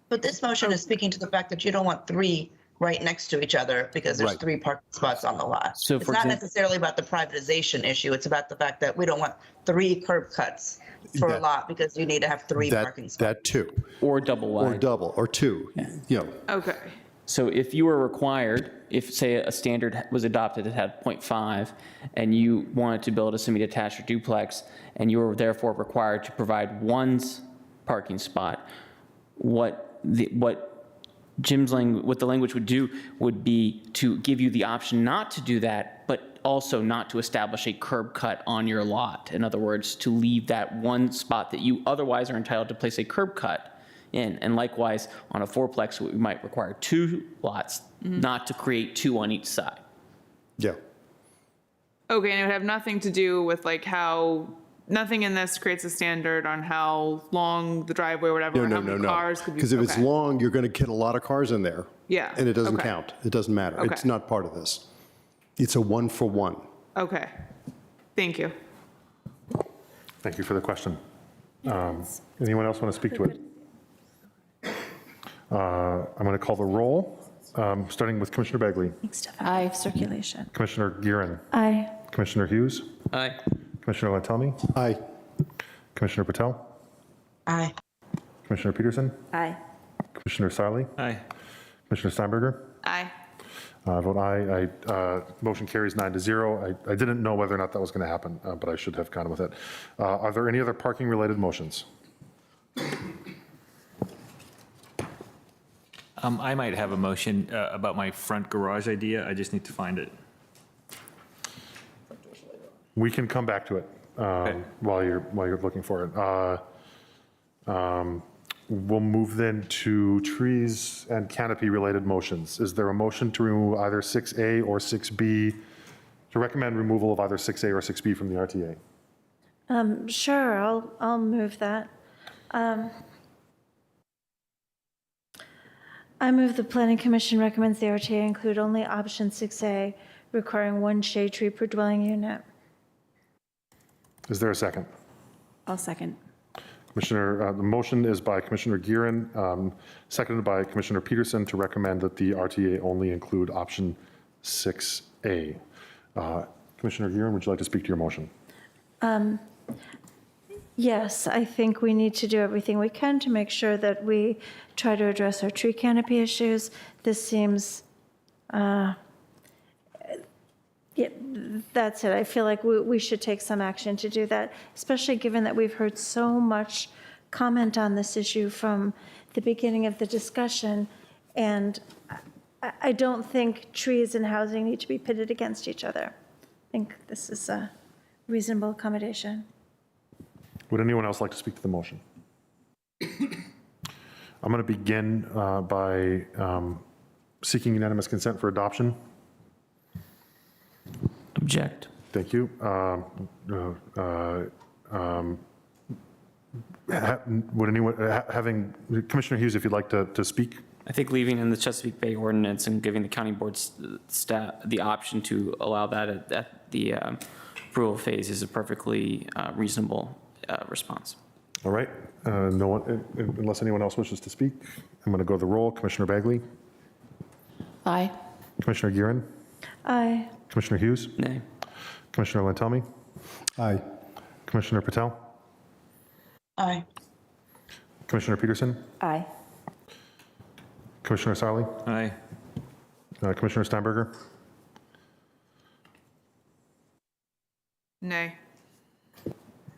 Speaker 14: But this motion is speaking to the fact that you don't want three right next to each other because there's
Speaker 3: Right.
Speaker 14: 3 parking spots on the lot.
Speaker 9: So
Speaker 14: It's
Speaker 9: for
Speaker 14: not
Speaker 9: example-
Speaker 14: necessarily about the privatization issue. It's about the fact that we don't want 3 curb cuts for a
Speaker 3: That-
Speaker 14: lot because you need to have 3 parking spots.
Speaker 3: That too,
Speaker 9: Or double
Speaker 3: or
Speaker 9: wide.
Speaker 3: double, or two, you know.
Speaker 7: Okay,
Speaker 9: So if you were required, if say a standard was adopted that had 0.5 and you wanted to build a semi-detached or duplex and you were therefore required to provide one parking spot, what the language would do would be to give you the option not to do that, but also not to establish a curb cut on your lot. In other words, to leave that one spot that you otherwise are entitled to place a curb cut in. And likewise, on a fourplex, we might require 2 lots, not to create 2 on each side.
Speaker 3: Yeah.
Speaker 7: okay, and it would have nothing to do with like how, nothing in this creates a standard on how long the driveway or whatever,
Speaker 3: No,
Speaker 7: or
Speaker 3: no,
Speaker 7: how
Speaker 3: no,
Speaker 7: many
Speaker 3: no.
Speaker 7: cars could be.
Speaker 3: Because if it's
Speaker 7: okay.
Speaker 3: long, you're going to get a lot of cars in there.
Speaker 7: Yeah,
Speaker 3: And it doesn't
Speaker 7: okay.
Speaker 3: count. It doesn't matter. It's
Speaker 7: Okay.
Speaker 3: not part of this. It's a 1-for-1.
Speaker 7: Okay, thank you.
Speaker 1: Thank you for the question. Anyone else want to speak to it? I'm going to call the roll, starting with Commissioner Bagley.
Speaker 6: Thanks, Aye. Circulation.
Speaker 1: Commissioner Giron.
Speaker 6: Aye.
Speaker 1: Commissioner Hughes.
Speaker 9: Aye.
Speaker 1: Commissioner Latomi.
Speaker 3: Aye.
Speaker 1: Commissioner Patel.
Speaker 14: Aye.
Speaker 1: Commissioner Peterson.
Speaker 6: Aye.
Speaker 1: Commissioner Sarli.
Speaker 4: Aye.
Speaker 1: Commissioner Steinberger.
Speaker 7: Aye.
Speaker 1: I vote aye. Motion carries 9-0. I didn't know whether or not that was going to happen, but I should have gone with it. Are there any other parking-related motions?
Speaker 4: I might have a motion about my front garage idea. I just need to find it.
Speaker 1: We can come back to it while you're looking for it. We'll move then to trees and canopy-related motions. Is there a motion to remove either 6A or 6B, to recommend removal of either 6A or 6B from the RTA?
Speaker 6: Sure, I'll move that. I move the Planning Commission recommends the RTA include only option 6A, requiring 1 shade tree per dwelling unit.
Speaker 1: Is there a second?
Speaker 8: I'll second.
Speaker 1: Commissioner, the motion is by Commissioner Gearin, seconded by Commissioner Peterson to recommend that the RTA only include option 6A. Commissioner Gearin, would you like to speak to your motion?
Speaker 6: Yes, I think we need to do everything we can to make sure that we try to address our tree canopy issues. This seems, yeah, that's it. I feel like we should take some action to do that, especially given that we've heard so much comment on this issue from the beginning of the discussion. And I don't think trees and housing need to be pitted against each other. I think this is a reasonable accommodation.
Speaker 1: Would anyone else like to speak to the motion? I'm going to begin by seeking unanimous consent for adoption.
Speaker 9: Object.
Speaker 1: Thank you. Would anyone, having, Commissioner Hughes, if you'd like to speak?
Speaker 9: I think leaving in the Chesapeake Bay ordinance and giving the county board's staff the option to allow that at the approval phase is a perfectly reasonable response.
Speaker 1: All right. No one, unless anyone else wishes to speak, I'm going to go the roll. Commissioner Bagley?
Speaker 13: Aye.
Speaker 1: Commissioner Gearin?
Speaker 6: Aye.
Speaker 1: Commissioner Hughes?
Speaker 9: Nay.
Speaker 1: Commissioner Lantelmi?
Speaker 3: Aye.
Speaker 1: Commissioner Patel?
Speaker 14: Aye.
Speaker 1: Commissioner Peterson?
Speaker 8: Aye.
Speaker 1: Commissioner Sarli?
Speaker 4: Aye.
Speaker 1: Commissioner Steinberger?
Speaker 7: Nay.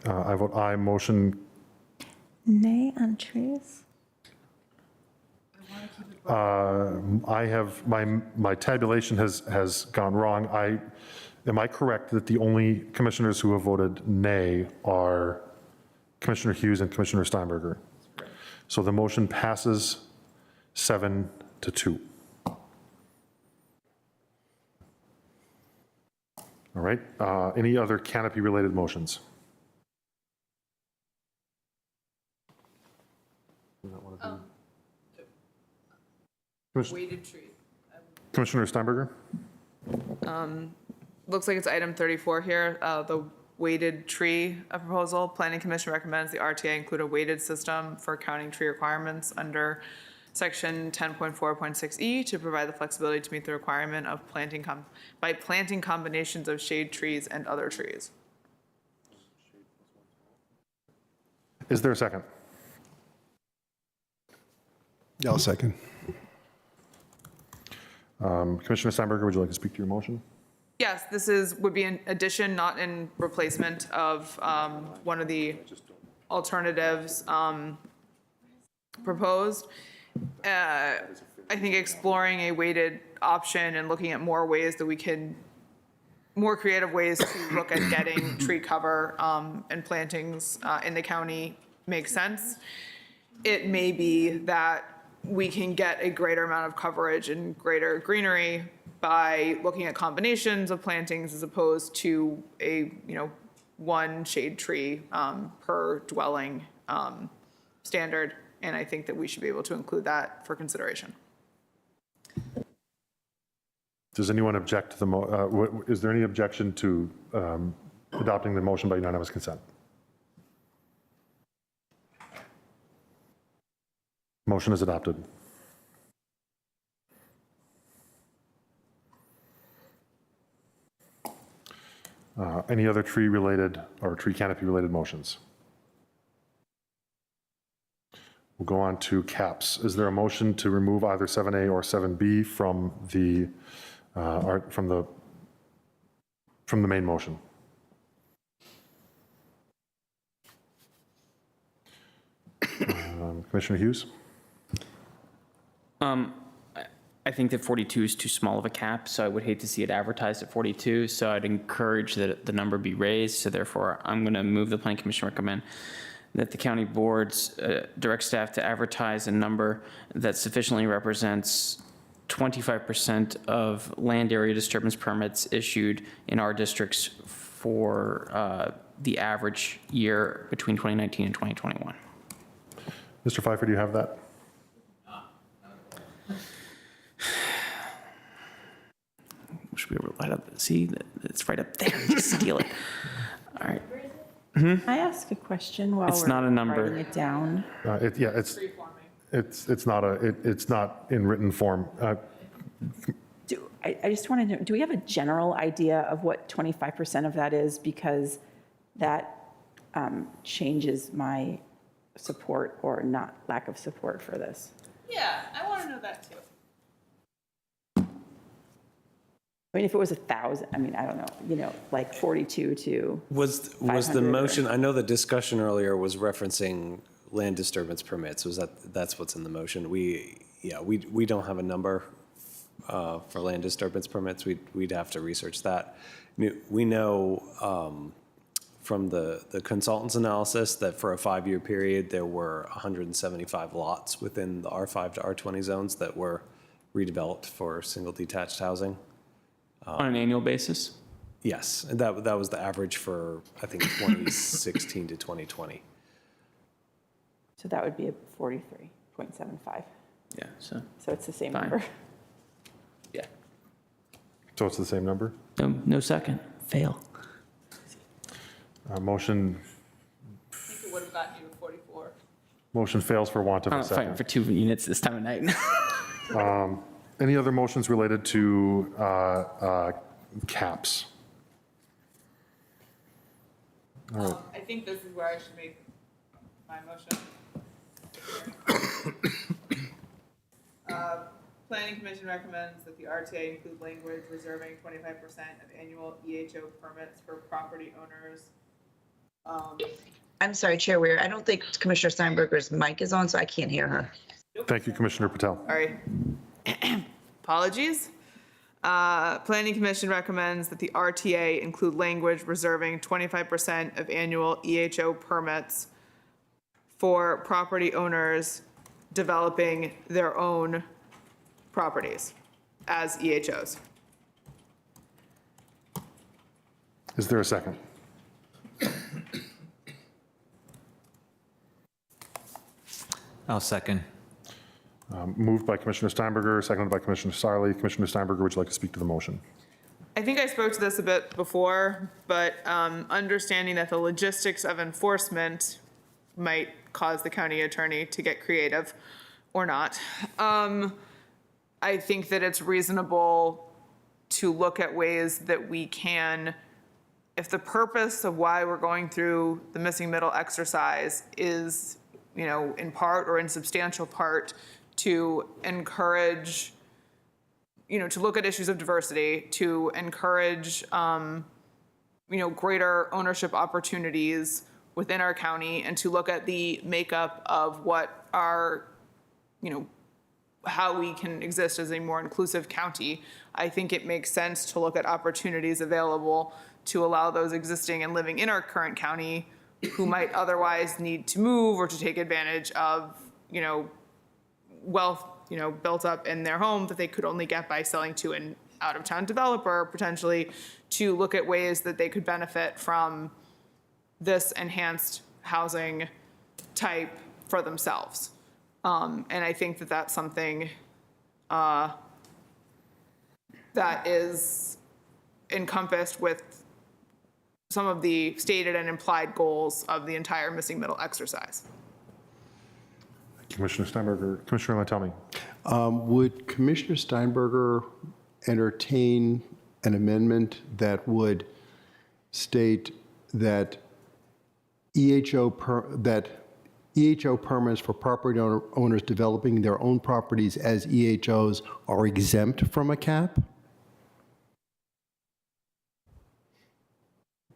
Speaker 1: I vote aye. Motion.
Speaker 6: Nay on trees?
Speaker 1: I have, my tabulation has gone wrong. Am I correct that the only commissioners who have voted nay are Commissioner Hughes and Commissioner Steinberger? So the motion passes 7-2. All right. Any other canopy-related motions?
Speaker 7: Weighted tree.
Speaker 1: Commissioner Steinberger?
Speaker 7: Looks like it's item 34 here, the weighted tree proposal. Planning Commission recommends the RTA include a weighted system for counting tree requirements under section 10.4.6E to provide the flexibility to meet the requirement of planting by planting combinations of shade trees and other trees.
Speaker 1: Is there a second?
Speaker 3: I'll second.
Speaker 1: Commissioner Steinberger, would you like to speak to your motion?
Speaker 7: Yes, this would be an addition, not in replacement of one of the alternatives proposed. I think exploring a weighted option and looking at more ways that we can, more creative ways to look at getting tree cover and plantings in the county makes sense. It may be that we can get a greater amount of coverage and greater greenery by looking at combinations of plantings as opposed to a, one shade tree per dwelling standard. And I think that we should be able to include that for consideration.
Speaker 1: Does anyone object to the, is there any objection to adopting the motion by unanimous consent? Motion is adopted. Any other tree-related or tree canopy-related motions? We'll go on to caps. Is there a motion to remove either 7A or 7B from the main motion? Commissioner Hughes?
Speaker 9: I think that 42 is too small of a cap, so I would hate to see it advertised at 42. So I'd encourage that the number be raised. So therefore, I'm going to move the Planning Commission recommend that the county boards direct staff to advertise a number that sufficiently represents 25% of land area disturbance permits issued in our districts for the average year between 2019 and 2021.
Speaker 1: Mr. Pfeiffer, do you have that?
Speaker 9: should be able to light up. See, it's right up there. Just steal it. All right.
Speaker 8: Can I ask a question while
Speaker 9: It's
Speaker 8: we're
Speaker 9: not a number.
Speaker 8: writing it down?
Speaker 1: It's not in written form.
Speaker 8: I just want to know, do we have a general idea of what 25% of that is? Because that changes my support or not lack of support for this.
Speaker 7: Yeah, I want to know that too.
Speaker 8: I mean, if it was 1,000, I mean, I don't know, like 42 to
Speaker 5: Was the
Speaker 8: 500 or-
Speaker 5: motion, I know the discussion earlier was referencing land disturbance permits. That's what's in the motion? We don't have a number for land disturbance permits. We'd have to research that. We know from the consultant's analysis that for a 5-year period, there were 175 lots within the R5 to R20 zones that were redeveloped for single detached housing.
Speaker 9: On an annual basis?
Speaker 5: Yes, and that was the average for, I think, 2016 to 2020.
Speaker 8: So that would be a 43.75.
Speaker 9: Yeah, so.
Speaker 8: So it's the same
Speaker 9: Fine.
Speaker 8: number.
Speaker 9: Yeah.
Speaker 1: So it's the same number?
Speaker 9: No second. Fail.
Speaker 1: Motion
Speaker 7: I think it would have gotten you to 44.
Speaker 1: Motion fails for want of
Speaker 9: I'm
Speaker 1: a
Speaker 9: not fighting
Speaker 1: second.
Speaker 9: for 2 units this time of night.
Speaker 1: Any other motions related to caps?
Speaker 7: I think this is where I should make my motion. Planning Commission recommends that the RTA include language reserving 25% of annual EHO permits for property owners.
Speaker 14: I'm sorry, Chair Weir, I don't think Commissioner Steinberger's mic is on, so I can't hear her.
Speaker 1: Thank you, Commissioner Patel.
Speaker 7: Sorry. Apologies. Planning Commission recommends that the RTA include language reserving 25% of annual EHO permits for property owners developing their own properties as EHOs.
Speaker 1: Is there a second?
Speaker 4: I'll second.
Speaker 1: Moved by Commissioner Steinberger, seconded by Commissioner Sarli. Commissioner Steinberger, would you like to speak to the motion?
Speaker 7: I think I spoke to this a bit before, but understanding that the logistics of enforcement might cause the county attorney to get creative or not. I think that it's reasonable to look at ways that we can, if the purpose of why we're going through the missing middle exercise is, in part or in substantial part to encourage, to look at issues of diversity, to encourage, greater ownership opportunities within our county, and to look at the makeup of what our, how we can exist as a more inclusive county. I think it makes sense to look at opportunities available to allow those existing and living in our current county who might otherwise need to move or to take advantage of, wealth, built up in their home that they could only get by selling to an out-of-town developer, potentially, to look at ways that they could benefit from this enhanced housing type for themselves. And I think that that's something that is encompassed with some of the stated and implied goals of the entire missing middle exercise.
Speaker 1: Commissioner Steinberger, Commissioner Lantami.
Speaker 3: Would Commissioner Steinberger entertain an amendment that would state that EHO permits for property owners developing their own properties as EHOs are exempt from a cap?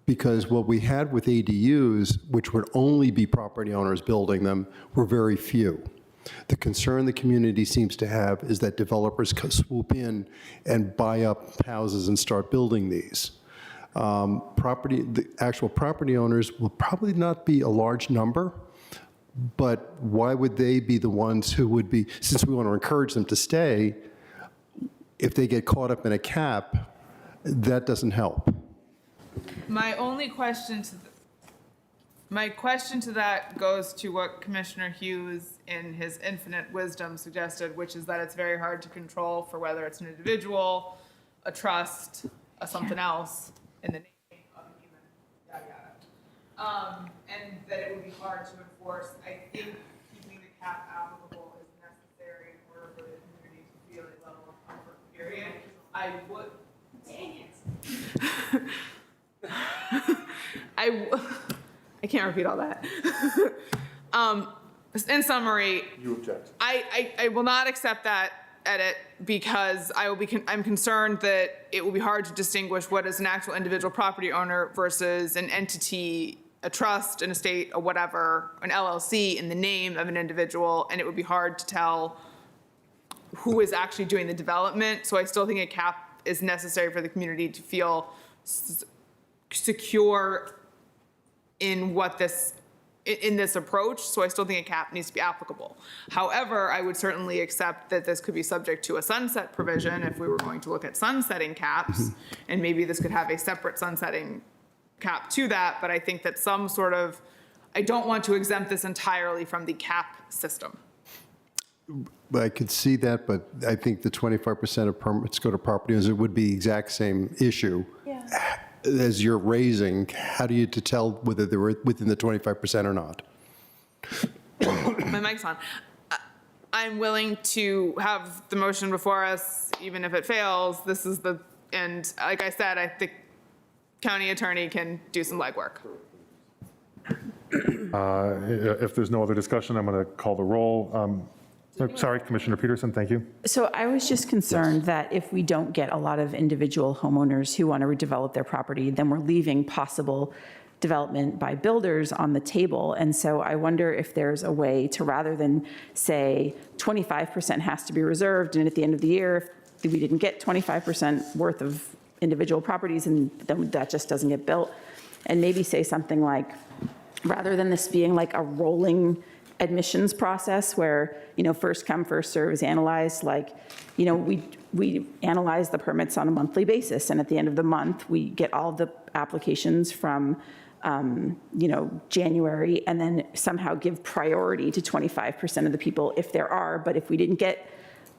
Speaker 3: Because what we had with ADUs, which would only be property owners building them, were very few. The concern the community seems to have is that developers swoop in and buy up houses and start building these. The actual property owners will probably not be a large number, but why would they be the ones who would be, since we want to encourage them to stay, if they get caught up in a cap, that doesn't help.
Speaker 7: My only question to that goes to what Commissioner Hughes in his infinite wisdom suggested, which is that it's very hard to control for whether it's an individual a trust, a something else in the name of an even, yada, yada. And that it would be hard to enforce. I think keeping the cap applicable is necessary in order for the community to feel a level of comfort, period. I would, dang it. I can't repeat all that. In summary,
Speaker 1: You object.
Speaker 7: I will not accept that edit because I'm concerned that it will be hard to distinguish what is an actual individual property owner versus an entity, a trust, an estate, or whatever, an LLC in the name of an individual, and it would be hard to tell who is actually doing the development. So I still think a cap is necessary for the community to feel secure in this approach, so I still think a cap needs to be applicable. However, I would certainly accept that this could be subject to a sunset provision if we were going to look at sunsetting caps, and maybe this could have a separate sunsetting cap to that, but I think that some sort of, I don't want to exempt this entirely from the cap system.
Speaker 3: I could see that, but I think the 25% of permits go to property owners, it would be the exact same issue.
Speaker 6: Yeah.
Speaker 3: As you're raising, how do you to tell whether they're within the 25% or not?
Speaker 7: My mic's on. I'm willing to have the motion before us, even if it fails. This is the, and like I said, I think county attorney can do some legwork.
Speaker 1: If there's no other discussion, I'm going to call the roll. Sorry, Commissioner Peterson, thank you.
Speaker 8: So I was just concerned that if we don't get a lot of individual homeowners who want to redevelop their property, then we're leaving possible development by builders on the table. And so I wonder if there's a way to, rather than say 25% has to be reserved, and at the end of the year, if we didn't get 25% worth of individual properties, and then that just doesn't get built, and maybe say something like, rather than this being like a rolling admissions process where, first come, first serve is analyzed, like, we analyze the permits on a monthly basis, and at the end of the month, we get all the applications from, January, and then somehow give priority to 25% of the people if there are, but if we didn't get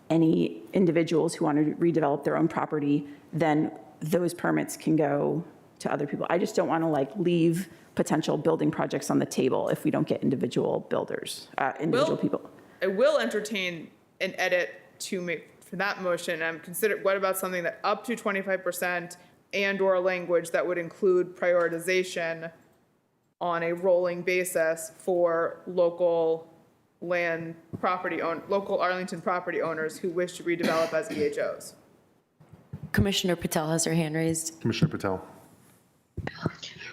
Speaker 8: any individuals who want to redevelop their own property, then those permits can go to other people. I just don't want to leave potential building projects on the table if we don't get individual builders, individual people.
Speaker 7: I will entertain an edit to make for that motion. What about something that up to 25% and/or language that would include prioritization on a rolling basis for local local Arlington property owners who wish to redevelop as EHOs.
Speaker 16: Commissioner Patel has her hand raised.
Speaker 1: Commissioner Patel.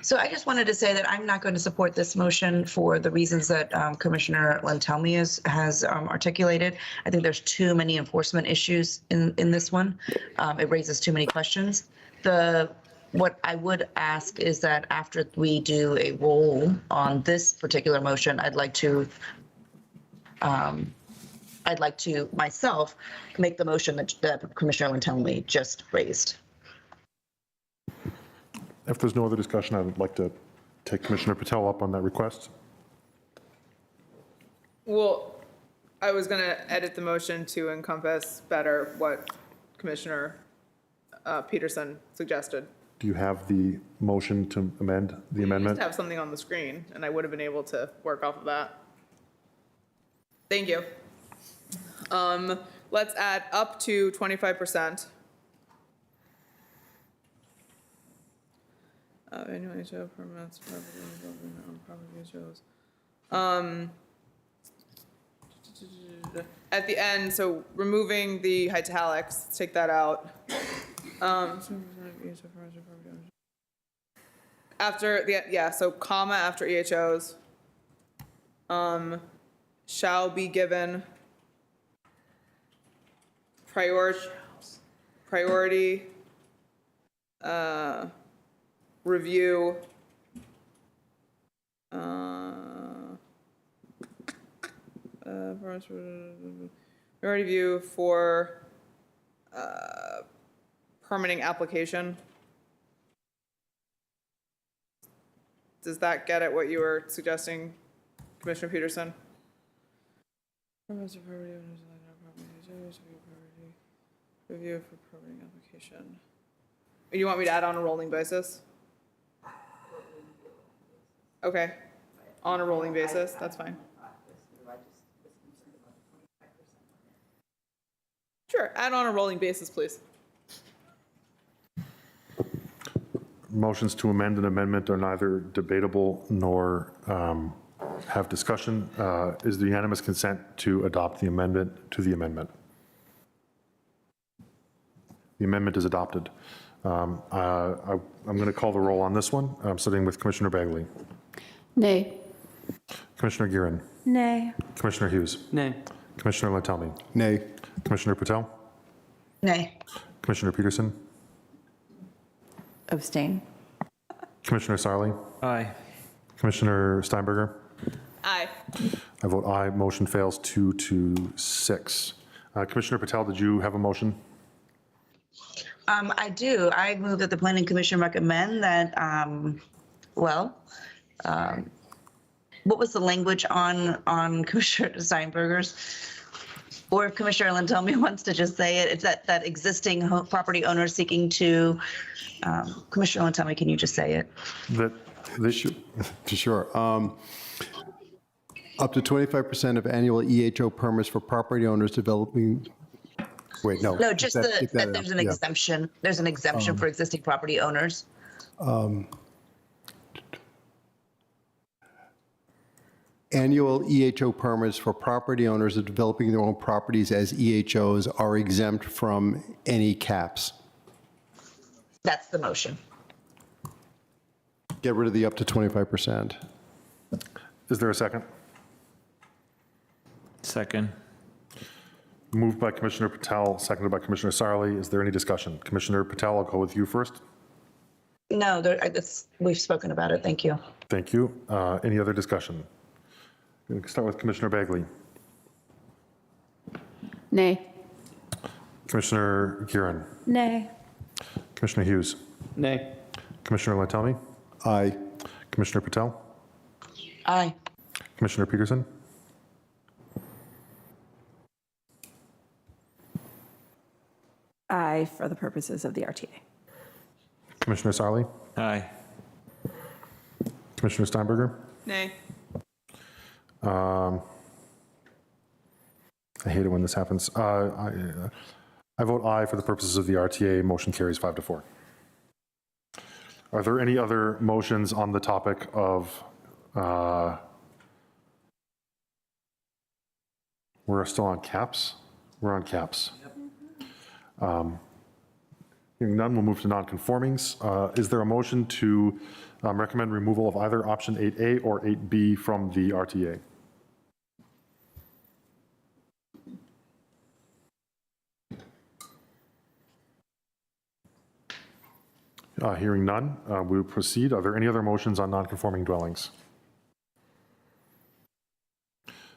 Speaker 14: So I just wanted to say that I'm not going to support this motion for the reasons that Commissioner Lentelmi has articulated. I think there's too many enforcement issues in this one. It raises too many questions. What I would ask is that after we do a roll on this particular motion, I'd like to myself make the motion that Commissioner Lentelmi just raised.
Speaker 1: If there's no other discussion, I would like to take Commissioner Patel up on that request.
Speaker 7: Well, I was going to edit the motion to encompass better what Commissioner Peterson suggested.
Speaker 1: Do you have the motion to amend the amendment?
Speaker 7: Just have something on the screen, and I would have been able to work off of that. Thank you. Let's add up to 25%. Annual HO permits, property shows. At the end, so removing the italics, let's take that out. After so comma after EHOs. Shall be given priority review priority review for permitting application. Does that get at what you were suggesting, Commissioner Peterson? Review for permitting application. Or you want me to add on a rolling basis? Okay, on a rolling basis, that's fine. Sure, add on a rolling basis, please.
Speaker 1: Motions to amend an amendment are neither debatable nor have discussion. Is there unanimous consent to adopt the amendment to the amendment? The amendment is adopted. I'm going to call the roll on this one. I'm starting with Commissioner Bagley.
Speaker 13: Nay.
Speaker 1: Commissioner Giron.
Speaker 6: Nay.
Speaker 1: Commissioner Hughes.
Speaker 9: Nay.
Speaker 1: Commissioner Lantelmi.
Speaker 3: Nay.
Speaker 1: Commissioner Patel.
Speaker 14: Nay.
Speaker 1: Commissioner Peterson.
Speaker 16: Abstain.
Speaker 1: Commissioner Sarli.
Speaker 4: Aye.
Speaker 1: Commissioner Steinberger.
Speaker 7: Aye.
Speaker 1: I vote aye. Motion fails 2-6. Commissioner Patel, did you have a motion?
Speaker 14: I do. I move that the Planning Commission recommend that, what was the language on Commissioner Steinberger's? Or if Commissioner Lantelmi wants to just say it, it's that existing property owner seeking to, Commissioner Lantelmi, can you just say it?
Speaker 3: Sure. Up to 25% of annual EHO permits for property owners developing, wait, no.
Speaker 14: No, just that there's an exemption. There's an exemption for existing property owners.
Speaker 3: Annual EHO permits for property owners of developing their own properties as EHOs are exempt from any caps.
Speaker 14: That's the motion.
Speaker 3: Get rid of the up to 25%.
Speaker 1: Is there a second?
Speaker 4: Second.
Speaker 1: Moved by Commissioner Patel, seconded by Commissioner Sarli. Is there any discussion? Commissioner Patel, I'll go with you first.
Speaker 14: No, we've spoken about it. Thank you.
Speaker 1: Thank you. Any other discussion? We're going to start with Commissioner Bagley.
Speaker 13: Nay.
Speaker 1: Commissioner Giron.
Speaker 6: Nay.
Speaker 1: Commissioner Hughes.
Speaker 9: Nay.
Speaker 1: Commissioner Lantelmi.
Speaker 3: Aye.
Speaker 1: Commissioner Patel.
Speaker 14: Aye.
Speaker 1: Commissioner Peterson.
Speaker 8: Aye, for the purposes of the RTA.
Speaker 1: Commissioner Sarli.
Speaker 4: Aye.
Speaker 1: Commissioner Steinberger.
Speaker 7: Nay.
Speaker 1: I hate it when this happens. I vote aye for the purposes of the RTA. Motion carries 5-4. Are there any other motions on the topic of, we're still on caps? We're on caps. Hearing none, we'll move to nonconformings. Is there a motion to recommend removal of either option 8A or 8B from the RTA? Hearing none, we will proceed. Are there any other motions on nonconforming dwellings?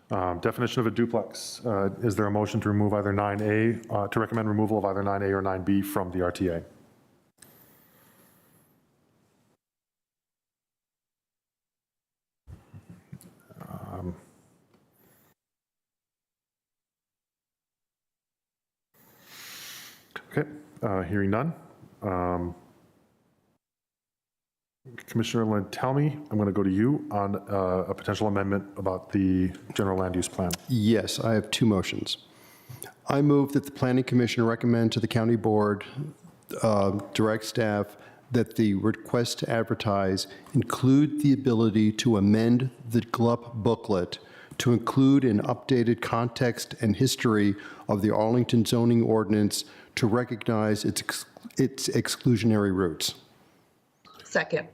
Speaker 1: Definition of a duplex. Is there a motion to remove either 9A, to recommend removal of either 9A or 9B from the RTA? Okay, hearing none. Commissioner Lantelmi, I'm going to go to you on a potential amendment about the general land use plan.
Speaker 3: Yes, I have two motions. I move that the Planning Commission recommend to the County Board, direct staff, that the request to advertise include the ability to amend the GLUP booklet to include an updated context and history of the Arlington zoning ordinance to recognize its exclusionary roots.
Speaker 14: Second.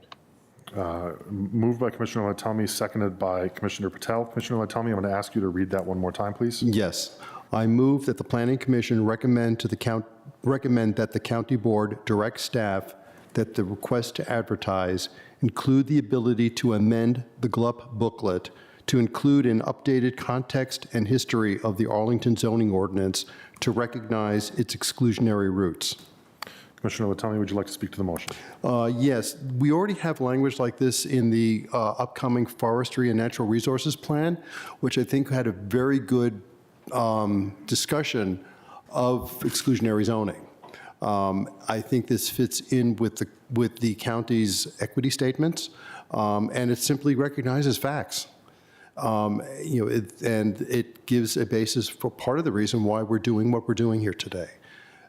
Speaker 1: Moved by Commissioner Lantelmi, seconded by Commissioner Patel. Commissioner Lantelmi, I'm going to ask you to read that one more time, please.
Speaker 3: Yes. I move that the Planning Commission recommend that the County Board direct staff that the request to advertise include the ability to amend the GLUP booklet to include an updated context and history of the Arlington zoning ordinance to recognize its exclusionary roots.
Speaker 1: Commissioner Lantelmi, would you like to speak to the motion?
Speaker 3: Yes, we already have language like this in the upcoming Forestry and Natural Resources Plan, which I think had a very good discussion of exclusionary zoning. I think this fits in with the county's equity statements, and it simply recognizes facts. And it gives a basis for part of the reason why we're doing what we're doing here today.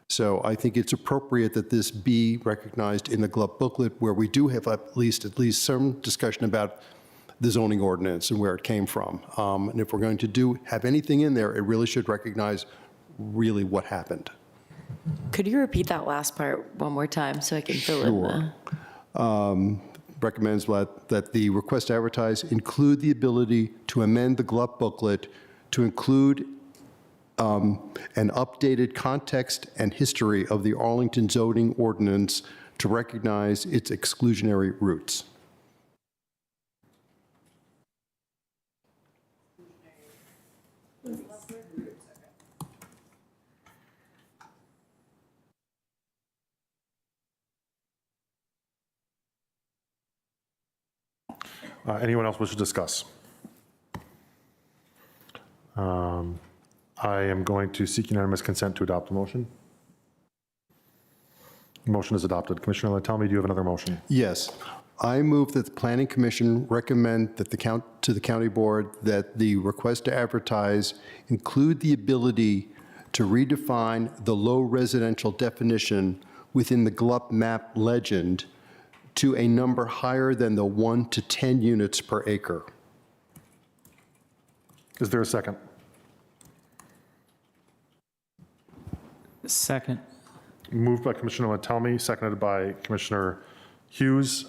Speaker 3: So I think it's appropriate that this be recognized in the GLUP booklet, where we do have at least some discussion about the zoning ordinance and where it came from. And if we're going to have anything in there, it really should recognize really what happened.
Speaker 16: Could you repeat that last part one more time so I can fill in the...
Speaker 3: Recommends that the request to advertise include the ability to amend the GLUP booklet to include an updated context and history of the Arlington zoning ordinance to recognize its exclusionary roots.
Speaker 1: Anyone else wish to discuss? I am going to seek unanimous consent to adopt the motion. Motion is adopted. Commissioner Lantelmi, do you have another motion?
Speaker 3: Yes. I move that the Planning Commission recommend that to the county board that the request to advertise include the ability to redefine the low residential definition within the GLUP map legend to a number higher than the 1 to 10 units per acre.
Speaker 1: Is there a second?
Speaker 9: Second.
Speaker 1: Moved by Commissioner Lantelmi, seconded by Commissioner Hughes.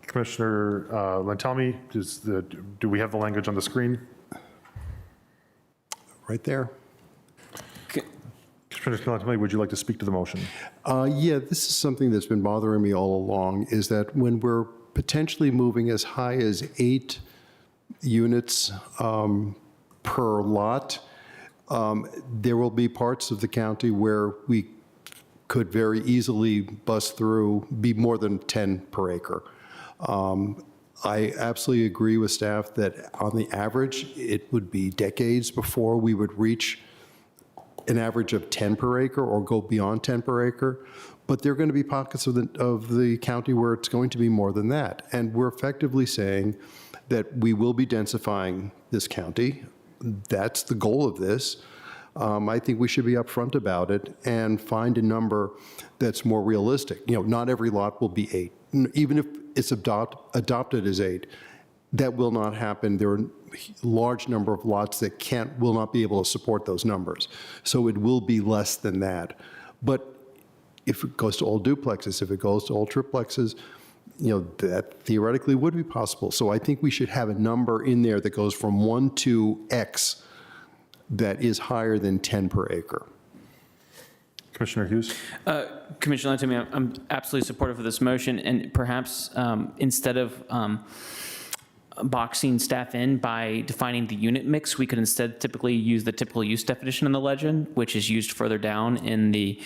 Speaker 1: Commissioner Lantelmi, do we have the language on the screen?
Speaker 3: Right there.
Speaker 1: Commissioner Lantelmi, would you like to speak to the motion?
Speaker 3: Yeah, this is something that's been bothering me all along, is that when we're potentially moving as high as 8 units per lot, there will be parts of the county where we could very easily bust through, be more than 10 per acre. I absolutely agree with staff that on the average, it would be decades before we would reach an average of 10 per acre or go beyond 10 per acre. But there are going to be pockets of the county where it's going to be more than that. And we're effectively saying that we will be densifying this county. That's the goal of this. I think we should be upfront about it and find a number that's more realistic. You know, not every lot will be 8. Even if it's adopted as 8, that will not happen. There are a large number of lots that will not be able to support those numbers. So it will be less than that. But if it goes to all duplexes, if it goes to all triplexes, you know, that theoretically would be possible. So I think we should have a number in there that goes from 1 to X that is higher than 10 per acre.
Speaker 1: Commissioner Hughes?
Speaker 9: Commissioner Lantelmi, I'm absolutely supportive of this motion, and perhaps instead of boxing staff in by defining the unit mix, we could instead typically use the typical use definition in the legend, which is used further down in the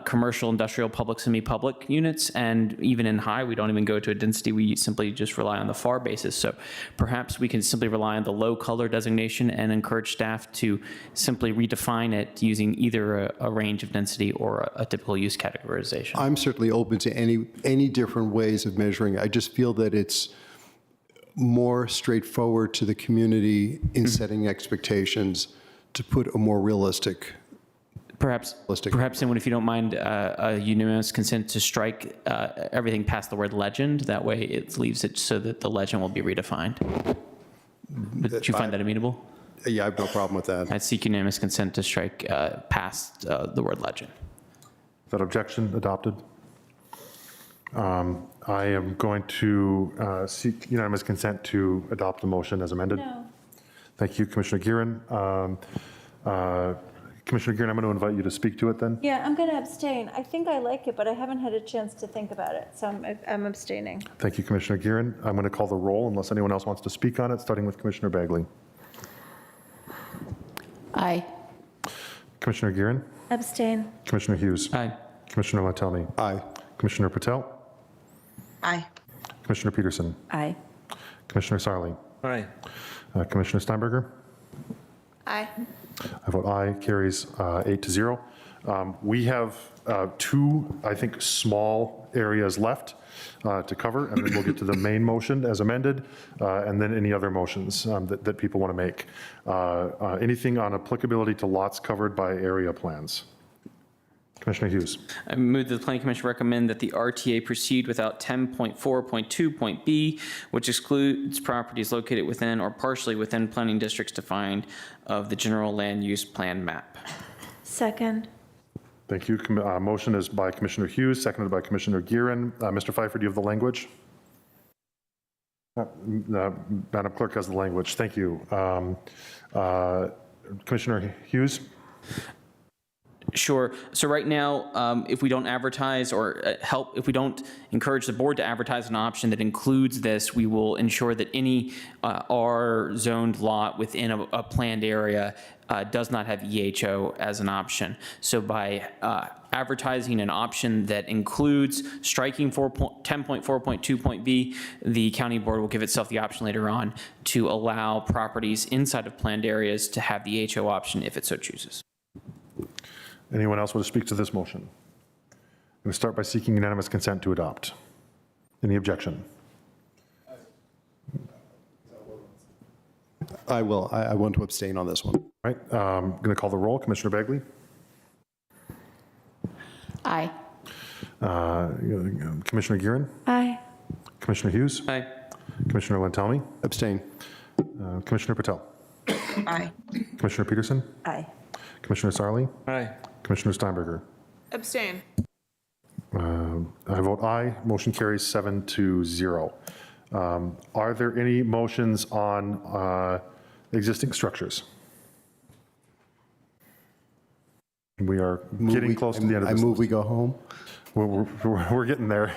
Speaker 9: commercial, industrial, public, semi-public units, and even in high, we don't even go to a density, we simply just rely on the FAR basis. So perhaps we can simply rely on the low color designation and encourage staff to simply redefine it using either a range of density or a typical use categorization.
Speaker 3: I'm certainly open to any different ways of measuring it. I just feel that it's more straightforward to the community in setting expectations to put a more realistic.
Speaker 9: Perhaps, someone, if you don't mind, a unanimous consent to strike everything past the word legend. That way it leaves it so that the legend will be redefined. Would you find that amenable?
Speaker 3: Yeah, I have no problem with that.
Speaker 9: I'd seek unanimous consent to strike past the word legend.
Speaker 1: That objection adopted? I am going to seek unanimous consent to adopt the motion as amended.
Speaker 6: No.
Speaker 1: Thank you, Commissioner Gearin. Commissioner Gearin, I'm going to invite you to speak to it then.
Speaker 6: Yeah, I'm going to abstain. I think I like it, but I haven't had a chance to think about it, so I'm abstaining.
Speaker 1: Thank you, Commissioner Gearin. I'm going to call the roll unless anyone else wants to speak on it, starting with Commissioner Bagley.
Speaker 16: Aye.
Speaker 1: Commissioner Gearin?
Speaker 6: Abstain.
Speaker 1: Commissioner Hughes?
Speaker 9: Aye.
Speaker 1: Commissioner Lantelmi?
Speaker 3: Aye.
Speaker 1: Commissioner Patel?
Speaker 14: Aye.
Speaker 1: Commissioner Peterson?
Speaker 16: Aye.
Speaker 1: Commissioner Sarli?
Speaker 4: Aye.
Speaker 1: Commissioner Steinberger?
Speaker 6: Aye.
Speaker 1: I vote aye, carries 8-0. We have two, I think, small areas left to cover, and then we'll get to the main motion as amended, and then any other motions that people want to make. Anything on applicability to lots covered by area plans? Commissioner Hughes.
Speaker 9: I move that the Planning Commission recommend that the RTA proceed without 10.4.2.b, which excludes properties located within or partially within planning districts defined of the general land use plan map.
Speaker 6: Second.
Speaker 1: Thank you. Motion is by Commissioner Hughes, seconded by Commissioner Gearin. Mr. Pfeiffer, do you have the language? Madam Clerk has the language. Thank you. Commissioner Hughes?
Speaker 9: Sure. So right now, if we don't advertise or if we don't encourage the board to advertise an option that includes this, we will ensure that any R-zoned lot within a planned area does not have EHO as an option. So by advertising an option that includes striking 10.4.2.b, the county board will give itself the option later on to allow properties inside of planned areas to have the EHO option if it so chooses.
Speaker 1: Anyone else want to speak to this motion? I'm going to start by seeking unanimous consent to adopt. Any objection?
Speaker 3: I will. I want to abstain on this one.
Speaker 1: All right, I'm going to call the roll. Commissioner Bagley?
Speaker 13: Aye.
Speaker 1: Commissioner Gearin?
Speaker 6: Aye.
Speaker 1: Commissioner Hughes?
Speaker 9: Aye.
Speaker 1: Commissioner Lantelmi?
Speaker 3: Abstain.
Speaker 1: Commissioner Patel?
Speaker 14: Aye.
Speaker 1: Commissioner Peterson?
Speaker 6: Aye.
Speaker 1: Commissioner Sarli?
Speaker 4: Aye.
Speaker 1: Commissioner Steinberger?
Speaker 7: Abstain.
Speaker 1: I vote aye. Motion carries 7-0. Are there any motions on existing structures? We are getting close to the end of this.
Speaker 3: I move we go home.
Speaker 1: We're getting there.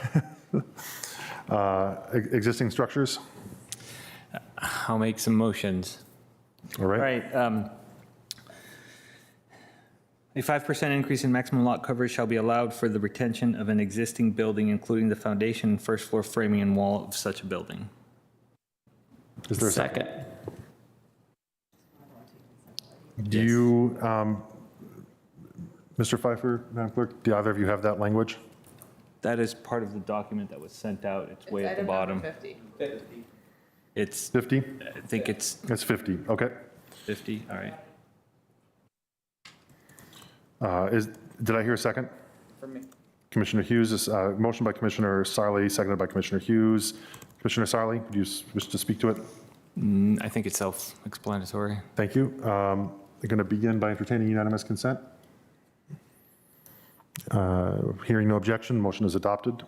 Speaker 1: Existing structures?
Speaker 4: I'll make some motions.
Speaker 1: All right.
Speaker 4: All right. A 5% increase in maximum lot coverage shall be allowed for the retention of an existing building, including the foundation and first floor framing and wall of such a building.
Speaker 1: Is there a
Speaker 9: Second.
Speaker 1: Do you, Mr. Pfeiffer, Madam Clerk, do either of you have that language?
Speaker 4: That is part of the document that was sent out. It's way at the bottom.
Speaker 7: 50.
Speaker 4: It's,
Speaker 1: 50?
Speaker 4: I think it's
Speaker 1: It's 50, okay.
Speaker 4: 50, all right.
Speaker 1: Did I hear a second?
Speaker 7: For me.
Speaker 1: Commissioner Hughes, motion by Commissioner Sarli, seconded by Commissioner Hughes. Commissioner Sarli, do you wish to speak to it?
Speaker 4: I think it's self-explanatory.
Speaker 1: Thank you. I'm going to begin by entertaining unanimous consent. Hearing no objection, motion is adopted.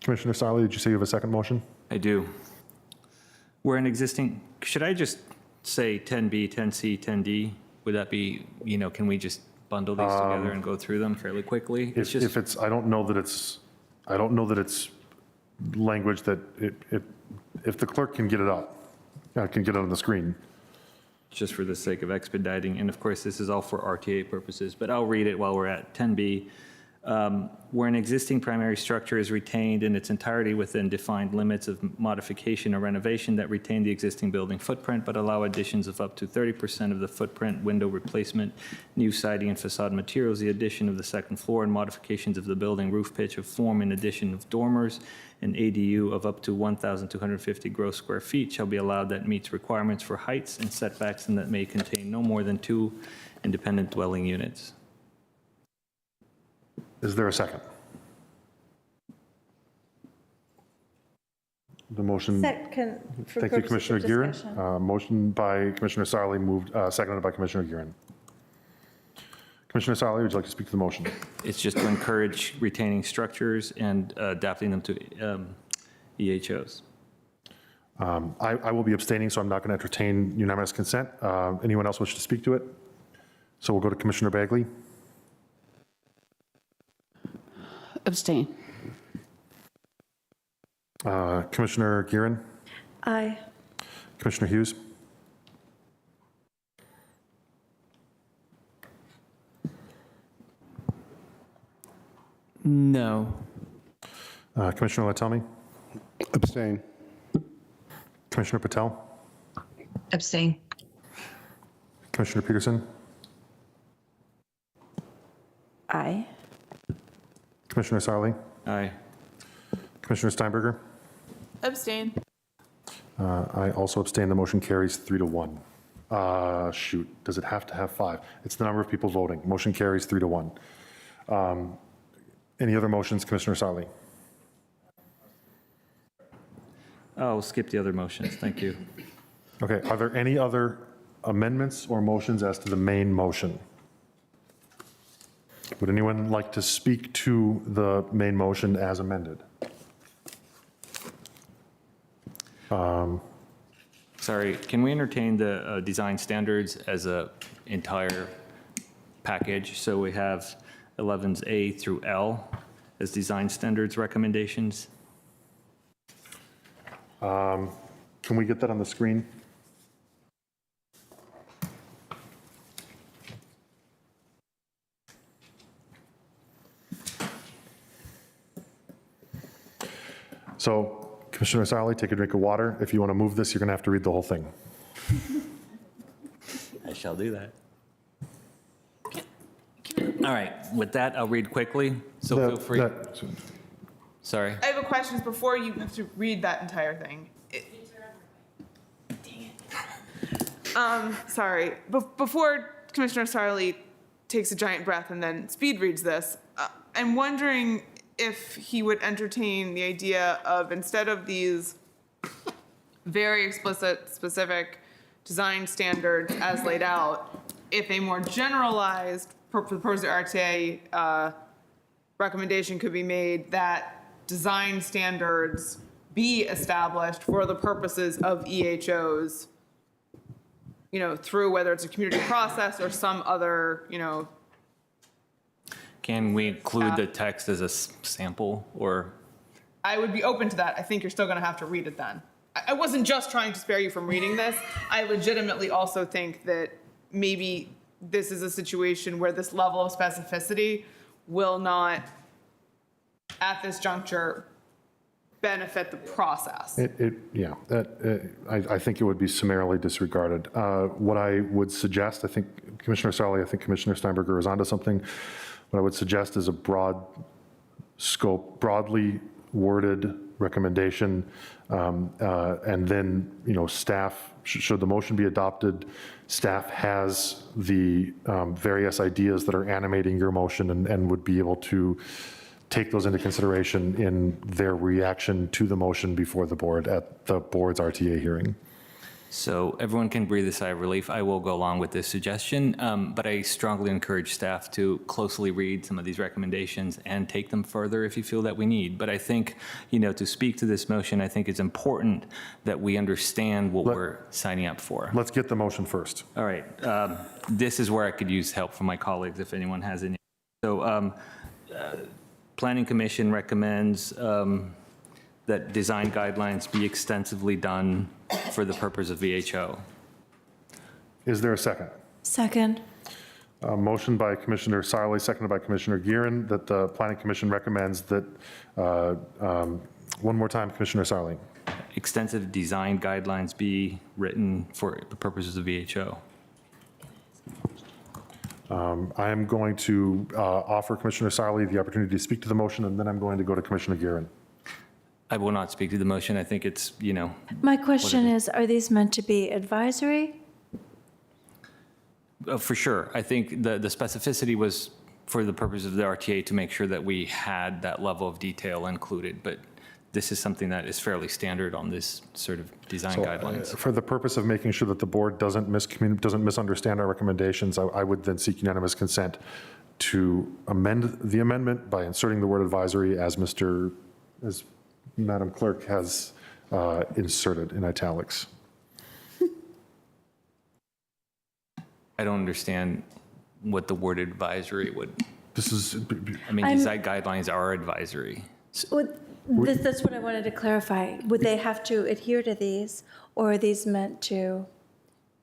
Speaker 1: Commissioner Sarli, did you say you have a second motion?
Speaker 4: I do. We're an existing, should I just say 10B, 10C, 10D? Would that be, can we just bundle these together and go through them fairly quickly?
Speaker 1: If it's, I don't know that it's language that if the clerk can get it up, can get it on the screen.
Speaker 4: Just for the sake of expediting, and of course, this is all for RTA purposes, but I'll read it while we're at 10B. Where an existing primary structure is retained in its entirety within defined limits of modification or renovation that retain the existing building footprint, but allow additions of up to 30% of the footprint, window replacement, new siding and facade materials, the addition of the second floor, and modifications of the building roof pitch of form in addition of dormers, an ADU of up to 1,250 gross square feet shall be allowed that meets requirements for heights and setbacks and that may contain no more than 2 independent dwelling units.
Speaker 1: Is there a second? The motion.
Speaker 6: Second. For
Speaker 1: Thank you,
Speaker 6: purposes
Speaker 1: Commissioner
Speaker 6: of
Speaker 1: Gearin.
Speaker 6: discussion.
Speaker 1: Motion by Commissioner Sarli, moved, seconded by Commissioner Gearin. Commissioner Sarli, would you like to speak to the motion?
Speaker 4: It's just to encourage retaining structures and adapting them to EHOs.
Speaker 1: I will be abstaining, so I'm not going to entertain unanimous consent. Anyone else wish to speak to it? So we'll go to Commissioner Bagley.
Speaker 13: Abstain.
Speaker 1: Commissioner Gearin.
Speaker 6: Aye.
Speaker 1: Commissioner Hughes.
Speaker 9: No.
Speaker 1: Commissioner Lantelmi.
Speaker 3: Abstain.
Speaker 1: Commissioner Patel.
Speaker 14: Abstain.
Speaker 1: Commissioner Peterson.
Speaker 8: Aye.
Speaker 1: Commissioner Sarli,
Speaker 4: Aye.
Speaker 1: Commissioner Steinberger.
Speaker 7: Abstain.
Speaker 1: I also abstain. The motion carries 3-1. Shoot, does it have to have 5? It's the number of people voting. Motion carries 3-1. Any other motions, Commissioner Sarli?
Speaker 4: I'll skip the other motions. Thank you.
Speaker 1: Okay, are there any other amendments or motions as to the main motion? Would anyone like to speak to the main motion as amended?
Speaker 4: Sorry, can we entertain the design standards as a entire package? So we have 11s A through L as design standards recommendations.
Speaker 1: Can we get that on the screen? So, Commissioner Sarli, take a drink of water. If you want to move this, you're going to have to read the whole thing.
Speaker 4: I shall do that. All right, with that, I'll read quickly, so feel free. Sorry.
Speaker 7: I have a question before you have to read that entire thing. Sorry. Before Commissioner Sarli takes a giant breath and then speed reads this, I'm wondering if he would entertain the idea of, instead of these very explicit, specific design standards as laid out, if a more generalized, for the purpose of RTA, recommendation could be made that design standards be established for the purposes of EHOs, you know, through whether it's a community process or some other, you know.
Speaker 4: Can we include the text as a sample, or?
Speaker 7: I would be open to that. I think you're still going to have to read it then. I wasn't just trying to spare you from reading this. I legitimately also think that maybe this is a situation where this level of specificity will not, at this juncture, benefit the process.
Speaker 1: I think it would be summarily disregarded. What I would suggest, I think Commissioner Sarli, I think Commissioner Steinberger is onto something. What I would suggest is a broad scope, broadly worded recommendation, and then, you know, staff, should the motion be adopted, staff has the various ideas that are animating your motion and would be able to take those into consideration in their reaction to the motion before the board at the board's RTA hearing.
Speaker 4: So everyone can breathe a sigh of relief. I will go along with this suggestion, but I strongly encourage staff to closely read some of these recommendations and take them further if you feel that we need. But I think, you know, to speak to this motion, I think it's important that we understand what we're signing up for.
Speaker 1: Let's get the motion first.
Speaker 4: All right. This is where I could use help from my colleagues if anyone has any. So Planning Commission recommends that design guidelines be extensively done for the purpose of VHO.
Speaker 1: Is there a second?
Speaker 6: Second.
Speaker 1: Motion by Commissioner Sarli, seconded by Commissioner Gearin, that the Planning Commission recommends that, one more time, Commissioner Sarli.
Speaker 4: Extensive design guidelines be written for the purposes of VHO.
Speaker 1: I am going to offer Commissioner Sarli the opportunity to speak to the motion, and then I'm going to go to Commissioner Gearin.
Speaker 4: I will not speak to the motion. I think it's, you know.
Speaker 6: My question is, are these meant to be advisory?
Speaker 4: For sure. I think the specificity was for the purpose of the RTA to make sure that we had that level of detail included, but this is something that is fairly standard on this sort of design guidelines.
Speaker 1: For the purpose of making sure that the board doesn't misunderstand our recommendations, I would then seek unanimous consent to amend the amendment by inserting the word advisory as Madam Clerk has inserted in italics.
Speaker 4: I don't understand what the word advisory would.
Speaker 1: That's
Speaker 4: design guidelines are advisory.
Speaker 6: That's what I wanted to clarify. Would they have to adhere to these, or are these meant to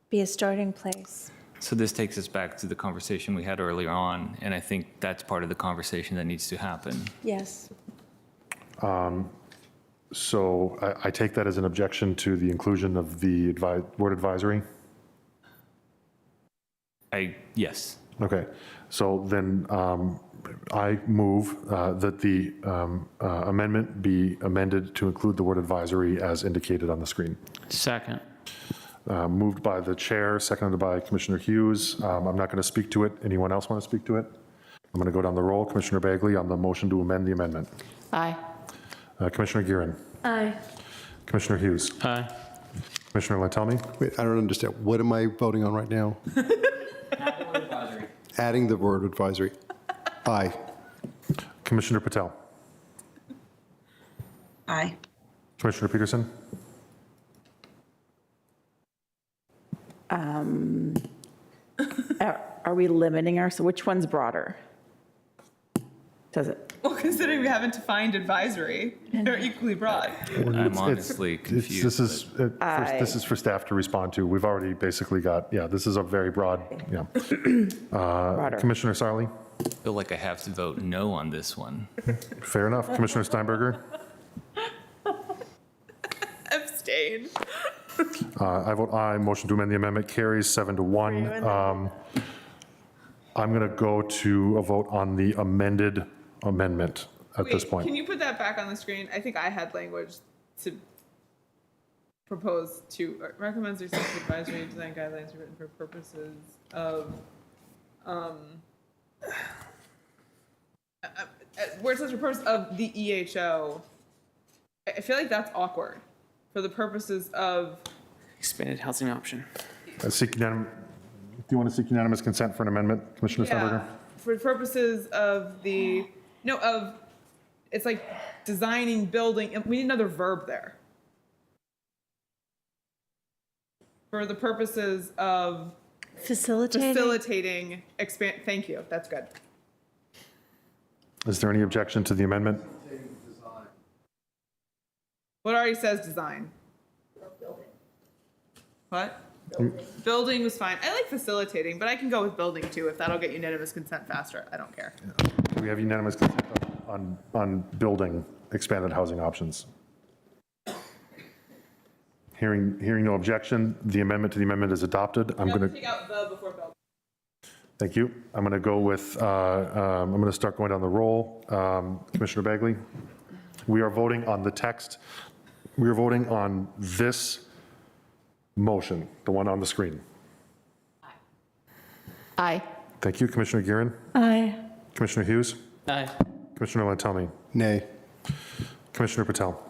Speaker 6: be a starting place?
Speaker 4: So this takes us back to the conversation we had earlier on, and I think that's part of the conversation that needs to happen.
Speaker 6: Yes.
Speaker 1: So I take that as an objection to the inclusion of the word advisory?
Speaker 4: Yes.
Speaker 1: Okay, so then I move that the amendment be amended to include the word advisory as indicated on the screen.
Speaker 9: Second.
Speaker 1: Moved by the chair, seconded by Commissioner Hughes. I'm not going to speak to it. Anyone else want to speak to it? I'm going to go down the roll. Commissioner Bagley on the motion to amend the amendment.
Speaker 13: Aye.
Speaker 1: Commissioner Giron.
Speaker 6: Aye.
Speaker 1: Commissioner Hughes.
Speaker 9: Aye.
Speaker 1: Commissioner Lantelmi.
Speaker 3: Wait, I don't understand. What am I voting on right now? Adding the word advisory. Aye.
Speaker 1: Commissioner Patel.
Speaker 14: Aye.
Speaker 1: Commissioner Peterson.
Speaker 8: Are we limiting so which one's broader? Does it?
Speaker 7: Well, considering we haven't defined advisory, they're equally broad.
Speaker 4: I'm honestly confused.
Speaker 1: This is for staff to respond to. We've already basically got, this is a very broad, Commissioner Sarli?
Speaker 4: I feel like I have to vote no on this one.
Speaker 1: Fair enough. Commissioner Steinberger?
Speaker 7: Abstain.
Speaker 1: I vote aye. Motion to amend the amendment carries 7-1. I'm going to go to a vote on the amended amendment at this point.
Speaker 7: Can you put that back on the screen? I think I had language to propose to recommends or sets advisory design guidelines written for purposes of where it says for purpose of the EHO. I feel like that's awkward. For the purposes of
Speaker 9: Expanded housing option.
Speaker 1: Do you want to seek unanimous consent for an amendment, Commissioner Steinberger?
Speaker 7: for purposes of it's like designing, building. We need another verb there. For the purposes of facilitating, thank you, that's good.
Speaker 1: Is there any objection to the amendment?
Speaker 7: What already says design? What? Building was fine. I like facilitating, but I can go with building too if that'll get unanimous consent faster. I don't care.
Speaker 1: Do we have unanimous consent on building expanded housing options? Hearing no objection, the amendment to the amendment is adopted. I'm going to
Speaker 7: take out the before building.
Speaker 1: Thank you. I'm going to go with, I'm going to start going down the roll. Commissioner Bagley, we are voting on the text. We are voting on this motion, the one on the screen.
Speaker 13: Aye.
Speaker 1: Thank you. Commissioner Giron.
Speaker 6: Aye.
Speaker 1: Commissioner Hughes.
Speaker 9: Aye.
Speaker 1: Commissioner Lantelmi.
Speaker 3: Nay.
Speaker 1: Commissioner Patel.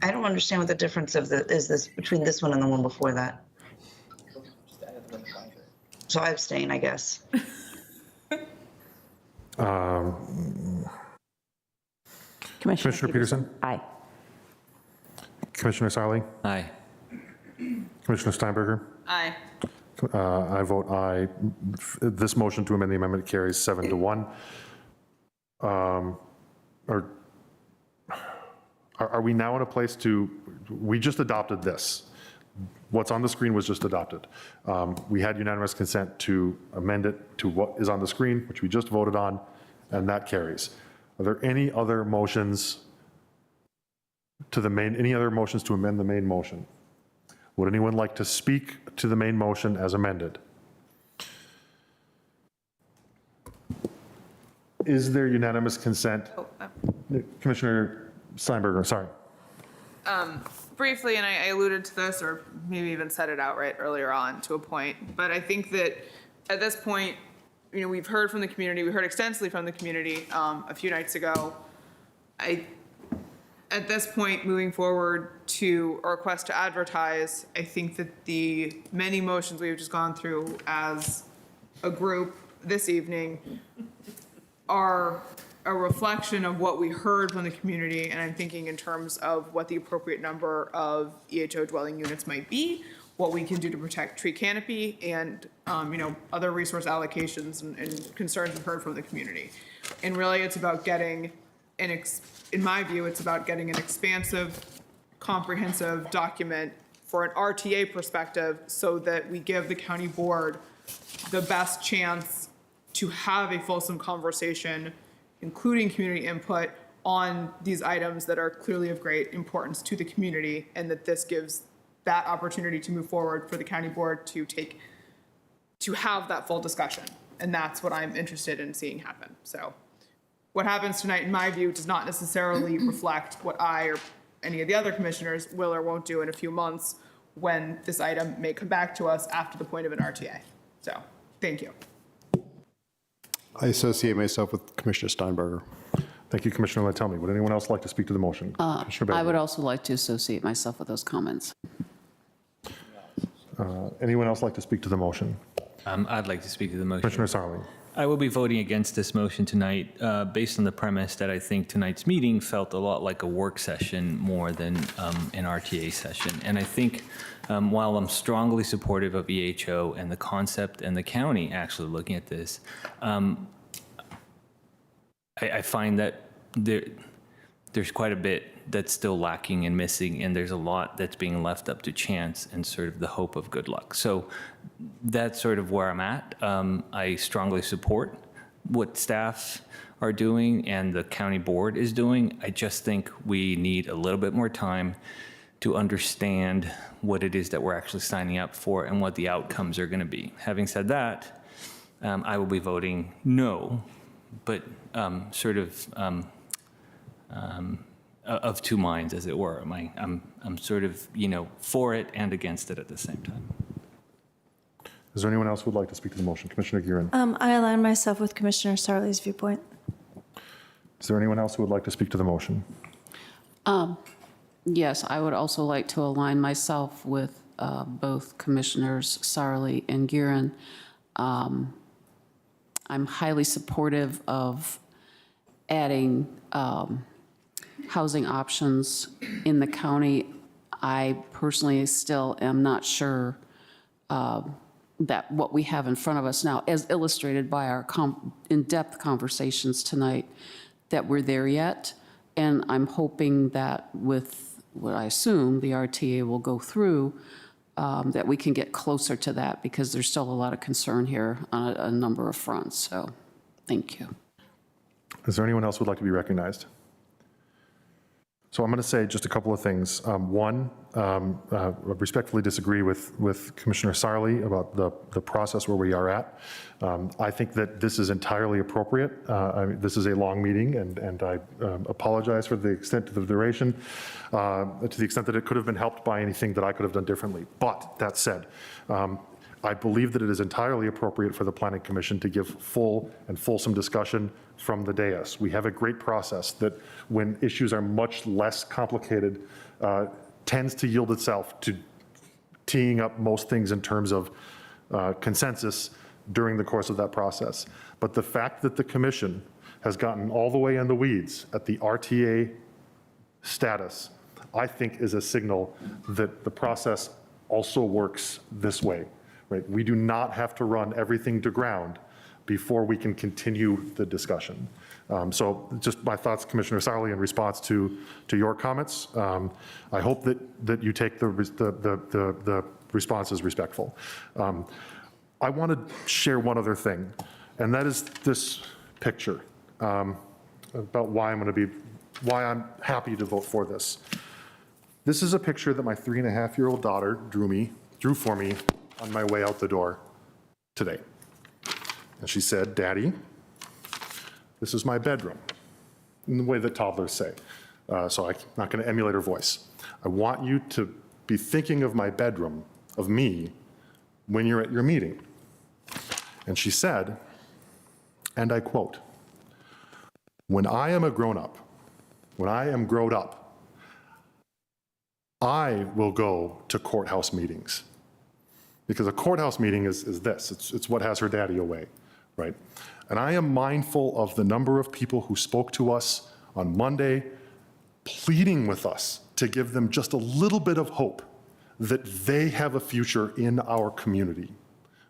Speaker 14: I don't understand what the difference is this between this one and the one before that. So I abstain, I guess.
Speaker 8: Commissioner
Speaker 1: Peterson.
Speaker 8: Aye.
Speaker 1: Commissioner Sarli.
Speaker 4: Aye.
Speaker 1: Commissioner Steinberger.
Speaker 7: Aye.
Speaker 1: I vote aye. This motion to amend the amendment carries 7-1. Are we now in a place we just adopted this. What's on the screen was just adopted. We had unanimous consent to amend it to what is on the screen, which we just voted on, and that carries. Are there any other motions to any other motions to amend the main motion? Would anyone like to speak to the main motion as amended? Is there unanimous consent? Commissioner Steinberger, sorry.
Speaker 7: Briefly, and I alluded to this, or maybe even said it outright earlier on to a point, but I think that at this point, we've heard from the community, we heard extensively from the community a few nights ago. At this point, moving forward to a request to advertise, I think that the many motions we've just gone through as a group this evening are a reflection of what we heard from the community, and I'm thinking in terms of what the appropriate number of EHO dwelling units might be, what we can do to protect tree canopy, and other resource allocations and concerns we've heard from the community. And really, it's about getting in my view, it's about getting an expansive, comprehensive document for an RTA perspective, so that we give the county board the best chance to have a fulsome conversation, including community input on these items that are clearly of great importance to the community, and that this gives that opportunity to move forward for the county board to take to have that full discussion. And that's what I'm interested in seeing happen. So what happens tonight, in my view, does not necessarily reflect what I or any of the other commissioners will or won't do in a few months when this item may come back to us after the point of an RTA. So, thank you.
Speaker 3: I associate myself with Commissioner Steinberger.
Speaker 1: Thank you, Commissioner Lettelmy. Would anyone else like to speak to the motion? Commissioner
Speaker 13: I would
Speaker 1: Bailey.
Speaker 13: also like to associate myself with those comments.
Speaker 1: Anyone else like to speak to the motion?
Speaker 4: I'd like to speak to the motion.
Speaker 1: Commissioner Sarli.
Speaker 4: I will be voting against this motion tonight based on the premise that I think tonight's meeting felt a lot like a work session more than an RTA session. And I think while I'm strongly supportive of EHO and the concept and the county actually looking at this, I find that there's quite a bit that's still lacking and missing, and there's a lot that's being left up to chance and sort of the hope of good luck. So that's sort of where I'm at. I strongly support what staff are doing and the county board is doing. I just think we need a little bit more time to understand what it is that we're actually signing up for and what the outcomes are going to be. Having said that, I will be voting no, but sort of two minds, as it were. I'm sort of, for it and against it at the same time.
Speaker 1: Is there anyone else who would like to speak to the motion? Commissioner Gearin.
Speaker 6: I align myself with Commissioner Sarli's viewpoint.
Speaker 1: Is there anyone else who would like to speak to the motion?
Speaker 13: Yes, I would also like to align myself with both Commissioners Sarli and Gearin. I'm highly supportive of adding housing options in the county. I personally still am not sure that what we have in front of us now, as illustrated by our in-depth conversations tonight, that we're there yet. And I'm hoping that with what I assume the RTA will go through, that we can get closer to that, because there's still a lot of concern here on a number of fronts. So thank you.
Speaker 1: Is there anyone else who would like to be recognized? So I'm going to say just a couple of things. One, I respectfully disagree with Commissioner Sarli about the process where we are at. I think that this is entirely appropriate. This is a long meeting, and I apologize for the extent of the duration, to the extent that it could have been helped by anything that I could have done differently. But that said, I believe that it is entirely appropriate for the Planning Commission to give full and fulsome discussion from the dais. We have a great process that, when issues are much less complicated, tends to yield itself to teeing up most things in terms of consensus during the course of that process. But the fact that the Commission has gotten all the way in the weeds at the RTA status, I think is a signal that the process also works this way. Right? We do not have to run everything to ground before we can continue the discussion. So just my thoughts, Commissioner Sarli, in response to your comments. I hope that you take the response as respectful. I want to share one other thing, and that is this picture about why I'm happy to vote for this. This is a picture that my 3.5-year-old daughter drew for me on my way out the door today. And she said, "Daddy, this is my bedroom," in the way that toddlers say. So I'm not going to emulate her voice. "I want you to be thinking of my bedroom, of me, when you're at your meeting." And she said, and I quote, "When I am a grown-up, when I am grown up, I will go to courthouse meetings." Because a courthouse meeting is this, it's what has her daddy away, right? And I am mindful of the number of people who spoke to us on Monday, pleading with us to give them just a little bit of hope that they have a future in our community,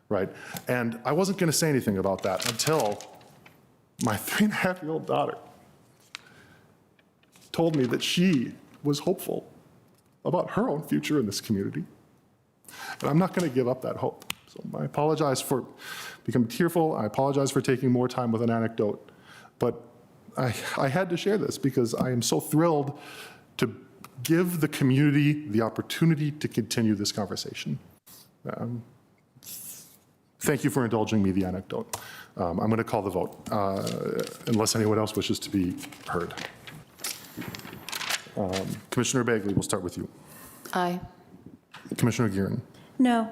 Speaker 1: right? And I wasn't going to say anything about that until my 3.5-year-old daughter told me that she was hopeful about her own future in this community. And I'm not going to give up that hope. So I apologize for becoming tearful. I apologize for taking more time with an anecdote. But I had to share this because I am so thrilled to give the community the opportunity to continue this conversation. Thank you for indulging me the anecdote. I'm going to call the vote, unless anyone else wishes to be heard. Commissioner Bagley, we'll start with you.
Speaker 13: Aye.
Speaker 1: Commissioner Gearin.
Speaker 6: No.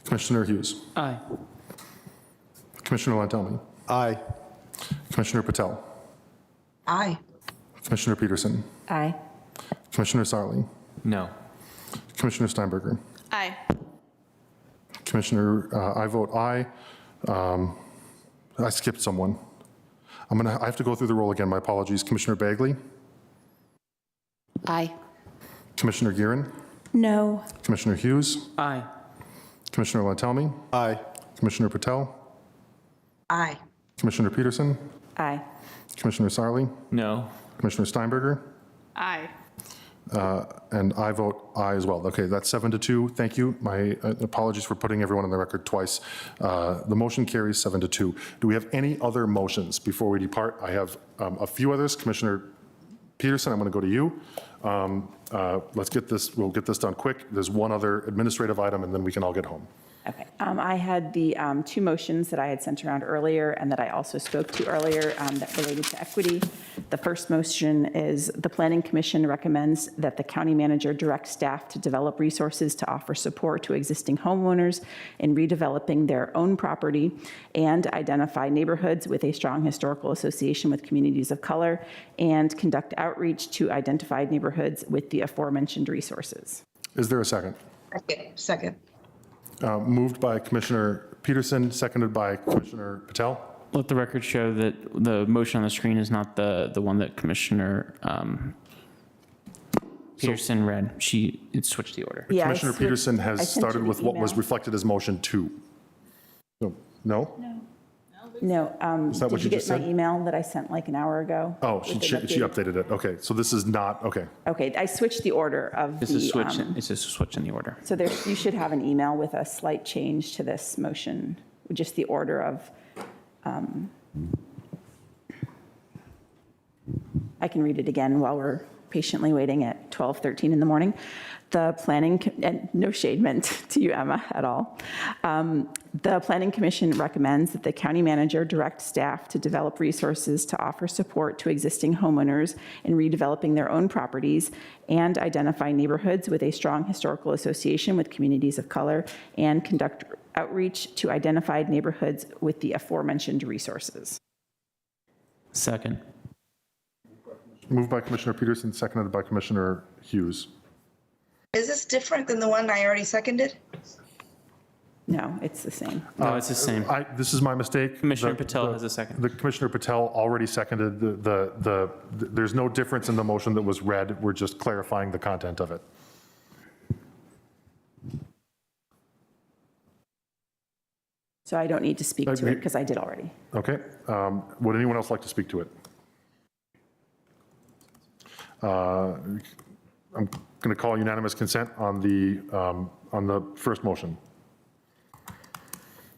Speaker 1: Commissioner Hughes.
Speaker 9: Aye.
Speaker 1: Commissioner Lantelmi.
Speaker 3: Aye.
Speaker 1: Commissioner Patel.
Speaker 14: Aye.
Speaker 1: Commissioner Peterson.
Speaker 8: Aye.
Speaker 1: Commissioner Sarli.
Speaker 4: No.
Speaker 1: Commissioner Steinberger.
Speaker 7: Aye.
Speaker 1: Commissioner, I vote aye. I skipped someone. I have to go through the roll again. My apologies. Commissioner Bagley.
Speaker 13: Aye.
Speaker 1: Commissioner Gearin.
Speaker 6: No.
Speaker 1: Commissioner Hughes.
Speaker 9: Aye.
Speaker 1: Commissioner Lantelmi.
Speaker 3: Aye.
Speaker 1: Commissioner Patel.
Speaker 14: Aye.
Speaker 1: Commissioner Peterson.
Speaker 8: Aye.
Speaker 1: Commissioner Sarli.
Speaker 4: No.
Speaker 1: Commissioner Steinberger.
Speaker 7: Aye.
Speaker 1: And I vote aye as well. Okay, that's 7-2. Thank you. My apologies for putting everyone on the record twice. The motion carries 7-2. Do we have any other motions before we depart? I have a few others. Commissioner Peterson, I'm going to go to you. Let's get this, we'll get this done quick. There's one other administrative item and then we can all get home.
Speaker 8: Okay. I had the two motions that I had sent around earlier and that I also spoke to earlier that related to equity. The first motion is the Planning Commission recommends that the county manager direct staff to develop resources to offer support to existing homeowners in redeveloping their own property and identify neighborhoods with a strong historical association with communities of color and conduct outreach to identified neighborhoods with the aforementioned resources.
Speaker 1: Is there a second?
Speaker 14: Second.
Speaker 1: Moved by Commissioner Peterson, seconded by Commissioner Patel.
Speaker 9: Let the record show that the motion on the screen is not the one that Commissioner Peterson read. It switched the order.
Speaker 8: Yeah,
Speaker 1: Commissioner Peterson has started with what was reflected as motion 2. So, no?
Speaker 8: No.
Speaker 1: Is that what you
Speaker 8: Did you
Speaker 1: just
Speaker 8: get
Speaker 1: said?
Speaker 8: my email that I sent like an hour ago?
Speaker 1: Oh, she updated it. Okay, so this is not, okay.
Speaker 8: Okay, I switched the order of
Speaker 9: It's a switch. It's a switch in the order.
Speaker 8: So there, you should have an email with a slight change to this motion, just the order of, I can read it again while we're patiently waiting at 12:13 in the morning. The planning, and no shade meant to you, Emma, at all. The Planning Commission recommends that the county manager direct staff to develop resources to offer support to existing homeowners in redeveloping their own properties and identify neighborhoods with a strong historical association with communities of color and conduct outreach to identified neighborhoods with the aforementioned resources.
Speaker 9: Second.
Speaker 1: Moved by Commissioner Peterson, seconded by Commissioner Hughes.
Speaker 14: Is this different than the one I already seconded?
Speaker 8: No, it's the same.
Speaker 9: No, it's the same.
Speaker 1: This is my mistake.
Speaker 9: Commissioner Patel has a second.
Speaker 1: The Commissioner Patel already seconded there's no difference in the motion that was read. We're just clarifying the content of it.
Speaker 8: So I don't need to speak to it because I did already.
Speaker 1: Okay. Would anyone else like to speak to it? I'm going to call unanimous consent on the first motion.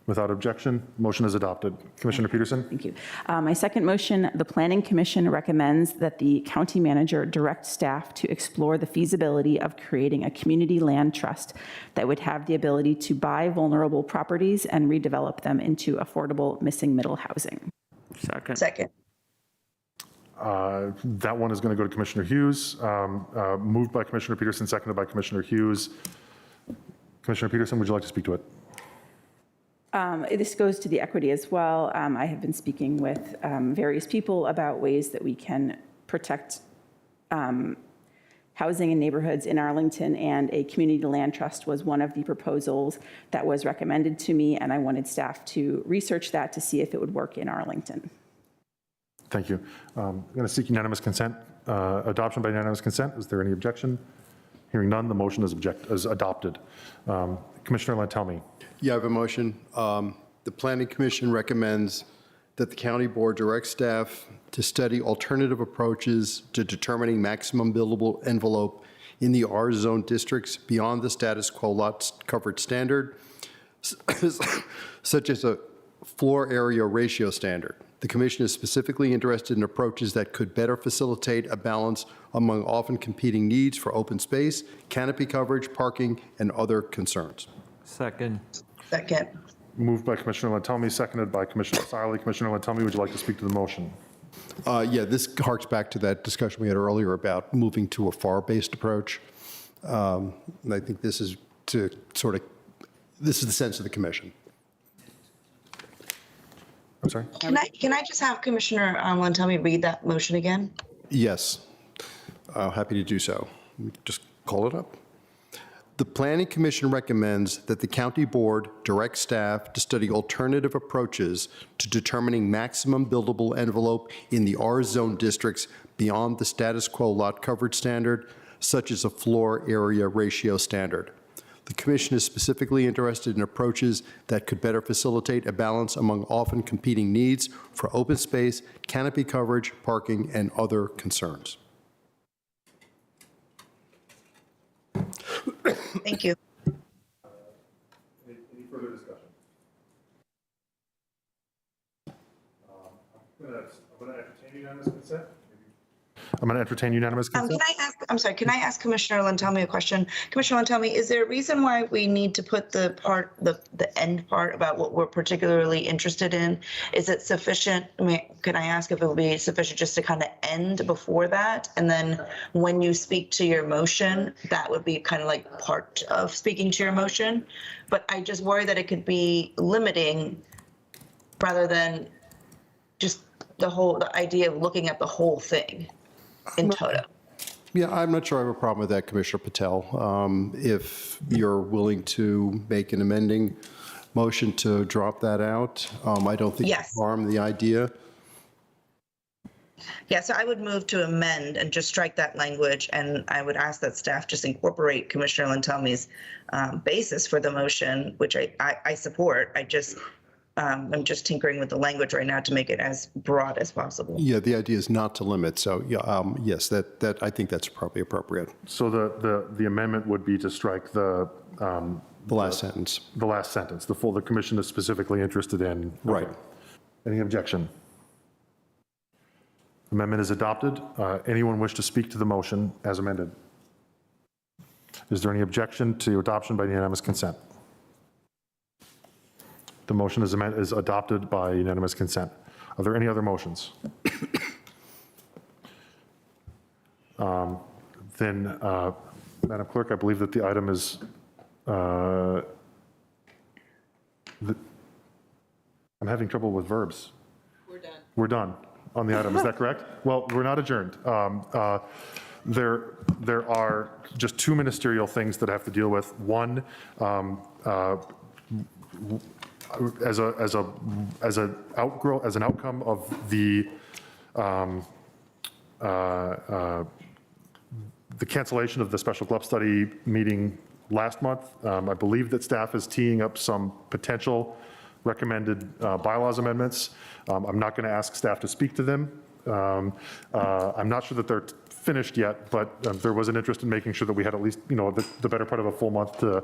Speaker 1: Without objection, motion is adopted. Commissioner Peterson?
Speaker 8: Thank you. My second motion, the Planning Commission recommends that the county manager direct staff to explore the feasibility of creating a community land trust that would have the ability to buy vulnerable properties and redevelop them into affordable missing middle housing.
Speaker 14: Second.
Speaker 1: That one is going to go to Commissioner Hughes. Moved by Commissioner Peterson, seconded by Commissioner Hughes. Commissioner Peterson, would you like to speak to it?
Speaker 8: This goes to the equity as well. I have been speaking with various people about ways that we can protect housing in neighborhoods in Arlington, and a community land trust was one of the proposals that was recommended to me, and I wanted staff to research that to see if it would work in Arlington.
Speaker 1: Thank you. I'm going to seek unanimous consent, adoption by unanimous consent. Is there any objection? Hearing none, the motion is adopted. Commissioner Lantelmi.
Speaker 3: You have a motion. The Planning Commission recommends that the county board direct staff to study alternative approaches to determining maximum buildable envelope in the R-zone districts beyond the status quo lot coverage standard, such as a floor area ratio standard. The commission is specifically interested in approaches that could better facilitate a balance among often competing needs for open space, canopy coverage, parking, and other concerns.
Speaker 4: Second.
Speaker 1: Moved by Commissioner Lantelmi, seconded by Commissioner Siley. Commissioner Lantelmi, would you like to speak to the motion?
Speaker 3: Yeah, this harks back to that discussion we had earlier about moving to a FAR-based approach. And I think this is to this is the sense of the commission.
Speaker 1: I'm sorry?
Speaker 14: Can I just have Commissioner Lantelmi read that motion again?
Speaker 3: Yes, happy to do so. Just call it up. The Planning Commission recommends that the county board direct staff to study alternative approaches to determining maximum buildable envelope in the R-zone districts beyond the status quo lot coverage standard, such as a floor area ratio standard. The commission is specifically interested in approaches that could better facilitate a balance among often competing needs for open space, canopy coverage, parking, and other concerns.
Speaker 14: Thank you.
Speaker 1: Any further discussion? I'm going to entertain unanimous consent. I'm going to entertain unanimous consent.
Speaker 14: Can I ask Commissioner Lantelmi a question? Commissioner Lantelmi, is there a reason why we need to put the end part about what we're particularly interested in? Is it sufficient? I mean, can I ask if it would be sufficient just to kind of end before that? And then when you speak to your motion, that would be kind of like part of speaking to your motion. But I just worry that it could be limiting rather than just the idea of looking at the whole thing in toto.
Speaker 3: Yeah, I'm not sure I have a problem with that, Commissioner Patel. If you're willing to make an amending motion to drop that out, I don't think
Speaker 14: Yes.
Speaker 3: you harm the idea.
Speaker 14: Yeah, so I would move to amend and just strike that language, and I would ask that staff just incorporate Commissioner Lantelmi's basis for the motion, which I support. I'm just tinkering with the language right now to make it as broad as possible.
Speaker 3: Yeah, the idea is not to limit, so yeah, yes, that I think that's probably appropriate.
Speaker 1: So the amendment would be to strike the
Speaker 3: last sentence.
Speaker 1: The last sentence. The commission is specifically interested in.
Speaker 3: Right.
Speaker 1: Any objection? Amendment is adopted. Anyone wish to speak to the motion as amended? Is there any objection to adoption by unanimous consent? The motion is adopted by unanimous consent. Are there any other motions? Then, Madam Clerk, I believe that the item is, I'm having trouble with verbs.
Speaker 7: We're done.
Speaker 1: We're done on the item, is that correct? Well, we're not adjourned. There are just two ministerial things that I have to deal with. One, as an outcome of the cancellation of the special GLUP study meeting last month, I believe that staff is teeing up some potential recommended bylaws amendments. I'm not going to ask staff to speak to them. I'm not sure that they're finished yet, but there was an interest in making sure that we had at least, the better part of a full month to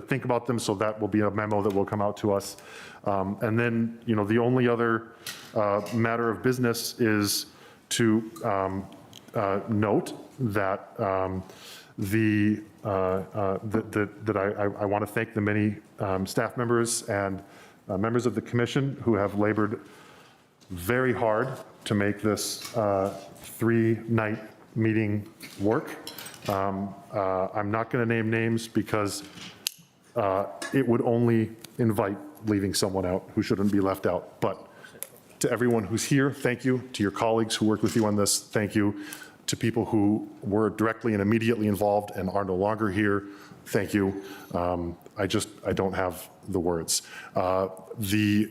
Speaker 1: think about them. So that will be a memo that will come out to us. And then, the only other matter of business is to note that I want to thank the many staff members and members of the commission who have labored very hard to make this 3-night meeting work. I'm not going to name names because it would only invite leaving someone out who shouldn't be left out. But to everyone who's here, thank you. To your colleagues who worked with you on this, thank you. To people who were directly and immediately involved and are no longer here, thank you. I don't have the words. The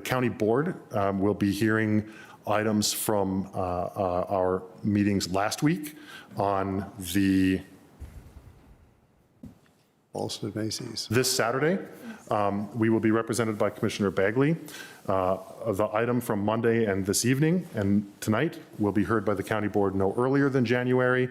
Speaker 1: county board will be hearing items from our meetings last week on the
Speaker 3: Alston Macy's.
Speaker 1: This Saturday. We will be represented by Commissioner Bagley. The item from Monday and this evening and tonight will be heard by the county board no earlier than January.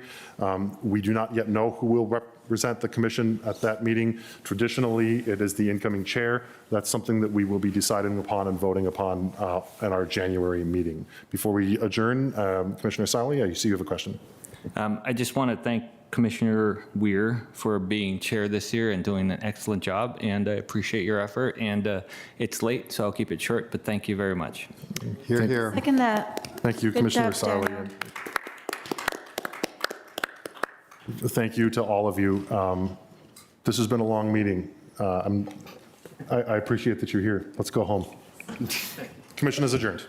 Speaker 1: We do not yet know who will represent the commission at that meeting. Traditionally, it is the incoming chair. That's something that we will be deciding upon and voting upon at our January meeting. Before we adjourn, Commissioner Sally, I see you have a question.
Speaker 4: I just want to thank Commissioner Weir for being chair this year and doing an excellent job, and I appreciate your effort. And it's late, so I'll keep it short, but thank you very much.
Speaker 3: Here, here.
Speaker 6: Second that.
Speaker 1: Thank you,
Speaker 6: Good
Speaker 1: Commissioner
Speaker 6: job,
Speaker 1: Siley.
Speaker 6: Daniel.
Speaker 1: And thank you to all of you. This has been a long meeting. I appreciate that you're here. Let's go home. Commission is adjourned.